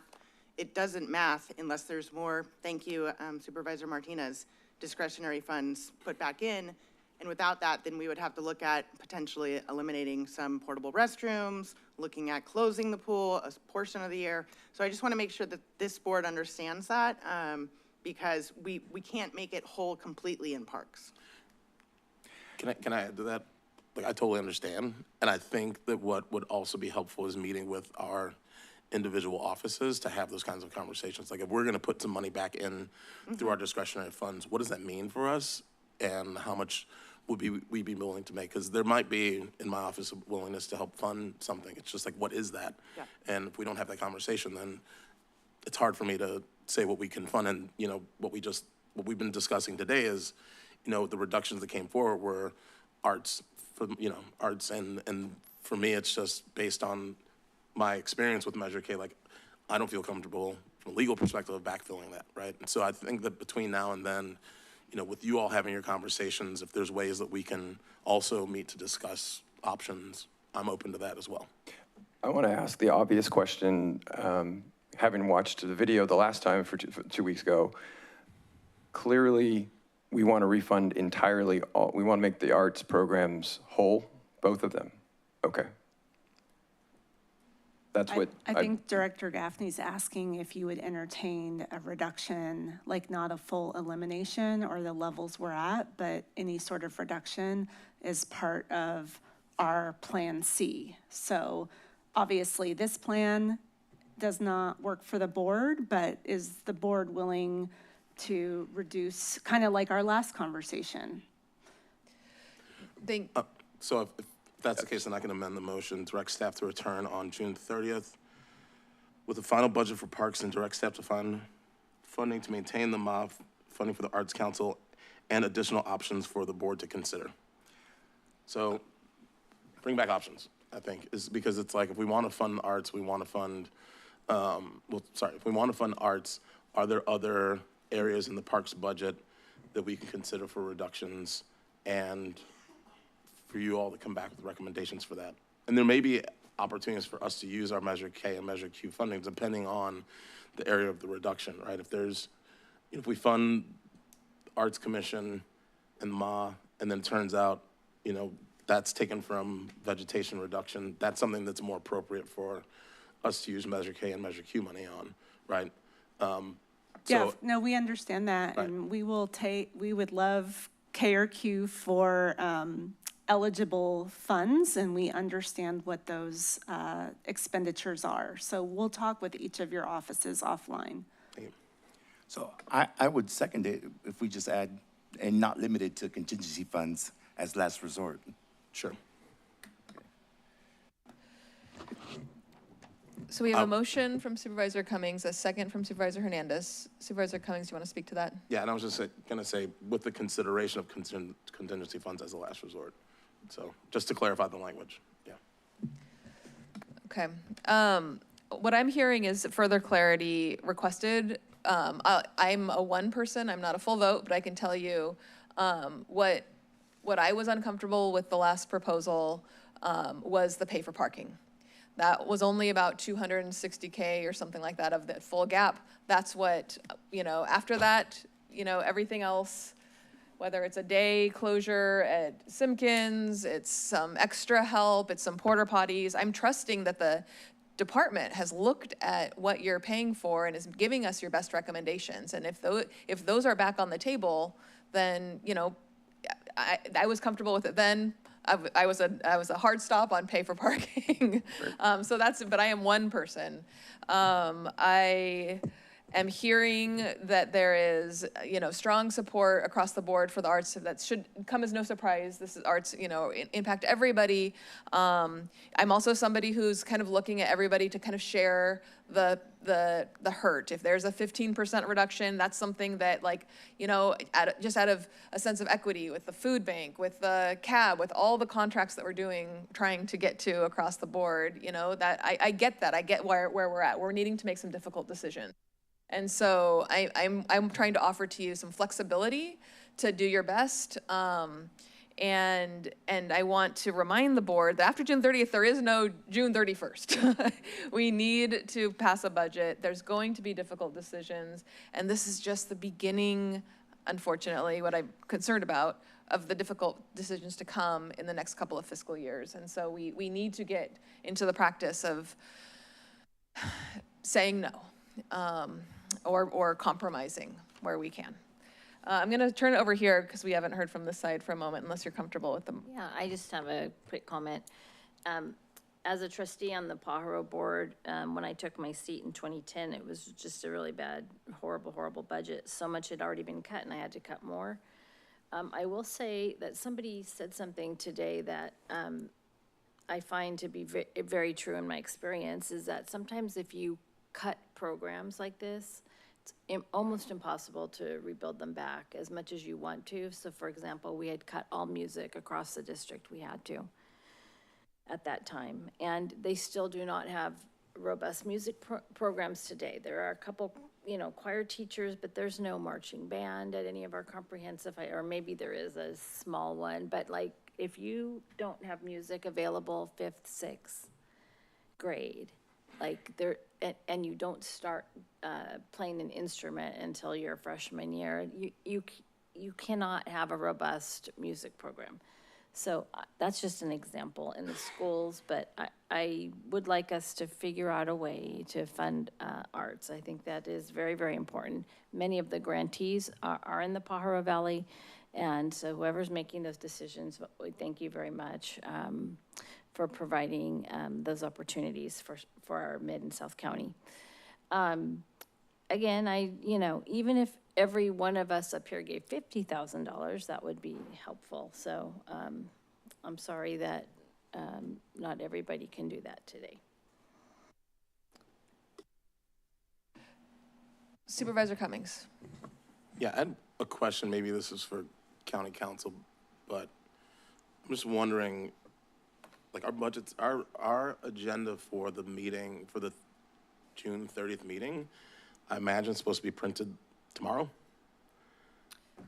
it doesn't math unless there's more, thank you, Supervisor Martinez, discretionary funds put back in. And without that, then we would have to look at potentially eliminating some portable restrooms, looking at closing the pool a portion of the year. So I just want to make sure that this board understands that because we can't make it whole completely in parks. Can I add to that? Like, I totally understand. And I think that what would also be helpful is meeting with our individual offices to have those kinds of conversations. Like, if we're going to put some money back in through our discretionary funds, what does that mean for us? And how much would we be willing to make? Because there might be, in my office, a willingness to help fund something. It's just like, what is that? Yeah. And if we don't have that conversation, then it's hard for me to say what we can fund. And, you know, what we've been discussing today is, you know, the reductions that came forward were arts, arts. And for me, it's just based on my experience with Measure K. Like, I don't feel comfortable from a legal perspective of backfilling that, right? And so I think that between now and then, you know, with you all having your conversations, if there's ways that we can also meet to discuss options, I'm open to that as well. I want to ask the obvious question. Having watched the video the last time for 2 weeks ago, clearly we want to refund entirely all, we want to make the arts programs whole, both of them. Okay. That's what I think Director Gaffney's asking if you would entertain a reduction, like not a full elimination or the levels we're at, but any sort of reduction is part of our Plan C. So obviously this plan does not work for the board, but is the board willing to reduce, kind of like our last conversation? So if that's the case, then I can amend the motion, direct staff to return on June 30th with the final budget for parks and direct staff to find funding to maintain the MOV, funding for the Arts Council, and additional options for the board to consider. So bring back options, I think, is because it's like, if we want to fund arts, we want to fund, if we want to fund arts, are there other areas in the parks budget that we can consider for reductions, and for you all to come back with recommendations for that. And there may be opportunities for us to use our Measure K and Measure Q funding depending on the area of the reduction, right? If we fund Arts Commission and MA, and then it turns out, you know, that's taken from vegetation reduction, that's something that's more appropriate for us to use Measure K and Measure Q money on, right? Yeah, no, we understand that, Right. and we would love K or Q for eligible funds, and we understand what those expenditures are. So we'll talk with each of your offices offline. So I would second it if we just add, and not limited to contingency funds as last resort. Sure. So we have a motion from Supervisor Cummings, a second from Supervisor Hernandez. Supervisor Cummings, do you want to speak to that? Yeah, and I was just going to say, with the consideration of contingency funds as a last resort. So just to clarify the language, yeah. Okay. what I'm hearing is further clarity requested. I'm a one person, I'm not a full vote, but I can tell you what I was uncomfortable with the last proposal was the pay for parking. That was only about 260K or something like that of the full gap. That's what, after that, everything else, whether it's a day closure at Simpkins, it's some extra help, it's some porta potties. I'm trusting that the department has looked at what you're paying for and is giving us your best recommendations. And if those are back on the table, then, I was comfortable with it then. I was a hard stop on pay for parking. But I am one person. I am hearing that there is, strong support across the board for the arts. So that should come as no surprise. This is arts, impact everybody. I'm also somebody who's kind of looking at everybody to kind of share the hurt. If there's a 15% reduction, that's something that just out of a sense of equity with the food bank, with the CAB, with all the contracts that we're trying to get to across the board, that I get that. I get where we're at. We're needing to make some difficult decisions. And so I'm trying to offer to you some flexibility to do your best. And I want to remind the board that after June 30th, there is no June 31st. We need to pass a budget. There's going to be difficult decisions. And this is just the beginning, unfortunately, what I'm concerned about, of the difficult decisions to come in the next couple of fiscal years. And so we need to get into the practice of saying no. Or compromising where we can. I'm going to turn it over here because we haven't heard from this side for a moment, unless you're comfortable with them. Yeah, I just have a quick comment. As a trustee on the Pajaro board, when I took my seat in 2010, it was just a really bad, horrible budget. So much had already been cut and I had to cut more. I will say that somebody said something today that I find to be very true in my experience, is that sometimes if you cut programs like this, it's almost impossible to rebuild them back as much as you want to. So for example, we had cut all music across the district. We had to at that time. And they still do not have robust music programs today. There are a couple, choir teachers, but there's no marching band at any of our comprehensive, or maybe there is a small one, but if you don't have music available 5th, 6th grade, and you don't start playing an instrument until your freshman year, you cannot have a robust music program. So that's just an example in the schools, but I would like us to figure out a way to fund arts. I think that is very, very important. Many of the grantees are in the Pajaro Valley, and so whoever's making those decisions, we thank you very much for providing those opportunities for our Mid and South County. Again, even if every one of us up here gave $50,000, that would be helpful. So I'm sorry that not everybody can do that today. Supervisor Cummings. Yeah, I had a question. Maybe this is for county council, but I'm just wondering, our budgets, our agenda for the meeting, for the June 30th meeting, I imagine it's supposed to be printed tomorrow?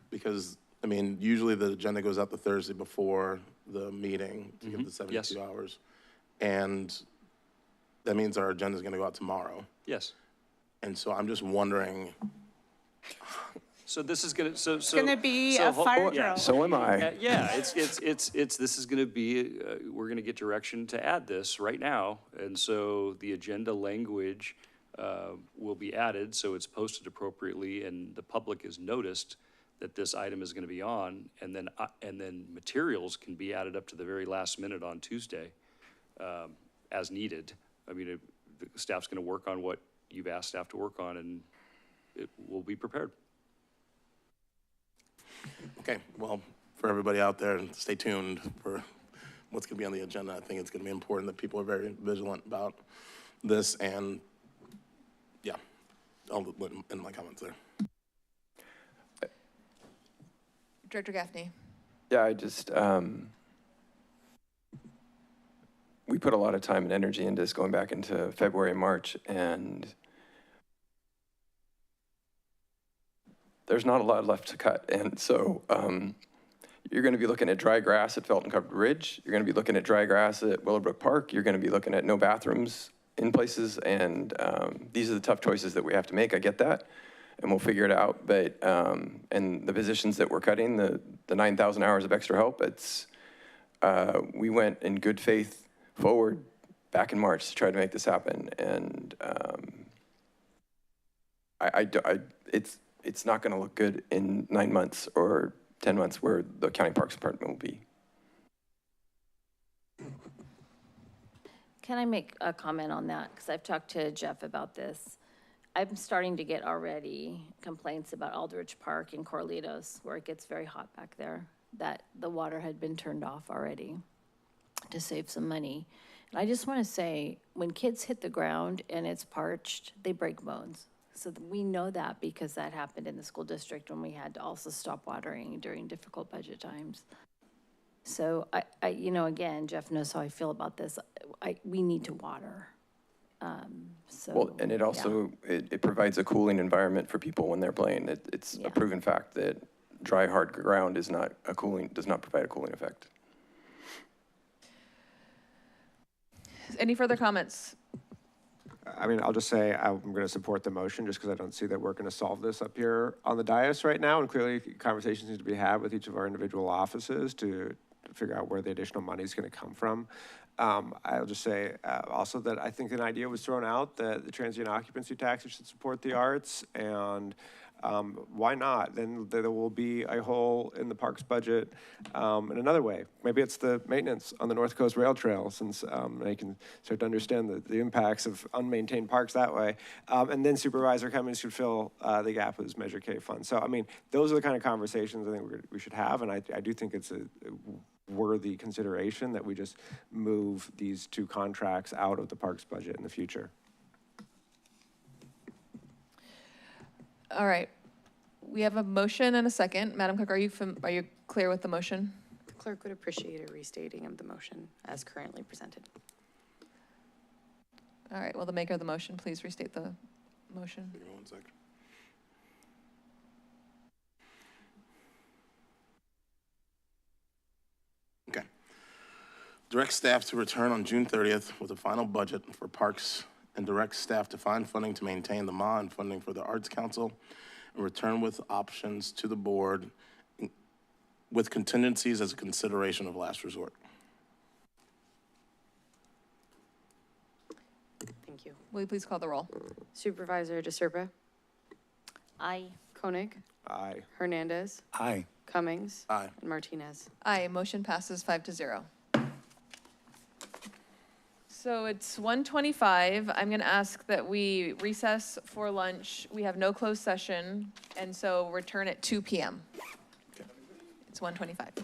Because, usually the agenda goes out the Thursday before the meeting to give the 72 hours. And that means our agenda is going to go out tomorrow. Yes. And so I'm just wondering. So this is gonna, It's gonna be a fire drill. So am I. Yeah, this is gonna be, we're gonna get direction to add this right now. And so the agenda language will be added, so it's posted appropriately and the public is noticed that this item is gonna be on, and then materials can be added up to the very last minute on Tuesday as needed. The staff's gonna work on what you've asked staff to work on, and it will be prepared. Okay, well, for everybody out there, stay tuned for what's going to be on the agenda. I think it's going to be important that people are very vigilant about this, and yeah, I'll end my comments there. Director Gaffney. Yeah, I just, we put a lot of time and energy into this going back into February, March, and there's not a lot left to cut. And so you're going to be looking at dry grass at Felton Covered Ridge. You're going to be looking at dry grass at Willowbrook Park. You're going to be looking at no bathrooms in places. And these are the tough choices that we have to make. I get that. And we'll figure it out. But, and the positions that we're cutting, the 9,000 hours of extra help, it's, we went in good faith forward back in March to try to make this happen. And it's not going to look good in 9 months or 10 months where the County Parks Department will be. Can I make a comment on that? Because I've talked to Jeff about this. I'm starting to get already complaints about Aldrich Park in Corlitos, where it gets very hot back there, that the water had been turned off already to save some money. And I just want to say, when kids hit the ground and it's parched, they break bones. So we know that because that happened in the school district when we had to also stop watering during difficult budget times. So I you know, again, Jeff knows how I feel about this. We need to water. So, well, and it also, it provides a cooling environment for people when they're playing. It's a proven fact that dry, hard ground is not a cooling, does not provide a cooling effect. Any further comments? I mean, I'll just say I'm going to support the motion just because I don't see that we're going to solve this up here on the dais right now. And clearly conversations need to be had with each of our individual offices to figure out where the additional money is going to come from. I'll just say also that I think an idea was thrown out that the transient occupancy tax should support the arts, and why not? Then there will be a hole in the parks budget in another way. Maybe it's the maintenance on the North Coast Rail Trail, since they can start to understand the impacts of unmaintained parks that way. And then Supervisor Cummings should fill the gap with his Measure K fund. So, I mean, those are the kind of conversations I think we should have, and I do think it's a worthy consideration that we just move these two contracts out of the parks budget in the future. All right. We have a motion and a second. Madam Clerk, are you clear with the motion? The clerk would appreciate a restating of the motion as currently presented. All right, will the maker of the motion please restate the motion? Give me 1 second. Okay. Direct staff to return on June 30th with a final budget for parks, and direct staff to find funding to maintain the MA and funding for the Arts Council, and return with options to the board with contingencies as a consideration of last resort. Thank you. Will you please call the roll? Supervisor DeSerpa? Aye. Koenig? Aye. Hernandez? Aye. Cummings? Aye. And Martinez? Aye, motion passes 5-0. So it's 1:25. I'm going to ask that we recess for lunch. We have no closed session, and so return at 2 p.m. It's 1:25.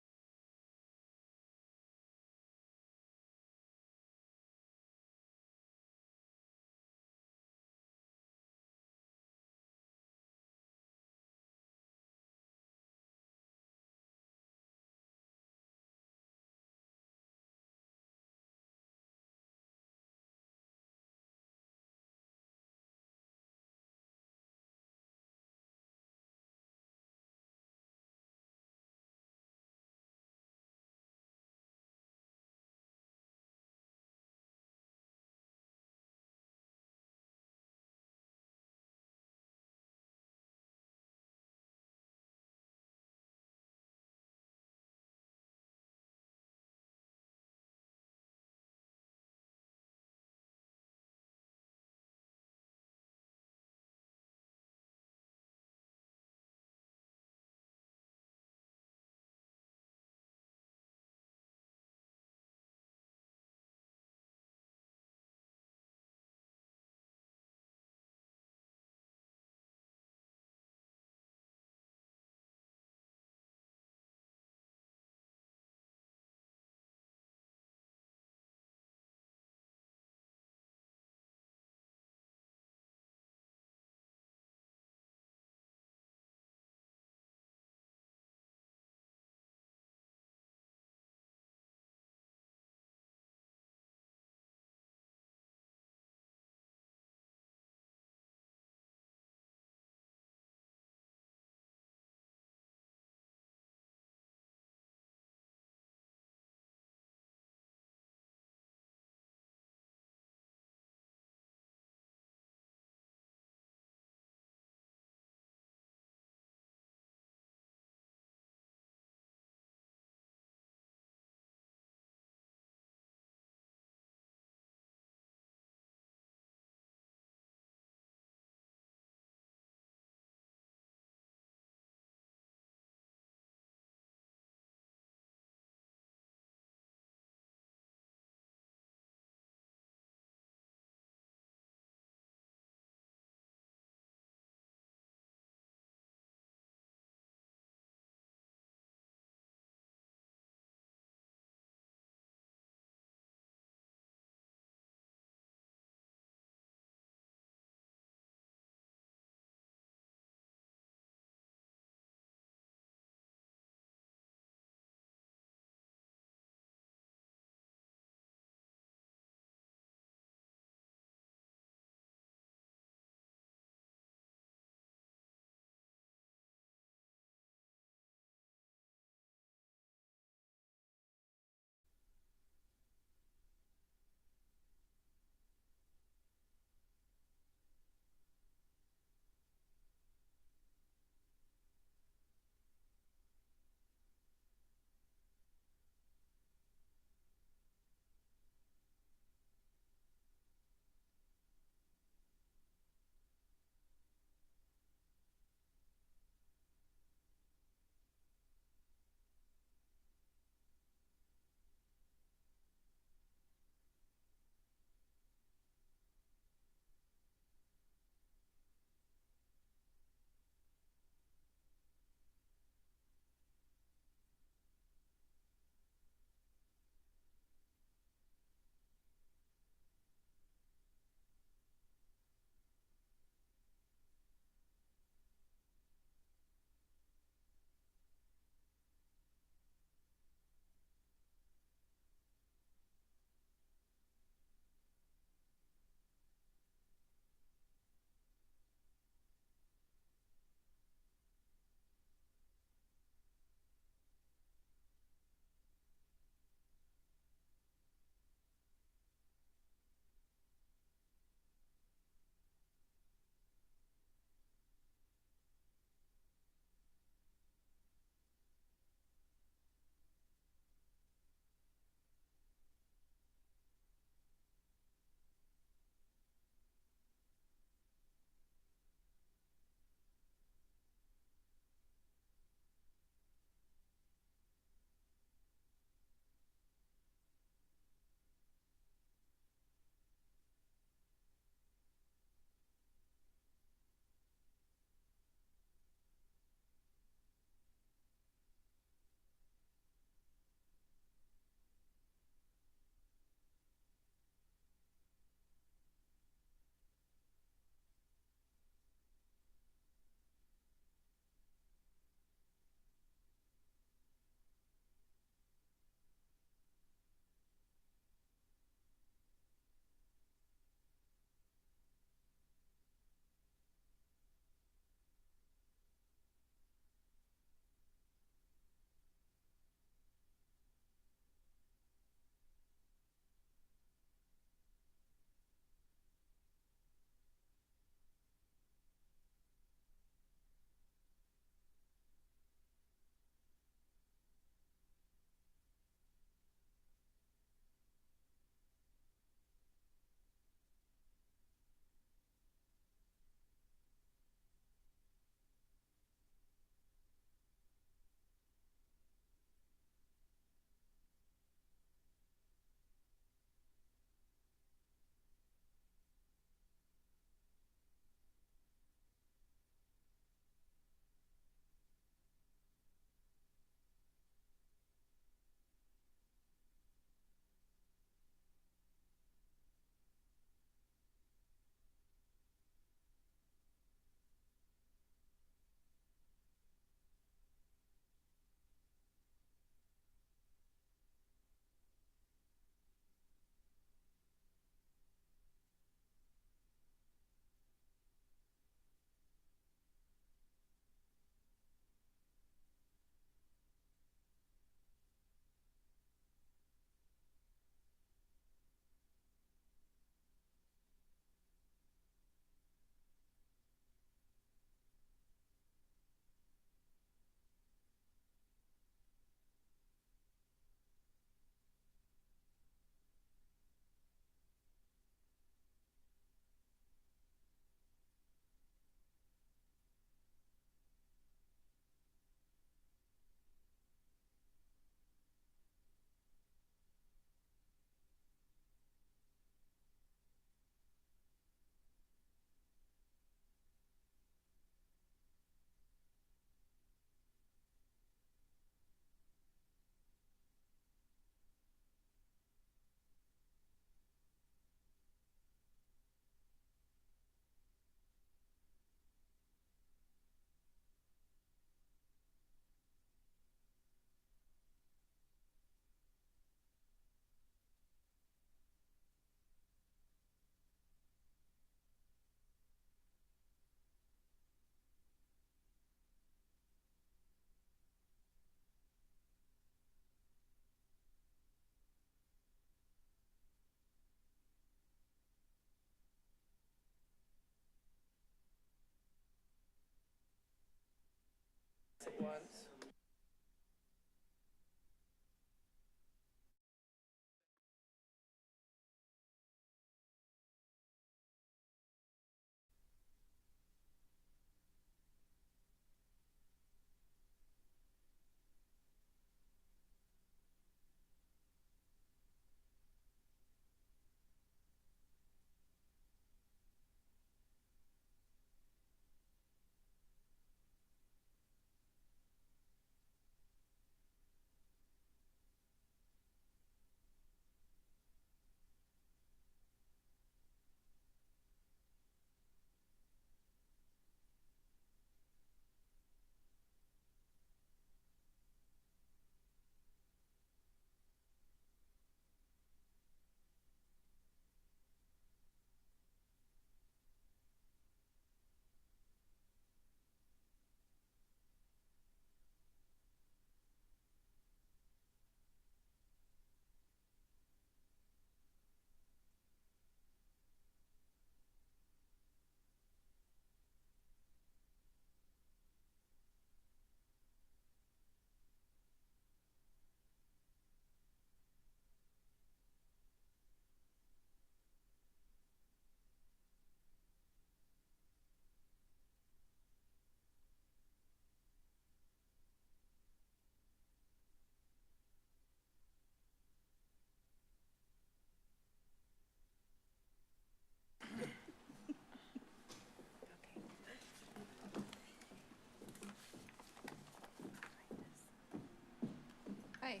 Hi.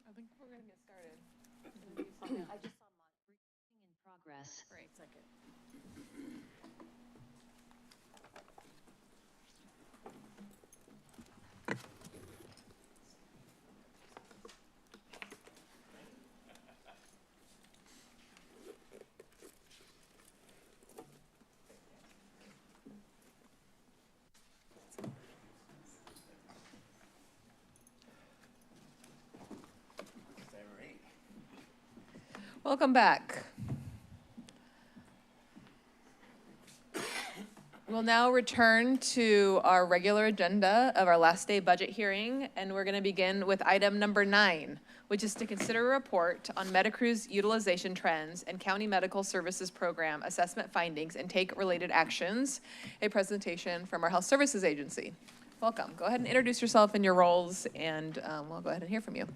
I think we're gonna get started. I just saw recording in progress. Great. Second. Welcome back. We'll now return to our regular agenda of our last day budget hearing, and we're going to begin with item number 9, which is to consider a report on Medicruz utilization trends and County Medical Services Program assessment findings and take related actions, a presentation from our Health Services Agency. Welcome. Go ahead and introduce yourself and your roles, and we'll go ahead and hear from you.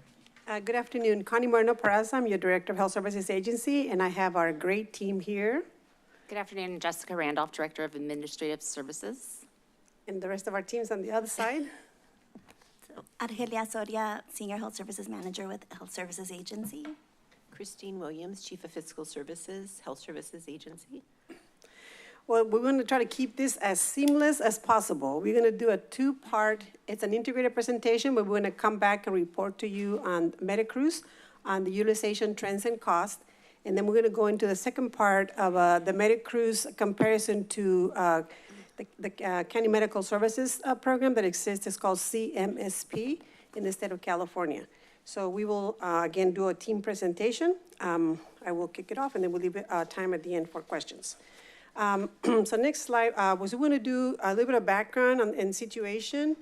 Good afternoon. Connie Moreno-Peraza. I'm your Director of Health Services Agency, and I have our great team here. Good afternoon. Jessica Randolph, Director of Administrative Services. And the rest of our team's on the other side. So, Argelia Soria, Senior Health Services Manager with Health Services Agency. Christine Williams, Chief of Fiscal Services, Health Services Agency. Well, we're going to try to keep this as seamless as possible. We're going to do a two-part, it's an integrated presentation, but we're going to come back and report to you on Medicruz, on the utilization trends and cost. And then we're going to go into the second part of the Medicruz comparison to the County Medical Services program that exists. It's called CMSP in the state of California. So we will, again, do a team presentation. I will kick it off, and then we'll leave time at the end for questions. So next slide, was we're going to do a little bit of background and situation.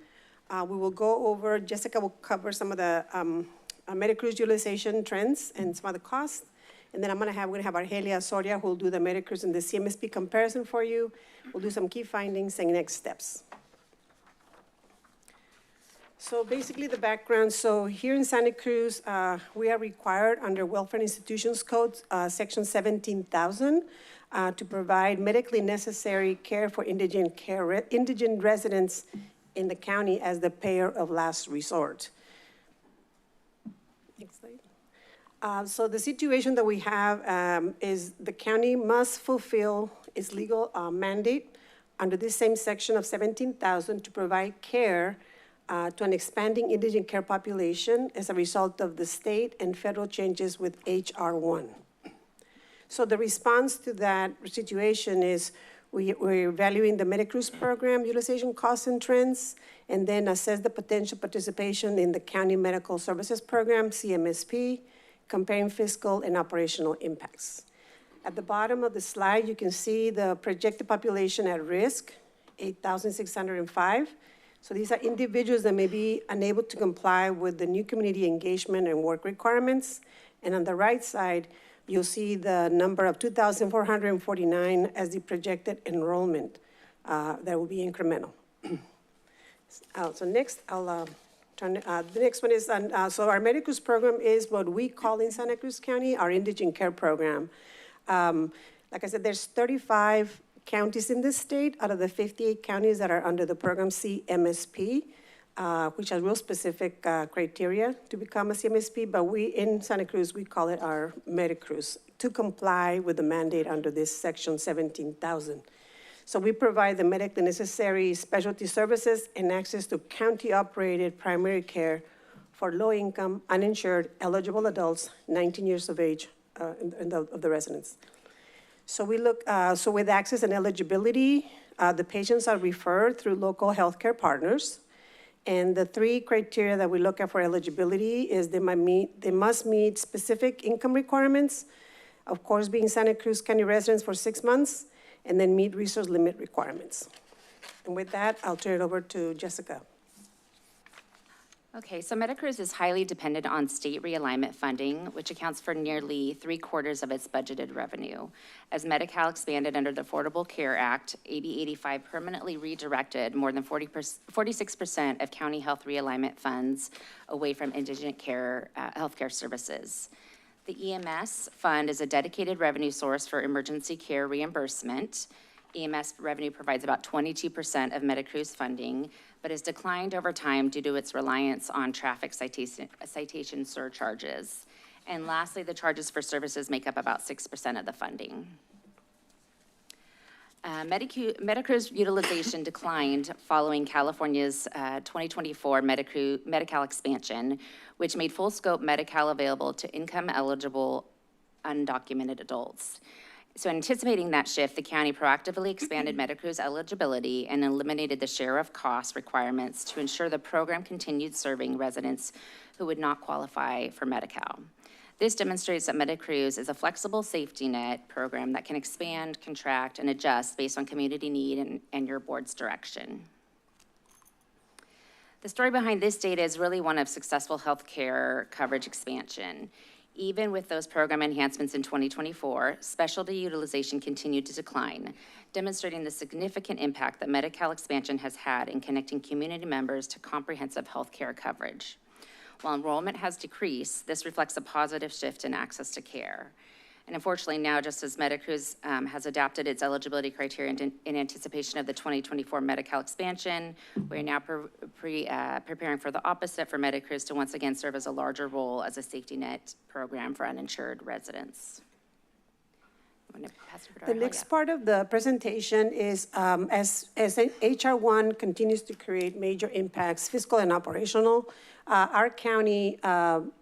We will go over, Jessica will cover some of the Medicruz utilization trends and some of the costs. And then we're going to have Argelia Soria, who will do the Medicruz and the CMSP comparison for you. We'll do some key findings and next steps. So basically the background, so here in Santa Cruz, we are required under Welfare Institutions Code, Section 17,000, to provide medically necessary care for indigent residents in the county as the payer of last resort. Next slide. So the situation that we have is the county must fulfill its legal mandate under this same section of 17,000 to provide care to an expanding indigent care population as a result of the state and federal changes with H.R. 1. So the response to that situation is we're evaluating the Medicruz program utilization costs and trends, and then assess the potential participation in the County Medical Services Program, CMSP, comparing fiscal and operational impacts. At the bottom of the slide, you can see the projected population at risk, 8,605. So these are individuals that may be unable to comply with the new community engagement and work requirements. And on the right side, you'll see the number of 2,449 as the projected enrollment that will be incremental. So next, I'll turn, the next one is, so our Medicruz program is what we call in Santa Cruz County, our indigent care program. Like I said, there's 35 counties in this state out of the 58 counties that are under the program CMSP, which has real specific criteria to become a CMSP, but we, in Santa Cruz, we call it our Medicruz to comply with the mandate under this section 17,000. So we provide the medically necessary specialty services and access to county-operated primary care for low-income, uninsured, eligible adults, 19 years of age of the residents. So we look, so with access and eligibility, the patients are referred through local healthcare partners. And the three criteria that we look at for eligibility is they must meet specific income requirements, of course, being Santa Cruz County residents for 6 months, and then meet resource limit requirements. And with that, I'll turn it over to Jessica. Okay, so Medicruz is highly dependent on state realignment funding, which accounts for nearly 3/4 of its budgeted revenue. As Medi-Cal expanded under the Affordable Care Act, AB 85 permanently redirected more than 46% of county health realignment funds away from indigent care healthcare services. The EMS fund is a dedicated revenue source for emergency care reimbursement. EMS revenue provides about 22% of Medicruz funding, but has declined over time due to its reliance on traffic citation surcharges. And lastly, the charges for services make up about 6% of the funding. Medicruz utilization declined following California's 2024 Medi-Cal expansion, which made full-scope Medi-Cal available to income-eligible undocumented adults. So anticipating that shift, the county proactively expanded Medicruz eligibility and eliminated the share of cost requirements to ensure the program continued serving residents who would not qualify for Medi-Cal. This demonstrates that Medicruz is a flexible safety net program that can expand, contract, and adjust based on community need and your board's direction. The story behind this data is really one of successful healthcare coverage expansion. Even with those program enhancements in 2024, specialty utilization continued to decline, demonstrating the significant impact that Medi-Cal expansion has had in connecting community members to comprehensive healthcare coverage. While enrollment has decreased, this reflects a positive shift in access to care. And unfortunately now, just as Medicruz has adapted its eligibility criteria in anticipation of the 2024 Medi-Cal expansion, we're now preparing for the opposite, for Medicruz to once again serve as a larger role as a safety net program for uninsured residents. The next part of the presentation is as HR 1 continues to create major impacts, fiscal and operational, our county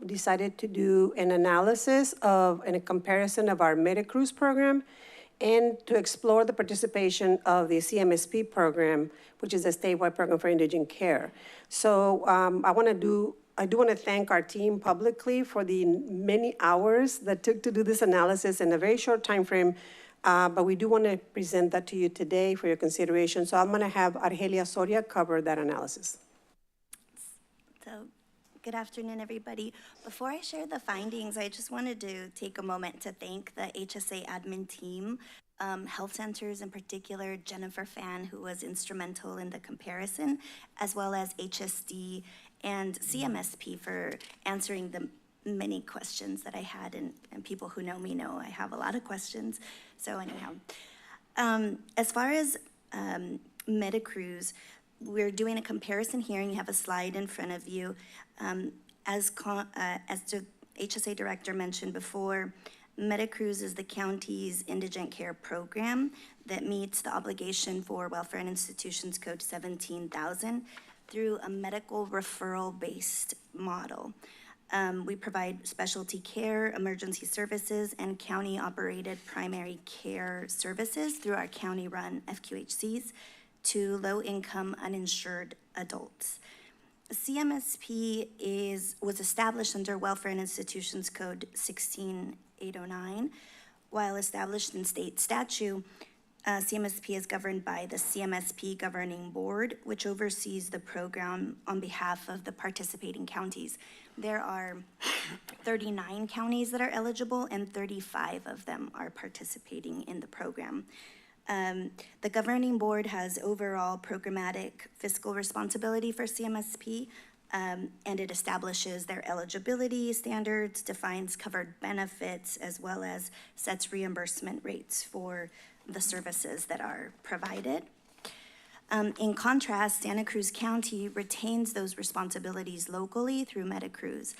decided to do an analysis and a comparison of our Medicruz program and to explore the participation of the CMSP program, which is a statewide program for indigent care. So I do want to thank our team publicly for the many hours that took to do this analysis in a very short time frame, but we do want to present that to you today for your consideration. So I'm going to have Argelia Soria cover that analysis. So, good afternoon, everybody. Before I share the findings, I just wanted to take a moment to thank the HSA admin team, health centers in particular, Jennifer Fan, who was instrumental in the comparison, as well as HSD and CMSP for answering the many questions that I had, and people who know me know I have a lot of questions. So anyhow, as far as Medicruz, we're doing a comparison here, and you have a slide in front of you. As the HSA director mentioned before, Medicruz is the county's indigent care program that meets the obligation for Welfare and Institutions Code 17,000 through a medical referral-based model. We provide specialty care, emergency services, and county-operated primary care services through our county-run FQHCs to low-income uninsured adults. CMSP was established under Welfare and Institutions Code 16809, While established in state statute, CMSP is governed by the CMSP Governing Board, which oversees the program on behalf of the participating counties. There are 39 counties that are eligible, and 35 of them are participating in the program. The Governing Board has overall programmatic fiscal responsibility for CMSP, and it establishes their eligibility standards, defines covered benefits, as well as sets reimbursement rates for the services that are provided. In contrast, Santa Cruz County retains those responsibilities locally through MetaCruz.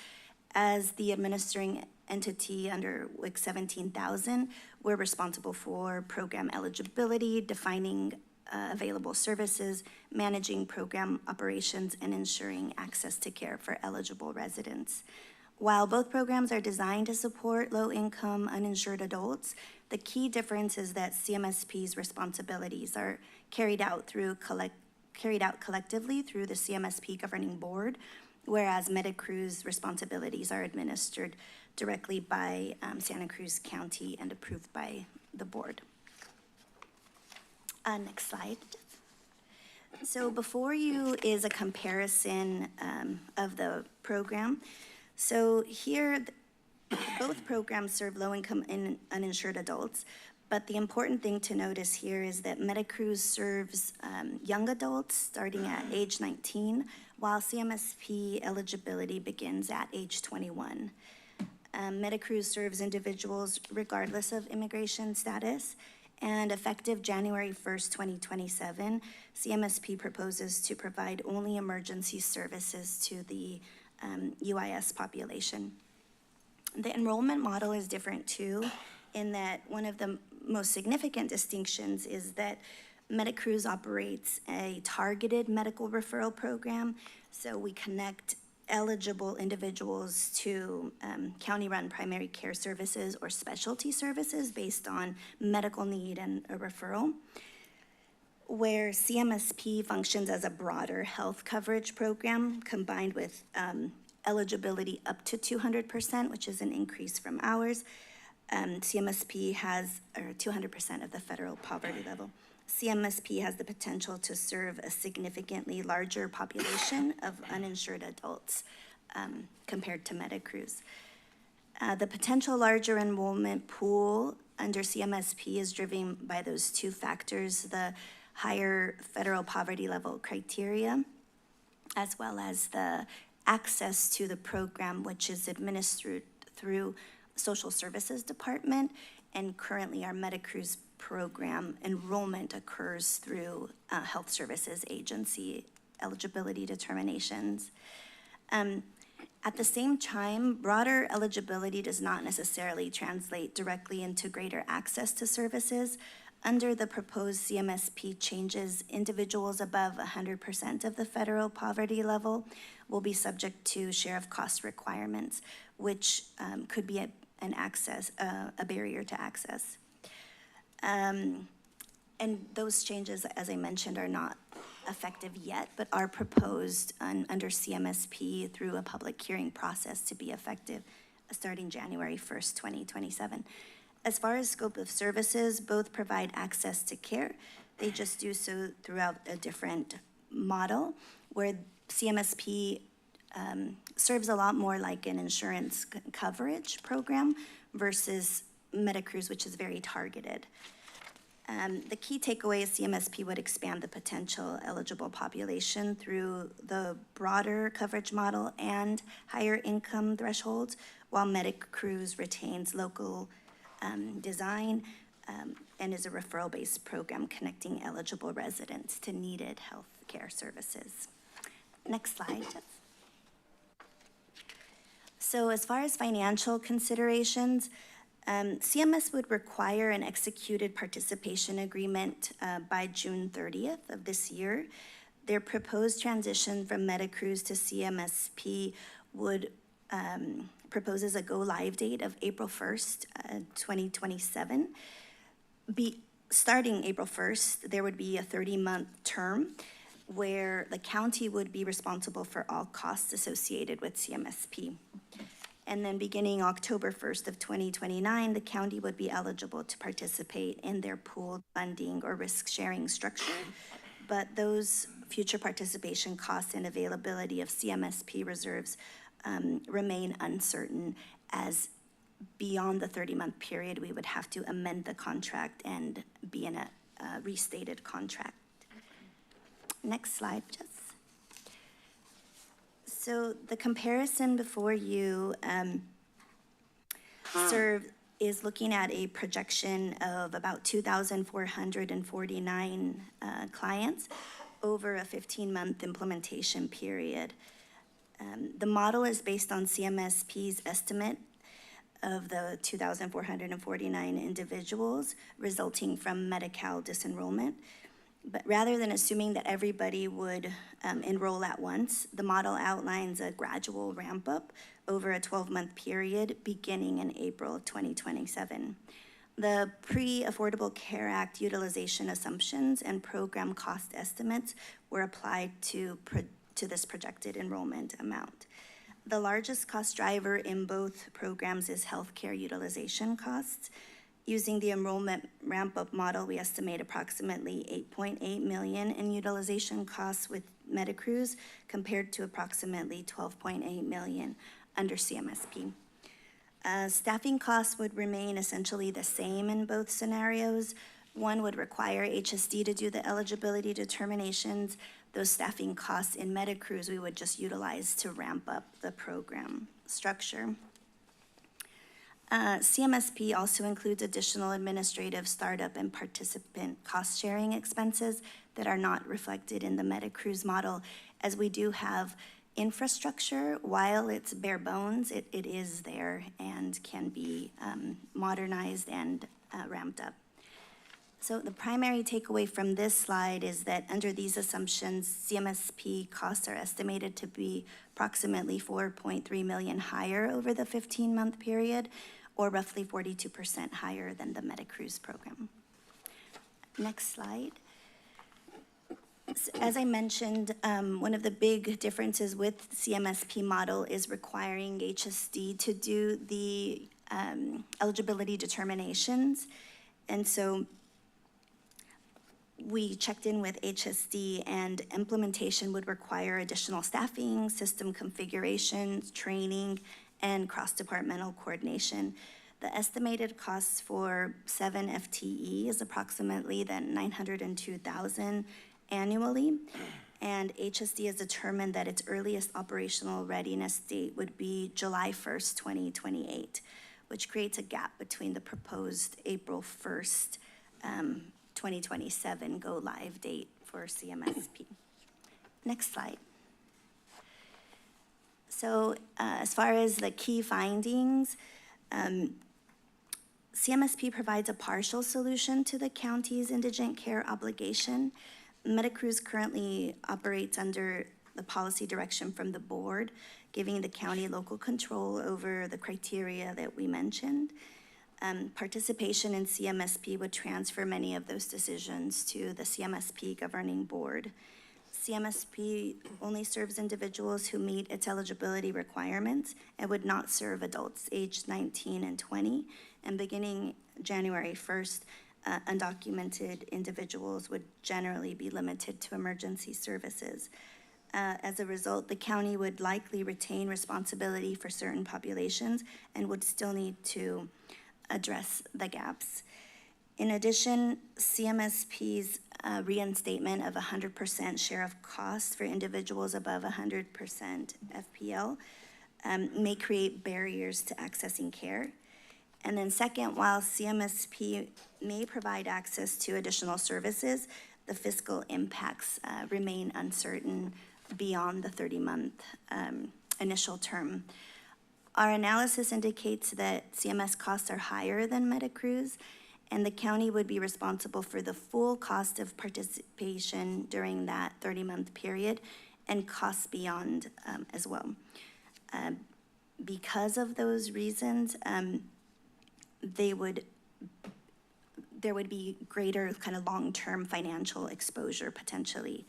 As the administering entity under WIC 17,000, we're responsible for program eligibility, defining available services, managing program operations, and ensuring access to care for eligible residents. While both programs are designed to support low-income uninsured adults, the key difference is that CMSP's responsibilities are carried out collectively through the CMSP Governing Board, whereas MetaCruz responsibilities are administered directly by Santa Cruz County and approved by the board. Next slide. So before you is a comparison of the program. So here, both programs serve low-income and uninsured adults, but the important thing to notice here is that MetaCruz serves young adults starting at age 19, while CMSP eligibility begins at age 21. MetaCruz serves individuals regardless of immigration status, and effective January 1st, 2027, CMSP proposes to provide only emergency services to the UIS population. The enrollment model is different too, in that one of the most significant distinctions is that MetaCruz operates a targeted medical referral program. So we connect eligible individuals to county-run primary care services or specialty services based on medical need and a referral, where CMSP functions as a broader health coverage program combined with eligibility up to 200%, which is an increase from ours. CMSP has, or 200% of the federal poverty level. CMSP has the potential to serve a significantly larger population of uninsured adults compared to MetaCruz. The potential larger enrollment pool under CMSP is driven by those two factors, the higher federal poverty level criteria, as well as the access to the program, which is administered through Social Services Department, and currently our MetaCruz program enrollment occurs through Health Services Agency eligibility determinations. At the same time, broader eligibility does not necessarily translate directly into greater access to services. Under the proposed CMSP changes, individuals above 100% of the federal poverty level will be subject to share of cost requirements, which could be a barrier to access. And those changes, as I mentioned, are not effective yet, but are proposed under CMSP through a public hearing process to be effective starting January 1st, 2027. As far as scope of services, both provide access to care. They just do so throughout a different model, where CMSP serves a lot more like an insurance coverage program versus MetaCruz, which is very targeted. The key takeaway is CMSP would expand the potential eligible population through the broader coverage model and higher income thresholds, while MetaCruz retains local design and is a referral-based program connecting eligible residents to needed health care services. Next slide. So as far as financial considerations, CMS would require an executed participation agreement by June 30th of this year. Their proposed transition from MetaCruz to CMSP would proposes a go-live date of April 1st, 2027. Starting April 1st, there would be a 30-month term where the county would be responsible for all costs associated with CMSP. And then beginning October 1st of 2029, the county would be eligible to participate in their pooled funding or risk-sharing structure. But those future participation costs and availability of CMSP reserves remain uncertain, as beyond the 30-month period, we would have to amend the contract and be in a restated contract. Next slide, Jess. So the comparison before you is looking at a projection of about 2,449 clients over a 15-month implementation period. The model is based on CMSP's estimate of the 2,449 individuals resulting from Medi-Cal disenrollment. But rather than assuming that everybody would enroll at once, the model outlines a gradual ramp up over a 12-month period beginning in April 2027. The Pre-Affordable Care Act utilization assumptions and program cost estimates were applied to this projected enrollment amount. The largest cost driver in both programs is healthcare utilization costs. Using the enrollment ramp-up model, we estimate approximately $8.8 million in utilization costs with MediCruz compared to approximately $12.8 million under CMSP. Staffing costs would remain essentially the same in both scenarios. One would require HSD to do the eligibility determinations. Those staffing costs in MediCruz we would just utilize to ramp up the program structure. CMSP also includes additional administrative, startup, and participant cost-sharing expenses that are not reflected in the MediCruz model, as we do have infrastructure. While it's bare bones, it is there and can be modernized and ramped up. So the primary takeaway from this slide is that under these assumptions, CMSP costs are estimated to be approximately $4.3 million higher over the 15-month period, or roughly 42% higher than the MediCruz program. Next slide. As I mentioned, one of the big differences with CMSP model is requiring HSD to do the eligibility determinations. And so we checked in with HSD, and implementation would require additional staffing, system configurations, training, and cross-departmental coordination. The estimated costs for 7 FTE is approximately then $902,000 annually, and HSD has determined that its earliest operational readiness date would be July 1st, 2028, which creates a gap between the proposed April 1st, 2027 go-live date for CMSP. Next slide. So as far as the key findings, CMSP provides a partial solution to the county's indigent care obligation. MediCruz currently operates under the policy direction from the board, giving the county local control over the criteria that we mentioned. Participation in CMSP would transfer many of those decisions to the CMSP governing board. CMSP only serves individuals who meet its eligibility requirements and would not serve adults aged 19 and 20. And beginning January 1st, undocumented individuals would generally be limited to emergency services. As a result, the county would likely retain responsibility for certain populations and would still need to address the gaps. In addition, CMSP's reinstatement of 100% share of costs for individuals above 100% FPL may create barriers to accessing care. And then second, while CMSP may provide access to additional services, the fiscal impacts remain uncertain beyond the 30-month initial term. Our analysis indicates that CMS costs are higher than MediCruz, and the county would be responsible for the full cost of participation during that 30-month period and costs beyond as well. Because of those reasons, there would be greater kind of long-term financial exposure potentially.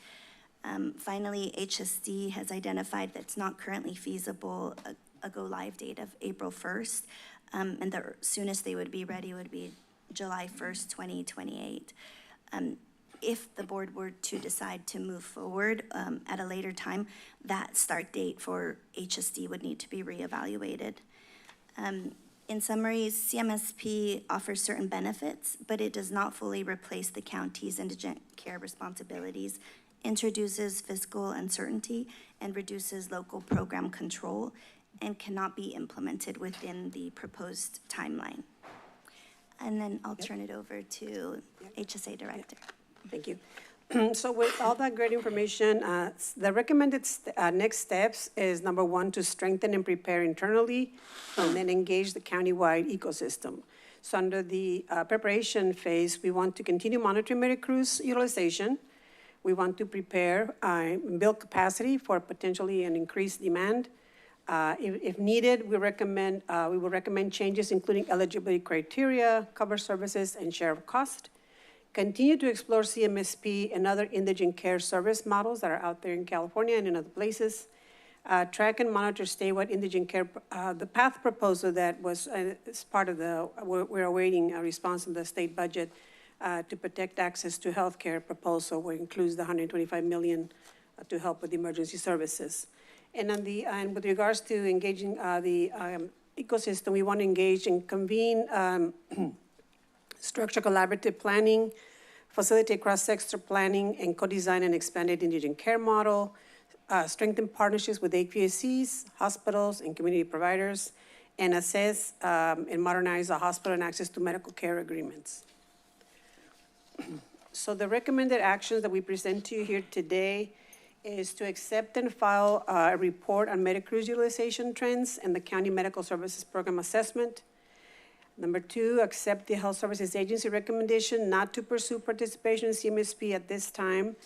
Finally, HSD has identified that it's not currently feasible a go-live date of April 1st. And the soonest they would be ready would be July 1st, 2028. If the board were to decide to move forward at a later time, that start date for HSD would need to be reevaluated. In summary, CMSP offers certain benefits, but it does not fully replace the county's indigent care responsibilities, introduces fiscal uncertainty, and reduces local program control, and cannot be implemented within the proposed timeline. And then I'll turn it over to HSA Director. Thank you. So with all that great information, the recommended next steps is number one, to strengthen and prepare internally, and then engage the countywide ecosystem. So under the preparation phase, we want to continue monitoring MediCruz utilization. We want to prepare and build capacity for potentially an increased demand. If needed, we will recommend changes including eligibility criteria, cover services, and share of cost. Continue to explore CMSP and other indigent care service models that are out there in California and in other places. Track and monitor statewide indigent care. The PATH proposal that was is part of the, we're awaiting a response in the state budget to protect access to healthcare proposal, which includes the $125 million to help with emergency services. And on the and with regards to engaging the ecosystem, we want to engage and convene structure collaborative planning, facilitate cross-sector planning, and co-design an expanded indigent care model, strengthen partnerships with HVACs, hospitals, and community providers, and assess and modernize the hospital and access to medical care agreements. So the recommended actions that we present to you here today is to accept and file a report on MediCruz utilization trends and the County Medical Services Program assessment. Number two, accept the Health Services Agency recommendation not to pursue participation in CMSP at this time,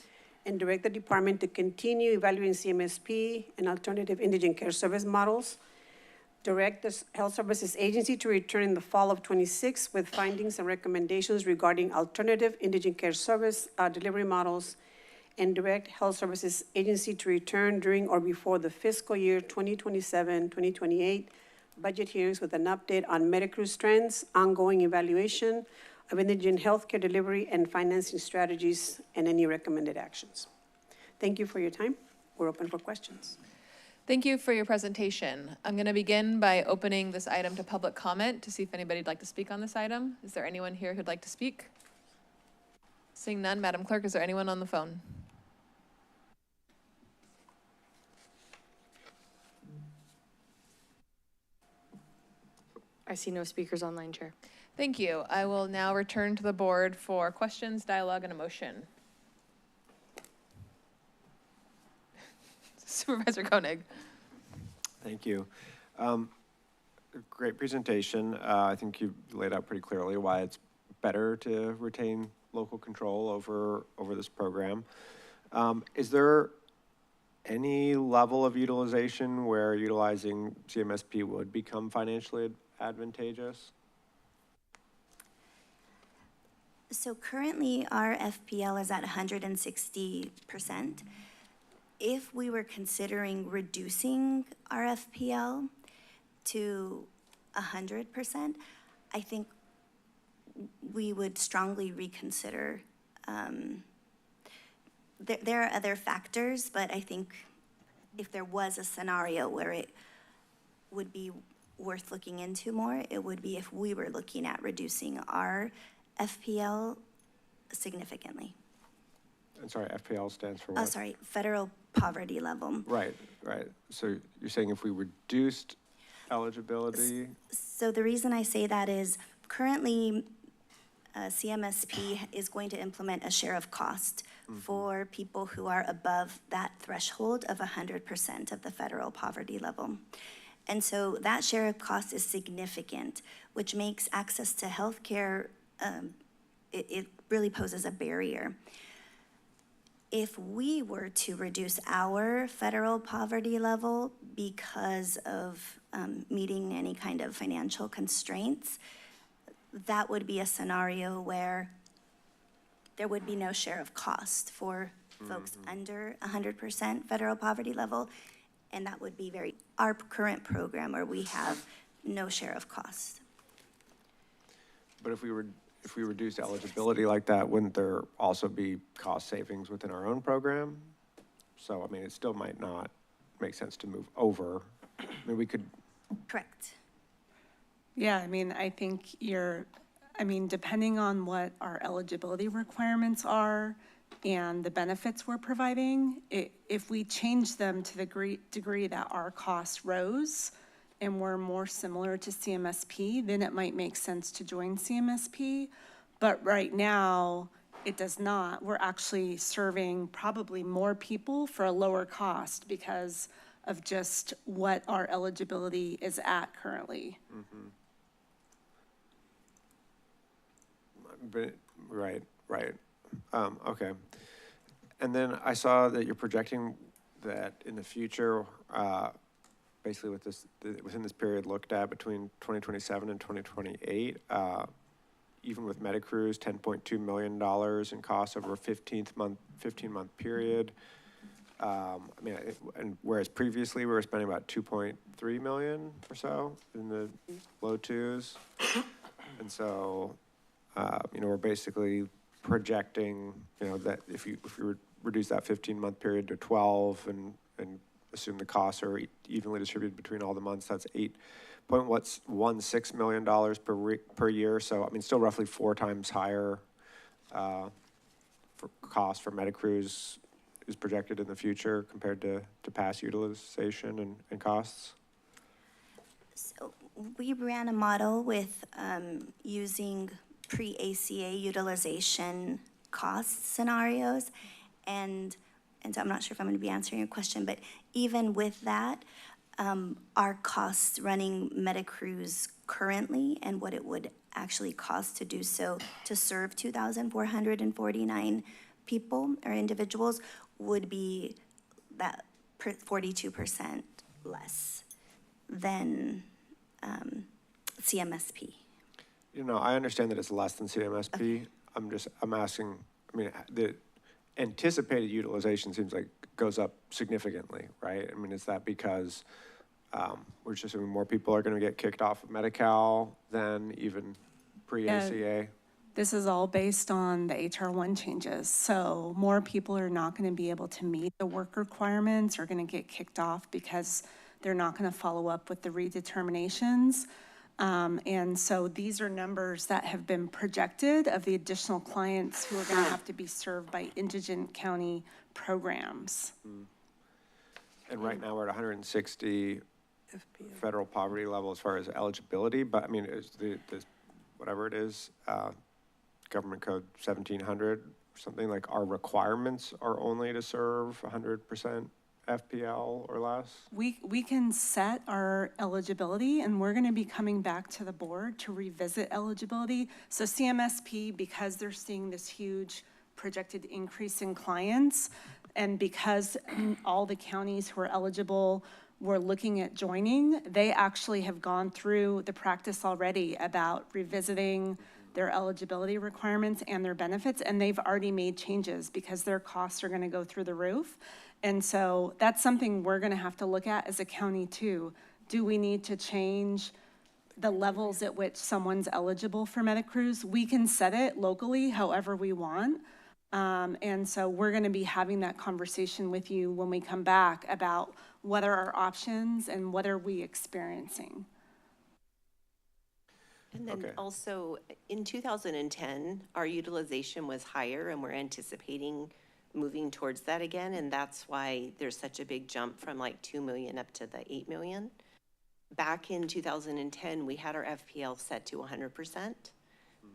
and direct the department to continue evaluating CMSP and alternative indigent care service models. Direct the Health Services Agency to return in the fall of 26 with findings and recommendations regarding alternative indigent care service delivery models, and direct Health Services Agency to return during or before the fiscal year 2027-2028 budget hearings with an update on MediCruz trends, ongoing evaluation of indigent healthcare delivery and financing strategies, and any recommended actions. Thank you for your time. We're open for questions. Thank you for your presentation. I'm going to begin by opening this item to public comment to see if anybody'd like to speak on this item. Is there anyone here who'd like to speak? Seeing none, Madam Clerk, is there anyone on the phone? I see no speakers online, Chair. Thank you. I will now return to the board for questions, dialogue, and a motion. Supervisor Koenig. Thank you. Great presentation. I think you laid out pretty clearly why it's better to retain local control over this program. Is there any level of utilization where utilizing CMSP would become financially advantageous? So currently our FPL is at 160%. If we were considering reducing our FPL to 100%, I think we would strongly reconsider. There are other factors, but I think if there was a scenario where it would be worth looking into more, it would be if we were looking at reducing our FPL significantly. I'm sorry, FPL stands for what? Oh, sorry, federal poverty level. Right, right. So you're saying if we reduced eligibility? So the reason I say that is currently CMSP is going to implement a share of cost for people who are above that threshold of 100% of the federal poverty level. And so that share of cost is significant, which makes access to healthcare, it really poses a barrier. If we were to reduce our federal poverty level because of meeting any kind of financial constraints, that would be a scenario where there would be no share of cost for folks under 100% federal poverty level. And that would be our current program where we have no share of cost. But if we reduce eligibility like that, wouldn't there also be cost savings within our own program? So, I mean, it still might not make sense to move over. I mean, we could. Correct. Yeah, I mean, I think depending on what our eligibility requirements are and the benefits we're providing, if we change them to the degree that our costs rose and we're more similar to CMSP, then it might make sense to join CMSP. But right now, it does not. We're actually serving probably more people for a lower cost because of just what our eligibility is at currently. Mm-hmm. But, right. Okay. And then I saw that you're projecting that in the future, basically within this period looked at between 2027 and 2028, even with MediCruz, $10.2 million in costs over a 15-month period. And whereas previously we were spending about 2.3 million or so in the low twos. And so, we're basically projecting, that if you reduce that 15-month period to 12 and assume the costs are evenly distributed between all the months, that's $8.16 million per year. So, still roughly 4 times higher for cost for MediCruz is projected in the future compared to past utilization and costs? So we ran a model with using pre-ACA utilization cost scenarios. And so I'm not sure if I'm going to be answering your question, but even with that, our costs running MediCruz currently and what it would actually cost to do so to serve 2,449 people or individuals would be that 42% less than CMSP. I understand that it's less than CMSP. Okay. I'm asking, the anticipated utilization seems like goes up significantly, right? Is that because we're just assuming more people are going to get kicked off of Medi-Cal than even pre-ACA? Yeah. This is all based on the HR1 changes. So more people are not going to be able to meet the work requirements or going to get kicked off because they're not going to follow up with the redeterminations. And so these are numbers that have been projected of the additional clients who are going to have to be served by indigent county programs. And right now we're at 160 federal poverty level as far as eligibility, but is the whatever it is, government code 1700 or something, like our requirements are only to serve 100% FPL or less? We can set our eligibility, and we're going to be coming back to the board to revisit eligibility. So CMSP, because they're seeing this huge projected increase in clients, and because all the counties who are eligible were looking at joining, they actually have gone through the practice already about revisiting their eligibility requirements and their benefits, and they've already made changes because their costs are going to go through the roof. And so that's something we're going to have to look at as a county too. Do we need to change the levels at which someone's eligible for MediCruz? We can set it locally however we want. And so we're going to be having that conversation with you when we come back about what are our options and what are we experiencing. And then also in 2010, our utilization was higher and we're anticipating moving towards that again. And that's why there's such a big jump from like 2 million up to the 8 million. Back in 2010, we had our FPL set to 100%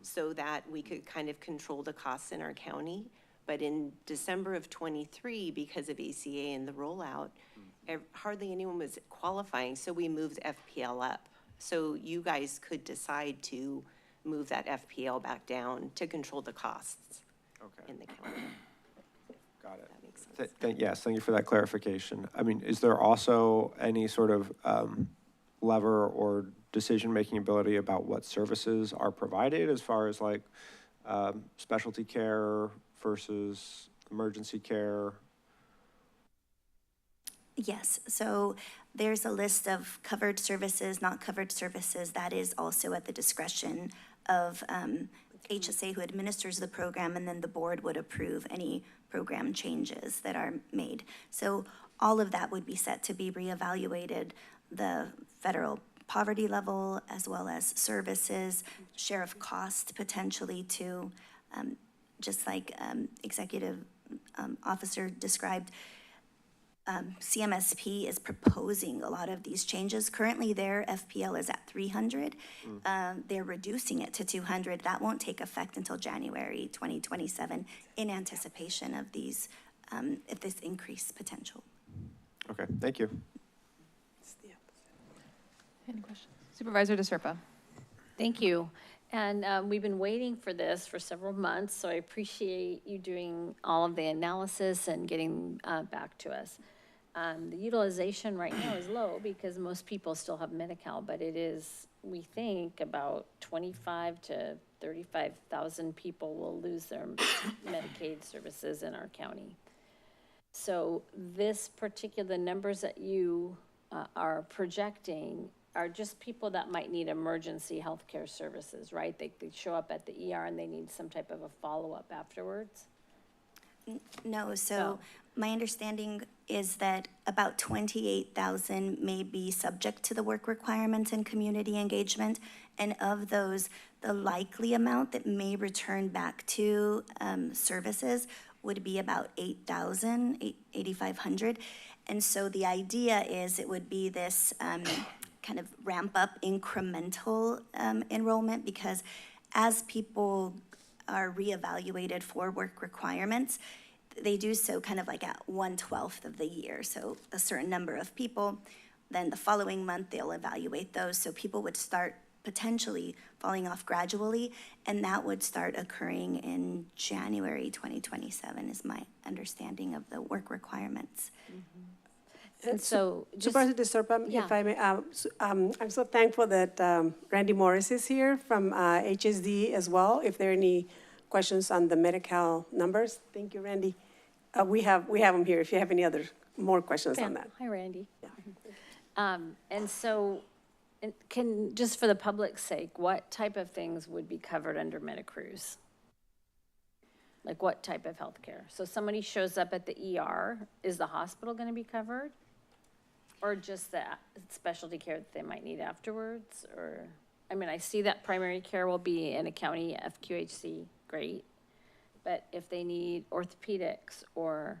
so that we could kind of control the costs in our county. But in December of 23, because of ACA and the rollout, hardly anyone was qualifying. So we moved FPL up. So you guys could decide to move that FPL back down to control the costs in the county. Got it. That makes sense. Yes, thank you for that clarification. Is there also any sort of lever or decision-making ability about what services are provided as far as like specialty care versus emergency care? Yes, so there's a list of covered services, not covered services. That is also at the discretion of HSA, who administers the program, and then the board would approve any program changes that are made. So all of that would be set to be reevaluated, the federal poverty level, as well as services, share of cost potentially too, just like Executive Officer described. CMSP is proposing a lot of these changes. Currently, their FPL is at 300. They're reducing it to 200. That won't take effect until January 2027 in anticipation of these, of this increased potential. Okay, thank you. Any questions? Supervisor DeSerpa. Thank you. And we've been waiting for this for several months, so I appreciate you doing all of the analysis and getting back to us. The utilization right now is low because most people still have Medi-Cal, but it is, we think, about 25 to 35,000 people will lose their Medicaid services in our county. So this particular, numbers that you are projecting are just people that might need emergency healthcare services, right? They show up at the ER and they need some type of a follow-up afterwards? No, so my understanding is that about 28,000 may be subject to the work requirements and community engagement. And of those, the likely amount that may return back to services would be about 8,500. And so the idea is it would be this kind of ramp up incremental enrollment, because as people are reevaluated for work requirements, they do so kind of like at 1/12 of the year. So a certain number of people, then the following month they'll evaluate those. So people would start potentially falling off gradually, and that would start occurring in January 2027 is my understanding of the work requirements. And so Supervisor DeSerpa, if I may, I'm so thankful that Randy Morris is here from HSD as well. If there are any questions on the Medi-Cal numbers, thank you, Randy. We have him here if you have any other more questions on that. Hi, Randy. And so, just for the public's sake, what type of things would be covered under MediCruz? Like what type of healthcare? So somebody shows up at the ER, is the hospital going to be covered? Or just the specialty care that they might need afterwards? Or, I mean, I see that primary care will be in a county FQHC, great. But if they need orthopedics or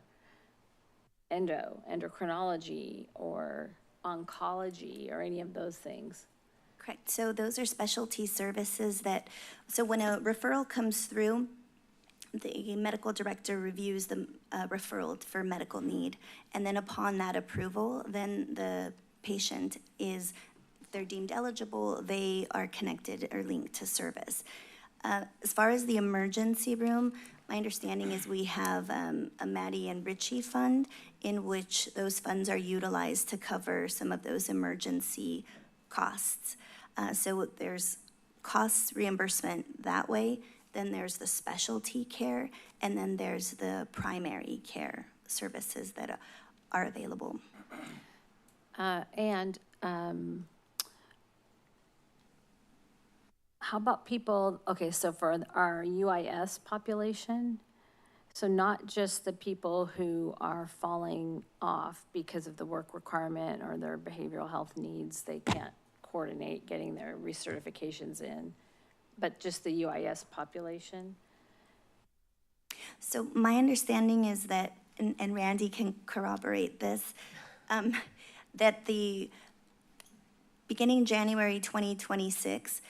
endocrinology or oncology or any of those things. Correct. So those are specialty services that, so when a referral comes through, the medical director reviews the referral for medical need. And then upon that approval, then the patient is, if they're deemed eligible, they are connected or linked to service. As far as the emergency room, my understanding is we have a Maddie and Richie fund in which those funds are utilized to cover some of those emergency costs. So there's costs reimbursement that way. Then there's the specialty care, and then there's the primary care services that are available. How about people, okay, so for our UIS population, so not just the people who are falling off because of the work requirement or their behavioral health needs, they can't coordinate getting their recertifications in, but just the UIS population? So my understanding is that, and Randy can corroborate this, that the beginning January 2026,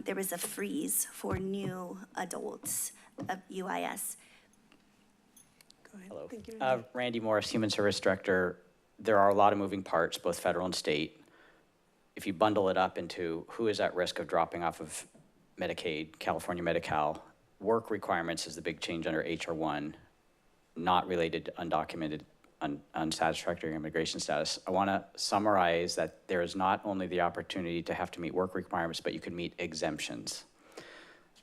there was a freeze for new adults of UIS. Go ahead. Hello. Thank you, Randy Morris, Human Service Director. There are a lot of moving parts, both federal and state. If you bundle it up into who is at risk of dropping off of Medicaid, California Medi-Cal, work requirements is the big change under HR 1, not related to undocumented, unsatisfactory immigration status. I want to summarize that there is not only the opportunity to have to meet work requirements, but you can meet exemptions.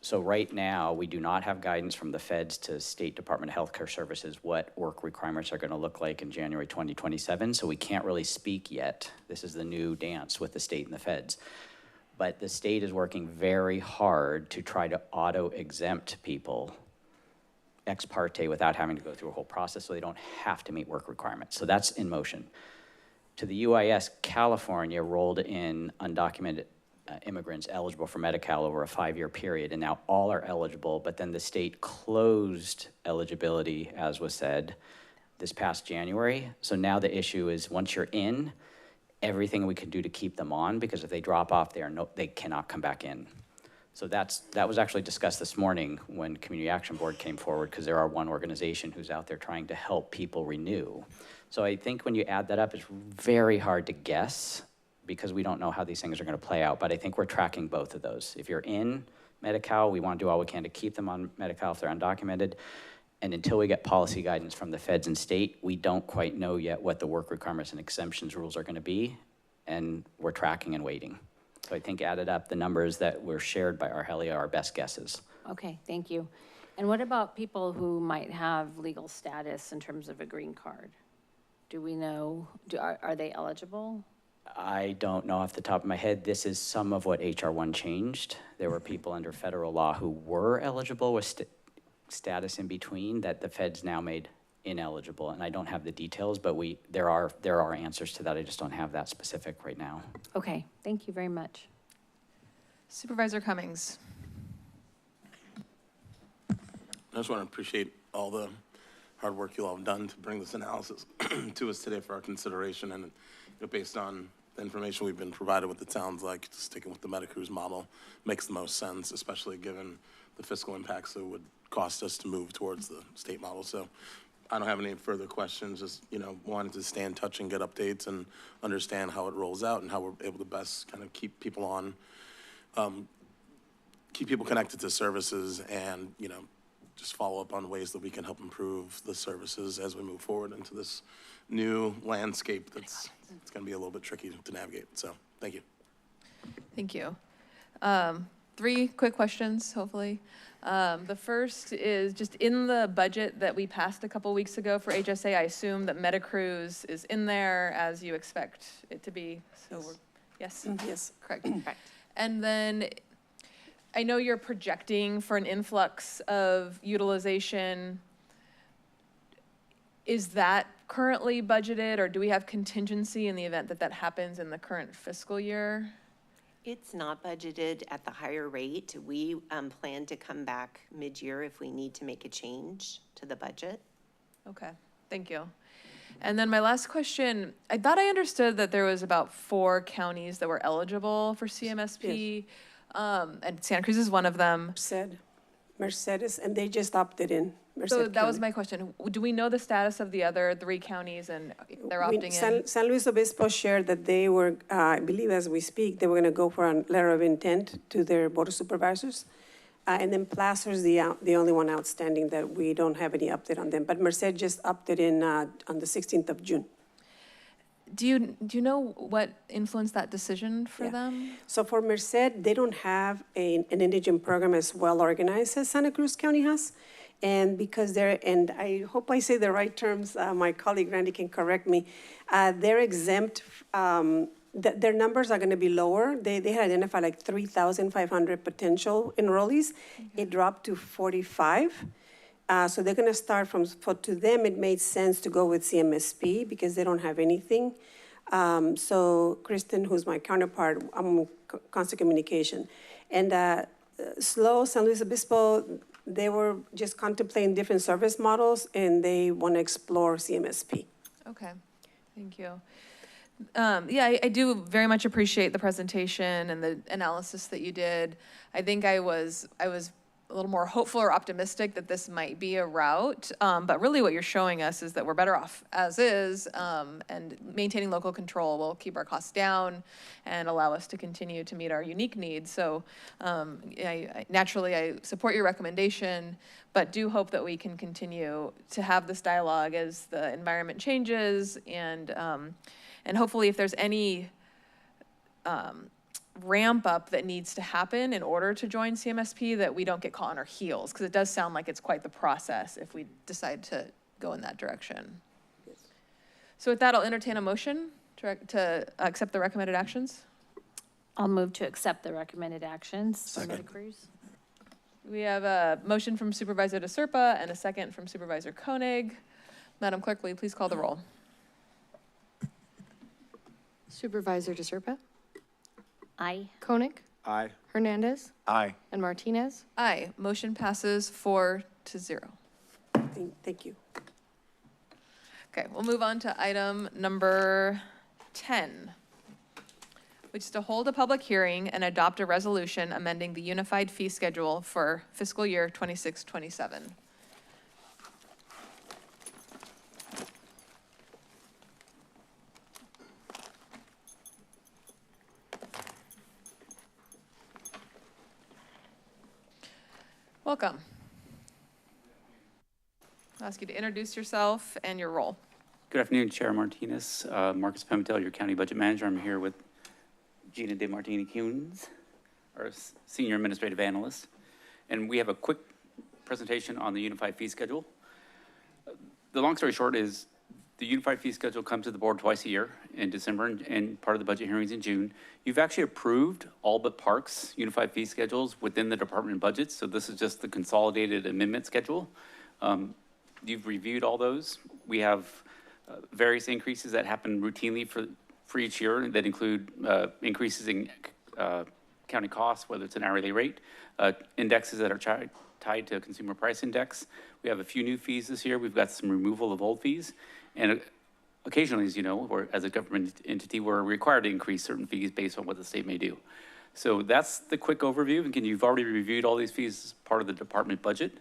So right now, we do not have guidance from the feds to State Department of Healthcare Services what work requirements are gonna look like in January 2027, so we can't really speak yet. This is the new dance with the state and the feds. But the state is working very hard to try to auto-exempt people ex parte without having to go through a whole process, so they don't have to meet work requirements. So that's in motion. To the UIS, California rolled in undocumented immigrants eligible for Medi-Cal over a 5-year period, and now all are eligible, but then the state closed eligibility, as was said, this past January. So now the issue is, once you're in, everything we can do to keep them on, because if they drop off, they cannot come back in. So that was actually discussed this morning when Community Action Board came forward, because there are one organization who's out there trying to help people renew. So I think when you add that up, it's very hard to guess, because we don't know how these things are gonna play out, but I think we're tracking both of those. If you're in Medi-Cal, we wanna do all we can to keep them on Medi-Cal if they're undocumented. And until we get policy guidance from the feds and state, we don't quite know yet what the work requirements and exemptions rules are gonna be, and we're tracking and waiting. So I think added up, the numbers that were shared by Argelia are our best guesses. Okay, thank you. And what about people who might have legal status in terms of a green card? Do we know, are they eligible? I don't know off the top of my head. This is some of what HR 1 changed. There were people under federal law who were eligible with status in between that the feds now made ineligible. And I don't have the details, but there are answers to that. I just don't have that specific right now. Okay, thank you very much. Supervisor Cummings. I just want to appreciate all the hard work you all have done to bring this analysis to us today for our consideration. And based on the information we've been provided with, it sounds like sticking with the MediCruz model makes the most sense, especially given the fiscal impacts it would cost us to move towards the state model. So I don't have any further questions, just, wanted to stay in touch and get updates and understand how it rolls out and how we're able to best kind of keep people on, keep people connected to services and, just follow up on ways that we can help improve the services as we move forward into this new landscape it's going to be a little bit tricky to navigate. So thank you. Thank you. 3 quick questions, hopefully. The first is just in the budget that we passed a couple weeks ago for HSA, I assume that MediCruz is in there as you expect it to be. So yes? Yes. Correct. And then I know you're projecting for an influx of utilization. Is that currently budgeted, or do we have contingency in the event that that happens in the current fiscal year? It's not budgeted at the higher rate. We plan to come back mid-year if we need to make a change to the budget. Okay, thank you. And then my last question, I thought I understood that there was about 4 counties that were eligible for CMSP. Yes. And Santa Cruz is one of them. Mercedes, and they just opted in. So that was my question. Do we know the status of the other 3 counties and if they're opting in? San Luis Obispo shared that they were, I believe as we speak, they were going to go for a letter of intent to their board of supervisors. And then Placer's the only one outstanding that we don't have any update on them. But Merced just opted in on the 16th of June. Do you know what influenced that decision for them? So for Merced, they don't have an indigent program as well organized as Santa Cruz County has. And because and I hope I say the right terms, my colleague Randy can correct me, they're exempt, their numbers are gonna be lower. They had identified like 3,500 potential enrollees. It dropped to 45. So they're going to start to them, it made sense to go with CMSP because they don't have anything. So Kristen, who's my counterpart, I'm in constant communication. And SLO, San Luis Obispo, they were just contemplating different service models and they want to explore CMSP. Okay, thank you. Yeah, I do very much appreciate the presentation and the analysis that you did. I think I was a little more hopeful or optimistic that this might be a route, but really what you're showing us is that we're better off as is, and maintaining local control will keep our costs down and allow us to continue to meet our unique needs. So naturally I support your recommendation, but do hope that we can continue to have this dialogue as the environment changes, and hopefully if there's any ramp up that needs to happen in order to join CMSP, that we don't get caught on our heels, because it does sound like it's quite the process if we decide to go in that direction. So with that, I'll entertain a motion to accept the recommended actions. I'll move to accept the recommended actions. Senator Cruz. We have a motion from Supervisor DeSerpa and a second from Supervisor Koenig. Madam Clerk, will you please call the roll? Supervisor DeSerpa? Aye. Koenig? Aye. Hernandez? Aye. And Martinez? Aye. Motion passes 4-0. Thank you. Okay, we'll move on to item number 10, which is to hold a public hearing and adopt a resolution amending the unified fee schedule for fiscal year 26-27. Welcome. I'll ask you to introduce yourself and your role. Good afternoon, Chair Martinez. Marcus Pimentel, your County Budget Manager. I'm here with Gina De Martini-Kuhns, our Senior Administrative Analyst. And we have a quick presentation on the Unified Fee Schedule. The long story short is the Unified Fee Schedule comes to the board twice a year in December and part of the budget hearings in June. You've actually approved all but Parks Unified Fee Schedules within the department budgets. So this is just the consolidated amendment schedule. You've reviewed all those. We have various increases that happen routinely for each year that include increases in county costs, whether it's an hourly rate, indexes that are tied to a consumer price index. We have a few new fees this year. We've got some removal of old fees. And occasionally, as you know, or as a government entity, we're required to increase certain fees based on what the state may do. So that's the quick overview. Again, you've already reviewed all these fees as part of the department budget.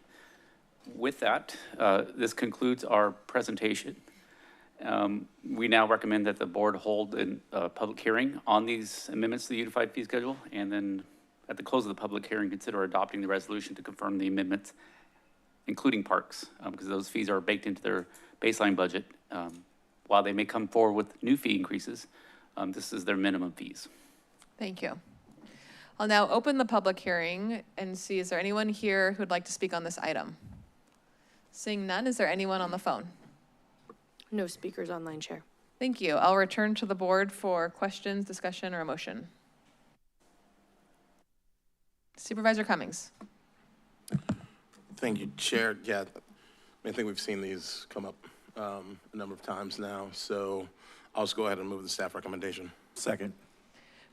With that, this concludes our presentation. We now recommend that the board hold a public hearing on these amendments to the Unified Fee Schedule, and then at the close of the public hearing, consider adopting the resolution to confirm the amendments, including parks, because those fees are baked into their baseline budget. While they may come forward with new fee increases, this is their minimum fees. Thank you. I'll now open the public hearing and see, is there anyone here who'd like to speak on this item? Seeing none, is there anyone on the phone? No speakers online, Chair. Thank you. I'll return to the board for questions, discussion, or a motion. Supervisor Cummings. Thank you, Chair. Yeah, I think we've seen these come up a number of times now, so I'll just go ahead and move the staff recommendation. Second.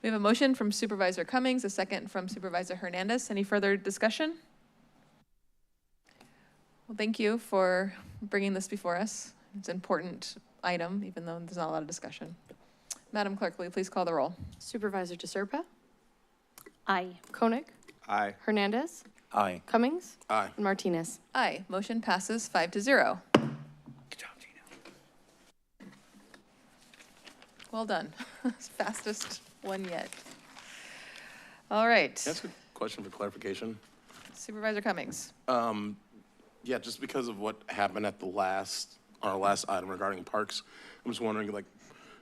We have a motion from Supervisor Cummings, a second from Supervisor Hernandez. Any further discussion? Well, thank you for bringing this before us. It's an important item, even though there's not a lot of discussion. Madam Clerk, will you please call the roll? Supervisor DeSerpa? Aye. Koenig? Aye. Hernandez? Aye. Cummings? Aye. And Martinez? Aye. Motion passes 5-0. Good job, Gina. Well done. Fastest one yet. All right. That's a question for clarification. Supervisor Cummings. Yeah, just because of what happened at our last item regarding parks, I'm just wondering, like,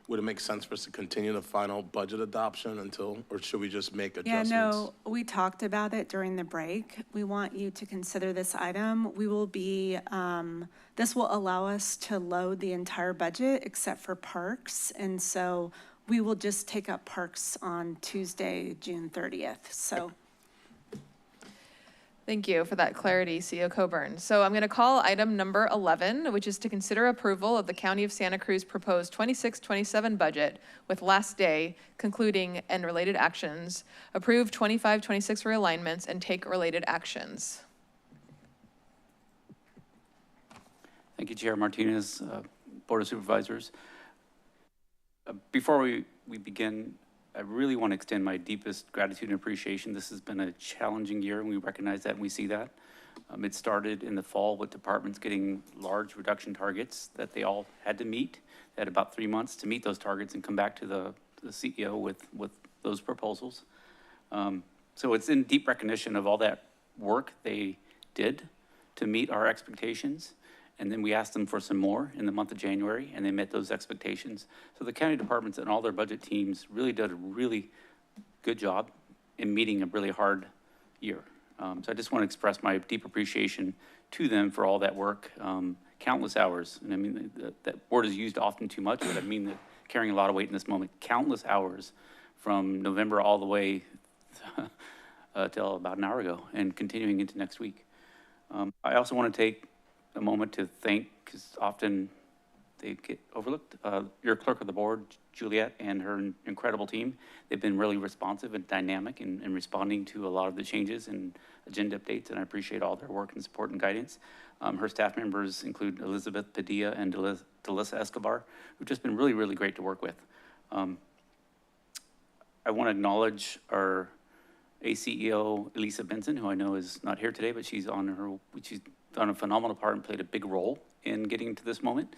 would it make sense for us to continue the final budget adoption until, or should we just make adjustments? Yeah, no, we talked about it during the break. We want you to consider this item. We will be, this will allow us to load the entire budget except for parks. And so we will just take up parks on Tuesday, June 30th. So. Thank you for that clarity, CEO Coburn. So I'm going to call item number 11, which is to consider approval of the County of Santa Cruz proposed 26-27 budget with last day concluding and related actions, approve 25-26 realignments, and take related actions. Thank you, Chair Martinez, Board of Supervisors. Before we begin, I really want to extend my deepest gratitude and appreciation. This has been a challenging year, and we recognize that and we see that. It started in the fall with departments getting large reduction targets that they all had to meet. They had about 3 months to meet those targets and come back to the CEO with those proposals. So it's in deep recognition of all that work they did to meet our expectations. And then we asked them for some more in the month of January, and they met those expectations. So the county departments and all their budget teams really did a really good job in meeting a really hard year. So I just want to express my deep appreciation to them for all that work, countless hours. And I mean, that word is used often too much, but I mean that carrying a lot of weight in this moment, countless hours from November all the way till about an hour ago and continuing into next week. I also want to take a moment to thank, because often they get overlooked, your clerk of the board, Juliet, and her incredible team. They've been really responsive and dynamic in responding to a lot of the changes and agenda updates, and I appreciate all their work and support and guidance. Her staff members include Elizabeth Padilla and Delissa Escobar, who've just been really, really great to work with. I want to acknowledge our ACEO, Elisa Benson, who I know is not here today, but she's done a phenomenal part and played a big role in getting to this moment.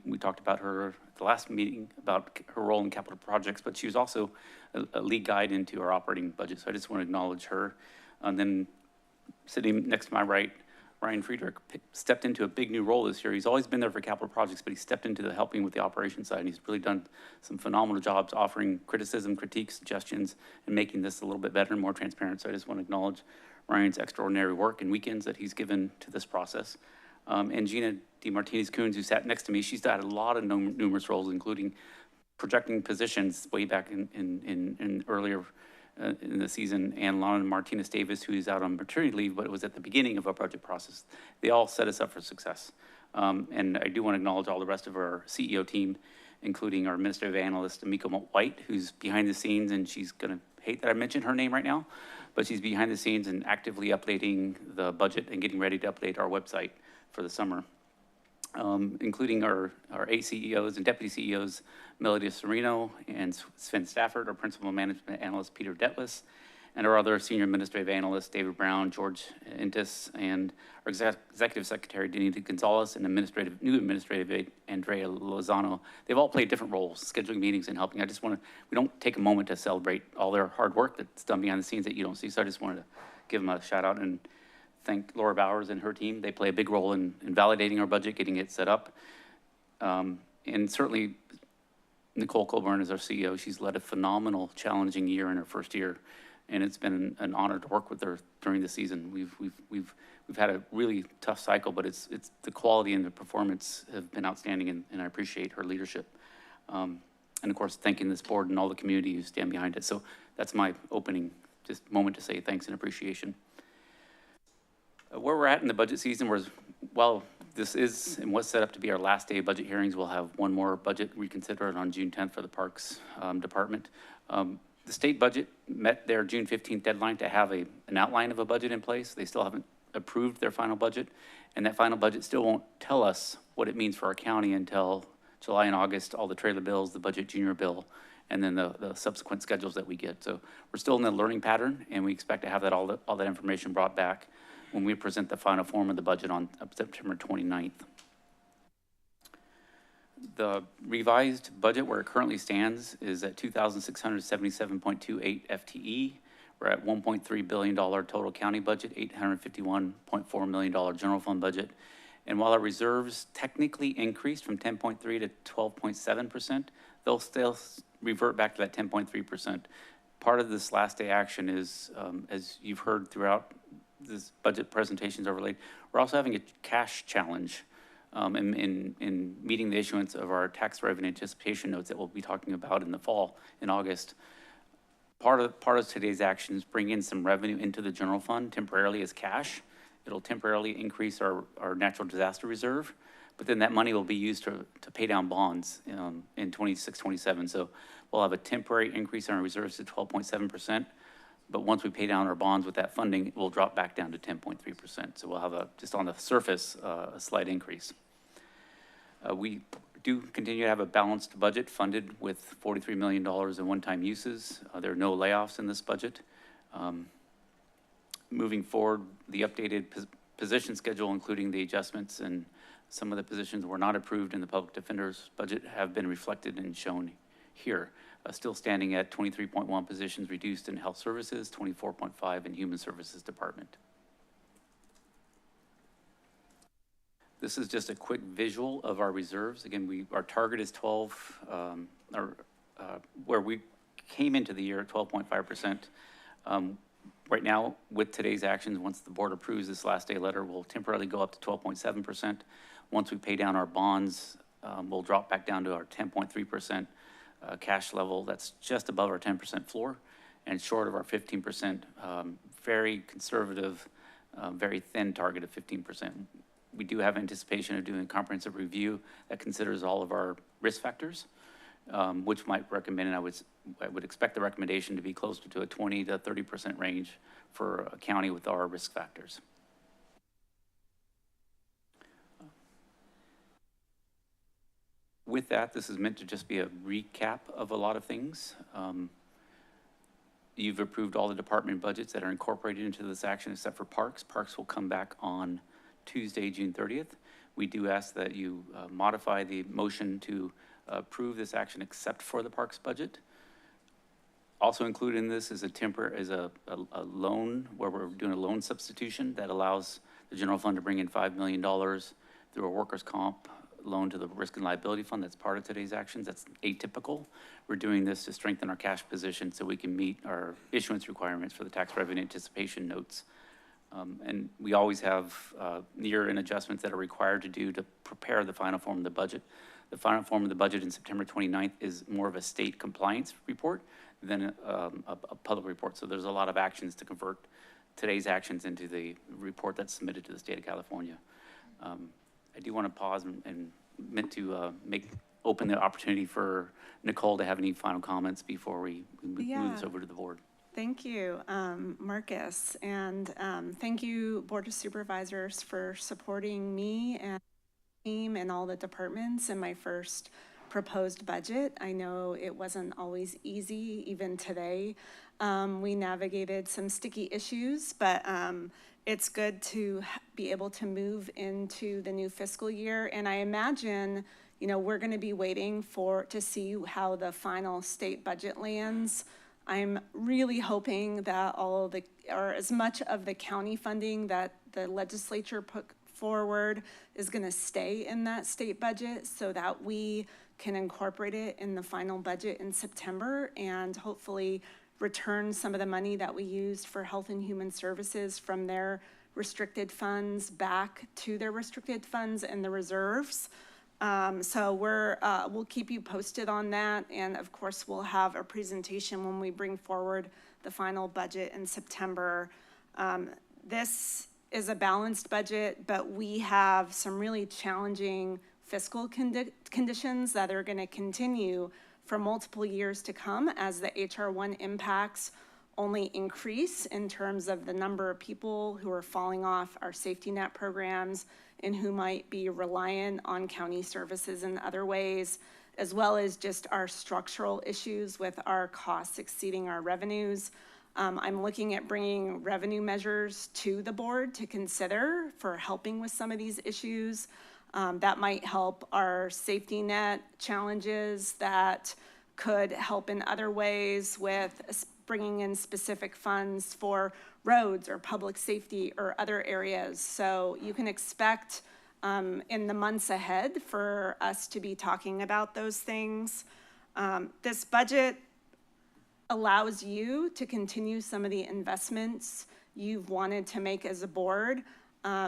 We talked about her at the last meeting about her role in capital projects, but she was also a lead guide into our operating budget. So I just want to acknowledge her. And then sitting next to my right, Ryan Friedrich stepped into a big new role this year. He's always been there for capital projects, but he stepped into the helping with the operations side, and he's really done some phenomenal jobs offering criticism, critiques, suggestions, and making this a little bit better and more transparent. So I just want to acknowledge Ryan's extraordinary work and weekends that he's given to this process. And Gina DeMartinez-Coons, who sat next to me, she's had a lot of numerous roles, including projecting positions way back in earlier in the season, and Lana Martinez-Davis, who's out on maternity leave, but it was at the beginning of our budget process. They all set us up for success. And I do want to acknowledge all the rest of our CEO team, including our administrative analyst, Amiko White, who's behind the scenes, and she's going to hate that I mentioned her name right now, but she's behind the scenes and actively updating the budget and getting ready to update our website for the summer. Including our ACEOs and deputy CEOs, Melody Serino and Sven Stafford, our principal management analyst, Peter Detlis, and our other senior administrative analysts, David Brown, George Intis, and our executive secretary, Denita Gonzalez, and new administrative aide, Andrea Lozano. They've all played different roles, scheduling meetings and helping. We don't take a moment to celebrate all their hard work that's done behind the scenes that you don't see, so I just wanted to give them a shout out and thank Laura Bowers and her team. They play a big role in validating our budget, getting it set up. And certainly Nicole Colburn is our CEO. She's led a phenomenal, challenging year in her first year, and it's been an honor to work with her during the season. We've had a really tough cycle, but it's the quality and the performance have been outstanding, and I appreciate her leadership. And of course, thanking this board and all the community who stand behind it. So that's my opening just moment to say thanks and appreciation. Where we're at in the budget season was, while this is and was set up to be our last day of budget hearings, we'll have one more budget reconsidered on June 10th for the Parks Department. The state budget met their June 15th deadline to have an outline of a budget in place. They still haven't approved their final budget, and that final budget still won't tell us what it means for our county until July and August, all the trailer bills, the budget junior bill, and then the subsequent schedules that we get. So we're still in the learning pattern, and we expect to have all that information brought back when we present the final form of the budget on September 29th. The revised budget where it currently stands is at 2,677.28 FTE. We're at $1.3 billion total county budget, $851.4 million general fund budget. And while our reserves technically increased from 10.3 to 12.7%, they'll still revert back to that 10.3%. Part of this last day action is, as you've heard throughout this budget presentations overlaid, we're also having a cash challenge in meeting the issuance of our tax revenue anticipation notes that we'll be talking about in the fall, in August. Part of today's action is bring in some revenue into the general fund temporarily as cash. It'll temporarily increase our natural disaster reserve, but then that money will be used to pay down bonds in 26, 27. So we'll have a temporary increase in our reserves to 12.7%. But once we pay down our bonds with that funding, it will drop back down to 10.3%. So we'll have just on the surface, a slight increase. We do continue to have a balanced budget funded with $43 million in one-time uses. There are no layoffs in this budget. Moving forward, the updated position schedule, including the adjustments and some of the positions were not approved in the public defender's budget, have been reflected and shown here. Still standing at 23.1 positions reduced in health services, 24.5 in human services department. This is just a quick visual of our reserves. Again, our target is 12, where we came into the year at 12.5%. Right now, with today's actions, once the board approves this last day letter, we'll temporarily go up to 12.7%. Once we pay down our bonds, we'll drop back down to our 10.3% cash level. That's just above our 10% floor and short of our 15%, very conservative, very thin target of 15%. We do have anticipation of doing a comprehensive review that considers all of our risk factors, which might recommend, and I would expect the recommendation to be closer to a 20 to 30% range for a county with our risk factors. With that, this is meant to just be a recap of a lot of things. You've approved all the department budgets that are incorporated into this action except for Parks. Parks will come back on Tuesday, June 30th. We do ask that you modify the motion to approve this action except for the Parks budget. Also included in this is a loan where we're doing a loan substitution that allows the general fund to bring in $5 million through a workers' comp loan to the risk and liability fund. That's part of today's actions. That's atypical. We're doing this to strengthen our cash position so we can meet our issuance requirements for the tax revenue anticipation notes. And we always have year-end adjustments that are required to do to prepare the final form of the budget. The final form of the budget in September 29th is more of a state compliance report than a public report. So there's a lot of actions to convert today's actions into the report that's submitted to the state of California. I do want to pause and meant to open the opportunity for Nicole to have any final comments before we move this over to the board. Thank you, Marcus, and thank you, Board of Supervisors, for supporting me and team and all the departments in my first proposed budget. I know it wasn't always easy, even today. We navigated some sticky issues, but it's good to be able to move into the new fiscal year. And I imagine, you know, we're going to be waiting to see how the final state budget lands. I'm really hoping that as much of the county funding that the legislature put forward is going to stay in that state budget so that we can incorporate it in the final budget in September and hopefully return some of the money that we used for Health and Human Services from their restricted funds back to their restricted funds and the reserves. So we'll keep you posted on that. And of course, we'll have a presentation when we bring forward the final budget in September. This is a balanced budget, but we have some really challenging fiscal conditions that are going to continue for multiple years to come as the HR1 impacts only increase in terms of the number of people who are falling off our safety net programs and who might be reliant on county services in other ways, as well as just our structural issues with our costs exceeding our revenues. I'm looking at bringing revenue measures to the board to consider for helping with some of these issues. That might help our safety net challenges, that could help in other ways with bringing in specific funds for roads or public safety or other areas. So you can expect in the months ahead for us to be talking about those things. This budget allows you to continue some of the investments you've wanted to make as a board.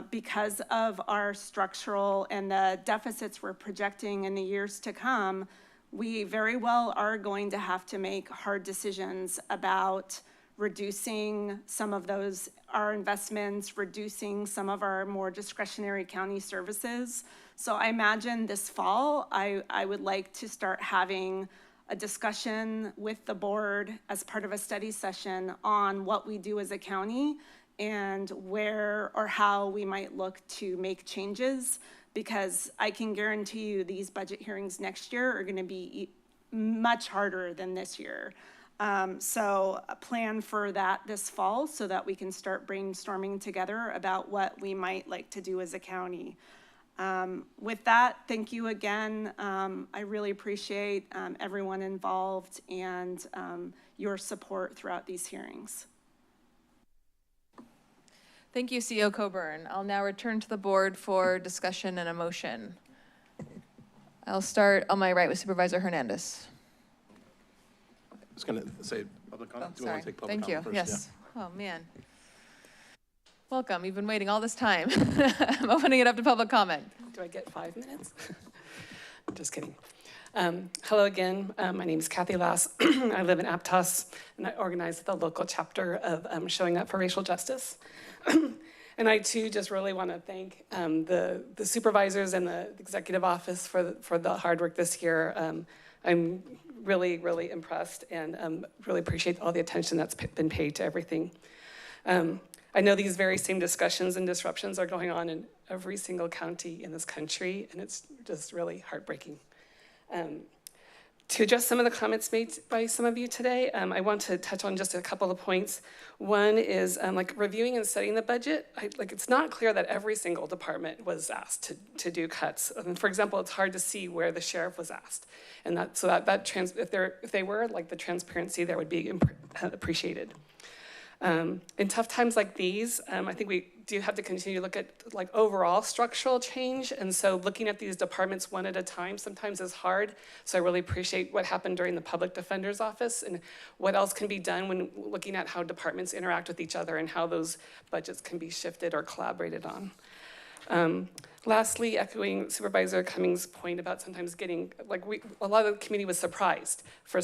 Because of our structural and the deficits we're projecting in the years to come, we very well are going to have to make hard decisions about reducing some of our investments, reducing some of our more discretionary county services. So I imagine this fall, I would like to start having a discussion with the board as part of a study session on what we do as a county and where or how we might look to make changes, because I can guarantee you these budget hearings next year are going to be much harder than this year. So plan for that this fall so that we can start brainstorming together about what we might like to do as a county. With that, thank you again. I really appreciate everyone involved and your support throughout these hearings. Thank you, CEO Coburn. I'll now return to the board for discussion and a motion. I'll start on my right with Supervisor Hernandez. was going to say public comment. Do you Sorry, want to take public thank you, comment first? yes. Oh, man. Welcome, you've been waiting all this time. I'm opening it up to public comment. Do I get 5 minutes? Just kidding. Hello again. My name is Kathy Lass. I live in Aptos, and I organize the local chapter of Showing Up for Racial Justice. And I too just really want to thank the supervisors and the executive office for the hard work this year. I'm really, really impressed and really appreciate all the attention that's been paid to everything. I know these very same discussions and disruptions are going on in every single county in this country, and it's just really heartbreaking. To address some of the comments made by some of you today, I want to touch on just a couple of points. One is like reviewing and setting the budget. It's not clear that every single department was asked to do cuts. For example, it's hard to see where the sheriff was asked, and if they were, like, the transparency there would be appreciated. In tough times like these, I think we do have to continue to look at like overall structural change. And so looking at these departments one at a time sometimes is hard. So I really appreciate what happened during the public defender's office and what else can be done when looking at how departments interact with each other and how those budgets can be shifted or collaborated on. Lastly, echoing Supervisor Cummings' point about sometimes getting, a lot of the committee was surprised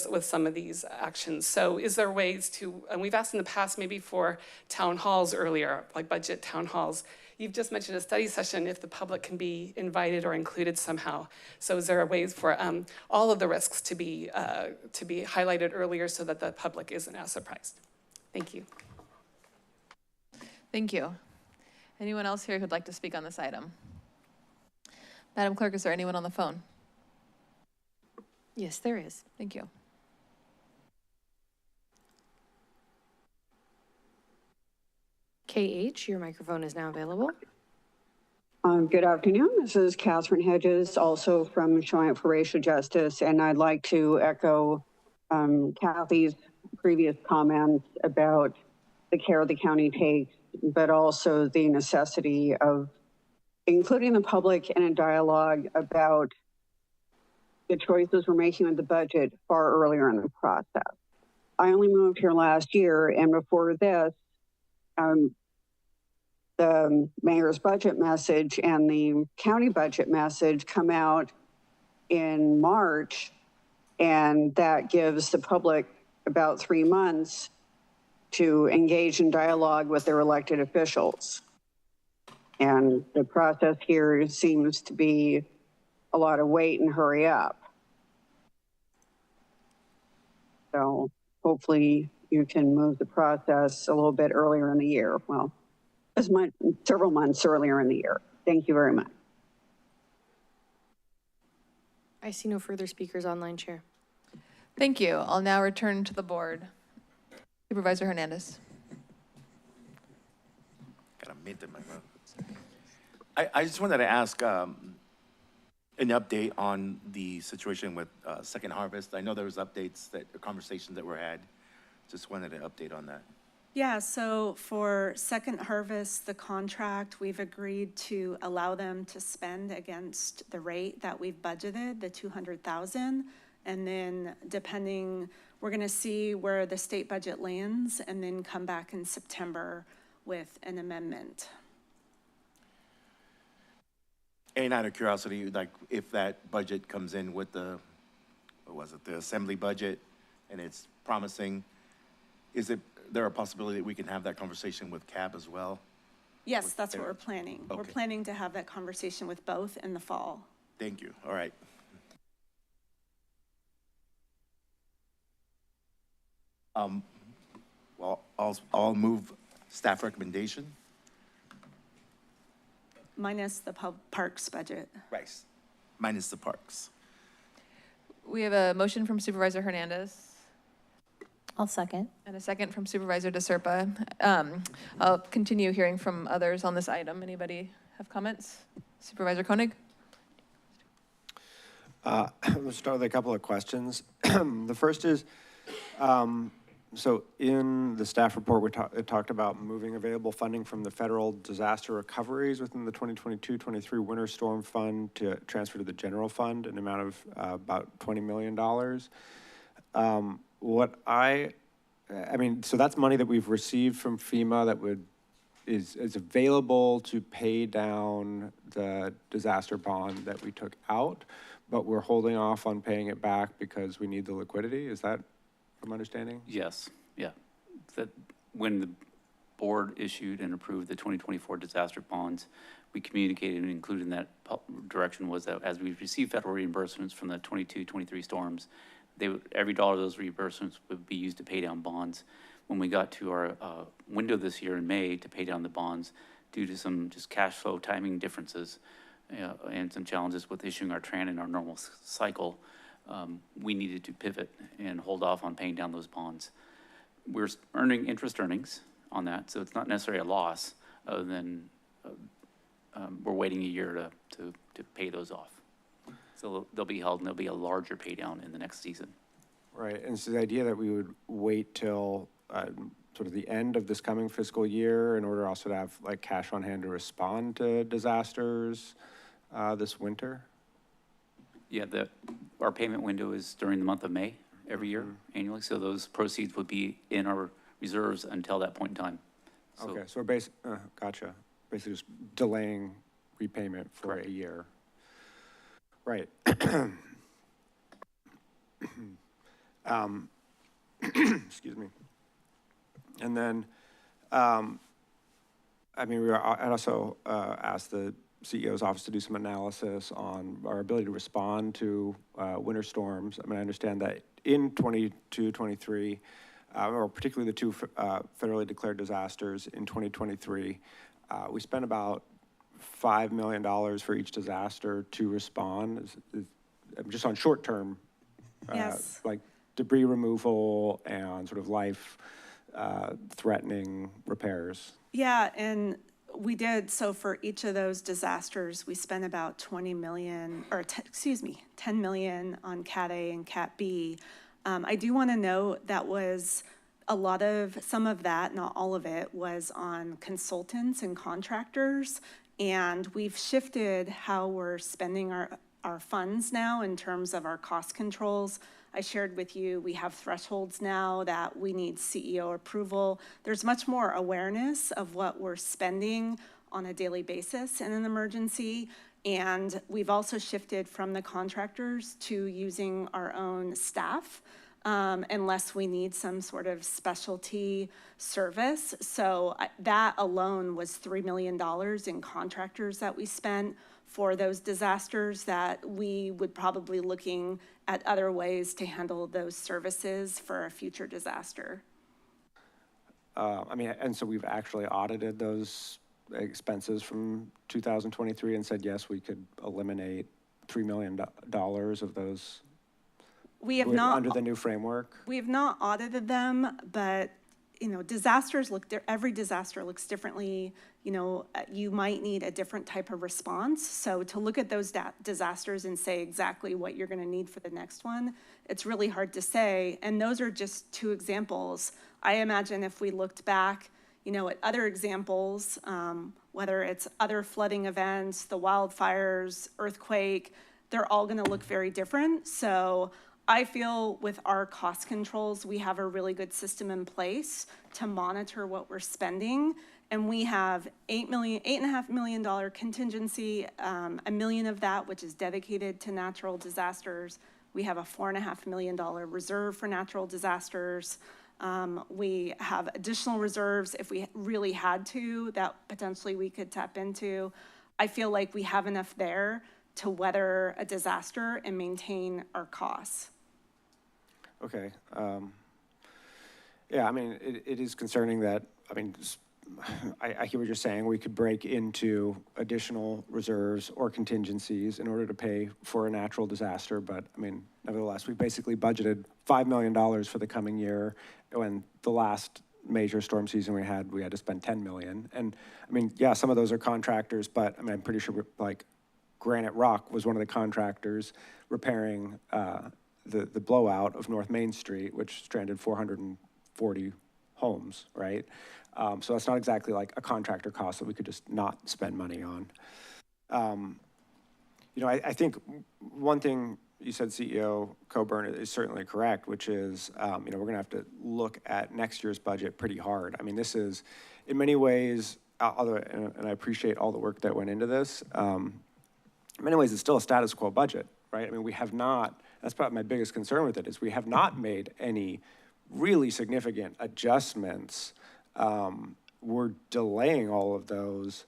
with some of these actions. So is there ways to, and we've asked in the past maybe for town halls earlier, like budget town halls. You've just mentioned a study session if the public can be invited or included somehow. So is there ways for all of the risks to be highlighted earlier so that the public isn't as surprised? Thank you. Thank you. Anyone else here who'd like to speak on this item? Madam Clerk, is there anyone on the phone? Yes, there is. Thank you. KH, your microphone is now available. Good afternoon. This is Catherine Hedges, also from Showing Up for Racial Justice, and I'd like to echo Kathy's previous comments about the care the county takes, but also the necessity of including the public in a dialogue about the choices we're making with the budget far earlier in the process. I only moved here last year, and before this, the mayor's budget message and the county budget message come out in March, and that gives the public about 3 months to engage in dialogue with their elected officials. And the process here seems to be a lot of wait and hurry up. So hopefully you can move the process a little bit earlier in the year. Well, several months earlier in the year. Thank you very much. I see no further speakers online, Chair. Thank you. I'll now return to the board. Supervisor Hernandez. Got a mint in my mouth. I just wanted to ask an update on the situation with Second Harvest. I know there was conversations that were had. Just wanted an update on that. Yeah, so for Second Harvest, the contract, we've agreed to allow them to spend against the rate that we've budgeted, the $200,000. And then depending, we're gonna see where the state budget lands and then come back in September with an amendment. And out of curiosity, like if that budget comes in with the assembly budget and it's promising, is there a possibility that we can have that conversation with CAB as well? Yes, that's what we're planning. Okay. We're planning to have that conversation with both in the fall. Thank you. All right. Well, I'll move staff recommendation. Minus the parks budget. Right. Minus the parks. We have a motion from Supervisor Hernandez. I'll second. And a second from Supervisor DeSerpa. I'll continue hearing from others on this item. Anybody have comments? Supervisor Koenig? We'll start with a couple of questions. The first is, so in the staff report, it talked about moving available funding from the federal disaster recoveries within the 2022-23 winter storm fund to transfer to the general fund, an amount of about $20 million. So that's money that we've received from FEMA that is available to pay down the disaster bond that we took out, but we're holding off on paying it back because we need the liquidity. Is that from understanding? Yes, yeah. That when the board issued and approved the 2024 disaster bonds, we communicated and included in that direction was that as we receive federal reimbursements from the 22-23 storms, every dollar of those reimbursements would be used to pay down bonds. When we got to our window this year in May to pay down the bonds, due to some just cash flow timing differences and some challenges with issuing our TRAN in our normal cycle, we needed to pivot and hold off on paying down those bonds. We're earning interest earnings on that, so it's not necessarily a loss, other than we're waiting a year to pay those off. So they'll be held and there'll be a larger pay down in the next season. Right, and so the idea that we would wait till sort of the end of this coming fiscal year in order also to have like cash on hand to respond to disasters this winter? Yeah, our payment window is during the month of May every year annually, so those proceeds would be in our reserves until that point in time. So, okay, so we're gotcha. Basically just delaying repayment for a year. Right. Excuse me. And then, I'd also asked the CEO's office to do some analysis on our ability to respond to winter storms. I understand that in 22-23, or particularly the two federally declared disasters in 2023, we spent about $5 million for each disaster to respond, just on short-term, Yes. like debris removal and sort of life-threatening repairs. Yeah, and we did, so for each of those disasters, we spent about 10 million on Cat A and Cat B. I do want to note that was some of that, not all of it, was on consultants and contractors. And we've shifted how we're spending our funds now in terms of our cost controls. I shared with you, we have thresholds now that we need CEO approval. There's much more awareness of what we're spending on a daily basis in an emergency. And we've also shifted from the contractors to using our own staff, unless we need some sort of specialty service. So that alone was $3 million in contractors that we spent for those disasters, that we would probably looking at other ways to handle those services for a future disaster. And so we've actually audited those expenses from 2023 and said, yes, we could eliminate $3 million of those. We have not, under the new framework. We have not audited them, but disasters every disaster looks differently. You might need a different type of response. So to look at those disasters and say exactly what you're going to need for the next one, it's really hard to say. And those are just two examples. I imagine if we looked back, at other examples, whether it's other flooding events, the wildfires, earthquake, they're all going to look very different. So I feel with our cost controls, we have a really good system in place to monitor what we're spending. And we have $8.5 million contingency, $1 million of that, which is dedicated to natural disasters. We have a $4.5 million reserve for natural disasters. We have additional reserves if we really had to, that potentially we could tap into. I feel like we have enough there to weather a disaster and maintain our costs. Okay. It is concerning that, I hear what you're saying. We could break into additional reserves or contingencies in order to pay for a natural disaster. But nevertheless, we basically budgeted $5 million for the coming year. When the last major storm season we had to spend $10 million. And some of those are contractors, but I'm pretty sure Granite Rock was one of the contractors repairing the blowout of North Main Street, which stranded 440 homes, right? So that's not exactly like a contractor cost that we could just not spend money on. I think one thing you said CEO Coburn is certainly correct, which is, we're going to have to look at next year's budget pretty hard. I mean, this is, in many ways, and I appreciate all the work that went into this, in many ways, it's still a status quo budget, right? I mean, we have not, that's probably my biggest concern with it, is we have not made any really significant adjustments. We're delaying all of those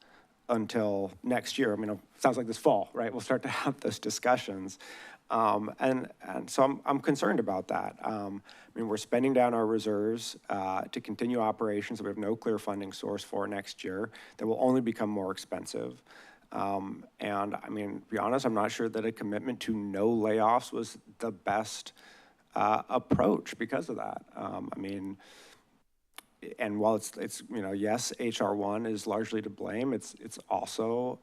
until next year. I mean, it sounds like this fall, right? We'll start to have those discussions. And so I'm concerned about that. I mean, we're spending down our reserves to continue operations that we have no clear funding source for next year that will only become more expensive. And I mean, to be honest, I'm not sure that a commitment to no layoffs was the best approach because of that. I mean, and while it's yes, HR1 is largely to blame, it's also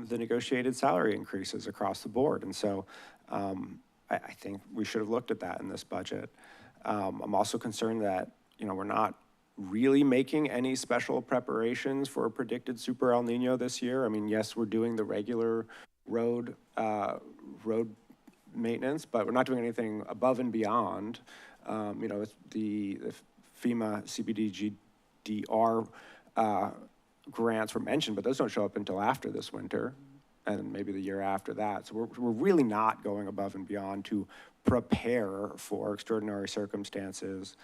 the negotiated salary increases across the board. And so I think we should have looked at that in this budget. I'm also concerned that, we're not really making any special preparations for a predicted super El Nino this year. I mean, yes, we're doing the regular road maintenance, but we're not doing anything above and beyond. It's the FEMA CBDGDR grants were mentioned, but those don't show up until after this winter and maybe the year after that. So we're really not going above and beyond to prepare for extraordinary circumstances.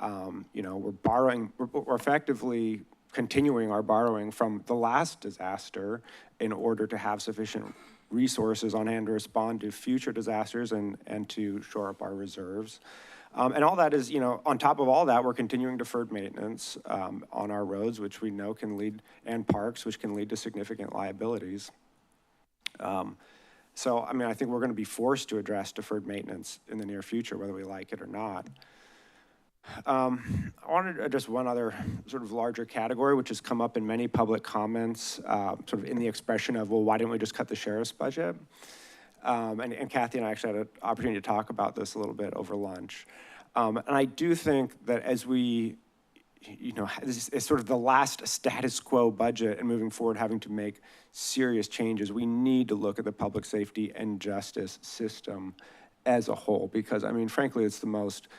We're effectively continuing our borrowing from the last disaster in order to have sufficient resources on hand to respond to future disasters and to shore up our reserves. And all that is, on top of all that, we're continuing deferred maintenance on our roads, which we know can lead, and parks, which can lead to significant liabilities. So, I mean, I think we're going to be forced to address deferred maintenance in the near future, whether we like it or not. I wanted to address one other sort of larger category, which has come up in many public comments, sort of in the expression of, well, why didn't we just cut the sheriff's budget? And Kathy and I actually had an opportunity to talk about this a little bit over lunch. And I do think that as we, this is sort of the last status quo budget and moving forward having to make serious changes, we need to look at the public safety and justice system as a whole, because, I mean, frankly, it's the most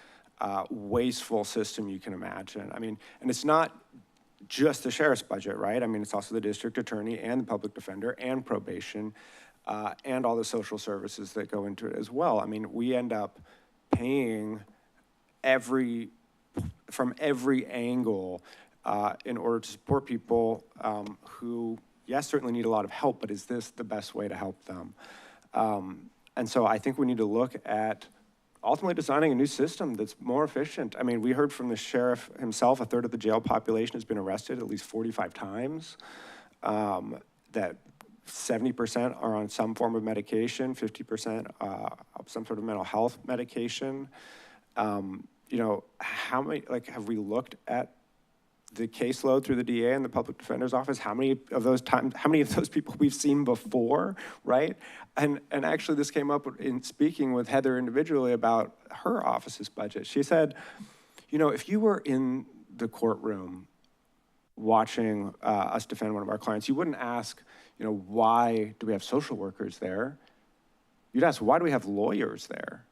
wasteful system you can imagine. I mean, and it's not just the sheriff's budget, right? I mean, it's also the district attorney and the public defender and probation and all the social services that go into it as well. I mean, we end up paying from every angle in order to support people who, yes, certainly need a lot of help, but is this the best way to help them? And so I think we need to look at ultimately designing a new system that's more efficient. I mean, we heard from the sheriff himself, a third of the jail population has been arrested at least 45 times, that 70% are on some form of medication, 50% some sort of mental health medication. How many, have we looked at the caseload through the DA and the public defender's office? How many of those people we've seen before, right? And actually this came up in speaking with Heather individually about her office's budget. She said, if you were in the courtroom watching us defend one of our clients, you wouldn't ask, why do we have social workers there? You'd ask, why do we have lawyers there?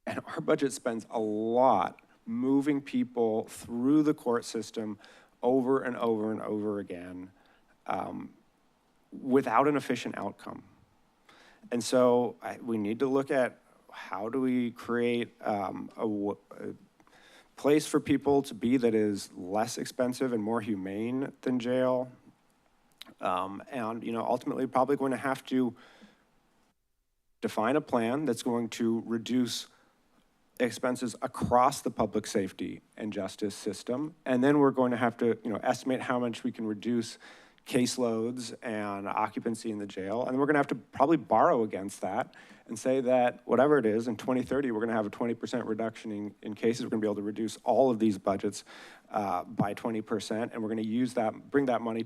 And our budget spends a lot moving people through the court system over and over and over again without an efficient outcome. And so we need to look at how do we create a place for people to be that is less expensive and more humane than jail. And ultimately probably going to have to define a plan that's going to reduce expenses across the public safety and justice system. And then we're going to have to, estimate how much we can reduce caseloads and occupancy in the jail. And then we're gonna have to probably borrow against that and say that whatever it is, in 2030, we're gonna have a 20% reduction in cases. We're gonna be able to reduce all of these budgets by 20. And we're gonna use that, bring that money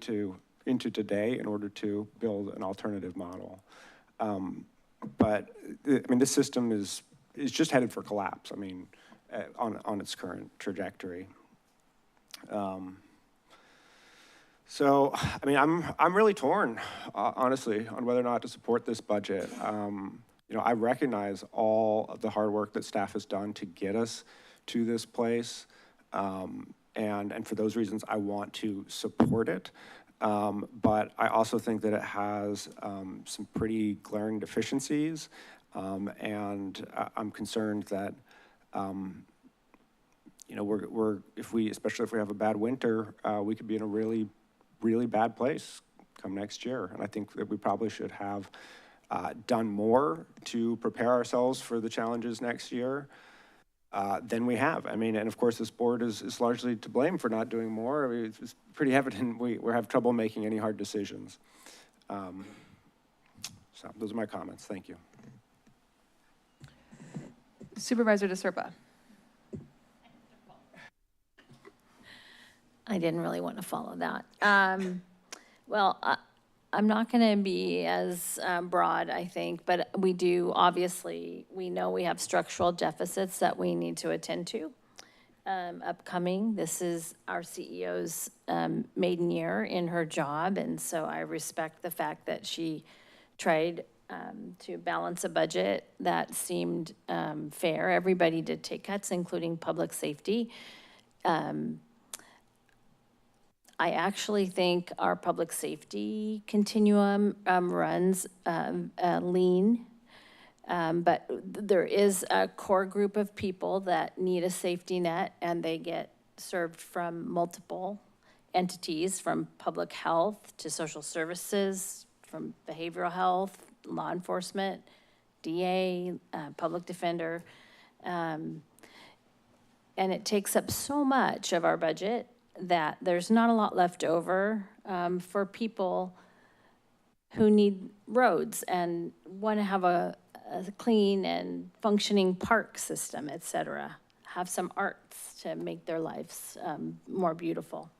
into today in order to build an alternative model. But this system is just headed for collapse. I mean, on its current trajectory. So, I mean, I'm really torn, honestly, on whether or not to support this budget. You know, I recognize all of the hard work that staff has done to get us to this place. And for those reasons, I want to support it. But I also think that it has some pretty glaring deficiencies. And I'm concerned that, you know, especially if we have a bad winter, we could be in a really, really bad place come next year. And I think that we probably should have done more to prepare ourselves for the challenges next year than we have. I mean, and of course, this board is largely to blame for not doing more. I mean, it's pretty evident we have trouble making any hard decisions. So those are my comments. Thank you. Supervisor DeSerpa. I didn't really want to follow that. Well, I'm not going to be as broad, I think, but we do, obviously, we know we have structural deficits that we need to attend to upcoming. This is our CEO's maiden year in her job, and so I respect the fact that she tried to balance a budget that seemed fair. Everybody did take cuts, including public safety. I actually think our public safety continuum runs lean, but there is a core group of people that need a safety net, and they get served from multiple entities, from public health to social services, from behavioral health, law enforcement, DA, public defender. And it takes up so much of our budget that there's not a lot left over for people who need roads and want to have a clean and functioning park system, et cetera. Have some arts to make their lives more beautiful.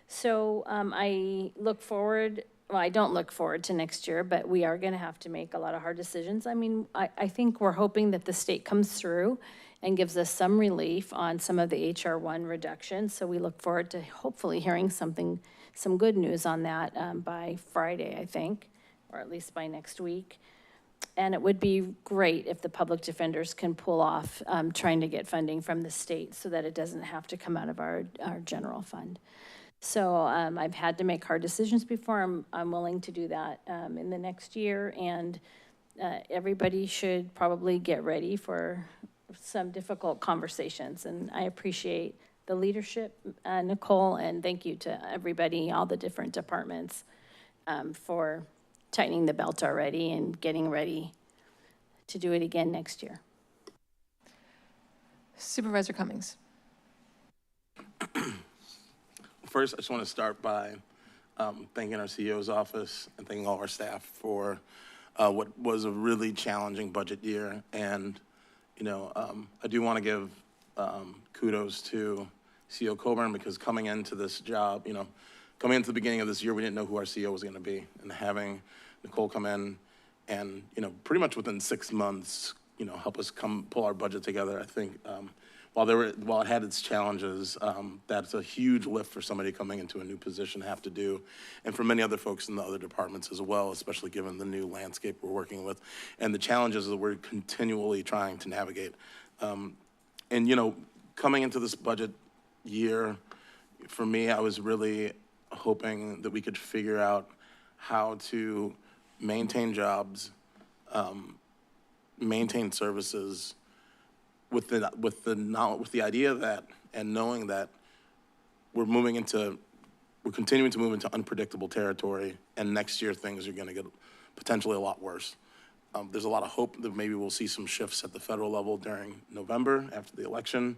So I look forward, well, I don't look forward to next year, but we are going to have to make a lot of hard decisions. I mean, I think we're hoping that the state comes through and gives us some relief on some of the HR1 reductions. So we look forward to hopefully hearing some good news on that by Friday, I think, or at least by next week. And it would be great if the public defenders can pull off trying to get funding from the state so that it doesn't have to come out of our general fund. So I've had to make hard decisions before. I'm willing to do that in the next year, and everybody should probably get ready for some difficult conversations. And I appreciate the leadership, Nicole, and thank you to everybody, all the different departments for tightening the belt already and getting ready to do it again next year. Supervisor Cummings. First, I just want to start by thanking our CEO's office and thanking all our staff for what was a really challenging budget year. And, you know, I do want to give kudos to CEO Coburn, because coming into this job, you know, coming into the beginning of this year, we didn't know who our CEO was going to be. And having Nicole come in and, you know, pretty much within 6 months, you know, help us pull our budget together, I think, while it had its challenges, that's a huge lift for somebody coming into a new position to have to do, and for many other folks in the other departments as well, especially given the new landscape we're working with and the challenges that we're continually trying to navigate. And, you know, coming into this budget year, for me, I was really hoping that we could figure out how to maintain jobs, maintain services, with the idea that, and knowing that we're continuing to move into unpredictable territory, and next year things are going to get potentially a lot worse. There's a lot of hope that maybe we'll see some shifts at the federal level during November after the election.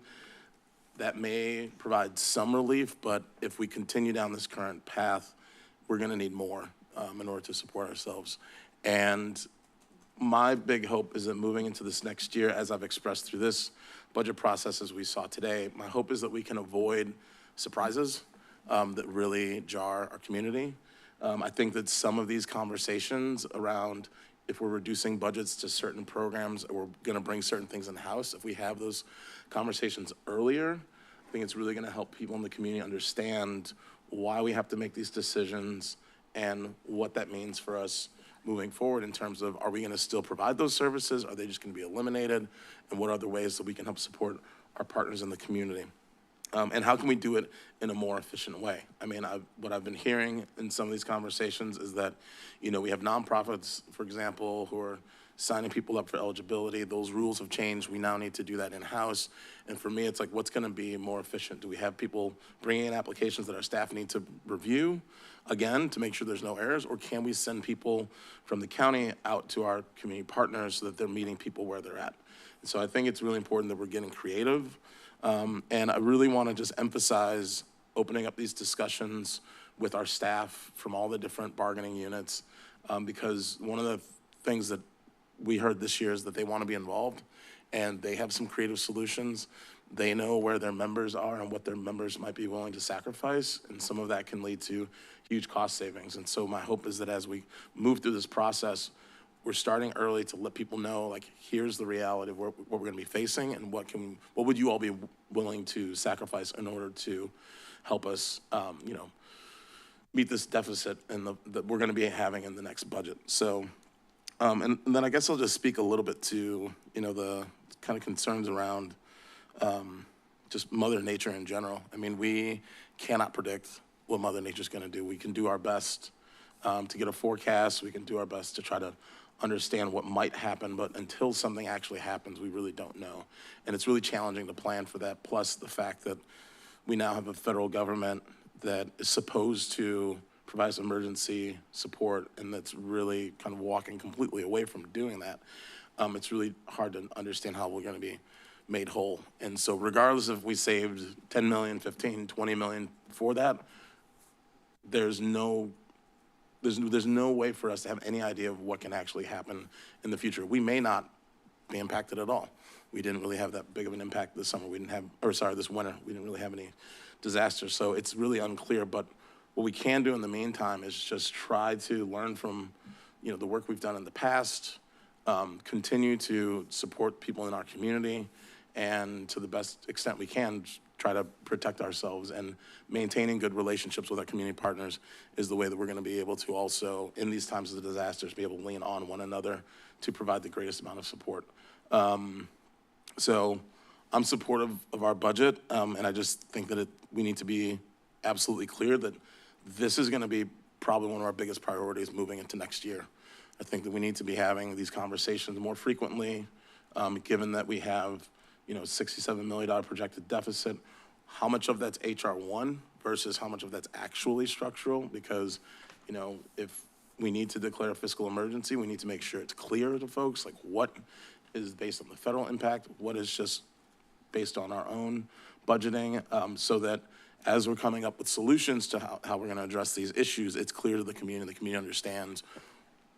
That may provide some relief, but if we continue down this current path, we're going to need more in order to support ourselves. And my big hope is that moving into this next year, as I've expressed through this budget process as we saw today, my hope is that we can avoid surprises that really jar our community. I think that some of these conversations around if we're reducing budgets to certain programs or we're gonna bring certain things in-house, if we have those conversations earlier, I think it's really gonna help people in the community understand why we have to make these decisions, and what that means for us moving forward in terms of, are we going to still provide those services? Are they just going to be eliminated? And what other ways that we can help support our partners in the community? And how can we do it in a more efficient way? I mean, what I've been hearing in some of these conversations is that, you know, we have nonprofits, for example, who are signing people up for eligibility. Those rules have changed. We now need to do that in-house. And for me, it's like, what's gonna be more efficient? Do we have people bringing in applications that our staff need to review, again, to make sure there's no errors? Or can we send people from the county out to our community partners so that they're meeting people where they're at? And so I think it's really important that we're getting creative. And I really wanna just emphasize opening up these discussions with our staff from all the different bargaining units, because one of the things that we heard this year is that they want to be involved, and they have some creative solutions. They know where their members are and what their members might be willing to sacrifice, and some of that can lead to huge cost savings. And so my hope is that as we move through this process, we're starting early to let people know, like, here's the reality of what we're going to be facing, and what would you all be willing to sacrifice in order to help us, you know, meet this deficit that we're going to be having in the next budget. So, and then I guess I'll just speak a little bit to, you know, the kind of concerns around just Mother Nature in general. I mean, we cannot predict what Mother Nature's going to do. We can do our best to get a forecast. We can do our best to try to understand what might happen, but until something actually happens, we really don't know. And it's really challenging to plan for that, plus the fact that we now have a federal government that is supposed to provide some emergency support, and that's really kind of walking completely away from doing that. It's really hard to understand how we're gonna be made whole. And so regardless if we saved 10 million, 15, 20 million for that, there's no way for us to have any idea of what can actually happen in the future. We may not be impacted at all. We didn't really have that big of an impact this summer. This winter. We didn't really have any disasters. So it's really unclear, but what we can do in the meantime is just try to learn from, you know, the work we've done in the past, continue to support people in our community, and to the best extent we can, try to protect ourselves. And maintaining good relationships with our community partners is the way that we're gonna be able to also, in these times of the disasters, be able to lean on one another to provide the greatest amount of support. So I'm supportive of our budget, and I just think that we need to be absolutely clear that this is gonna be probably one of our biggest priorities moving into next year. I think that we need to be having these conversations more frequently, given that we have, you know, $67 million projected deficit. How much of that's HR1 versus how much of that's actually structural? Because, you know, if we need to declare a fiscal emergency, we need to make sure it's clear to folks, like, what is based on the federal impact, what is just based on our own budgeting, so that as we're coming up with solutions to how we're gonna address these issues, it's clear to the community understands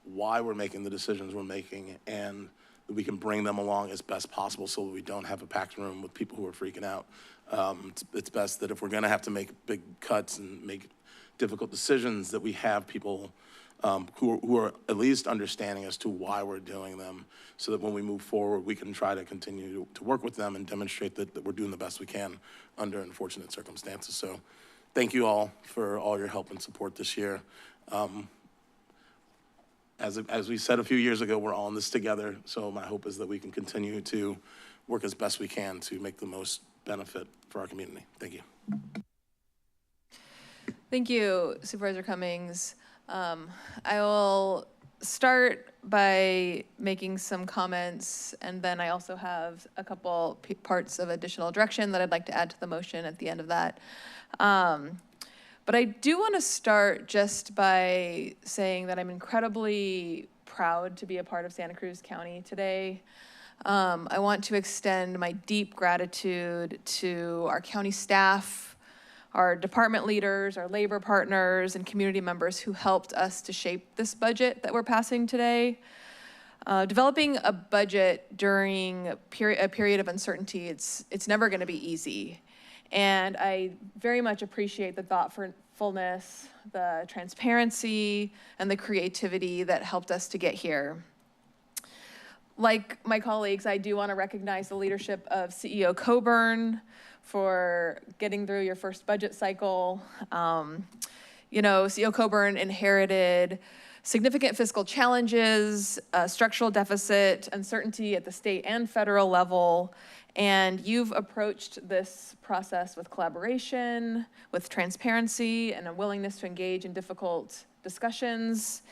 why we're making the decisions we're making, and that we can bring them along as best possible so that we don't have a packed room with people who are freaking out. It's best that if we're gonna have to make big cuts and make difficult decisions, that we have people who are at least understanding as to why we're doing them, so that when we move forward, we can try to continue to work with them and demonstrate that we're doing the best we can under unfortunate circumstances. So thank you all for all your help and support this year. As we said a few years ago, we're all in this together, so my hope is that we can continue to work as best we can to make the most benefit for our community. Thank you. Thank you, Supervisor Cummings. I will start by making some comments, and then I also have a couple parts of additional direction that I'd like to add to the motion at the end of that. But I do want to start just by saying that I'm incredibly proud to be a part of Santa Cruz County today. I want to extend my deep gratitude to our county staff, our department leaders, our labor partners, and community members who helped us to shape this budget that we're passing today. Developing a budget during a period of uncertainty, it's never going to be easy. And I very much appreciate the thoughtfulness, the transparency, and the creativity that helped us to get here. Like my colleagues, I do want to recognize the leadership of CEO Coburn for getting through your first budget cycle. You know, CO Coburn inherited significant fiscal challenges, structural deficit, uncertainty at the state and federal level, and you've approached this process with collaboration, with transparency, and a willingness to engage in difficult discussions.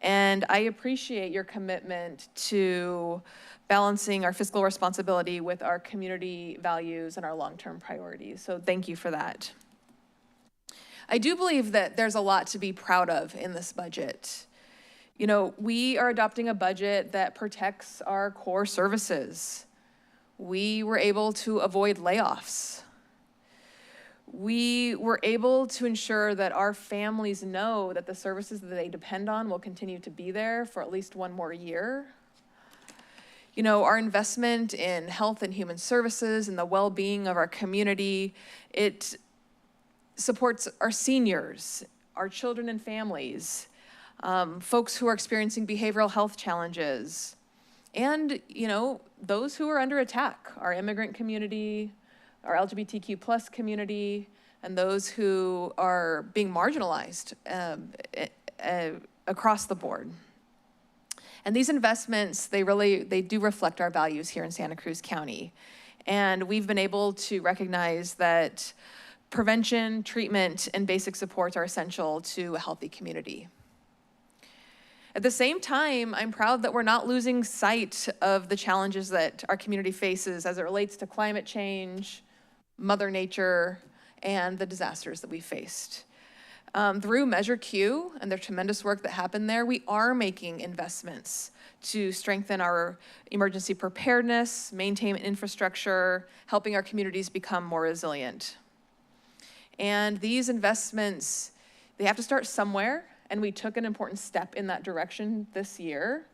And I appreciate your commitment to balancing our fiscal responsibility with our community values and our long-term priorities. So thank you for that. I do believe that there's a lot to be proud of in this budget. You know, we are adopting a budget that protects our core services. We were able to avoid layoffs. We were able to ensure that our families know that the services that they depend on will continue to be there for at least one more year. You know, our investment in health and human services and the well-being of our community, it supports our seniors, our children and families, folks who are experiencing behavioral health challenges, and, you know, those who are under attack, our immigrant community, our LGBTQ plus community, and those who are being marginalized across the board. And these investments, they do reflect our values here in Santa Cruz County. And we've been able to recognize that prevention, treatment, and basic supports are essential to a healthy community. At the same time, I'm proud that we're not losing sight of the challenges that our community faces as it relates to climate change, Mother Nature, and the disasters that we faced. Through Measure Q and the tremendous work that happened there, we are making investments to strengthen our emergency preparedness, maintain infrastructure, helping our communities become more resilient. And these investments, they have to start somewhere, and we took an important step in that direction this year.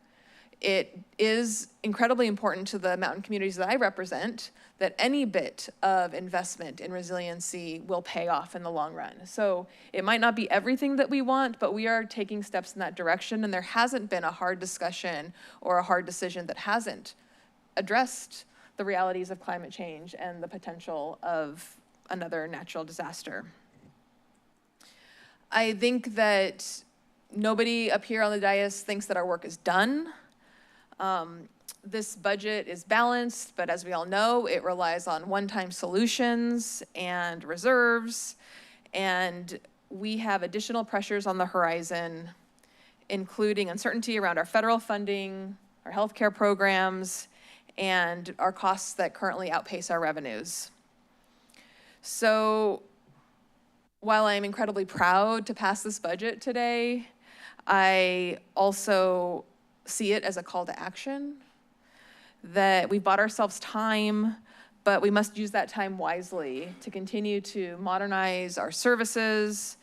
It is incredibly important to the mountain communities that I represent that any bit of investment in resiliency will pay off in the long run. So it might not be everything that we want, but we are taking steps in that direction, and there hasn't been a hard discussion or a hard decision that hasn't addressed the realities of climate change and the potential of another natural disaster. I think that nobody up here on the dais thinks that our work is done. This budget is balanced, but as we all know, it relies on one-time solutions and reserves, and we have additional pressures on the horizon, including uncertainty around our federal funding, our healthcare programs, and our costs that currently outpace our revenues. So while I'm incredibly proud to pass this budget today, I also see it as a call to action, that we bought ourselves time, but we must use that time wisely to continue to modernize our services,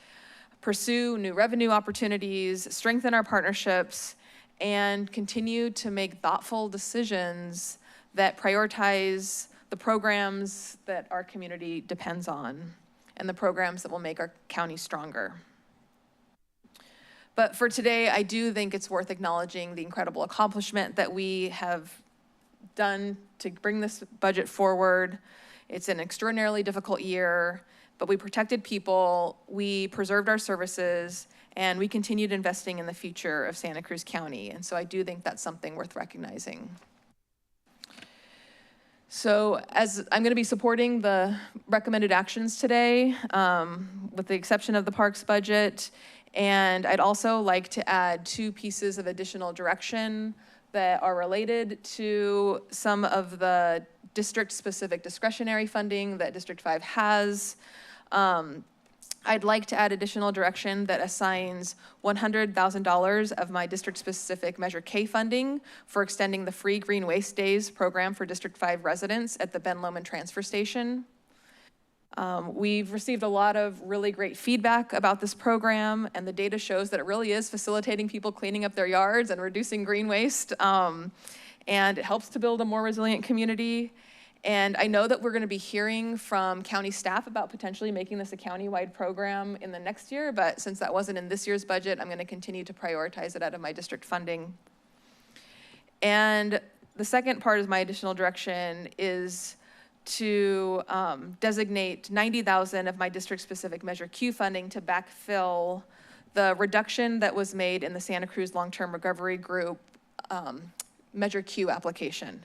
pursue new revenue opportunities, strengthen our partnerships, and continue to make thoughtful decisions that prioritize the programs that our community depends on and the programs that will make our county stronger. But for today, I do think it's worth acknowledging the incredible accomplishment that we have done to bring this budget forward. It's an extraordinarily difficult year, but we protected people, we preserved our services, and we continued investing in the future of Santa Cruz County. And so I do think that's something worth recognizing. So as I'm going to be supporting the recommended actions today, with the exception of the parks budget, and I'd also like to add 2 pieces of additional direction that are related to some of the district-specific discretionary funding that District 5 has. I'd like to add additional direction that assigns $100,000 of my district-specific Measure K funding for extending the free Green Waste Days program for District 5 residents at the Ben Lomond Transfer Station. We've received a lot of really great feedback about this program, and the data shows that it really is facilitating people cleaning up their yards and reducing green waste, and it helps to build a more resilient community. And I know that we're going to be hearing from county staff about potentially making this a county-wide program in the next year, but since that wasn't in this year's budget, I'm going to continue to prioritize it out of my district funding. And the second part of my additional direction is to designate 90,000 of my district-specific Measure Q funding to backfill the reduction that was made in the Santa Cruz Long-Term Recovery Group Measure Q application.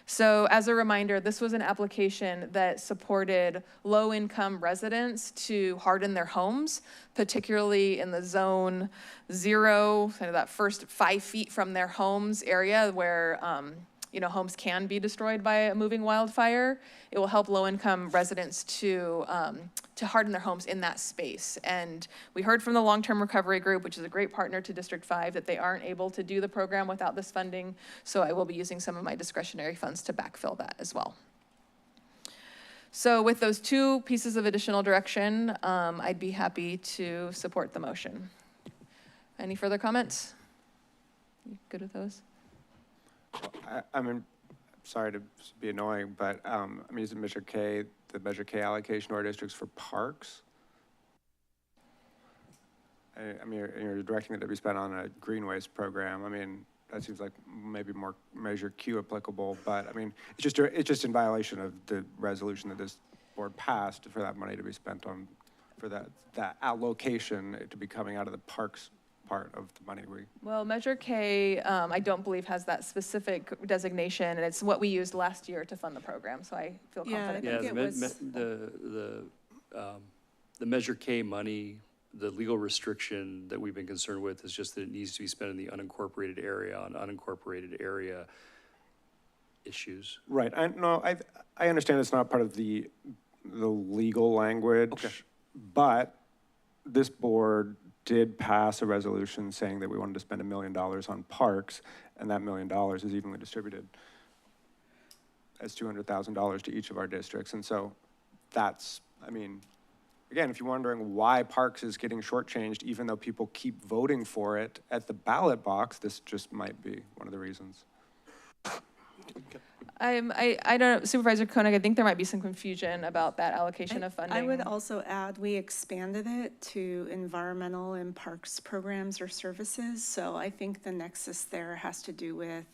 So as a reminder, this was an application that supported low-income residents to harden their homes, particularly in the zone 0, kind of that first 5 feet from their homes area where homes can be destroyed by a moving wildfire. It will help low-income residents to harden their homes in that space. And we heard from the Long-Term Recovery Group, which is a great partner to District 5, that they aren't able to do the program without this funding. So I will be using some of my discretionary funds to backfill that as well. So with those 2 pieces of additional direction, I'd be happy to support the motion. Any further comments? You good with those? I mean, sorry to be annoying, but I'm using Measure K, the Measure K allocation to our districts for parks. I mean, you're directing it to be spent on a green waste program. I mean, that seems like maybe more Measure Q applicable, but I mean, it's just in violation of the resolution that this board passed for that money to be spent on, for that allocation to be coming out of the parks part of the money we. Well, Measure K, I don't believe has that specific designation, and it's what we used last year to fund the program, so I feel confident. The Measure K money, the legal restriction that we've been concerned with is just that it needs to be spent in the unincorporated area on unincorporated area issues. Right, I understand it's not part of the legal language, okay, but this board did pass a resolution saying that we wanted to spend $1 million on parks, and that $1 million is evenly distributed as $200,000 to each of our districts. And so that's, I mean, again, if you're wondering why parks is getting shortchanged, even though people keep voting for it at the ballot box, this just might be one of the reasons. I don't, Supervisor Koenig, I think there might be some confusion about that allocation of funding. I would also add, we expanded it to environmental and parks programs or services. So I think the nexus there has to do with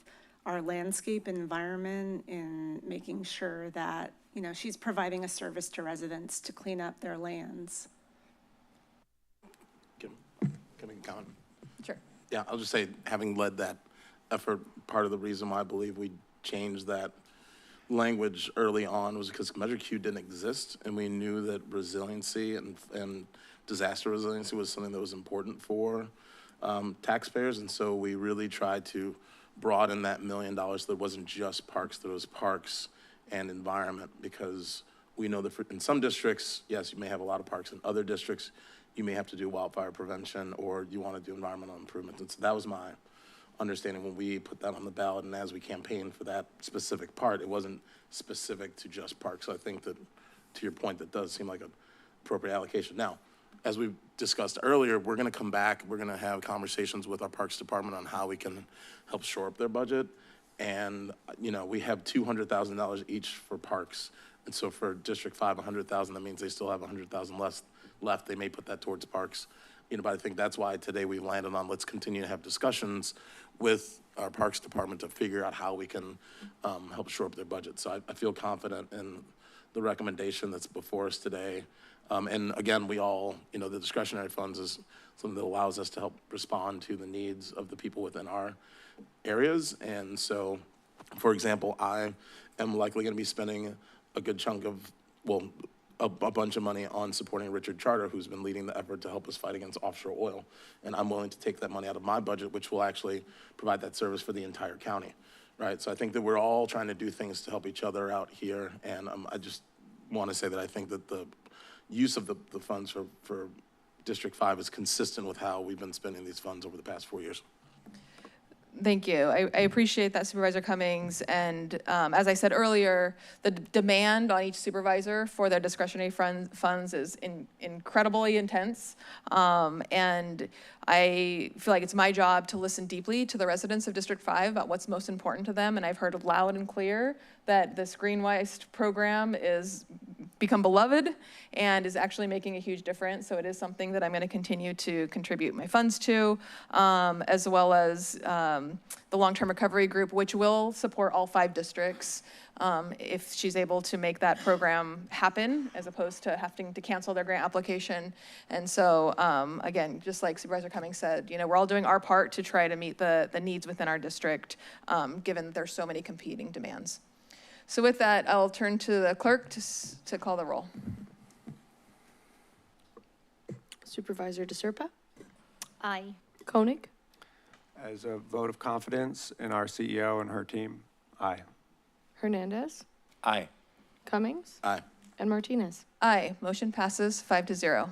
our landscape environment and making sure that, she's providing a service to residents to clean up their lands. Can I comment? Sure. Yeah, I'll just say, having led that effort, part of the reason why I believe we changed that language early on was because Measure Q didn't exist, and we knew that resiliency and disaster resiliency was something that was important for taxpayers, and so we really tried to broaden that $1 million so that it wasn't just parks, that it was parks and environment, because we know that in some districts, yes, you may have a lot of parks. In other districts, you may have to do wildfire prevention or you want to do environmental improvements, and so that was my understanding when we put that on the ballot, and as we campaigned for that specific part, it wasn't specific to just parks. So I think that, to your point, that does seem like an appropriate allocation. Now, as we discussed earlier, we're gonna come back, we're gonna have conversations with our Parks Department on how we can help shore up their budget. And, we have $200,000 each for parks. And so for District 5, 100,000, that means they still have 100,000 left. They may put that towards parks. But I think that's why today we landed on, let's continue to have discussions with our Parks Department to figure out how we can help shore up their budget. So I feel confident in the recommendation that's before us today. And again, we all, the discretionary funds is something that allows us to help respond to the needs of the people within our areas. And so, for example, I am likely going to be spending a good chunk of, a bunch of money on supporting Richard Charter, who's been leading the effort to help us fight against offshore oil. And I'm willing to take that money out of my budget, which will actually provide that service for the entire county, right? So I think that we're all trying to do things to help each other out here. And I just want to say that I think that the use of the funds for District 5 is consistent with how we've been spending these funds over the past 4 years. Thank you. I appreciate that, Supervisor Cummings. And as I said earlier, the demand on each supervisor for their discretionary funds is incredibly intense. And I feel like it's my job to listen deeply to the residents of District 5 about what's most important to them. And I've heard loud and clear that this Green Waste program is become beloved and is actually making a huge difference. So it is something that I'm going to continue to contribute my funds to, as well as the long-term recovery group, which will support all 5 districts if she's able to make that program happen, as opposed to having to cancel their grant application. And so, again, just like Supervisor Cummings said, you know, we're all doing our part to try to meet the needs within our district, given that there's so many competing demands. So with that, I'll turn to the clerk to call the roll. Supervisor DeSerpa? Aye. Koenig? As a vote of confidence in our CEO and her team, aye. Hernandez? Aye. Cummings? Aye. And Martinez? Aye, motion passes 5-0.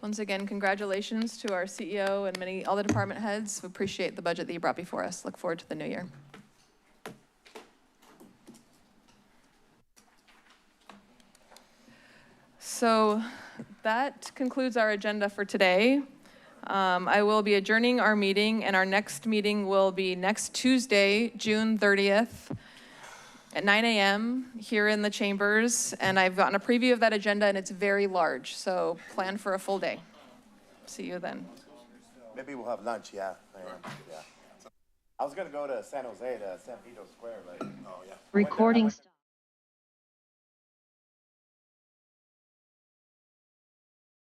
Once again, congratulations to our CEO and all the department heads. We appreciate the budget that you brought before us. Look forward to the new year. So that concludes our agenda for today. I will be adjourning our meeting, and our next meeting will be next Tuesday, June 30th at 9 a.m. here in the chambers. And I've gotten a preview of that agenda, and it's very large, so plan for a full day. See you then. Maybe we'll have lunch, yeah. I was gonna go to San Jose, to San Pedro Square, but. Recording stop.